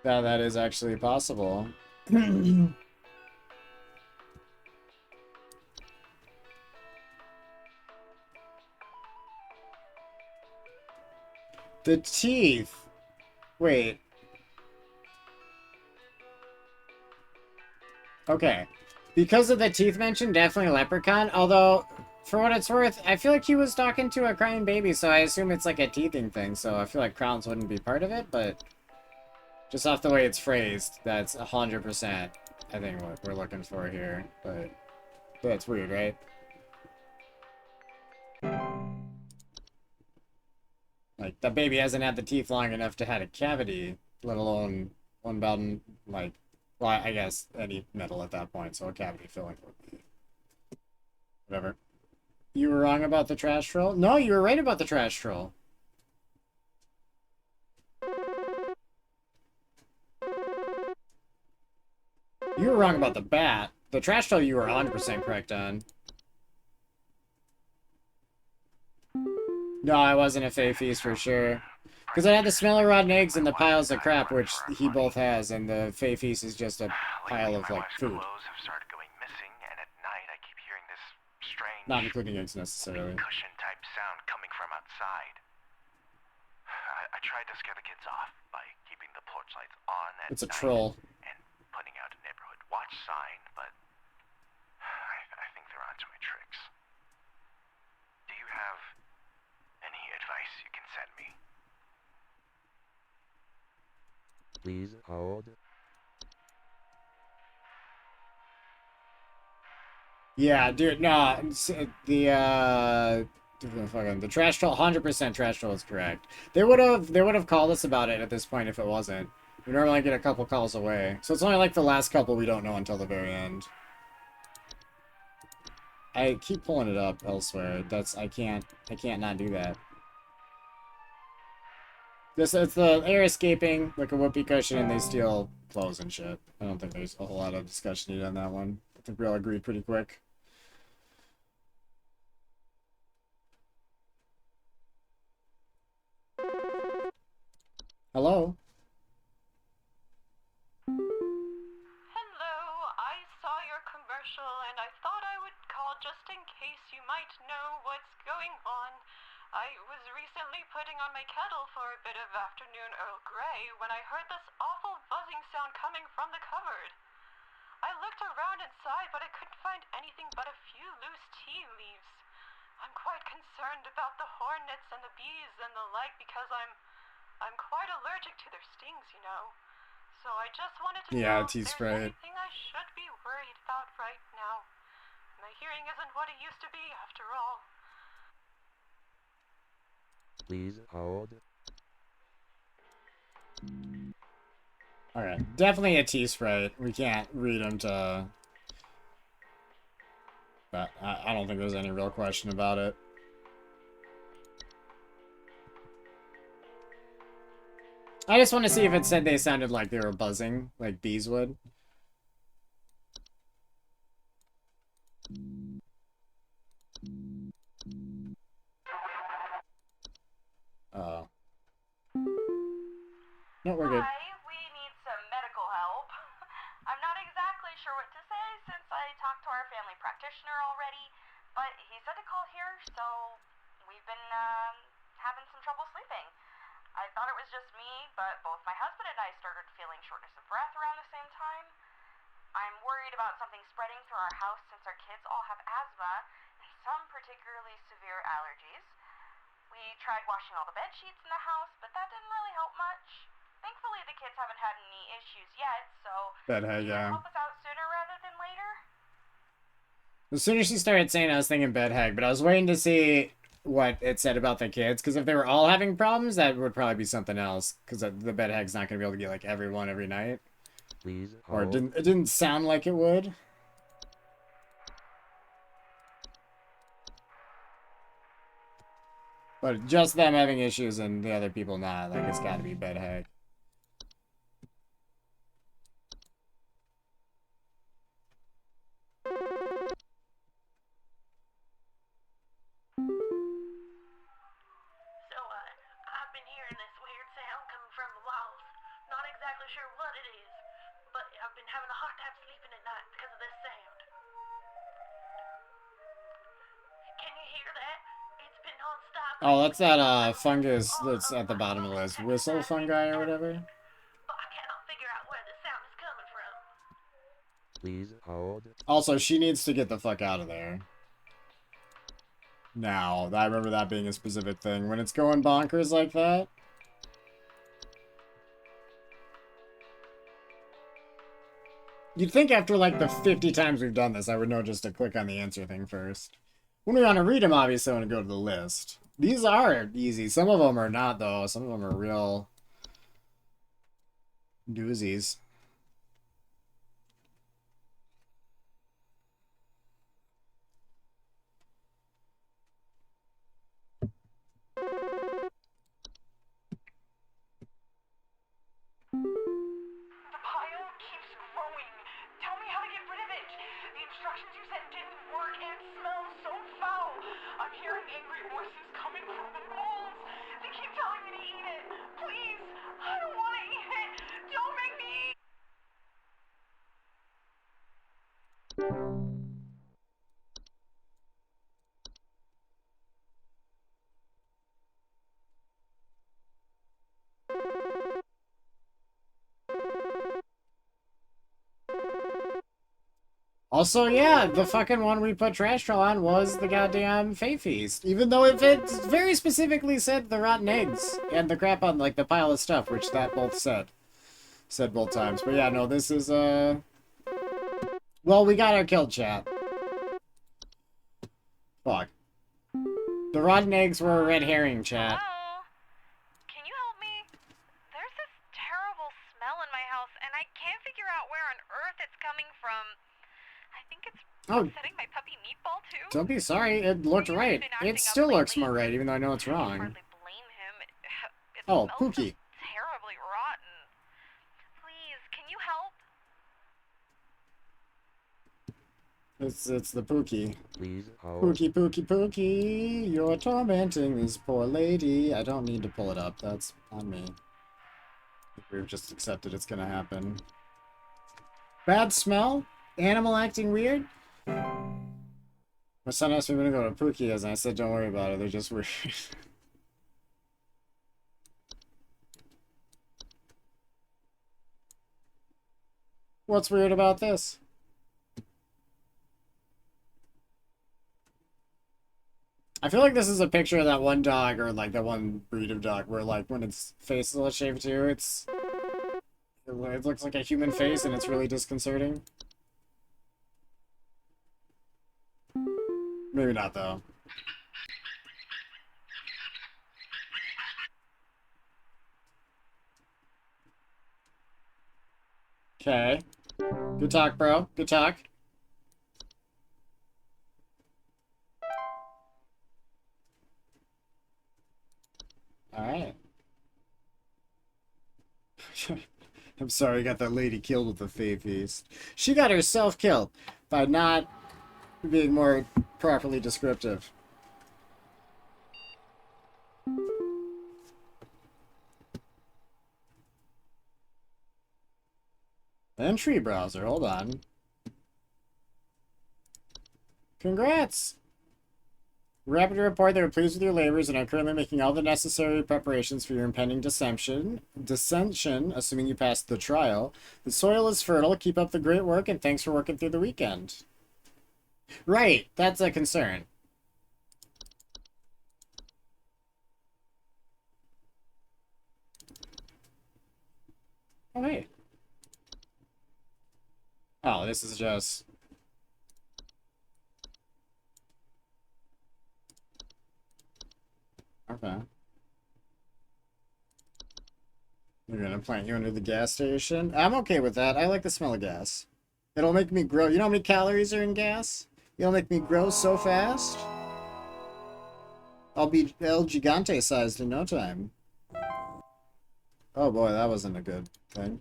That is actually possible. The teeth. Wait. Okay. Because of the teeth mentioned, definitely leprechaun. Although, for what it's worth, I feel like he was talking to a crying baby, so I assume it's like a teething thing. So I feel like crowns wouldn't be part of it, but just off the way it's phrased, that's 100%, I think, what we're looking for here. But that's weird, right? Like, the baby hasn't had the teeth long enough to have a cavity, let alone one button, like, well, I guess any metal at that point, so a cavity filling would be. Whatever. You were wrong about the trash troll? No, you were right about the trash troll. You were wrong about the bat. The trash troll you were 100% correct on. No, I wasn't a Fey Feast for sure. Because I had the smelly rotten eggs and the piles of crap, which he both has, and the Fey Feast is just a pile of, My like, wife's food. clothes have started going missing, and at night I keep hearing this strange, Not including eggs necessarily. cushion type sound coming from outside. I tried to scare the kids off by keeping the porch lights on at It's a night troll. and putting out a neighborhood watch sign, but I think they're onto my tricks. Do you have any advice you can send me? Please hold. Yeah, dude, no, the trash troll, 100% trash troll is correct. They would have called us about it at this point if it wasn't. We normally get a couple calls away, so it's only like the last couple we don't know until the very end. I keep pulling it up elsewhere. I can't not do that. It's the air escaping like a whoopee cushion, and they steal clothes and shit. I don't think there's a whole lot of discussion needed on that one. I think we all agreed pretty quick. Hello? Hello, I saw your commercial and I thought I would call just in case you might know what's going on. I was recently putting on my kettle for a bit of afternoon Earl Grey when I heard this awful buzzing sound coming from the cupboard. I looked around inside, but I couldn't find anything but a few loose tea leaves. I'm quite concerned about the hornets and the bees and the like because I'm quite allergic to their stings, you know. So I just wanted to know if tea there's spray. anything I should be worried about right now. My hearing isn't what it used to be, after all. Please hold. Alright, definitely a T-Sprite. We can't read them to... But I don't think there's any real question about it. I just want to see if it said they sounded like they were buzzing, like bees would. Oh. No, we're good. Hi, we need some medical help. I'm not exactly sure what to say since I talked to our family practitioner already, but he said to call here, so we've been having some trouble sleeping. I thought it was just me, but both my husband and I started feeling shortness of breath around the same time. I'm worried about something spreading through our house since our kids all have asthma and some particularly severe allergies. We tried washing all the bed sheets in the house, but that didn't really help much. Thankfully, the kids haven't had any issues yet, so Bedhead, can you yeah. help us out sooner rather than later? As soon as she started saying, I was thinking bedhead, but I was waiting to see what it said about the kids, because if they were all having problems, that would probably be something else, because the bedhead's not going to be able to get, like, everyone every night. Please Or hold. it didn't sound like it would. But just them having issues and the other people not, like, it's got to be bedhead. So, I've been hearing this weird sound coming from the walls. Not exactly sure what it is, but I've been having a hard time sleeping at night because of this sound. Can you hear that? It's been non-stop. Oh, that's that fungus that's at the bottom of the list. Whistle fungi or whatever. But I cannot figure out where the sound is coming from. Please hold. Also, she needs to get the fuck out of there. Now, I remember that being a specific thing. When it's going bonkers like that. You'd think after like the 50 times we've done this, I would know just to click on the answer thing first. When we want to read them, obviously I want to go to the list. These are easy. Some of them are not, though. Some of them are real doozies. The pile keeps growing. hearing angry voices coming from the moles. They keep telling me to eat it. Please, I don't want to eat it. Don't make me eat. Also, yeah, the fucking one we put trash trail on was the goddamn Fate Feast. Even though it very specifically said the rotten eggs and the crap on, like, the pile of stuff, which that both said. Said both times. But yeah, no, this is, well, we got our kill, chat. Fuck. The rotten eggs were a red herring, chat. Hello? Can you help me? There's this terrible smell in my house, and I can't figure out where on earth it's coming from. I think it's upsetting my puppy Meatball, too. Don't be sorry, it looked right. It still looks more right, even though I know it's I can wrong. hardly blame him. It Oh, smells Pookie. just terribly rotten. Please, can you help? It's the Pookie. Please hold. Pookie, Pookie, Pookie, you're tormenting this poor lady. I don't need to pull it up. That's on me. We've just accepted it's gonna happen. Bad smell? Animal acting weird? My son asked me when to go to Pookie's, and I said, don't worry about it. They're just weird. What's weird about this? I feel like this is a picture of that one dog, or like that one breed of dog, where like when its face is all shaved too, it looks like a human face, and it's really disconcerting. Maybe not though. Okay. Good talk, bro. Good talk. Alright. I'm sorry I got that lady killed with the Fate Feast. She got herself killed by not being more properly descriptive. Entry browser, hold on. Congrats! We're happy to report that we're pleased with your labors and are currently making all the necessary preparations for your impending dissension, assuming you pass the trial. The soil is fertile, keep up the great work, and thanks for working through the weekend. Right, that's a concern. Oh, wait. Oh, this is just... Okay. We're gonna plant you under the gas station. I'm okay with that. I like the smell of gas. It'll make me grow. You know how many calories are in gas? It'll make me grow so fast. I'll be El Gigante sized in no time. Oh boy, that wasn't a good thing.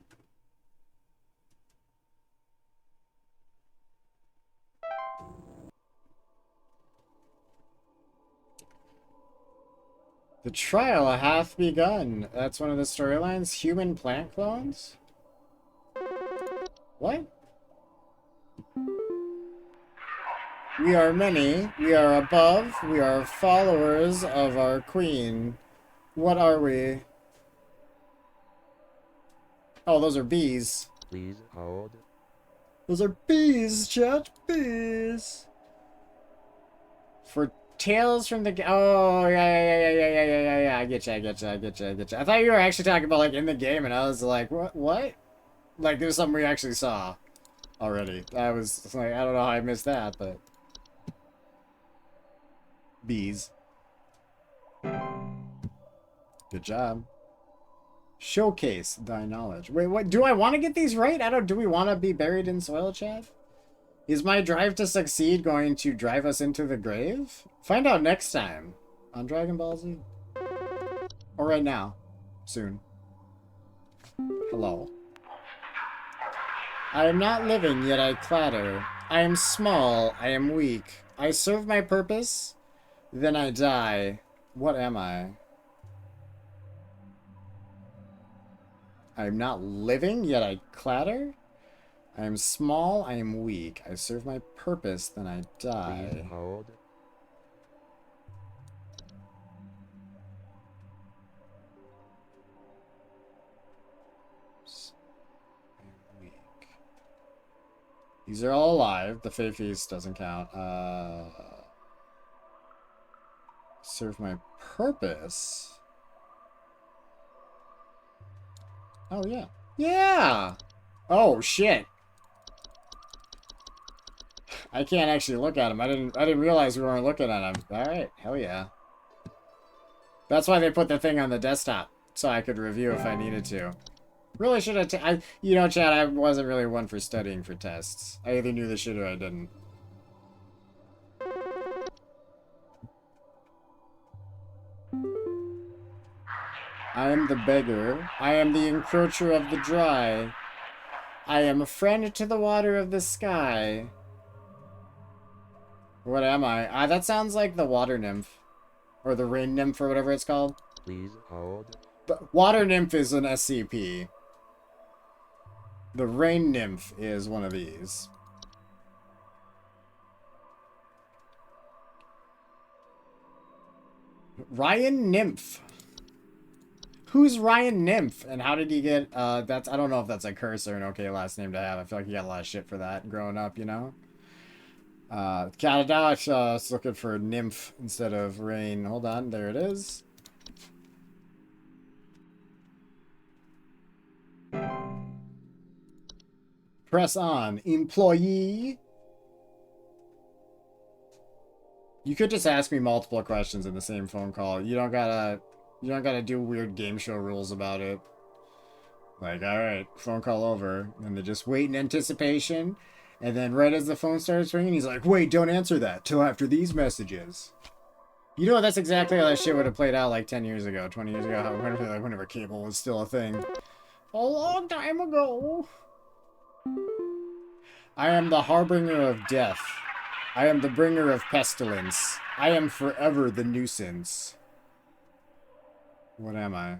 The trial hath begun. That's one of the storylines. Human plant clones? What? We are many. We are above. We are followers of our queen. What are we? Oh, those are bees. Please hold. Those are bees, chat. Bees. For Tales from the... Oh, yeah. I get you. I thought you were actually talking about, like, in the game, and I was like, what? Like, there's something we actually saw already. I was like, I don't know how I missed that, but... Bees. Good job. Showcase thy knowledge. Wait, what? Do I want to get these right? Do we want to be buried in soil, Chad? Is my drive to succeed going to drive us into the grave? Find out next time on Dragon Ball Z. Or right now. Soon. Hello. I am not living, yet I clatter. I am small. I am weak. I serve my purpose. Then I die. What am I? I'm not living, yet I clatter. I am small, I am weak. I serve my purpose, then I Please die. hold. I am weak. These are all alive. The Fey Feast doesn't count. Serve my purpose. Oh, yeah. Yeah! Oh, shit. I can't actually look at him. I didn't realize we weren't looking at him. Alright, hell yeah. That's why they put the thing on the desktop. So I could review if I needed to. Really should have... You know, Chad, I wasn't really one for studying for tests. I either knew the shit or I didn't. I am the beggar. I am the encroacher of the dry. I am a friend to the water of the sky. What am I? That sounds like the water nymph. Or the rain nymph or whatever it's called. Please hold. But water nymph is an SCP. The rain nymph is one of these. Ryan Nymph. Who's Ryan Nymph? And how did he get, that's, I don't know if that's a curse or an okay last name to have. I feel like he got a lot of shit for that growing up, you know? Canada, I was looking for Nymph instead of Rain. Hold on, there it is. Press on. Employee. You could just ask me multiple questions in the same phone call. You don't gotta do weird game show rules about it. Like, alright, phone call over. And they just wait in anticipation. And then right as the phone starts ringing, he's like, wait, don't answer that till after these messages. You know, that's exactly how that shit would have played out like 10 years ago, 20 years ago, whenever cable was still a thing. A long time ago. I am the harbinger of death. I am the bringer of pestilence. I am forever the nuisance. What am I?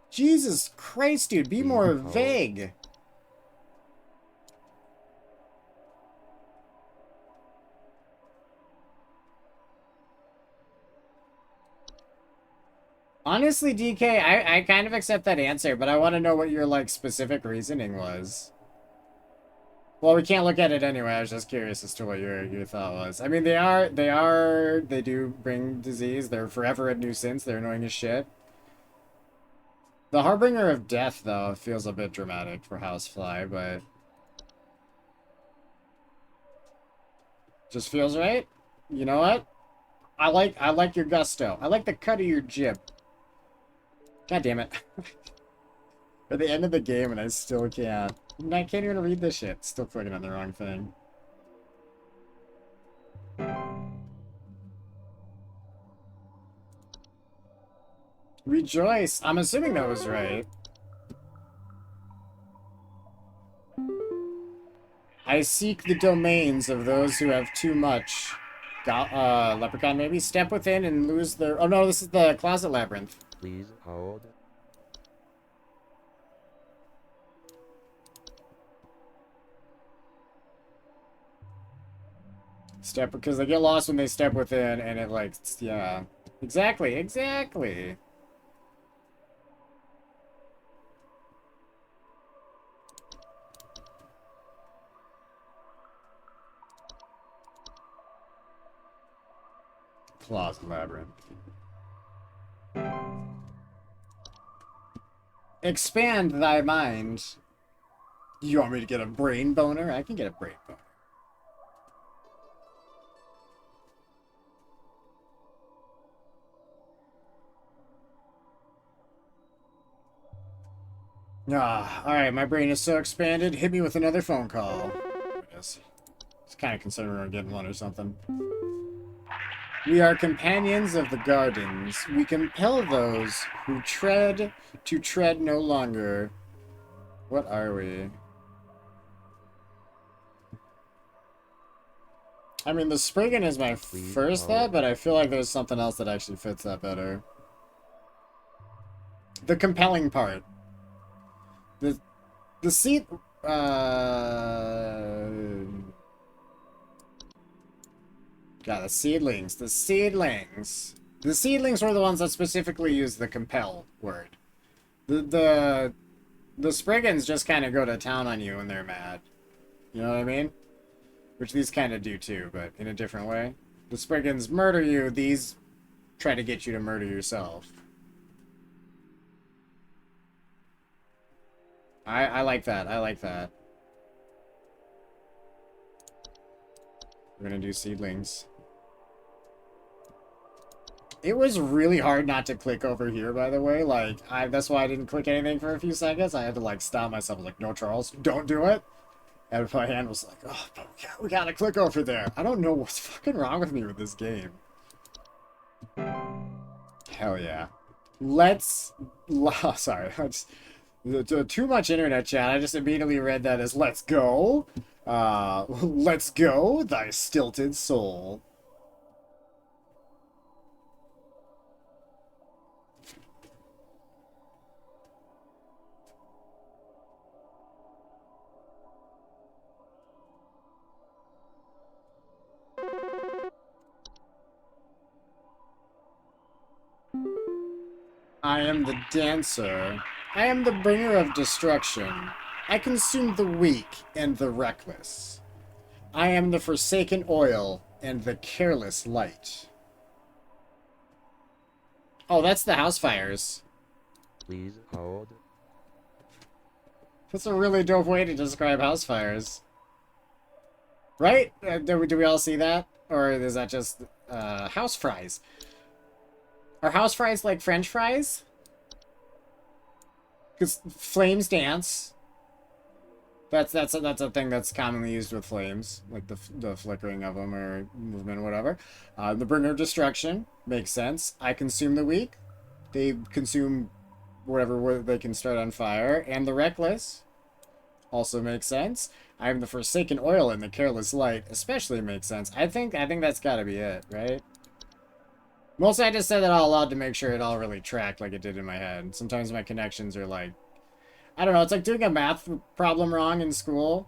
Jesus Christ, dude, be more vague. Honestly, DK, I kind of accept that answer, but I want to know what your, like, specific reasoning was. Well, we can't look at it anyway. I was just curious as to what your thought was. I mean, they do bring disease. They're forever a nuisance. They're annoying as shit. The Harbinger of Death, though, feels a bit dramatic for Housefly, but... just feels right. You know what? I like your gusto. I like the cut of your jib. God damn it. At the end of the game and I still can't. I can't even read this shit. Still clicking on the wrong thing. Rejoice! I'm assuming that was right. I seek the domains of those who have too much. Leprechaun maybe? Step within and lose their... oh no, this is the Closet Labyrinth. Please hold. Step, because they get lost when they step within, and it, like, yeah. Exactly, exactly. Closet Labyrinth. Expand thy mind. You want me to get a brain boner? I can get a brain boner. Alright, my brain is so expanded. Hit me with another phone call. Yes. It's kind of considering we're getting one or something. We are companions of the gardens. We compel those who tread to tread no longer. What are we? I mean, the Spriggan is my first thought, but I feel like there's something else that actually fits that better. The compelling part. The seat... God, the seedlings. The seedlings. The seedlings were the ones that specifically used the compel word. The Spriggans just kind of go to town on you when they're mad. You know what I mean? Which these kind of do too, but in a different way. The Spriggans murder you, these try to get you to murder yourself. I like that. I like that. We're gonna do seedlings. It was really hard not to click over here, by the way. Like, that's why I didn't click anything for a few seconds. I had to, like, stop myself. I was like, no, Charles, don't do it. And my hand was like, oh, but we gotta click over there. I don't know what's fucking wrong with me with this game. Hell yeah. Let's... Oh, sorry. Too much internet chat. I just immediately read that as let's go. Let's go, thy stilted soul. I am the dancer. I am the bringer of destruction. I consume the weak and the reckless. I am the forsaken oil and the careless light. Oh, that's the house fires. Please hold. That's a really dope way to describe house fires. Right? Do we all see that? Or is that just house fries? Are house fries like French fries? Because flames dance. That's a thing that's commonly used with flames, like the flickering of them or movement or whatever. The bringer of destruction makes sense. I consume the weak. They consume whatever they can start on fire, and the reckless also makes sense. I am the forsaken oil and the careless light especially makes sense. I think that's got to be it, right? Mostly I just said that out loud to make sure it all really tracked like it did in my head. Sometimes my connections are like, I don't know, it's like doing a math problem wrong in school,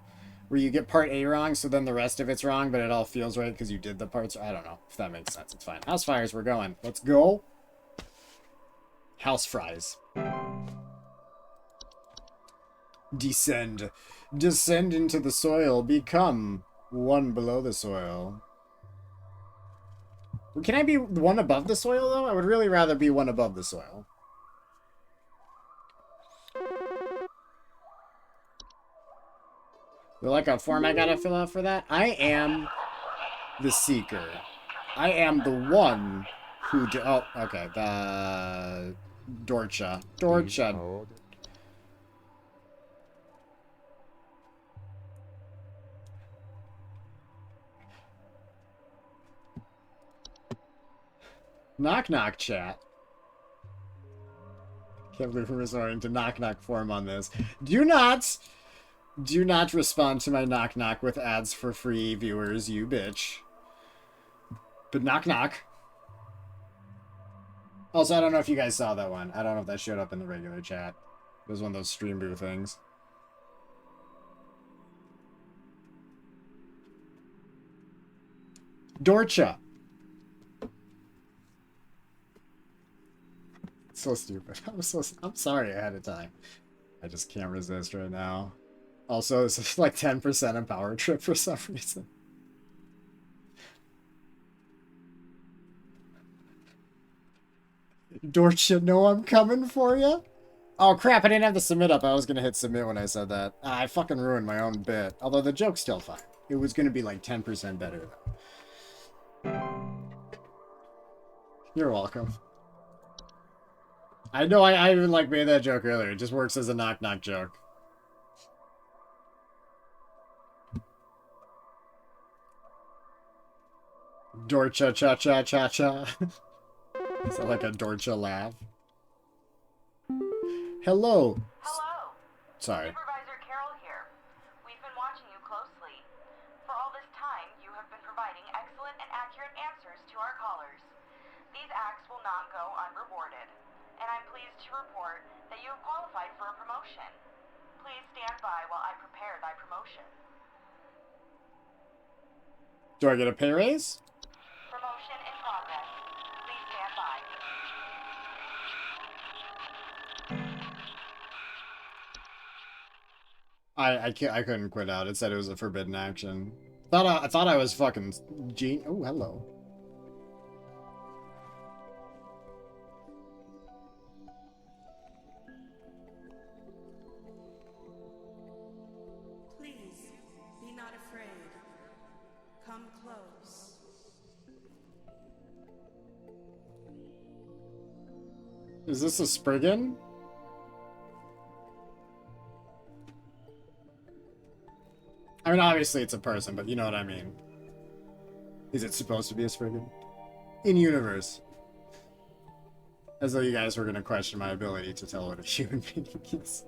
where you get part A wrong, so then the rest of it's wrong, but it all feels right because you did the parts. I don't know if that makes sense. It's fine. House fires, we're going. Let's go. House fries. Descend. Descend into the soil. Become one below the soil. Can I be one above the soil, though? I would really rather be one above the soil. Is there like a form I gotta fill out for that? I am the seeker. I am the one who... Oh, okay. The... Dorcha. Please Dorcha. hold. Knock knock chat. Can't believe we're resorting to knock knock form on this. Do not respond to my knock knock with ads for free viewers, you bitch. But knock knock. Also, I don't know if you guys saw that one. I don't know if that showed up in the regular chat. It was one of those stream boo things. Dorcha. So stupid. I'm sorry ahead of time. I just can't resist right now. Also, it's like 10% in Power Trip for some reason. Dorcha, know I'm coming for you? Oh crap, I didn't have the submit up. I was gonna hit submit when I said that. I fucking ruined my own bit. Although the joke's still fine. It was gonna be like 10% better though. You're welcome. I know I even like made that joke earlier. It just works as a knock knock joke. Dorcha cha cha cha cha. Is that like a Dorcha laugh? Hello. Hello. Sorry. Supervisor Carroll here. We've been watching you closely. For all this time, you have been providing and accurate answers to our callers. These acts will not go unrewarded, and I'm pleased to report that you have qualified for a promotion. Please stand by while I prepare thy promotion. Do I get a pay raise? Promotion in progress. Please stand by. I couldn't quit out. It said it was a forbidden action. I thought I was fucking Oh, hello. Please, be not afraid. Come close. Is this a Spriggan? I mean, obviously it's a person, but you know what I mean. Is it supposed to be a Spriggan? In universe. As though you guys were going to question my ability to tell what a human being is.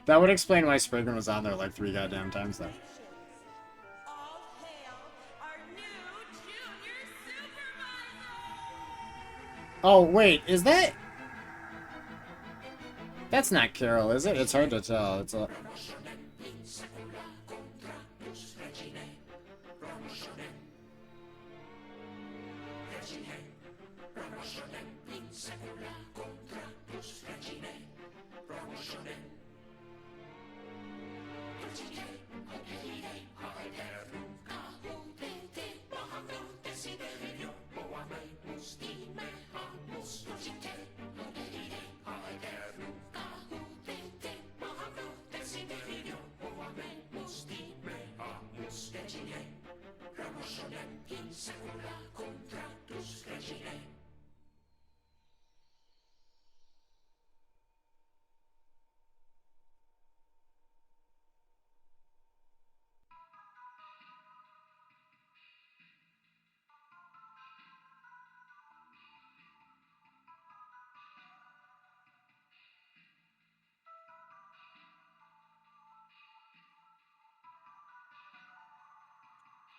That would explain why Spriggan was on there like 3 goddamn times, though. All hail our new junior supervisor! Oh, wait, is that... That's not Carol, is it? It's hard to tell. It's a...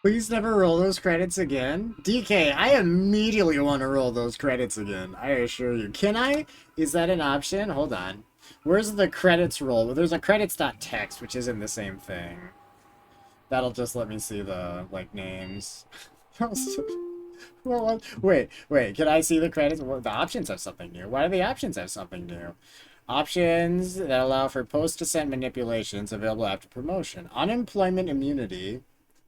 Please never roll those credits again. DK, I immediately want to roll those credits again. I assure you. Can I? Is that an option? Hold on. Where's the credits roll? Well, there's a credits.txt, which isn't the same thing. That'll just let me see the, like, names. Well, wait. Can I see the credits? Well, the options have something new. Why do the options have something new? Options that allow for post-descent manipulations available after promotion. Unemployment immunity.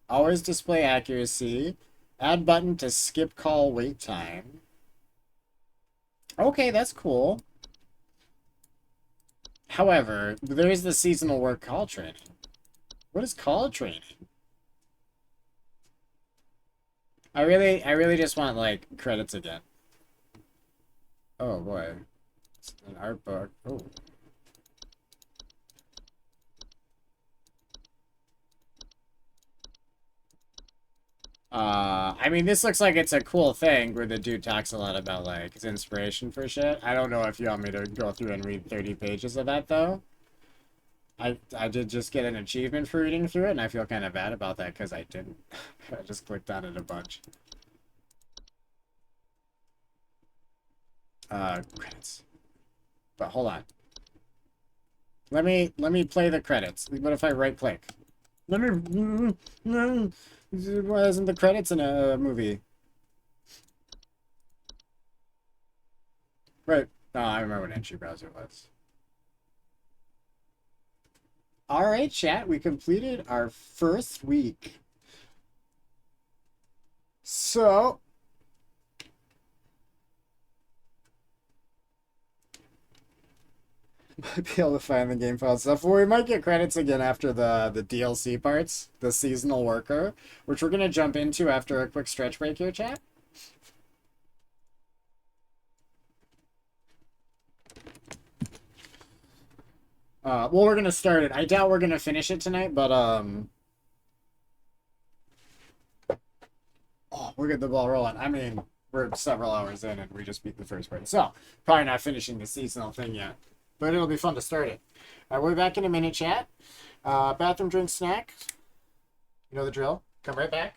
Always display accuracy. Add button to skip call wait time. Okay, that's cool. However, there's the seasonal work call training. What is call training? I really just want, like, credits again. Oh, boy. It's an art book. Oh. I mean, this looks like it's a cool thing where the dude talks a lot about, like, his inspiration for shit. I don't know if you want me to go through and read 30 pages of that, though. I did just get an achievement for reading through it, and I feel kind of bad about that because I didn't. I just clicked on it a bunch. Credits. But hold on. Let me play the credits. What if I right click? Let me. Why isn't the credits in a movie? Right. No, I remember what entry browser was. Alright, chat. We completed our first week. So... might be able to find the game file stuff. Well, we might get credits again after the DLC parts, the seasonal worker, which we're gonna jump into after a quick stretch break here, chat. Well, we're gonna start it. I doubt we're gonna finish it tonight, but oh, we're getting the ball rolling. I mean, we're several hours in and we just beat the first part, so probably not finishing the seasonal thing yet. but it'll be fun to start it. All right, we'll be back in a minute, chat. Bathroom, drink, snack. You know the drill. Come right back.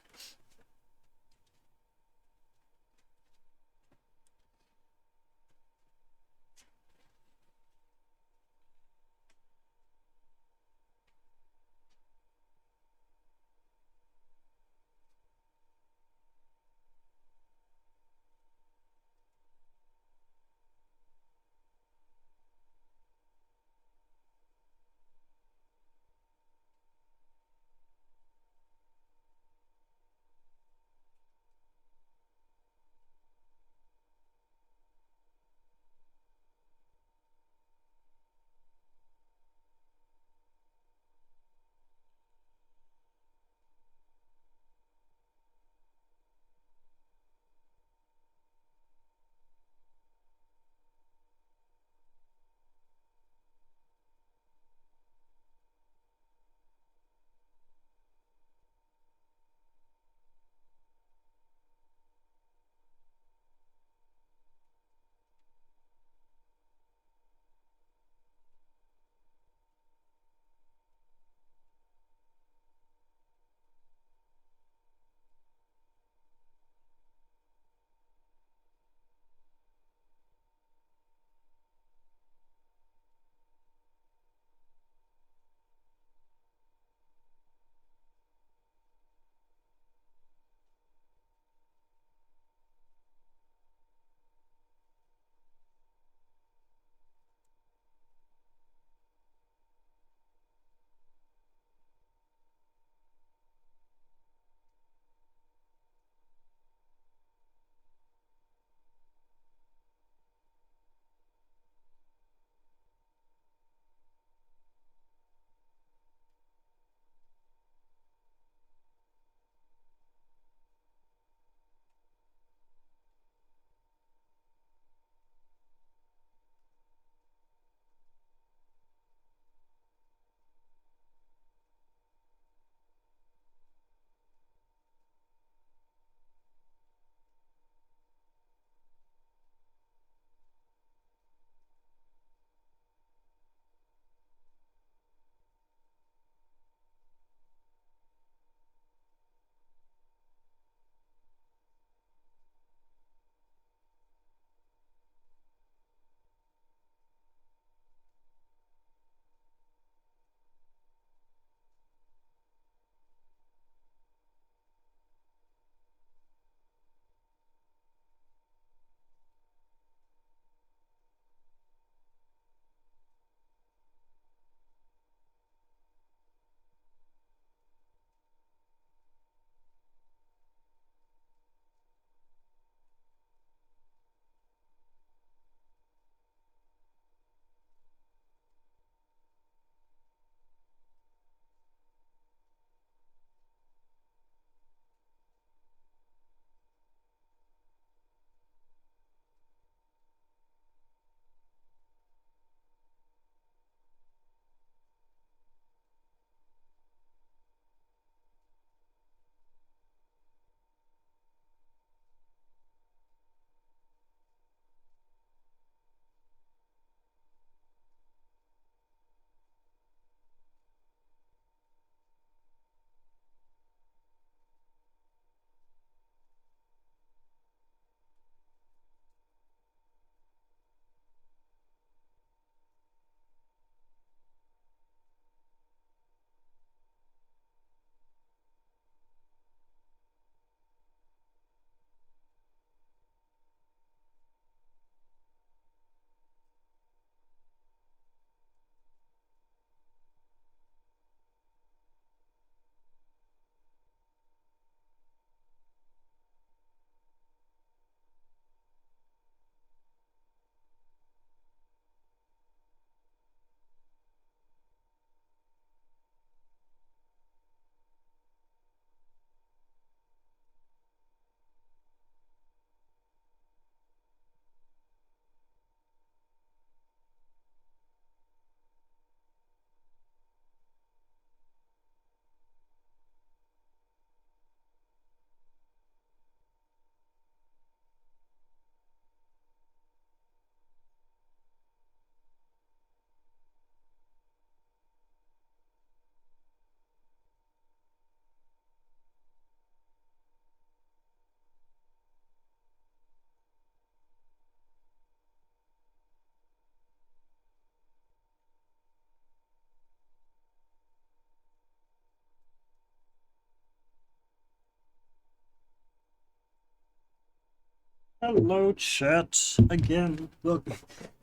Hello, chat. Again. Look.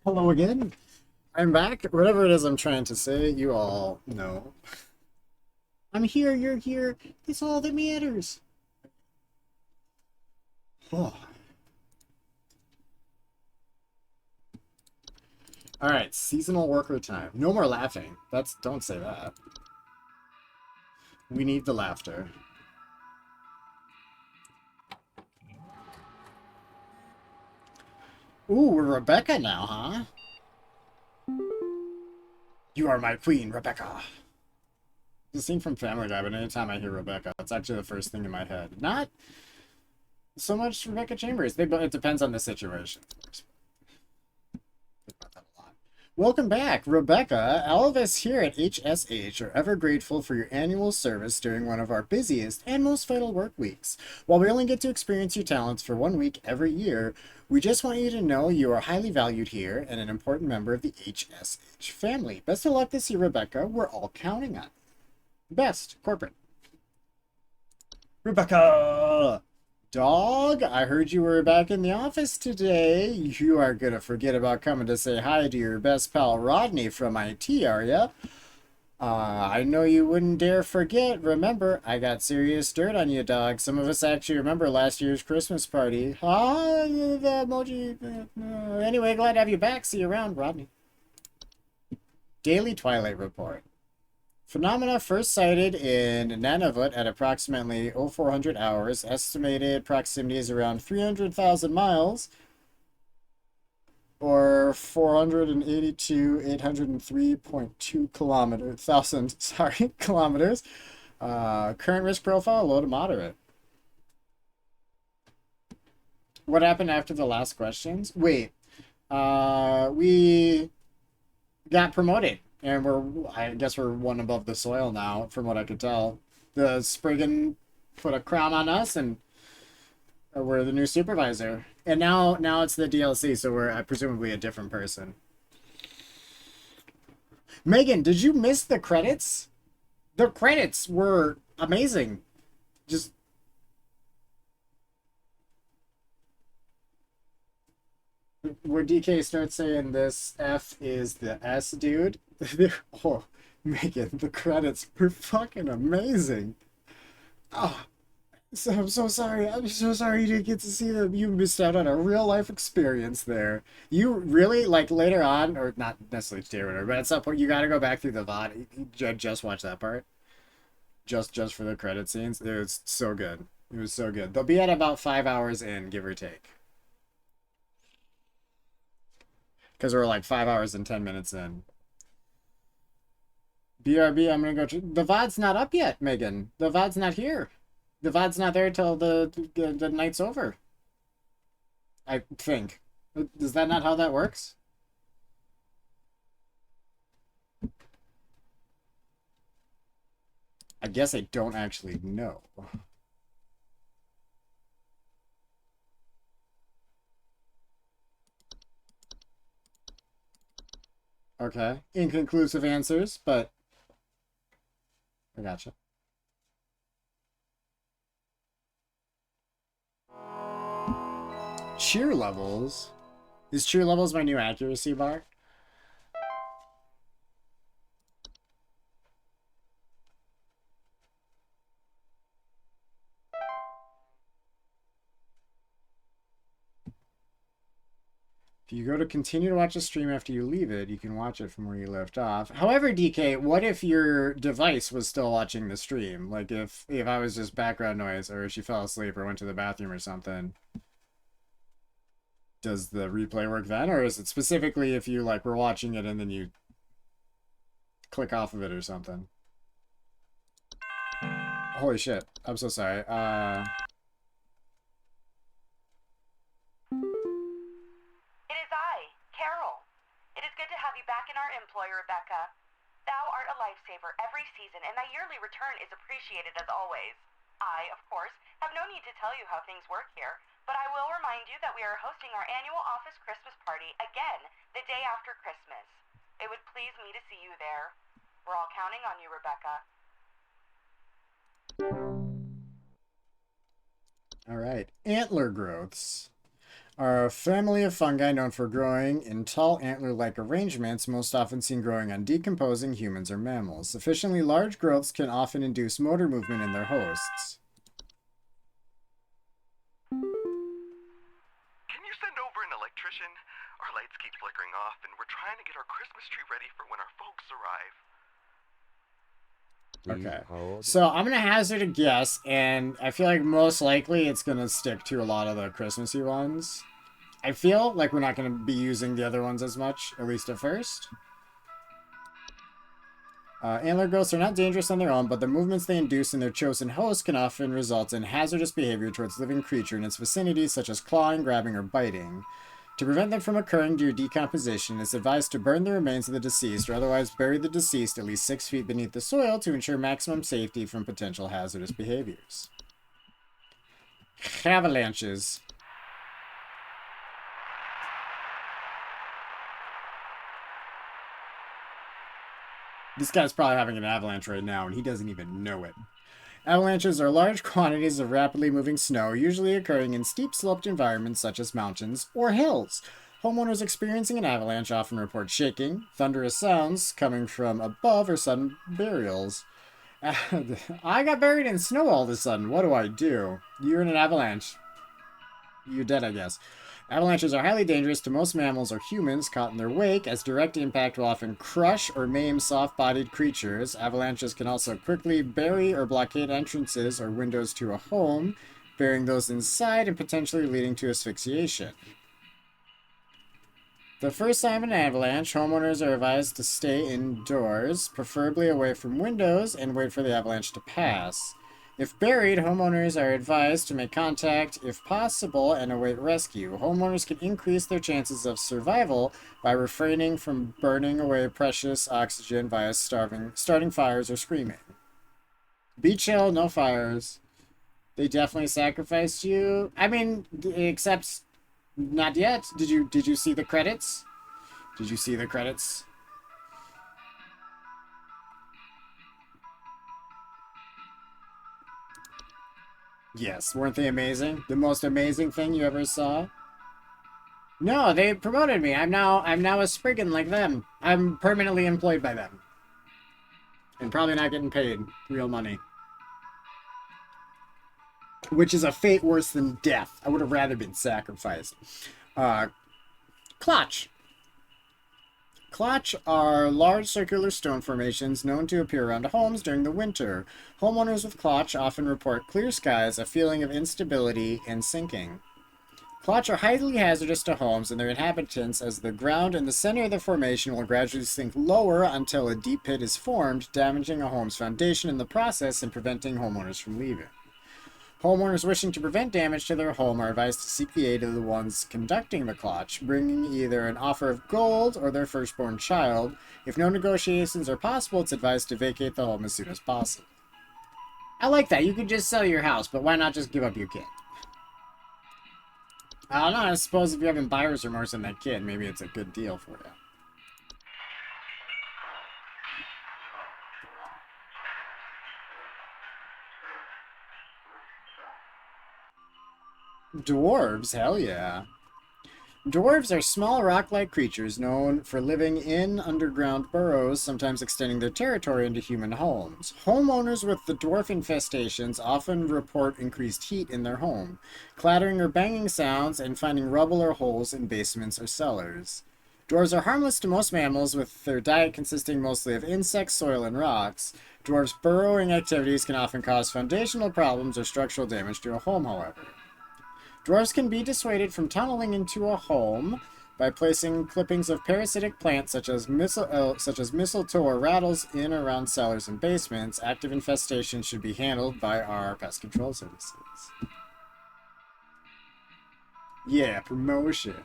Hello again. I'm back. Whatever it is I'm trying to say, you all know. I'm here, you're here. It's all that matters. Oh. Alright, seasonal worker time. No more laughing. Don't say that. We need the laughter. Ooh, we're Rebecca now, huh? You are my queen, Rebecca. The scene from Family Guy, but anytime I hear Rebecca, that's actually the first thing in my head. Not so much Rebecca Chambers. It depends on the situation. Welcome back, Rebecca. All of us here at HSH are ever grateful for your annual service during one of our busiest and most vital work weeks. While we only get to experience your talents for 1 week every year, we just want you to know you are highly valued here and an important member of the HSH family. Best of luck this year, Rebecca. We're all counting on you. Best, corporate. Rebecca! Dog, I heard you were back in the office today. You are gonna forget about coming to say hi to your best pal Rodney from IT, are ya? I know you wouldn't dare forget. Remember, I got serious dirt on you, dog. Some of us actually remember last year's Christmas party. Ah, the emoji. Anyway, glad to have you back. See you around, Rodney. Daily Twilight Report. Phenomena first sighted in Nunavut at approximately 0400 hours. Estimated proximity is around 300,000 miles, or 482,803.2 kilometers. Current risk profile, low to moderate. What happened after the last questions? Wait, we got promoted. And I guess we're one above the soil now, from what I could tell. The Spriggan put a crown on us, and we're the new supervisor. And now it's the DLC, so we're presumably a different person. Megan, did you miss the credits? The credits were amazing. Just... where DK starts saying this F is the S, dude. Oh, Megan, the credits were fucking amazing. Oh, I'm so sorry. I'm so sorry you didn't get to see them. You missed out on a real life experience there. You really, like, later on, or not necessarily today or whatever, but at some point you gotta go back through the VOD. Just watch that part. Just for the credit scenes. It was so good. It was so good. They'll be at about 5 hours in, give or take. Because we're like 5 hours and 10 minutes in. BRB, I'm gonna go to... The VOD's not up yet, Megan. The VOD's not here. The VOD's not there till the night's over. I think. Is that not how that works? I guess I don't actually know. Okay. Inconclusive answers, but I gotcha. Cheer levels? Is cheer levels my new accuracy bar? If you go to continue to watch a stream after you leave it, you can watch it from where you left off. However, DK, what if your device was still watching the stream? Like if I was just background noise, or if she fell asleep or went to the bathroom or something. Does the replay work then? Or is it specifically if you like were watching it and then you click off of it or something? Holy shit. I'm so sorry. It is I, Carol. It is good to have you back in our employ, Rebecca. Thou art a lifesaver every season, and thy yearly return is appreciated as always. I, of course, have no need to tell you how things work here, but I will remind you that we are hosting our annual office Christmas party again the day after Christmas. It would please me to see you there. We're all counting on you, Rebecca. All right. Antler growths. are a family of fungi known for growing in tall antler-like arrangements, most often seen growing on decomposing humans or mammals. Sufficiently large growths can often induce motor movement in their hosts. Can you send over an electrician? Our lights keep flickering off, and we're trying to get our Christmas tree ready for when our folks arrive. Please Okay. hold. So I'm gonna hazard a guess, and I feel like most likely it's gonna stick to a lot of the Christmassy ones. I feel like we're not gonna be using the other ones as much, at least at first. Antler growths are not dangerous on their own, but the movements they induce in their chosen host can often result in hazardous behavior towards living creature in its vicinity, such as clawing, grabbing, or biting. To prevent them from occurring due to decomposition, it's advised to burn the remains of the deceased or otherwise bury the deceased at least 6 feet beneath the soil to ensure maximum safety from potential hazardous behaviors. Avalanches. This guy's probably having an avalanche right now, and he doesn't even know it. Avalanches are large quantities of rapidly moving snow, usually occurring in steep-sloped environments such as mountains or hills. Homeowners experiencing an avalanche often report shaking, thunderous sounds coming from above, or sudden burials. I got buried in snow all of a sudden. What do I do? You're in an avalanche. You're dead, I guess. Avalanches are highly dangerous to most mammals or humans caught in their wake, as direct impact will often crush or maim soft-bodied creatures. Avalanches can also quickly bury or blockade entrances or windows to a home, burying those inside and potentially leading to asphyxiation. The first sign of an avalanche, homeowners are advised to stay indoors, preferably away from windows, and wait for the avalanche to pass. If buried, homeowners are advised to make contact if possible and await rescue. Homeowners can increase their chances of survival by refraining from burning away precious oxygen via starting fires or screaming. Be chill, no fires. They definitely sacrificed you. I mean, except not yet. Did you see the credits? Did you see the credits? Yes, weren't they amazing? The most amazing thing you ever saw? No, they promoted me. I'm now a Spriggan like them. I'm permanently employed by them. And probably not getting paid real money. Which is a fate worse than death. I would have rather been sacrificed. Clutch. Clutch are large circular stone formations known to appear around homes during the winter. Homeowners with clutch often report clear skies, a feeling of instability, and sinking. Clutch are highly hazardous to homes and their inhabitants, as the ground in the center of the formation will gradually sink lower until a deep pit is formed, damaging a home's foundation in the process and preventing homeowners from leaving. Homeowners wishing to prevent damage to their home are advised to seek the aid of the ones conducting the clutch, bringing either an offer of gold or their firstborn child. If no negotiations are possible, it's advised to vacate the home as soon as possible. I like that. You could just sell your house, but why not just give up your kid? I don't know. I suppose if you're having buyer's remorse on that kid, maybe it's a good deal for you. Dwarves, hell yeah. Dwarves are small rock-like creatures known for living in underground burrows, sometimes extending their territory into human homes. Homeowners with the dwarf infestations often report increased heat in their home, clattering or banging sounds, and finding rubble or holes in basements or cellars. Dwarves are harmless to most mammals, with their diet consisting mostly of insects, soil, and rocks. Dwarves' burrowing activities can often cause foundational problems or structural damage to a home, however. Dwarves can be dissuaded from tunneling into a home by placing clippings of parasitic plants such as mistletoe or rattles in or around cellars and basements. Active infestation should be handled by our pest control services. Yeah, promotion.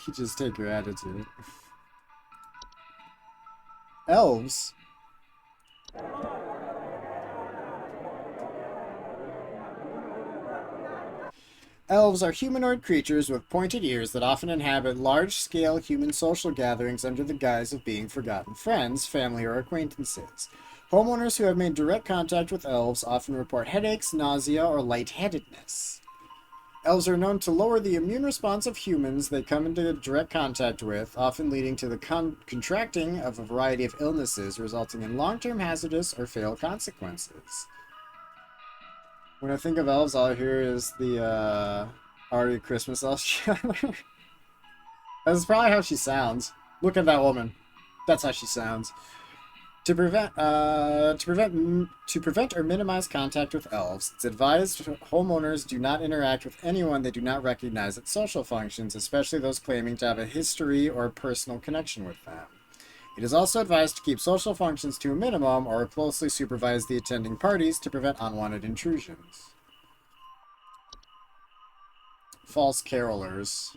You just take your attitude. Elves. Elves are humanoid creatures with pointed ears that often inhabit large-scale human social gatherings under the guise of being forgotten friends, family, or acquaintances. Homeowners who have made direct contact with elves often report headaches, nausea, or lightheadedness. Elves are known to lower the immune response of humans they come into direct contact with, often leading to the contracting of a variety of illnesses, resulting in long-term hazardous or fatal consequences. When I think of elves, all I hear is the Ari Christmas elf trailer. That's probably how she sounds. Look at that woman. That's how she sounds. To prevent or minimize contact with elves, it's advised homeowners do not interact with anyone they do not recognize at social functions, especially those claiming to have a history or personal connection with them. It is also advised to keep social functions to a minimum or closely supervise the attending parties to prevent unwanted intrusions. False carolers.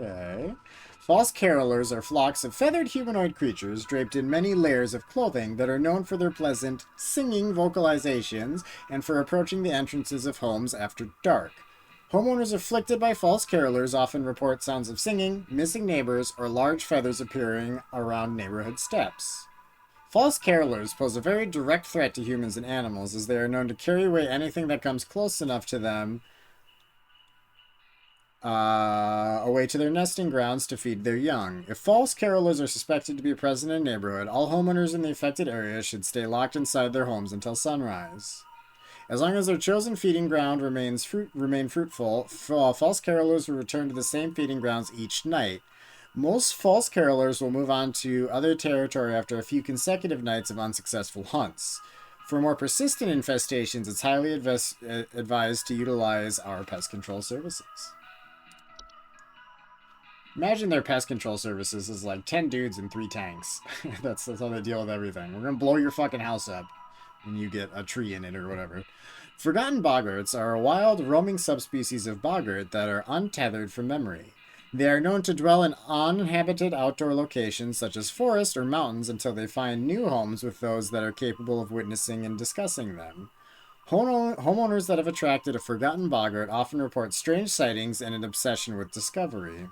Okay. False carolers are flocks of feathered humanoid creatures draped in many layers of clothing that are known for their pleasant singing vocalizations and for approaching the entrances of homes after dark. Homeowners afflicted by false carolers often report sounds of singing, missing neighbors, or large feathers appearing around neighborhood steps. False carolers pose a very direct threat to humans and animals, as they are known to carry away anything that comes close enough to them away to their nesting grounds to feed their young. If false carolers are suspected to be present in a neighborhood, all homeowners in the affected area should stay locked inside their homes until sunrise. As long as their chosen feeding ground remain fruitful, false carolers will return to the same feeding grounds each night. Most false carolers will move on to other territory after a few consecutive nights of unsuccessful hunts. For more persistent infestations, it's highly advised to utilize our pest control services. Imagine their pest control services is like 10 dudes and 3 tanks. That's how they deal with everything. We're gonna blow your fucking house up when you get a tree in it or whatever. Forgotten boggarts are a wild, roaming subspecies of boggart that are untethered from memory. They are known to dwell in uninhabited outdoor locations such as forests or mountains until they find new homes with those that are capable of witnessing and discussing them. Homeowners that have attracted a forgotten boggart often report strange sightings and an obsession with discovery.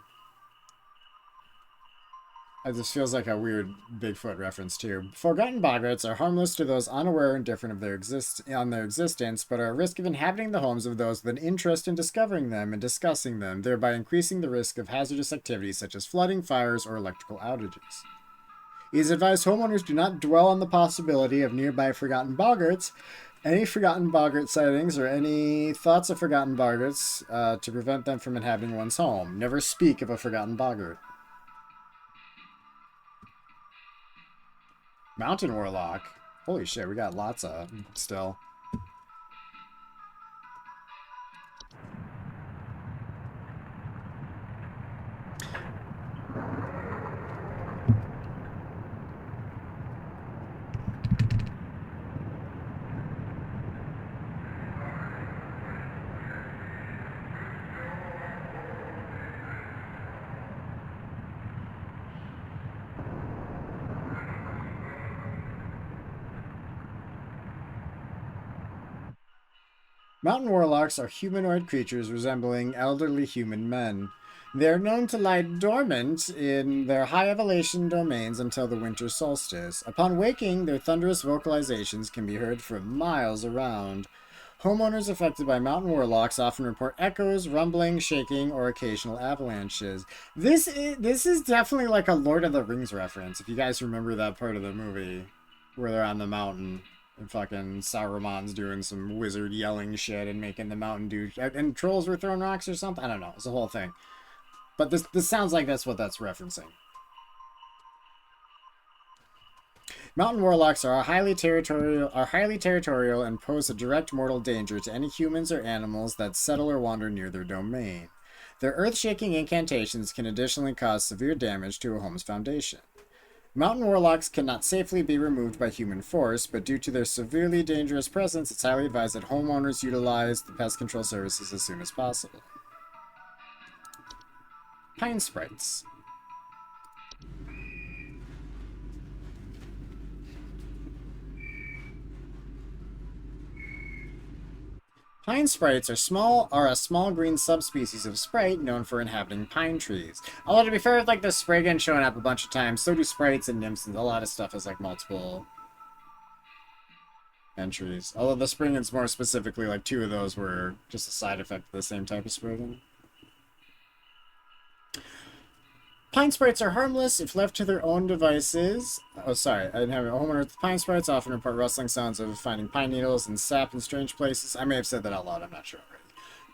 This feels like a weird Bigfoot reference too. Forgotten boggarts are harmless to those unaware and indifferent of their existence, but are at risk of inhabiting the homes of those with an interest in discovering them and discussing them, thereby increasing the risk of hazardous activities such as flooding, fires, or electrical outages. It is advised homeowners do not dwell on the possibility of nearby forgotten boggarts. Any forgotten boggart sightings or any thoughts of forgotten boggarts to prevent them from inhabiting one's home. Never speak of a forgotten boggart. Mountain Warlock. Holy shit, we got lots of still. Mountain warlocks are humanoid creatures resembling elderly human men. They are known to lie dormant in their high elevation domains until the winter solstice. Upon waking, their thunderous vocalizations can be heard for miles around. Homeowners affected by mountain warlocks often report echoes, rumbling, shaking, or occasional avalanches. This is definitely like a Lord of the Rings reference, if you guys remember that part of the movie where they're on the mountain. And fucking Sauron's doing some wizard yelling shit and making the mountain do... And trolls were throwing rocks or something? I don't know. It's a whole thing. But this sounds like that's what that's referencing. Mountain warlocks are highly territorial and pose a direct mortal danger to any humans or animals that settle or wander near their domain. Their earth-shaking incantations can additionally cause severe damage to a home's foundation. Mountain warlocks cannot safely be removed by human force, but due to their severely dangerous presence, it's highly advised that homeowners utilize the pest control services as soon as possible. Pine sprites. Pine sprites are a small green subspecies of sprite known for inhabiting pine trees. Although to be fair, with like the Spriggan showing up a bunch of times, so do sprites and nymphs, and a lot of stuff has like multiple entries. Although the Spriggans more specifically, like 2 of those were just a side effect of the same type of Spriggan. Pine sprites are harmless if left to their own devices. Oh, sorry. I didn't have a homeowner with pine sprites often report rustling sounds of finding pine needles and sap in strange places. I may have said that out loud. I'm not sure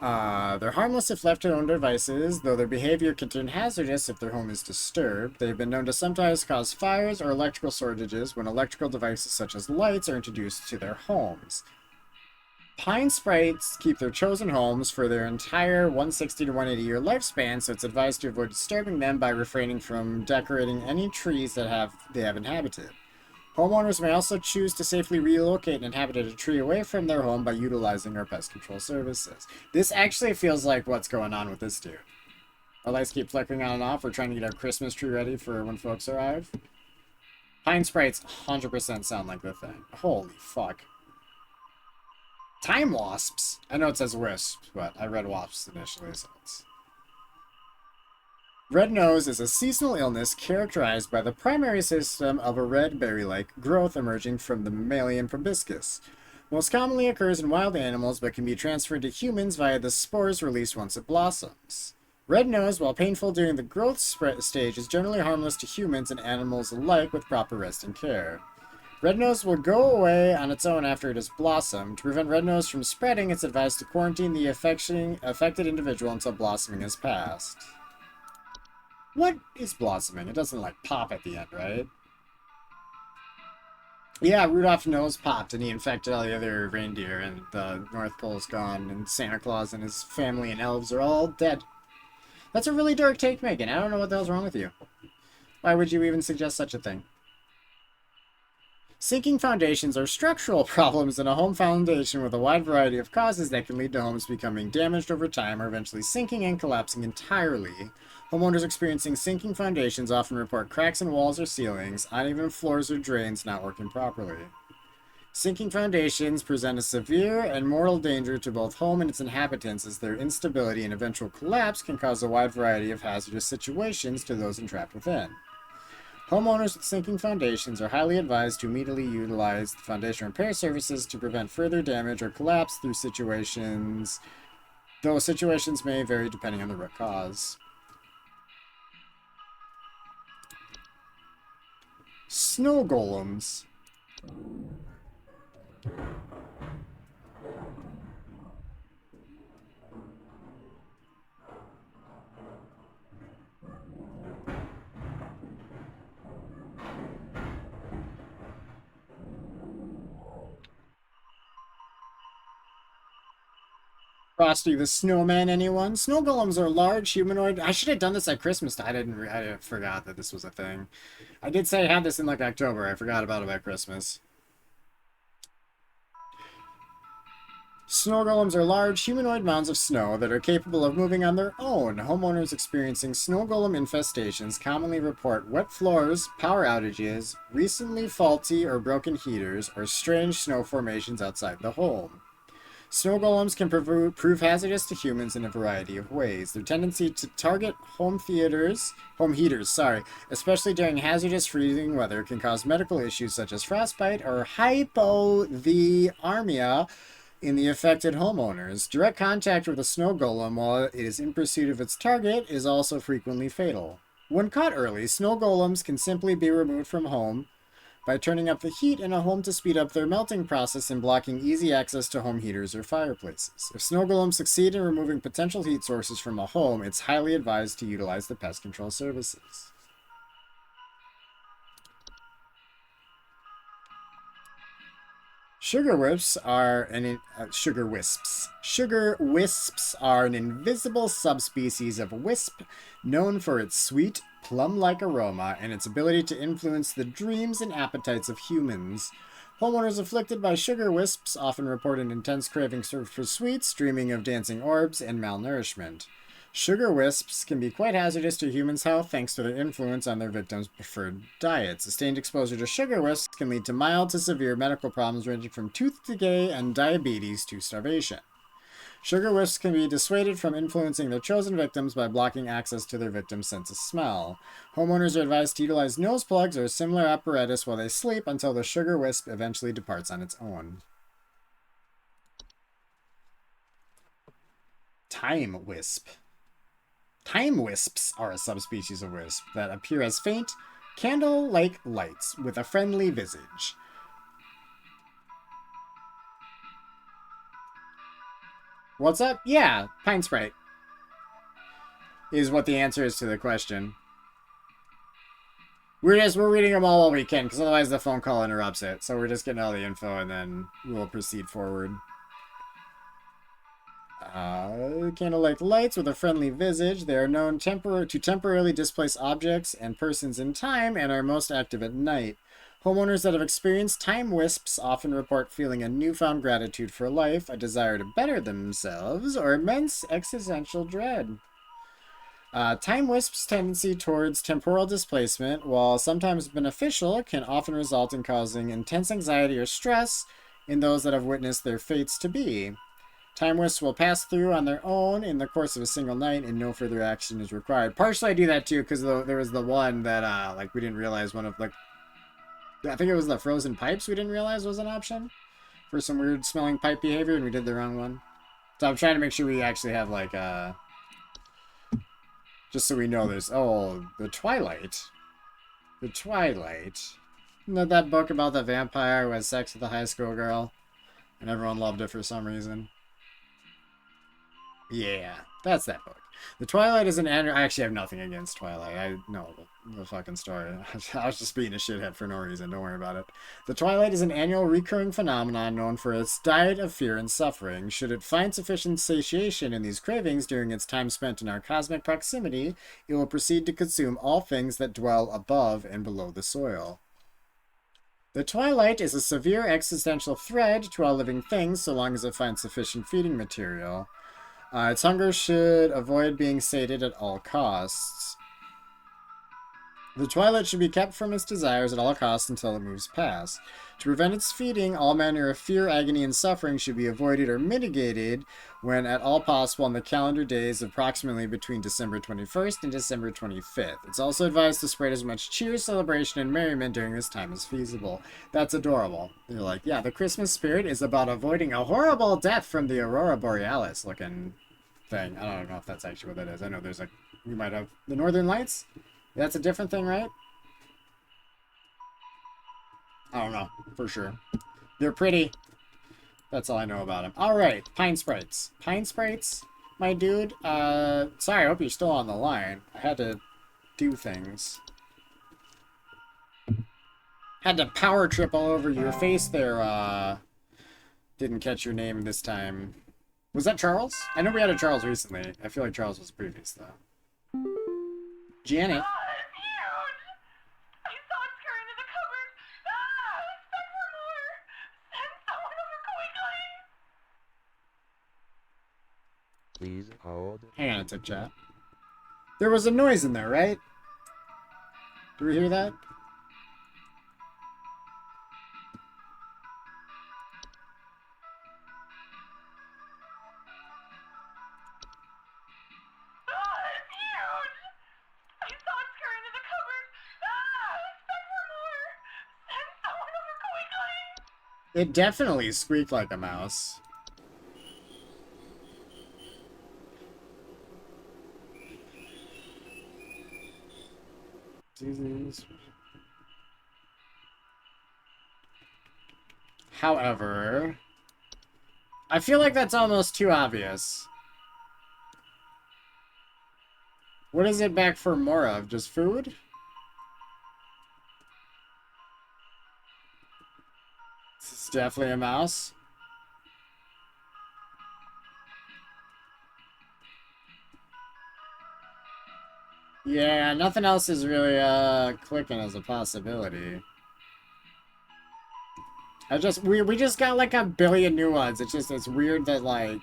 already. They're harmless if left to their own devices, though their behavior can turn hazardous if their home is disturbed. They've been known to sometimes cause fires or electrical shortages when electrical devices such as lights are introduced to their homes. Pine sprites keep their chosen homes for their entire 160 to 180 year lifespan, so it's advised to avoid disturbing them by refraining from decorating any trees that they have inhabited. Homeowners may also choose to safely relocate an inhabited tree away from their home by utilizing our pest control services. This actually feels like what's going on with this dude. Our lights keep flickering on and off. We're trying to get our Christmas tree ready for when folks arrive. Pine sprites 100% sound like the thing. Holy fuck. Time wasps. I know it says wisps, but I read wasps initially, so it's... Red nose is a seasonal illness characterized by the primary system of a red berry-like growth emerging from the mammalian proboscis. Most commonly occurs in wild animals, but can be transferred to humans via the spores released once it blossoms. Red nose, while painful during the growth stage, is generally harmless to humans and animals alike with proper rest and care. Red nose will go away on its own after it has blossomed. To prevent red nose from spreading, it's advised to quarantine the affected individual until blossoming has passed. What is blossoming? It doesn't, like, pop at the end, right? Yeah, Rudolph's nose popped, and he infected all the other reindeer, and the North Pole's gone, and Santa Claus and his family and elves are all dead. That's a really dark take, Megan. I don't know what the hell's wrong with you. Why would you even suggest such a thing? Sinking foundations are structural problems in a home foundation with a wide variety of causes that can lead to homes becoming damaged over time or eventually sinking and collapsing entirely. Homeowners experiencing sinking foundations often report cracks in walls or ceilings, uneven floors or drains not working properly. Sinking foundations present a severe and mortal danger to both home and its inhabitants, as their instability and eventual collapse can cause a wide variety of hazardous situations to those entrapped within. Homeowners with sinking foundations are highly advised to immediately utilize the foundation repair services to prevent further damage or collapse through situations, though situations may vary depending on the root cause. Snow golems. Frosty the Snowman, anyone? Snow golems are large humanoid. I should have done this at Christmas. I forgot that this was a thing. I did say I had this in like October. I forgot about it by Christmas. Snow golems are large humanoid mounds of snow that are capable of moving on their own. Homeowners experiencing snow golem infestations commonly report wet floors, power outages, recently faulty or broken heaters, or strange snow formations outside the home. Snow golems can prove hazardous to humans in a variety of ways. Their tendency to target home heaters, especially during hazardous freezing weather, can cause medical issues such as frostbite or hypothermia in the affected homeowners. Direct contact with a snow golem while it is in pursuit of its target is also frequently fatal. When caught early, snow golems can simply be removed from home by turning up the heat in a home to speed up their melting process and blocking easy access to home heaters or fireplaces. If snow golems succeed in removing potential heat sources from a home, it's highly advised to utilize the pest control services. Sugar wisps are an invisible subspecies of wisp known for its sweet, plum-like aroma and its ability to influence the dreams and appetites of humans. Homeowners afflicted by sugar wisps often report an intense craving for sweets, dreaming of dancing orbs, and malnourishment. Sugar wisps can be quite hazardous to humans' health thanks to their influence on their victims' preferred diet. Sustained exposure to sugar wisps can lead to mild to severe medical problems ranging from tooth decay and diabetes to starvation. Sugar wisps can be dissuaded from influencing their chosen victims by blocking access to their victim's sense of smell. Homeowners are advised to utilize nose plugs or a similar apparatus while they sleep until the sugar wisp eventually departs on its own. Time wisp. Time wisps are a subspecies of wisp that appear as faint, candle-like lights with a friendly visage. What's up? Yeah, Pine Sprite is what the answer is to the question. We're reading them all we can, because otherwise the phone call interrupts it. So we're just getting all the info, and then we'll proceed forward. Candle-like lights with a friendly visage. They are known to temporarily displace objects and persons in time, and are most active at night. Homeowners that have experienced time wisps often report feeling a newfound gratitude for life, a desire to better themselves, or immense existential dread. Time wisps' tendency towards temporal displacement, while sometimes beneficial, can often result in causing intense anxiety or stress in those that have witnessed their fates to be. Time wisps will pass through on their own in the course of a single night, and no further action is required. Partially, I do that too, because there was the one that like we didn't realize one of, like, I think it was the frozen pipes we didn't realize was an option for some weird smelling pipe behavior, and we did the wrong one. So I'm trying to make sure we actually have, like, just so we know there's... Oh, The Twilight. The Twilight. Isn't that that book about the vampire who had sex with a high school girl? And everyone loved it for some reason. Yeah, that's that book. The Twilight is an annual... I actually have nothing against Twilight. I know the fucking story. I was just being a shithead for no reason. Don't worry about it. The Twilight is an annual recurring phenomenon known for its diet of fear and suffering. Should it find sufficient satiation in these cravings during its time spent in our cosmic proximity, it will proceed to consume all things that dwell above and below the soil. The Twilight is a severe existential threat to all living things so long as it finds sufficient feeding material. Its hunger should avoid being sated at all costs. The Twilight should be kept from its desires at all costs until it moves past. To prevent its feeding, all manner of fear, agony, and suffering should be avoided or mitigated when at all possible on the calendar days approximately between December 21st and December 25th. It's also advised to spread as much cheer, celebration, and merriment during this time as feasible. That's adorable. They're like, yeah, the Christmas spirit is about avoiding a horrible death from the Aurora Borealis looking thing. I don't know if that's actually what that is. I know there's like, we might have the Northern Lights. That's a different thing, right? I don't know for sure. They're pretty. That's all I know about them. All right, Pine Sprites. Pine Sprites, my dude. Sorry, I hope you're still on the line. I had to do things. Had to power trip all over your face there. Didn't catch your name this time. Was that Charles? I know we had a Charles recently. I feel like Charles was previous, though. Janet. It's huge! I saw it scurry into the cupboard. Expect for more! Send someone over quickly! Please hold. Hang on a tick, chat. There was a noise in there, right? Do we hear that? It's huge! I saw it scurry into the cupboard. Expect for more! Send someone over quickly! It definitely squeaked like a mouse. However, I feel like that's almost too obvious. What is it back for more of? Just food? This is definitely a mouse. Yeah, nothing else is really clicking as a possibility. We just got like a billion new ones. It's weird that, like,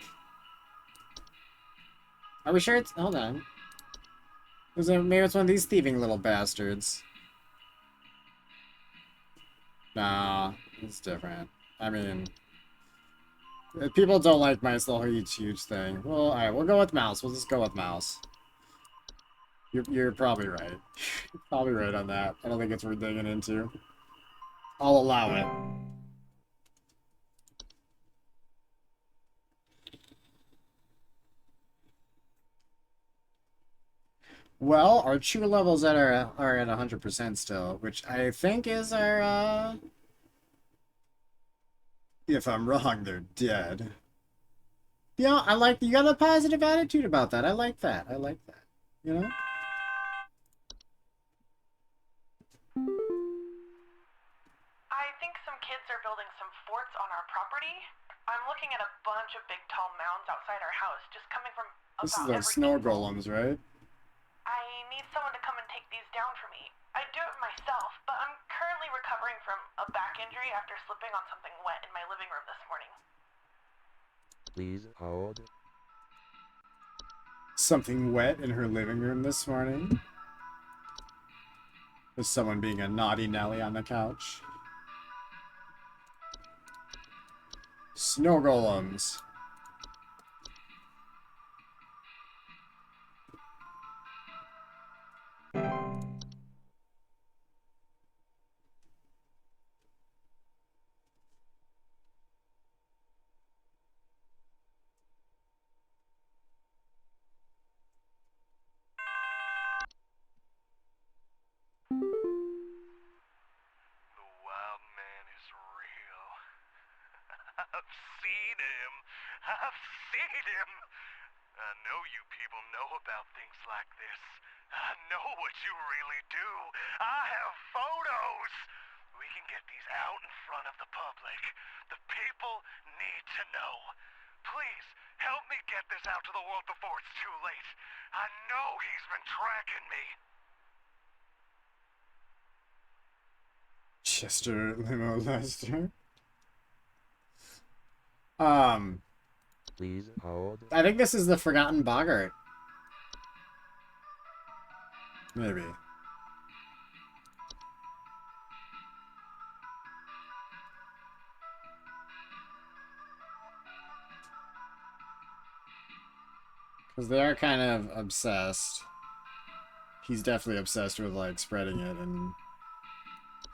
are we sure it's, hold on. Maybe it's one of these thieving little bastards. Nah, it's different. I mean, If people don't like mice, they'll huge thing. Well, alright, we'll go with mouse. We'll just go with mouse. You're probably right. Probably right on that. I don't think it's worth digging into. I'll allow it. Well, our cheer levels are at 100% still, which I think is our if I'm wrong, they're dead. Yeah, I like you got a positive attitude about that. I like that. I like that. You know? I think some kids are building some forts on our property. I'm looking at a bunch of big tall mounds outside our house, just coming from This is about the every snow angle. golems, right? I need someone to come and take these down for me. I'd do it myself, but I'm currently recovering from a back injury after slipping on something wet in my living room this morning. Please hold. Something wet in her living room this morning. There's someone being a naughty Nelly on the couch. Snow golems. The wild man is real. I've seen him. I've seen him. I know you people know about things like this. I know what you really do. I have photos. We can get these out in front of the public. The people need to know. Please, help me get this out to the world before it's too late. I know he's been tracking me. Chester Limo Lester. Please hold. I think this is the Forgotten Boggart. Maybe. Because they are kind of obsessed. He's definitely obsessed with, like, spreading it and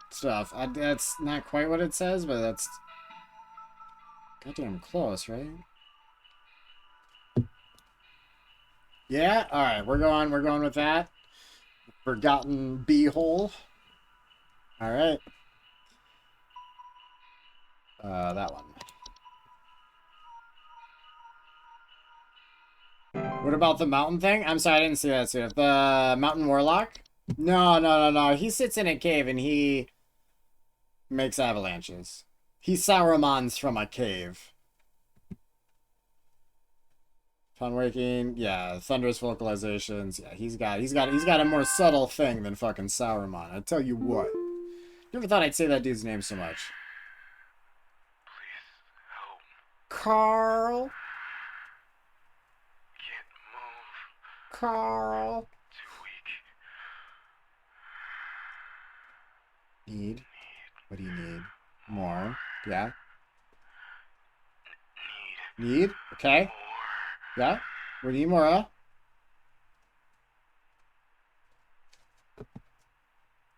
stuff. That's not quite what it says, but that's goddamn close, right? Yeah? Alright, we're going with that. Forgotten Beehole. Alright. That one. What about the mountain thing? I'm sorry, I didn't see that soon. The mountain warlock? No. He sits in a cave and he makes avalanches. He Saruman's from a cave. Fun waking, yeah, thunderous vocalizations. Yeah, he's got a more subtle thing than fucking Sauron. I tell you what. Never thought I'd say that dude's name so much. Please help. Carl. Can't move. Carl. Too weak. Need. What do you need? More. Yeah. Need. Okay. More. Yeah. What do you need more of?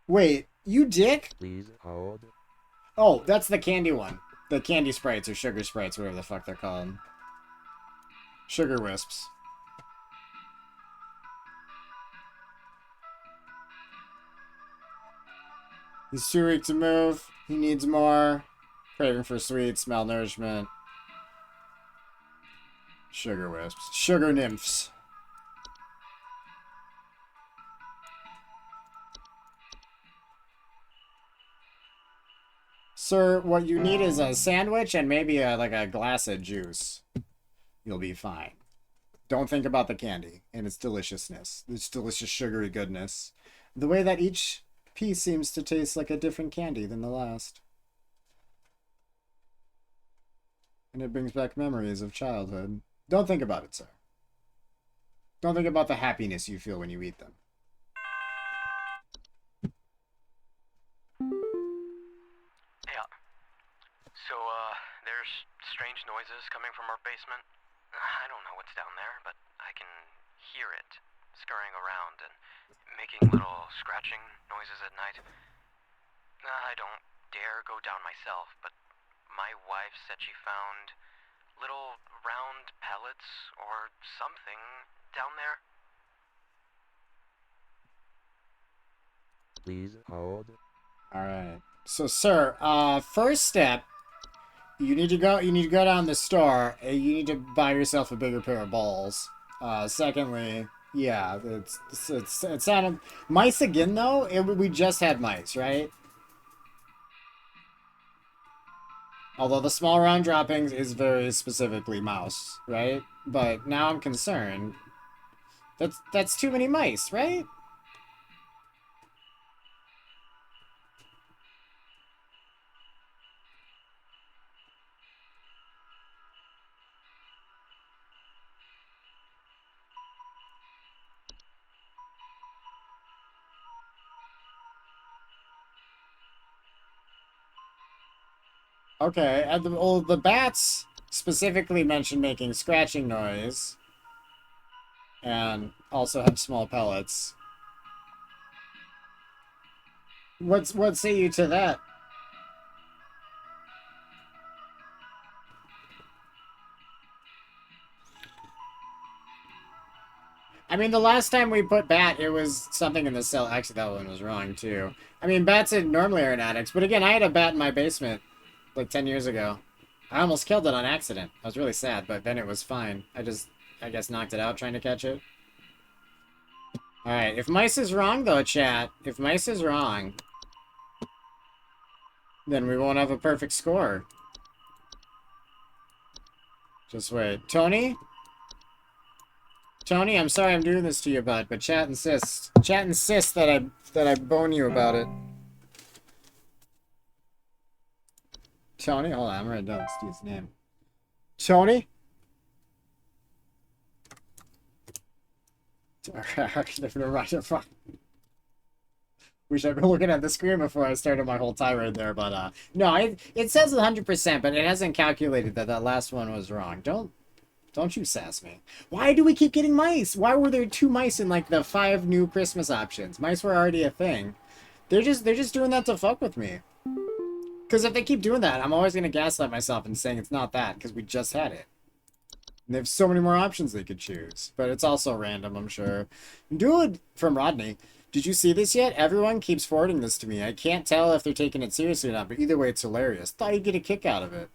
Wait, you dick? Please hold. Oh, that's the candy one. The candy sprites or sugar sprites, whatever the fuck they're called. Sugar wisps. He's too weak to move. He needs more. Craving for sweets, malnourishment. Sugar wisps. Sugar nymphs. Sir, what you need is a sandwich and maybe like a glass of juice. You'll be fine. Don't think about the candy and its deliciousness. Its delicious sugary goodness. The way that each piece seems to taste like a different candy than the last. And it brings back memories of childhood. Don't think about it, sir. Don't think about the happiness you feel when you eat them. Yeah. So, there There's strange noises coming from our basement. I don't know what's down there, but I can hear it scurrying around and making little scratching noises at night. I don't dare go down myself, but my wife said she found little round pellets or something down there. Please hold. All right. So, sir, first step, you need to go down the store. And you need to buy yourself a bigger pair of balls. Secondly, yeah, it's not mice again though. We just had mice, right? Although the small round droppings is very specifically mouse, right? But now I'm concerned. That's too many mice, right? Okay, the bats specifically mentioned making scratching noise. And also have small pellets. What say you to that? I mean, the last time we put bat, it was something in the cell. Actually, that one was wrong, too. I mean, bats normally are in attics, but again, I had a bat in my basement, like, 10 years ago. I almost killed it on accident. I was really sad, but then it was fine. I guess, knocked it out trying to catch it. Alright, if mice is wrong, though, chat, if mice is wrong, then we won't have a perfect score. Just wait. Tony? Tony, I'm sorry I'm doing this to you, bud, but chat insists. Chat insists that I bone you about it. Tony? Hold on, I'm writing down Steve's name. Tony? Never mind. Wish I'd been looking at the screen before I started my whole tirade there, but no, it says 100%, but it hasn't calculated that last one was wrong. Don't you sass me. Why do we keep getting mice? Why were there 2 mice in like the 5 new Christmas options? Mice were already a thing. They're just doing that to fuck with me. Because if they keep doing that, I'm always gonna gaslight myself and saying it's not that because we just had it. And they have so many more options they could choose, but it's also random, I'm sure. Dude from Rodney. Did you see this yet? Everyone keeps forwarding this to me. I can't tell if they're taking it seriously or not, but either way, it's hilarious. Thought you'd get a kick out of it.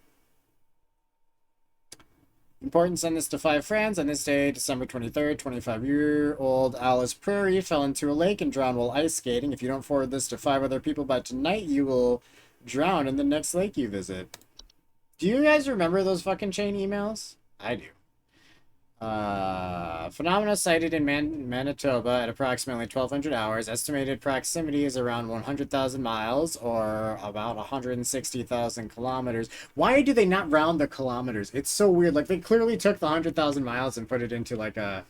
Important, send this to 5 friends. On this day, December 23rd, 25-year-old Alice Prairie fell into a lake and drowned while ice skating. If you don't forward this to 5 other people by tonight, you will drown in the next lake you visit. Do you guys remember those fucking chain emails? I do. Phenomena sighted in Manitoba at approximately 1200 hours. Estimated proximity is around 100,000 miles or about 160,000 kilometers. Why do they not round the kilometers? It's so weird. Like, they clearly took the 100,000 miles and put it into like the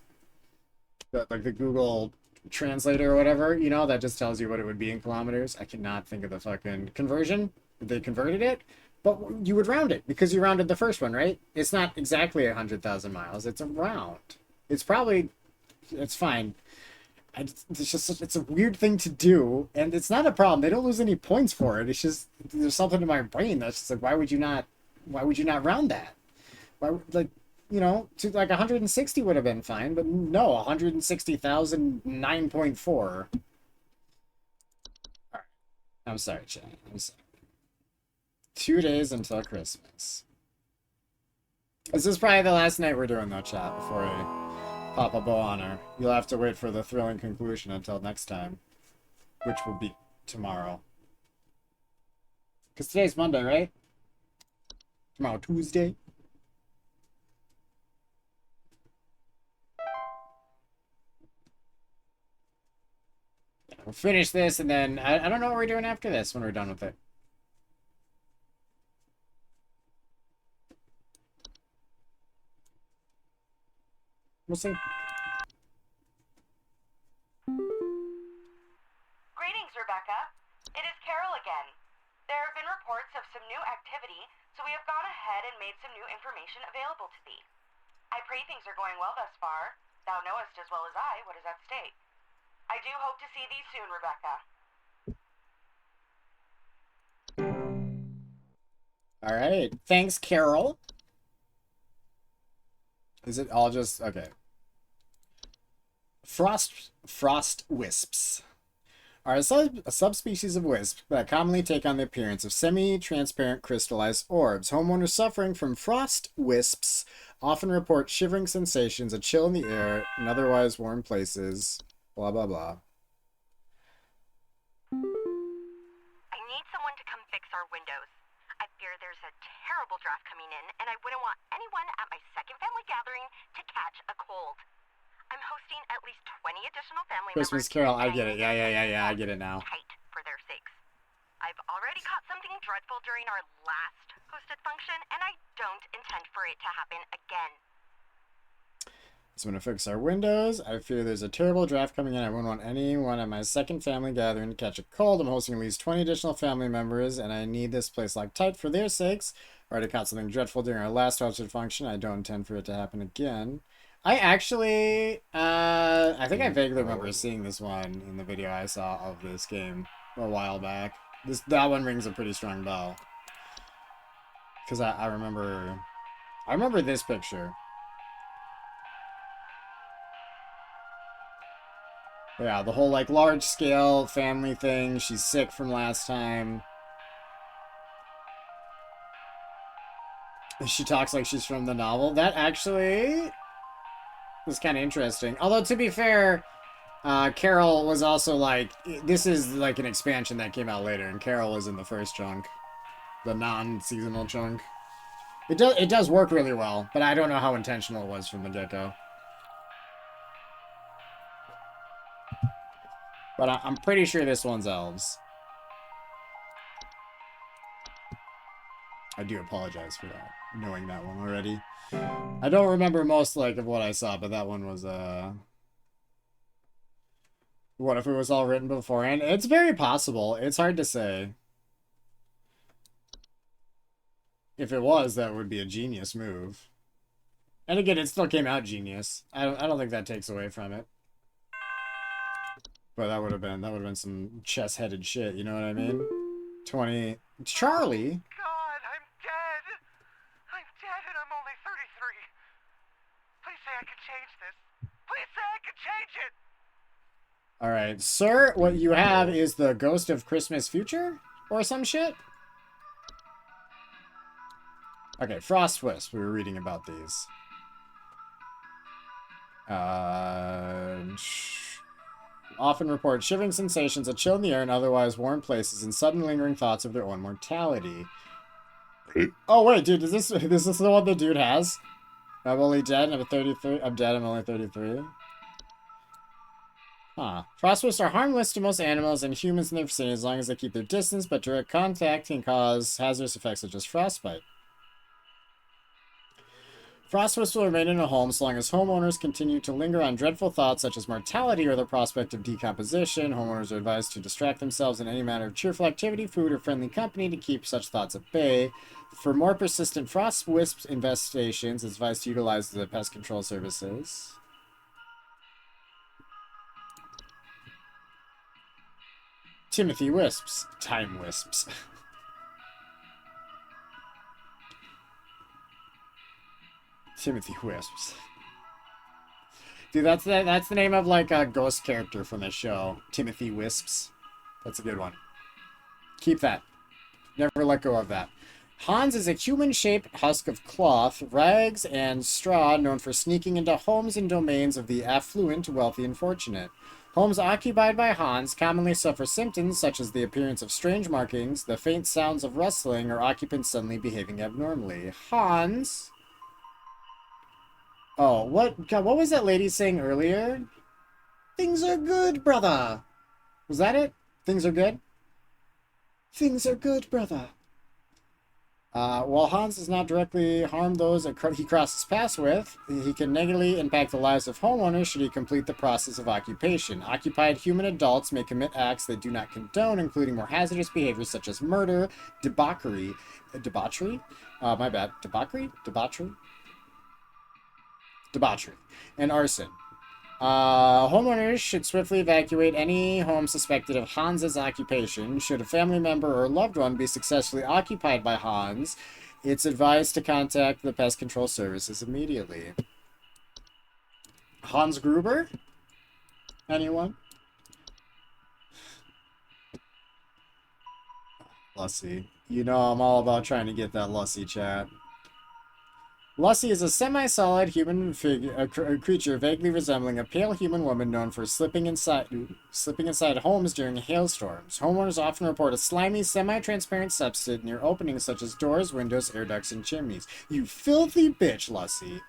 Google translator or whatever, you know, that just tells you what it would be in kilometers. I cannot think of the fucking conversion. They converted it. But you would round it, because you rounded the first one, right? It's not exactly 100,000 miles. It's a round. It's probably... It's fine. It's a weird thing to do, and it's not a problem. They don't lose any points for it. It's just... There's something in my brain that's just like, why would you not round that? Why, like, you know, to like 160 would have been fine, but no, 160,000, 9.4. Alright. I'm sorry, Chad. I'm sorry. 2 days until Christmas. This is probably the last night we're doing, though, chat, before I pop a bow on her. You'll have to wait for the thrilling conclusion until next time, which will be tomorrow. Because today's Monday, right? Tomorrow, Tuesday. We'll finish this, and then I don't know what we're doing after this when we're done with it. We'll see. Greetings, Rebecca. It is Carol again. There have been reports of some new activity, so we have gone ahead and made some new information available to thee. I pray things are going well thus far. Thou knowest as well as I what is at stake. I do hope to see thee soon, Rebecca. All right. Thanks, Carol. Is it all just okay? Frost wisps are a subspecies of wisp that commonly take on the appearance of semi-transparent crystallized orbs. Homeowners suffering from frost wisps often report shivering sensations, a chill in the air, in otherwise warm places. Blah blah blah. I need someone to come fix our windows. I fear there's a terrible draft coming in, and I wouldn't want anyone at my second family gathering to catch a cold. I'm hosting at least 20 additional family Christmas members. Carol, I get it. Yeah, I get it now. Tight for their sakes. I've already caught something dreadful during our last hosted function, and I don't intend for it to happen again. So I'm going to fix our windows. I fear there's a terrible draft coming in. I wouldn't want anyone at my second family gathering to catch a cold. I'm hosting at least 20 additional family members, and I need this place locked tight for their sakes. Already caught something dreadful during our last hosted function. I don't intend for it to happen again. I actually, I think I vaguely remember seeing this one in the video I saw of this game a while back. That one rings a pretty strong bell. Because I remember this picture. Yeah, the whole, like, large-scale family thing. She's sick from last time. She talks like she's from the novel. That actually was kind of interesting. Although, to be fair, Carol was also, like... This is, like, an expansion that came out later, and Carol was in the first chunk. The non-seasonal chunk. It does work really well, but I don't know how intentional it was from the get-go. But I'm pretty sure this one's elves. I do apologize for that, knowing that one already. I don't remember most, like, of what I saw, but that one was, What if it was all written beforehand? It's very possible. It's hard to say. If it was, that would be a genius move. And again, it still came out genius. I don't think that takes away from it. But that would have been some chess-headed shit, you know what I mean? 20... Charlie? God, I'm dead. I'm dead and I'm only 33. Please say I can change this. Please say I can change it. Alright, sir, what you have is the Ghost of Christmas Future? Or some shit? Okay, Frost Wisp. We were reading about these. Often report shivering sensations, a chill in the air in otherwise warm places, and sudden lingering thoughts of their own mortality. Oh wait, dude, is this the one the dude has? I'm only dead, I'm 33. I'm dead, I'm only 33. Huh. Frostwisps are harmless to most animals and humans in their vicinity as long as they keep their distance, but direct contact can cause hazardous effects such as frostbite. Frostwisps will remain in a home so long as homeowners continue to linger on dreadful thoughts such as mortality or the prospect of decomposition. Homeowners are advised to distract themselves in any manner of cheerful activity, food, or friendly company to keep such thoughts at bay. For more persistent Frostwisp investigations, it's advised to utilize the pest control services. Timothy Wisps. Time Wisps. Timothy Wisps. Dude, that's the name of, like, a ghost character from the show. Timothy Wisps. That's a good one. Keep that. Never let go of that. Hans is a human-shaped husk of cloth, rags, and straw known for sneaking into homes and domains of the affluent, wealthy, and fortunate. Homes occupied by Hans commonly suffer symptoms such as the appearance of strange markings, the faint sounds of rustling, or occupants suddenly behaving abnormally. Hans... Oh, what was that lady saying earlier? Things are good, brother. Was that it? Things are good? Things are good, brother. While Hans does not directly harm those that he crosses paths with, he can negatively impact the lives of homeowners should he complete the process of occupation. Occupied human adults may commit acts they do not condone, including more hazardous behaviors such as murder, debauchery, my bad, debauchery, and arson. Homeowners should swiftly evacuate any home suspected of Hans's occupation. Should a family member or loved one be successfully occupied by Hans, it's advised to contact the pest control services immediately. Hans Gruber? Anyone? Lussie. You know I'm all about trying to get that Lussie chat. Lussie is a semi-solid human a creature vaguely resembling a pale human woman known for slipping inside homes during hailstorms. Homeowners often report a slimy, semi-transparent substance near openings such as doors, windows, air ducts, and chimneys. You filthy bitch, Lussie.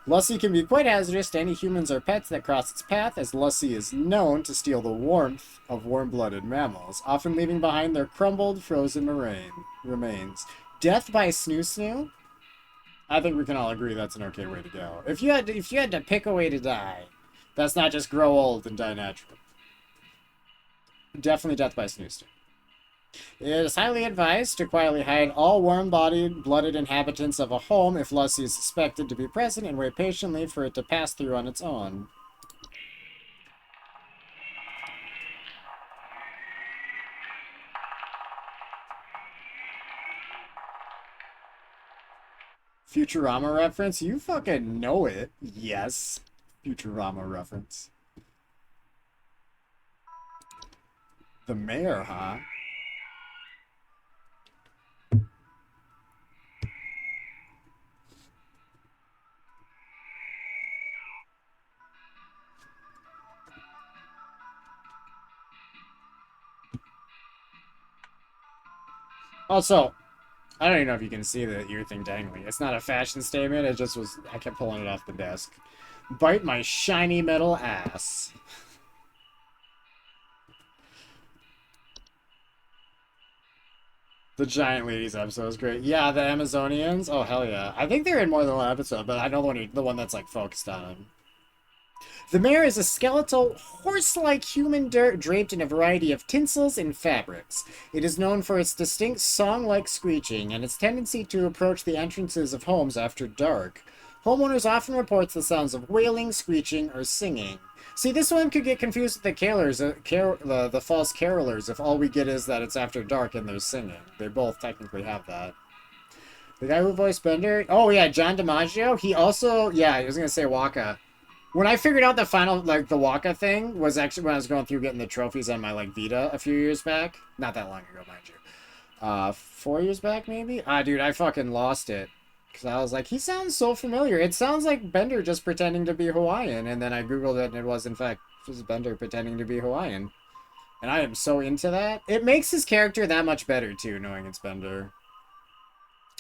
Lussie can be quite hazardous to any humans or pets that cross its path, as Lussie is known to steal the warmth of warm-blooded mammals, often leaving behind their crumbled, frozen remains. Death by snoo-snoo? I think we can all agree that's an okay way to go. If you had to pick a way to die, that's not just grow old and die naturally. Definitely death by snooze. It is highly advised to quietly hide all warm-bodied, blooded inhabitants of a home if Lussie is suspected to be present and wait patiently for it to pass through on its own. Futurama reference? You fucking know it. Yes. Futurama reference. The mayor, huh? Also, I don't even know if you can see the ear thing dangling. It's not a fashion statement. It just was. I kept pulling it off the desk. Bite my shiny metal ass. The Giant Ladies episode was great. Yeah, the Amazonians. Oh hell yeah! I think they're in more than one episode, but I know the one that's like focused on them. The mare is a skeletal, horse-like human draped in a variety of tinsels and fabrics. It is known for its distinct song-like screeching and its tendency to approach the entrances of homes after dark. Homeowners often report the sounds of wailing, screeching, or singing. See, this one could get confused with the the false carolers if all we get is that it's after dark and they're singing. They both technically have that. The guy who voiced Bender? Oh yeah, John DiMaggio? He also, yeah, I was gonna say Waka. When I figured out the final, like, the Waka thing was actually when I was going through getting the trophies on my, like, Vita a few years back. Not that long ago, mind you. 4 years back, maybe? Ah, dude, I fucking lost it. Because I was like, he sounds so familiar. It sounds like Bender just pretending to be Hawaiian. And then I Googled it, and it was, in fact, just Bender pretending to be Hawaiian. And I am so into that. It makes his character that much better, too, knowing it's Bender.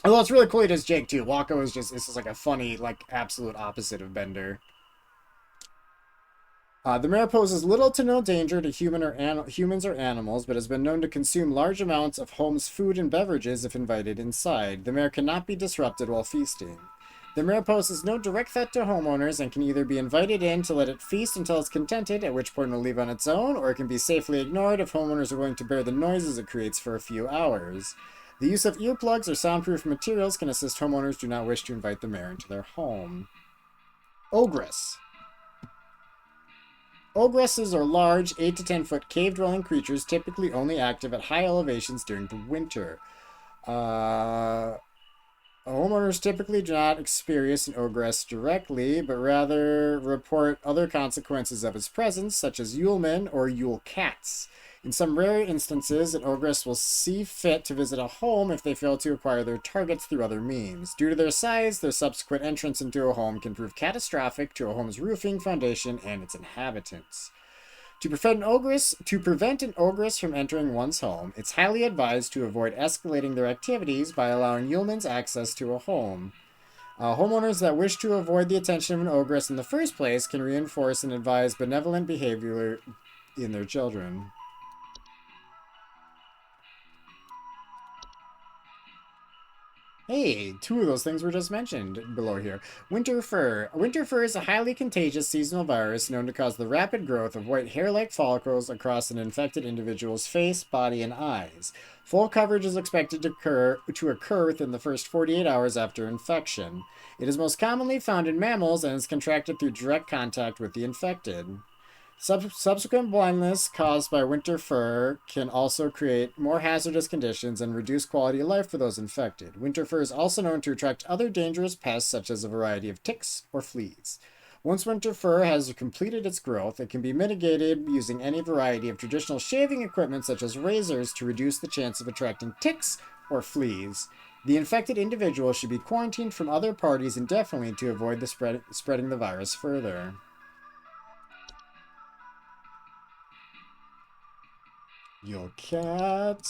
Although it's really cool he does Jake, too. Waka is just like a funny, like, absolute opposite of Bender. The mare poses little to no danger to humans or animals, but has been known to consume large amounts of homes' food and beverages if invited inside. The mare cannot be disrupted while feasting. The mare poses no direct threat to homeowners and can either be invited in to let it feast until it's contented, at which point it'll leave on its own, or it can be safely ignored if homeowners are willing to bear the noises it creates for a few hours. The use of earplugs or soundproof materials can assist homeowners who do not wish to invite the mare into their home. Ogress. Ogresses are large, 8 to 10 foot cave-dwelling creatures typically only active at high elevations during the winter. Homeowners typically do not experience an ogress directly, but rather report other consequences of its presence, such as Yulemen or Yule cats. In some rare instances, an ogress will see fit to visit a home if they fail to acquire their targets through other means. Due to their size, their subsequent entrance into a home can prove catastrophic to a home's roofing, foundation, and its inhabitants. To prevent an ogress from entering one's home, it's highly advised to avoid escalating their activities by allowing Yulmans access to a home. Homeowners that wish to avoid the attention of an ogress in the first place can reinforce and advise benevolent behavior in their children. Hey, two of those things were just mentioned below here. Winter fur. Winter fur is a highly contagious seasonal virus known to cause the rapid growth of white hair-like follicles across an infected individual's face, body, and eyes. Full coverage is expected to occur within the first 48 hours after infection. It is most commonly found in mammals and is contracted through direct contact with the infected. Subsequent blindness caused by winter fur can also create more hazardous conditions and reduce quality of life for those infected. Winter fur is also known to attract other dangerous pests such as a variety of ticks or fleas. Once winter fur has completed its growth, it can be mitigated using any variety of traditional shaving equipment such as razors to reduce the chance of attracting ticks or fleas. The infected individual should be quarantined from other parties indefinitely to avoid the spreading the virus further. Your cat.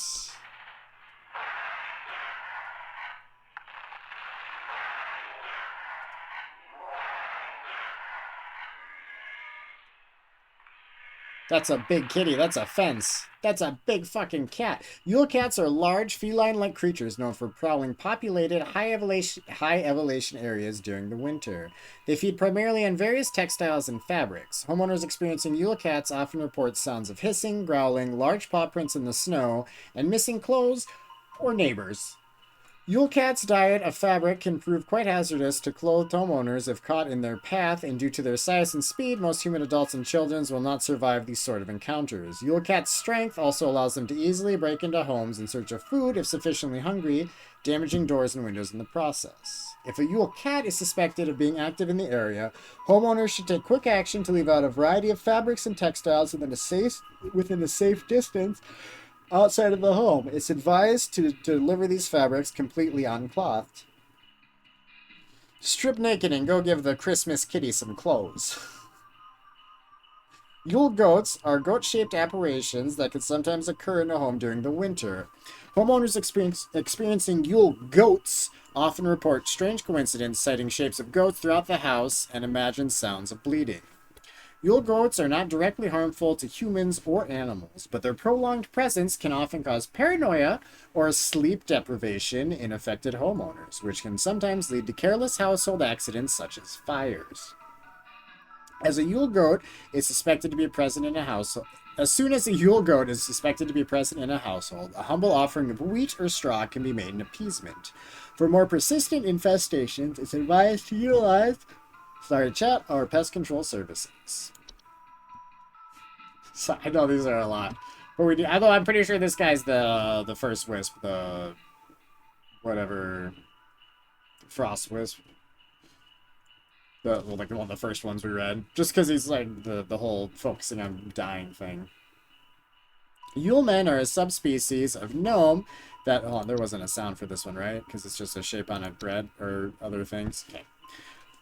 That's a big kitty. That's a fence. That's a big fucking cat. Yule cats are large feline-like creatures known for prowling populated high elevation areas during the winter. They feed primarily on various textiles and fabrics. Homeowners experiencing Yule cats often report sounds of hissing, growling, large paw prints in the snow, and missing clothes or neighbors. Yule cat's diet of fabric can prove quite hazardous to clothed homeowners if caught in their path, and due to their size and speed, most human adults and children will not survive these sort of encounters. Yule cat's strength also allows them to easily break into homes in search of food if sufficiently hungry, damaging doors and windows in the process. If a Yule cat is suspected of being active in the area, homeowners should take quick action to leave out a variety of fabrics and textiles within a safe distance outside of the home. It's advised to deliver these fabrics completely unclothed. Strip naked and go give the Christmas kitty some clothes. Yule goats are goat-shaped apparitions that can sometimes occur in a home during the winter. Homeowners experiencing Yule goats often report strange coincidences, citing shapes of goats throughout the house and imagined sounds of bleeding. Yule goats are not directly harmful to humans or animals, but their prolonged presence can often cause paranoia or sleep deprivation in affected homeowners, which can sometimes lead to careless household accidents such as fires. As a Yule goat is suspected to be present in a household, as soon as a Yule goat is suspected to be present in a household, a humble offering of wheat or straw can be made in appeasement. For more persistent infestations, it's advised to utilize chat our pest control services. So, I know these are a lot, but we do. Although I'm pretty sure this guy's the first wisp, the whatever frost wisp, like one of the first ones we read, just because he's like the whole focusing on dying thing. Yule men are a subspecies of gnome that. Oh, there wasn't a sound for this one, right? Because it's just a shape on a bread or other things. Okay.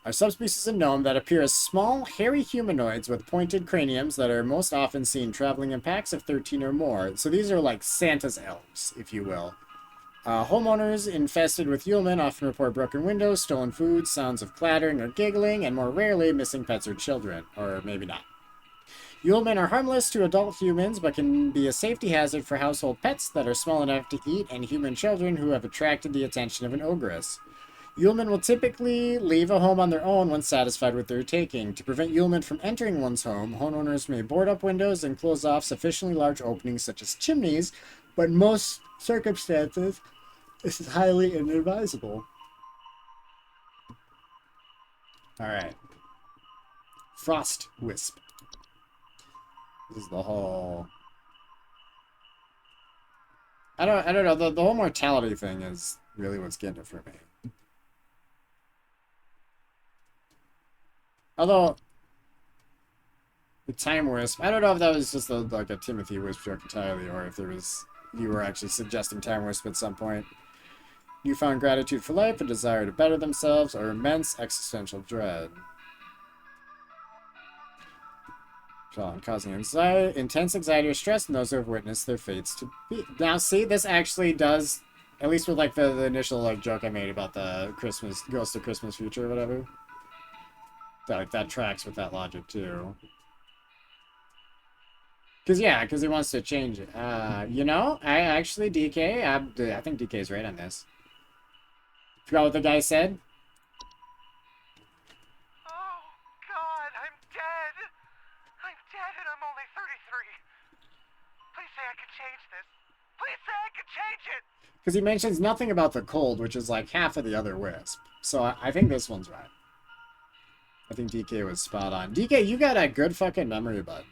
Are subspecies of gnome that appear as small, hairy humanoids with pointed craniums that are most often seen traveling in packs of 13 or more. So these are like Santa's elves, if you will. Homeowners infested with Yulemen often report broken windows, stolen food, sounds of clattering or giggling, and more rarely, missing pets or children. Or maybe not. Yulemen are harmless to adult humans, but can be a safety hazard for household pets that are small enough to eat and human children who have attracted the attention of an ogress. Yulemen will typically leave a home on their own when satisfied with their taking. To prevent Yulemen from entering one's home, homeowners may board up windows and close off sufficiently large openings such as chimneys, but in most circumstances, this is highly inadvisable. Alright. Frost Wisp. This is the whole... I don't know, the whole mortality thing is really what's getting it for me. Although, the Time Wisp, I don't know if that was just like a Timothy Wisp joke entirely, or if you were actually suggesting Time Wisp at some point. You found gratitude for life, a desire to better themselves, or immense existential dread. Causing anxiety, intense anxiety or stress in those who have witnessed their fates to be. Now, see, this actually does, at least with like the initial like joke I made about the Christmas Ghost of Christmas Future or whatever. That tracks with that logic too. Because he wants to change it. You know, I actually DK. I think DK's right on this. Forgot what the guy said? Oh, God, I'm dead. I'm dead and I'm only 33. Please say I can change this. Please say I can change it. Because he mentions nothing about the cold, which is like half of the other wisp. So I think this one's right. I think DK was spot on. DK, you got a good fucking memory, bud.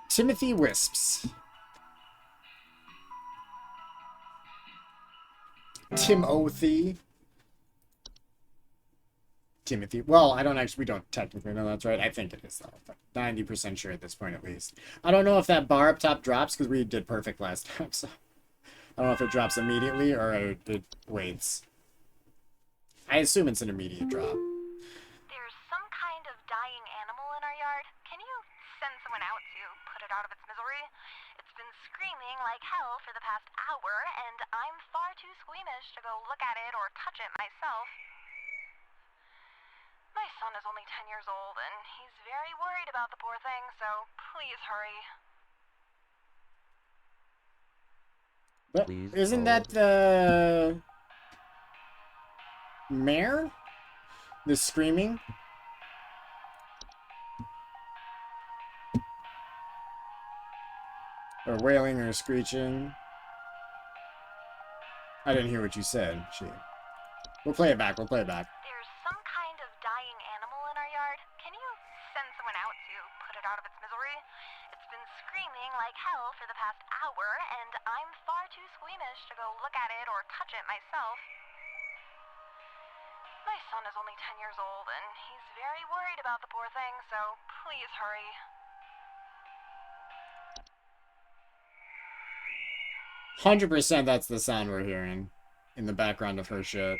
Timothy Wisps. Timothy. Timothy. Well, I don't actually, we don't technically know that's right. I think it is, though. But 90% sure at this point, at least. I don't know if that bar up top drops, because we did perfect last time, so. I don't know if it drops immediately or it waits. I assume it's an immediate drop. There's some kind of dying animal in our yard. Can you send someone out to put it out of its misery? It's been screaming like hell for the past hour, and I'm far too squeamish to go look at it or touch it myself. My son is only 10 years old, and he's very worried about the poor thing, so please hurry. But Please isn't hold. that the mare? The screaming? Or wailing or screeching? I didn't hear what you said. Shit. We'll play it back. We'll play it back. There's some kind of dying animal in our yard. Can you send someone out to put it out of its misery? It's been screaming like hell for the past hour, and I'm far too squeamish to go look at it or touch it myself. My son is only 10 years old, and he's very worried about the poor thing, so please hurry. 100% that's the sound we're hearing in the background of her shit.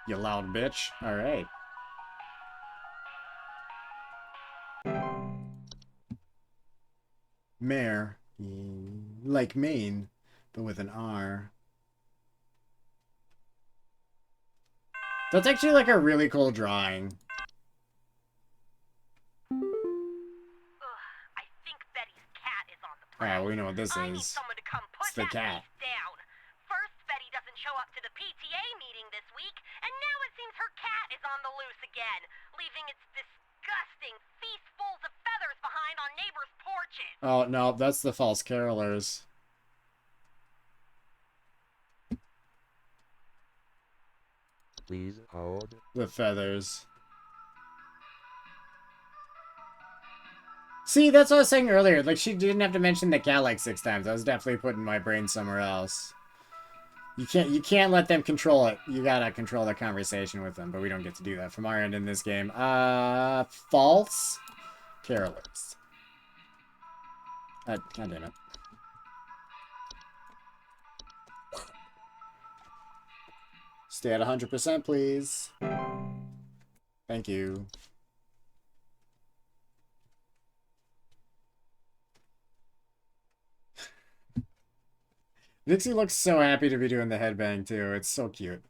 You loud bitch. Alright. Mare. Like Maine, but with an R. That's actually like a really cool drawing. Ugh, I think Betty's cat is on the prowl. Alright, we know what this I need is. someone to come put It's the that cat. beast down. First, Betty doesn't show up to the PTA meeting this week, and now it seems her cat is on the loose again, leaving its disgusting feastfuls of feathers behind on neighbors' porches. Oh, no, that's the false carolers. Please hold. The feathers. See, that's what I was saying earlier. Like, she didn't have to mention the cat like 6 times. I was definitely putting my brain somewhere else. You can't let them control it. You gotta control the conversation with them, but we don't get to do that from our end in this game. False carolers. God damn it. Stay at 100%, please. Thank you. Vixie looks so happy to be doing the headbang, too. It's so cute.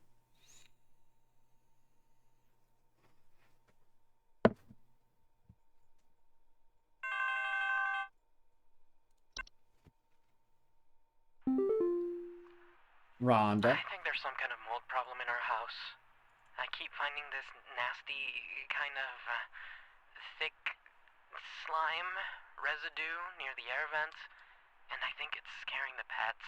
Rhonda. I think there's some kind of mold problem in our house. I keep finding this nasty kind of thick slime residue near the air vents, and I think it's scaring the pets.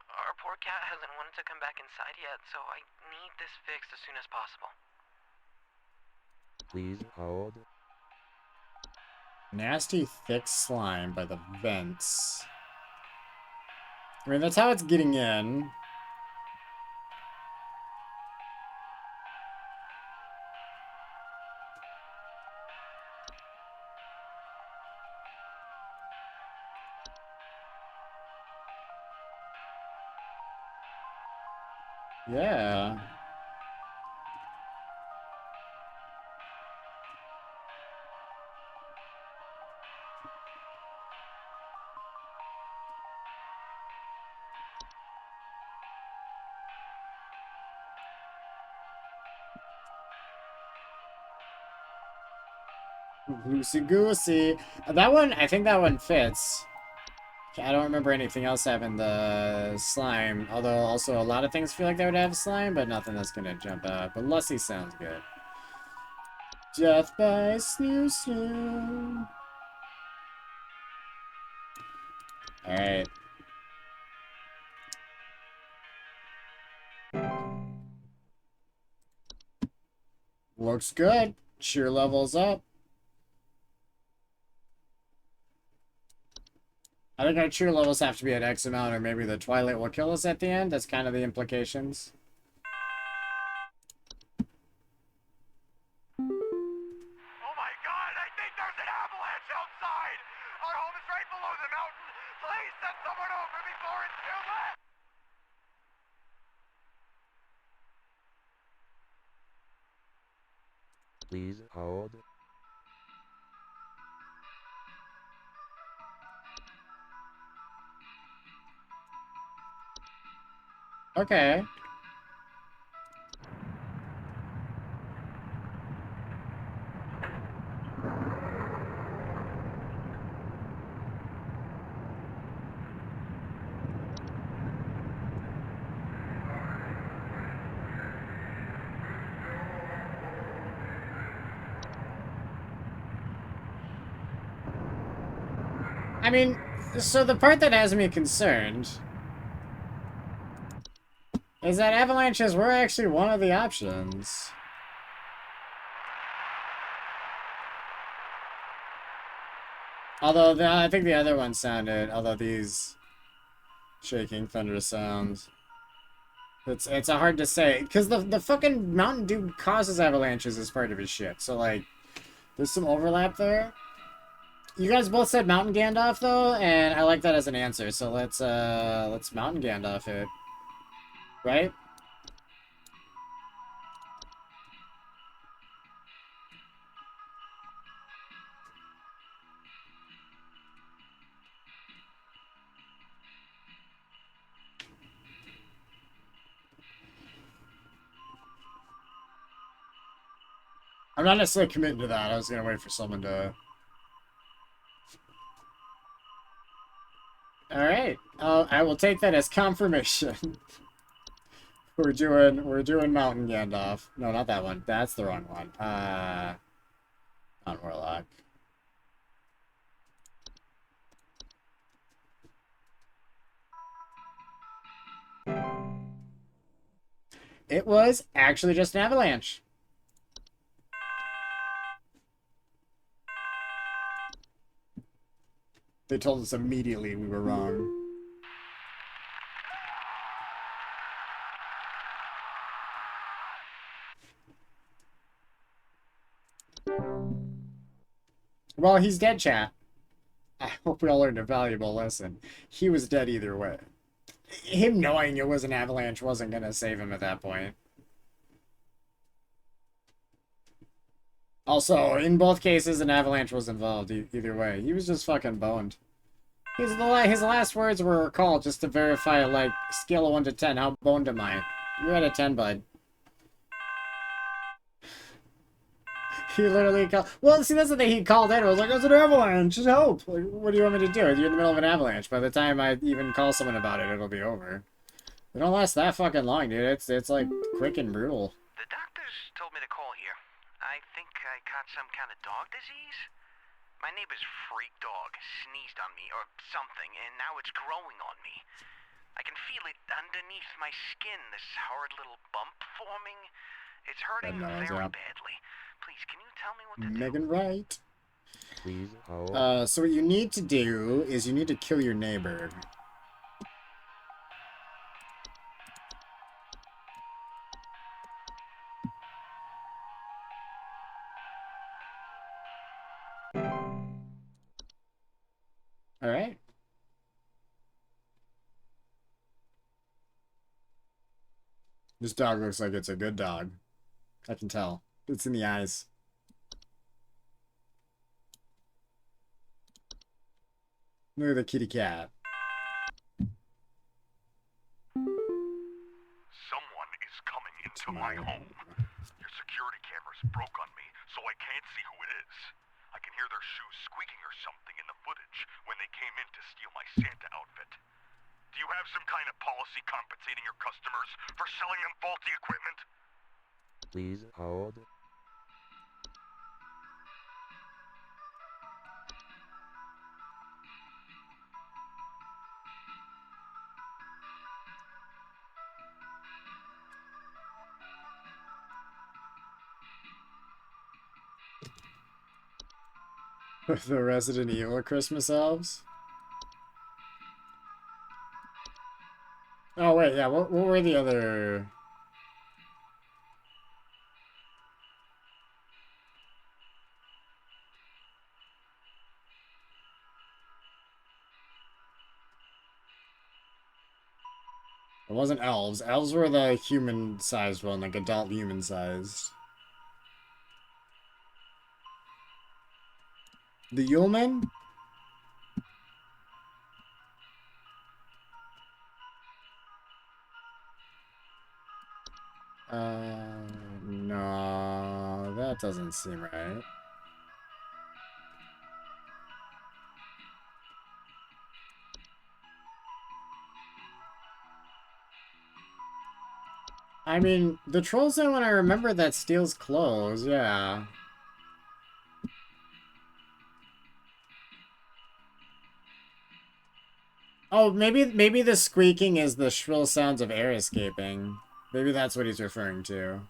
Our poor cat hasn't wanted to come back inside yet, so I need this fixed as soon as possible. Please hold. Nasty thick slime by the vents. I mean, that's how it's getting in. Yeah. Loosey goosey. That one, I think that one fits. I don't remember anything else having the slime. Although, also, a lot of things feel like they would have slime, but nothing that's gonna jump out. But Lussie sounds good. Death by Snoo Snoo. Alright. Looks good. Cheer levels up. I think our cheer levels have to be at X amount, or maybe the Twilight will kill us at the end. That's kind of the implications. Oh my god, I think there's an avalanche outside! Our home is right below the mountain! Please send someone over before it's too late! Please hold. Okay. I mean, so the part that has me concerned is that avalanches were actually one of the options. Although, I think the other one sounded, although these shaking thunder sounds. It's a hard to say, because the fucking Mountain Dew causes avalanches as part of his shit, so, like, there's some overlap there. You guys both said Mountain Gandalf, though, and I like that as an answer, so let's Mountain Gandalf it. Right? I'm not necessarily committing to that. I was gonna wait for someone to... Alright. I will take that as confirmation. We're doing Mountain Gandalf. No, not that one. That's the wrong one. Not Warlock. It was actually just an avalanche. They told us immediately we were wrong. Well, he's dead, chat. I hope we all learned a valuable lesson. He was dead either way. Him knowing it was an avalanche wasn't gonna save him at that point. Also, in both cases, an avalanche was involved either way. He was just fucking boned. His last words were recalled just to verify, like, scale of 1 to 10. How boned am I? You're at a 10, bud. He literally called... Well, see, that's the thing. He called in. I was like, it's an avalanche. Just help. Like, what do you want me to do? You're in the middle of an avalanche. By the time I even call someone about it, it'll be over. They don't last that fucking long, dude. It's like, quick and brutal. The doctors told me to call here. I think I caught some kind of dog disease? My neighbor's freak dog sneezed on me or something, and now it's growing on me. I can feel it underneath my skin, this horrid little bump forming. It's hurting very badly. Please, can you tell me what to do? Megan Wright. Please hold. So what you need to do is you need to kill your neighbor. Alright. This dog looks like it's a good dog. I can tell. It's in the eyes. Look at the kitty cat. Someone is coming into my home. Your security cameras broke on me, so I can't see who it is. I hear their shoes squeaking or something in the footage when they came in to steal my Santa outfit. Do you have some kind of policy compensating your customers for selling them faulty equipment? Please hold. The Resident Evil Christmas elves. Oh wait, yeah. What were the other? It wasn't elves. Elves were the human-sized one, like adult human-sized. The Yulemen? No, that doesn't seem right. I mean, the troll's the one I remember that steals clothes, yeah. Oh, maybe the squeaking is the shrill sounds of air escaping. Maybe that's what he's referring to.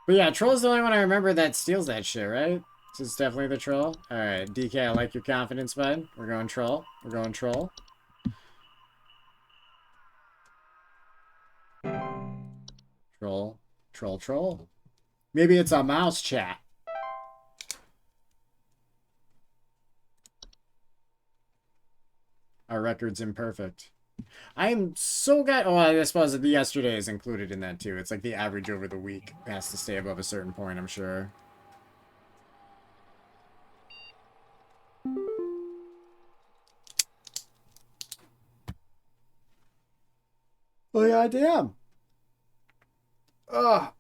But yeah, troll's the only one I remember that steals that shit, right? So it's definitely the troll. Alright, DK, I like your confidence, bud. We're going troll. We're going troll. Troll. Troll, troll. Maybe it's a mouse chat. Our record's imperfect. I am so glad. Oh, I suppose the yesterday is included in that too. It's like the average over the week has to stay above a certain point, I'm sure. Oh, yeah, damn. Ugh.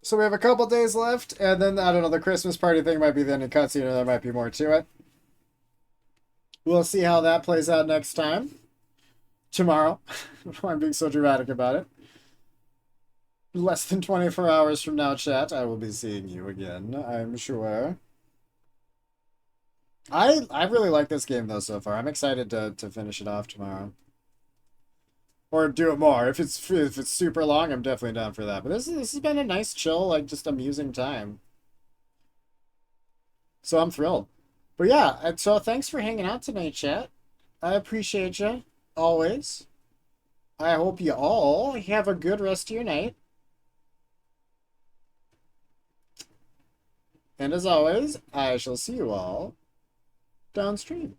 So we have a couple days left, and then, I don't know, the Christmas party thing might be the ending cutscene, or there might be more to it. We'll see how that plays out next time. Tomorrow. I'm being so dramatic about it. Less than 24 hours from now, chat, I will be seeing you again, I'm sure. I really like this game, though, so far. I'm excited to finish it off tomorrow. Or do it more. If it's super long, I'm definitely down for that. But this has been a nice, chill, like, just amusing time. So I'm thrilled. But yeah, and so thanks for hanging out tonight, chat. I appreciate you, always. I hope you all have a good rest of your night. And as always, I shall see you all downstream.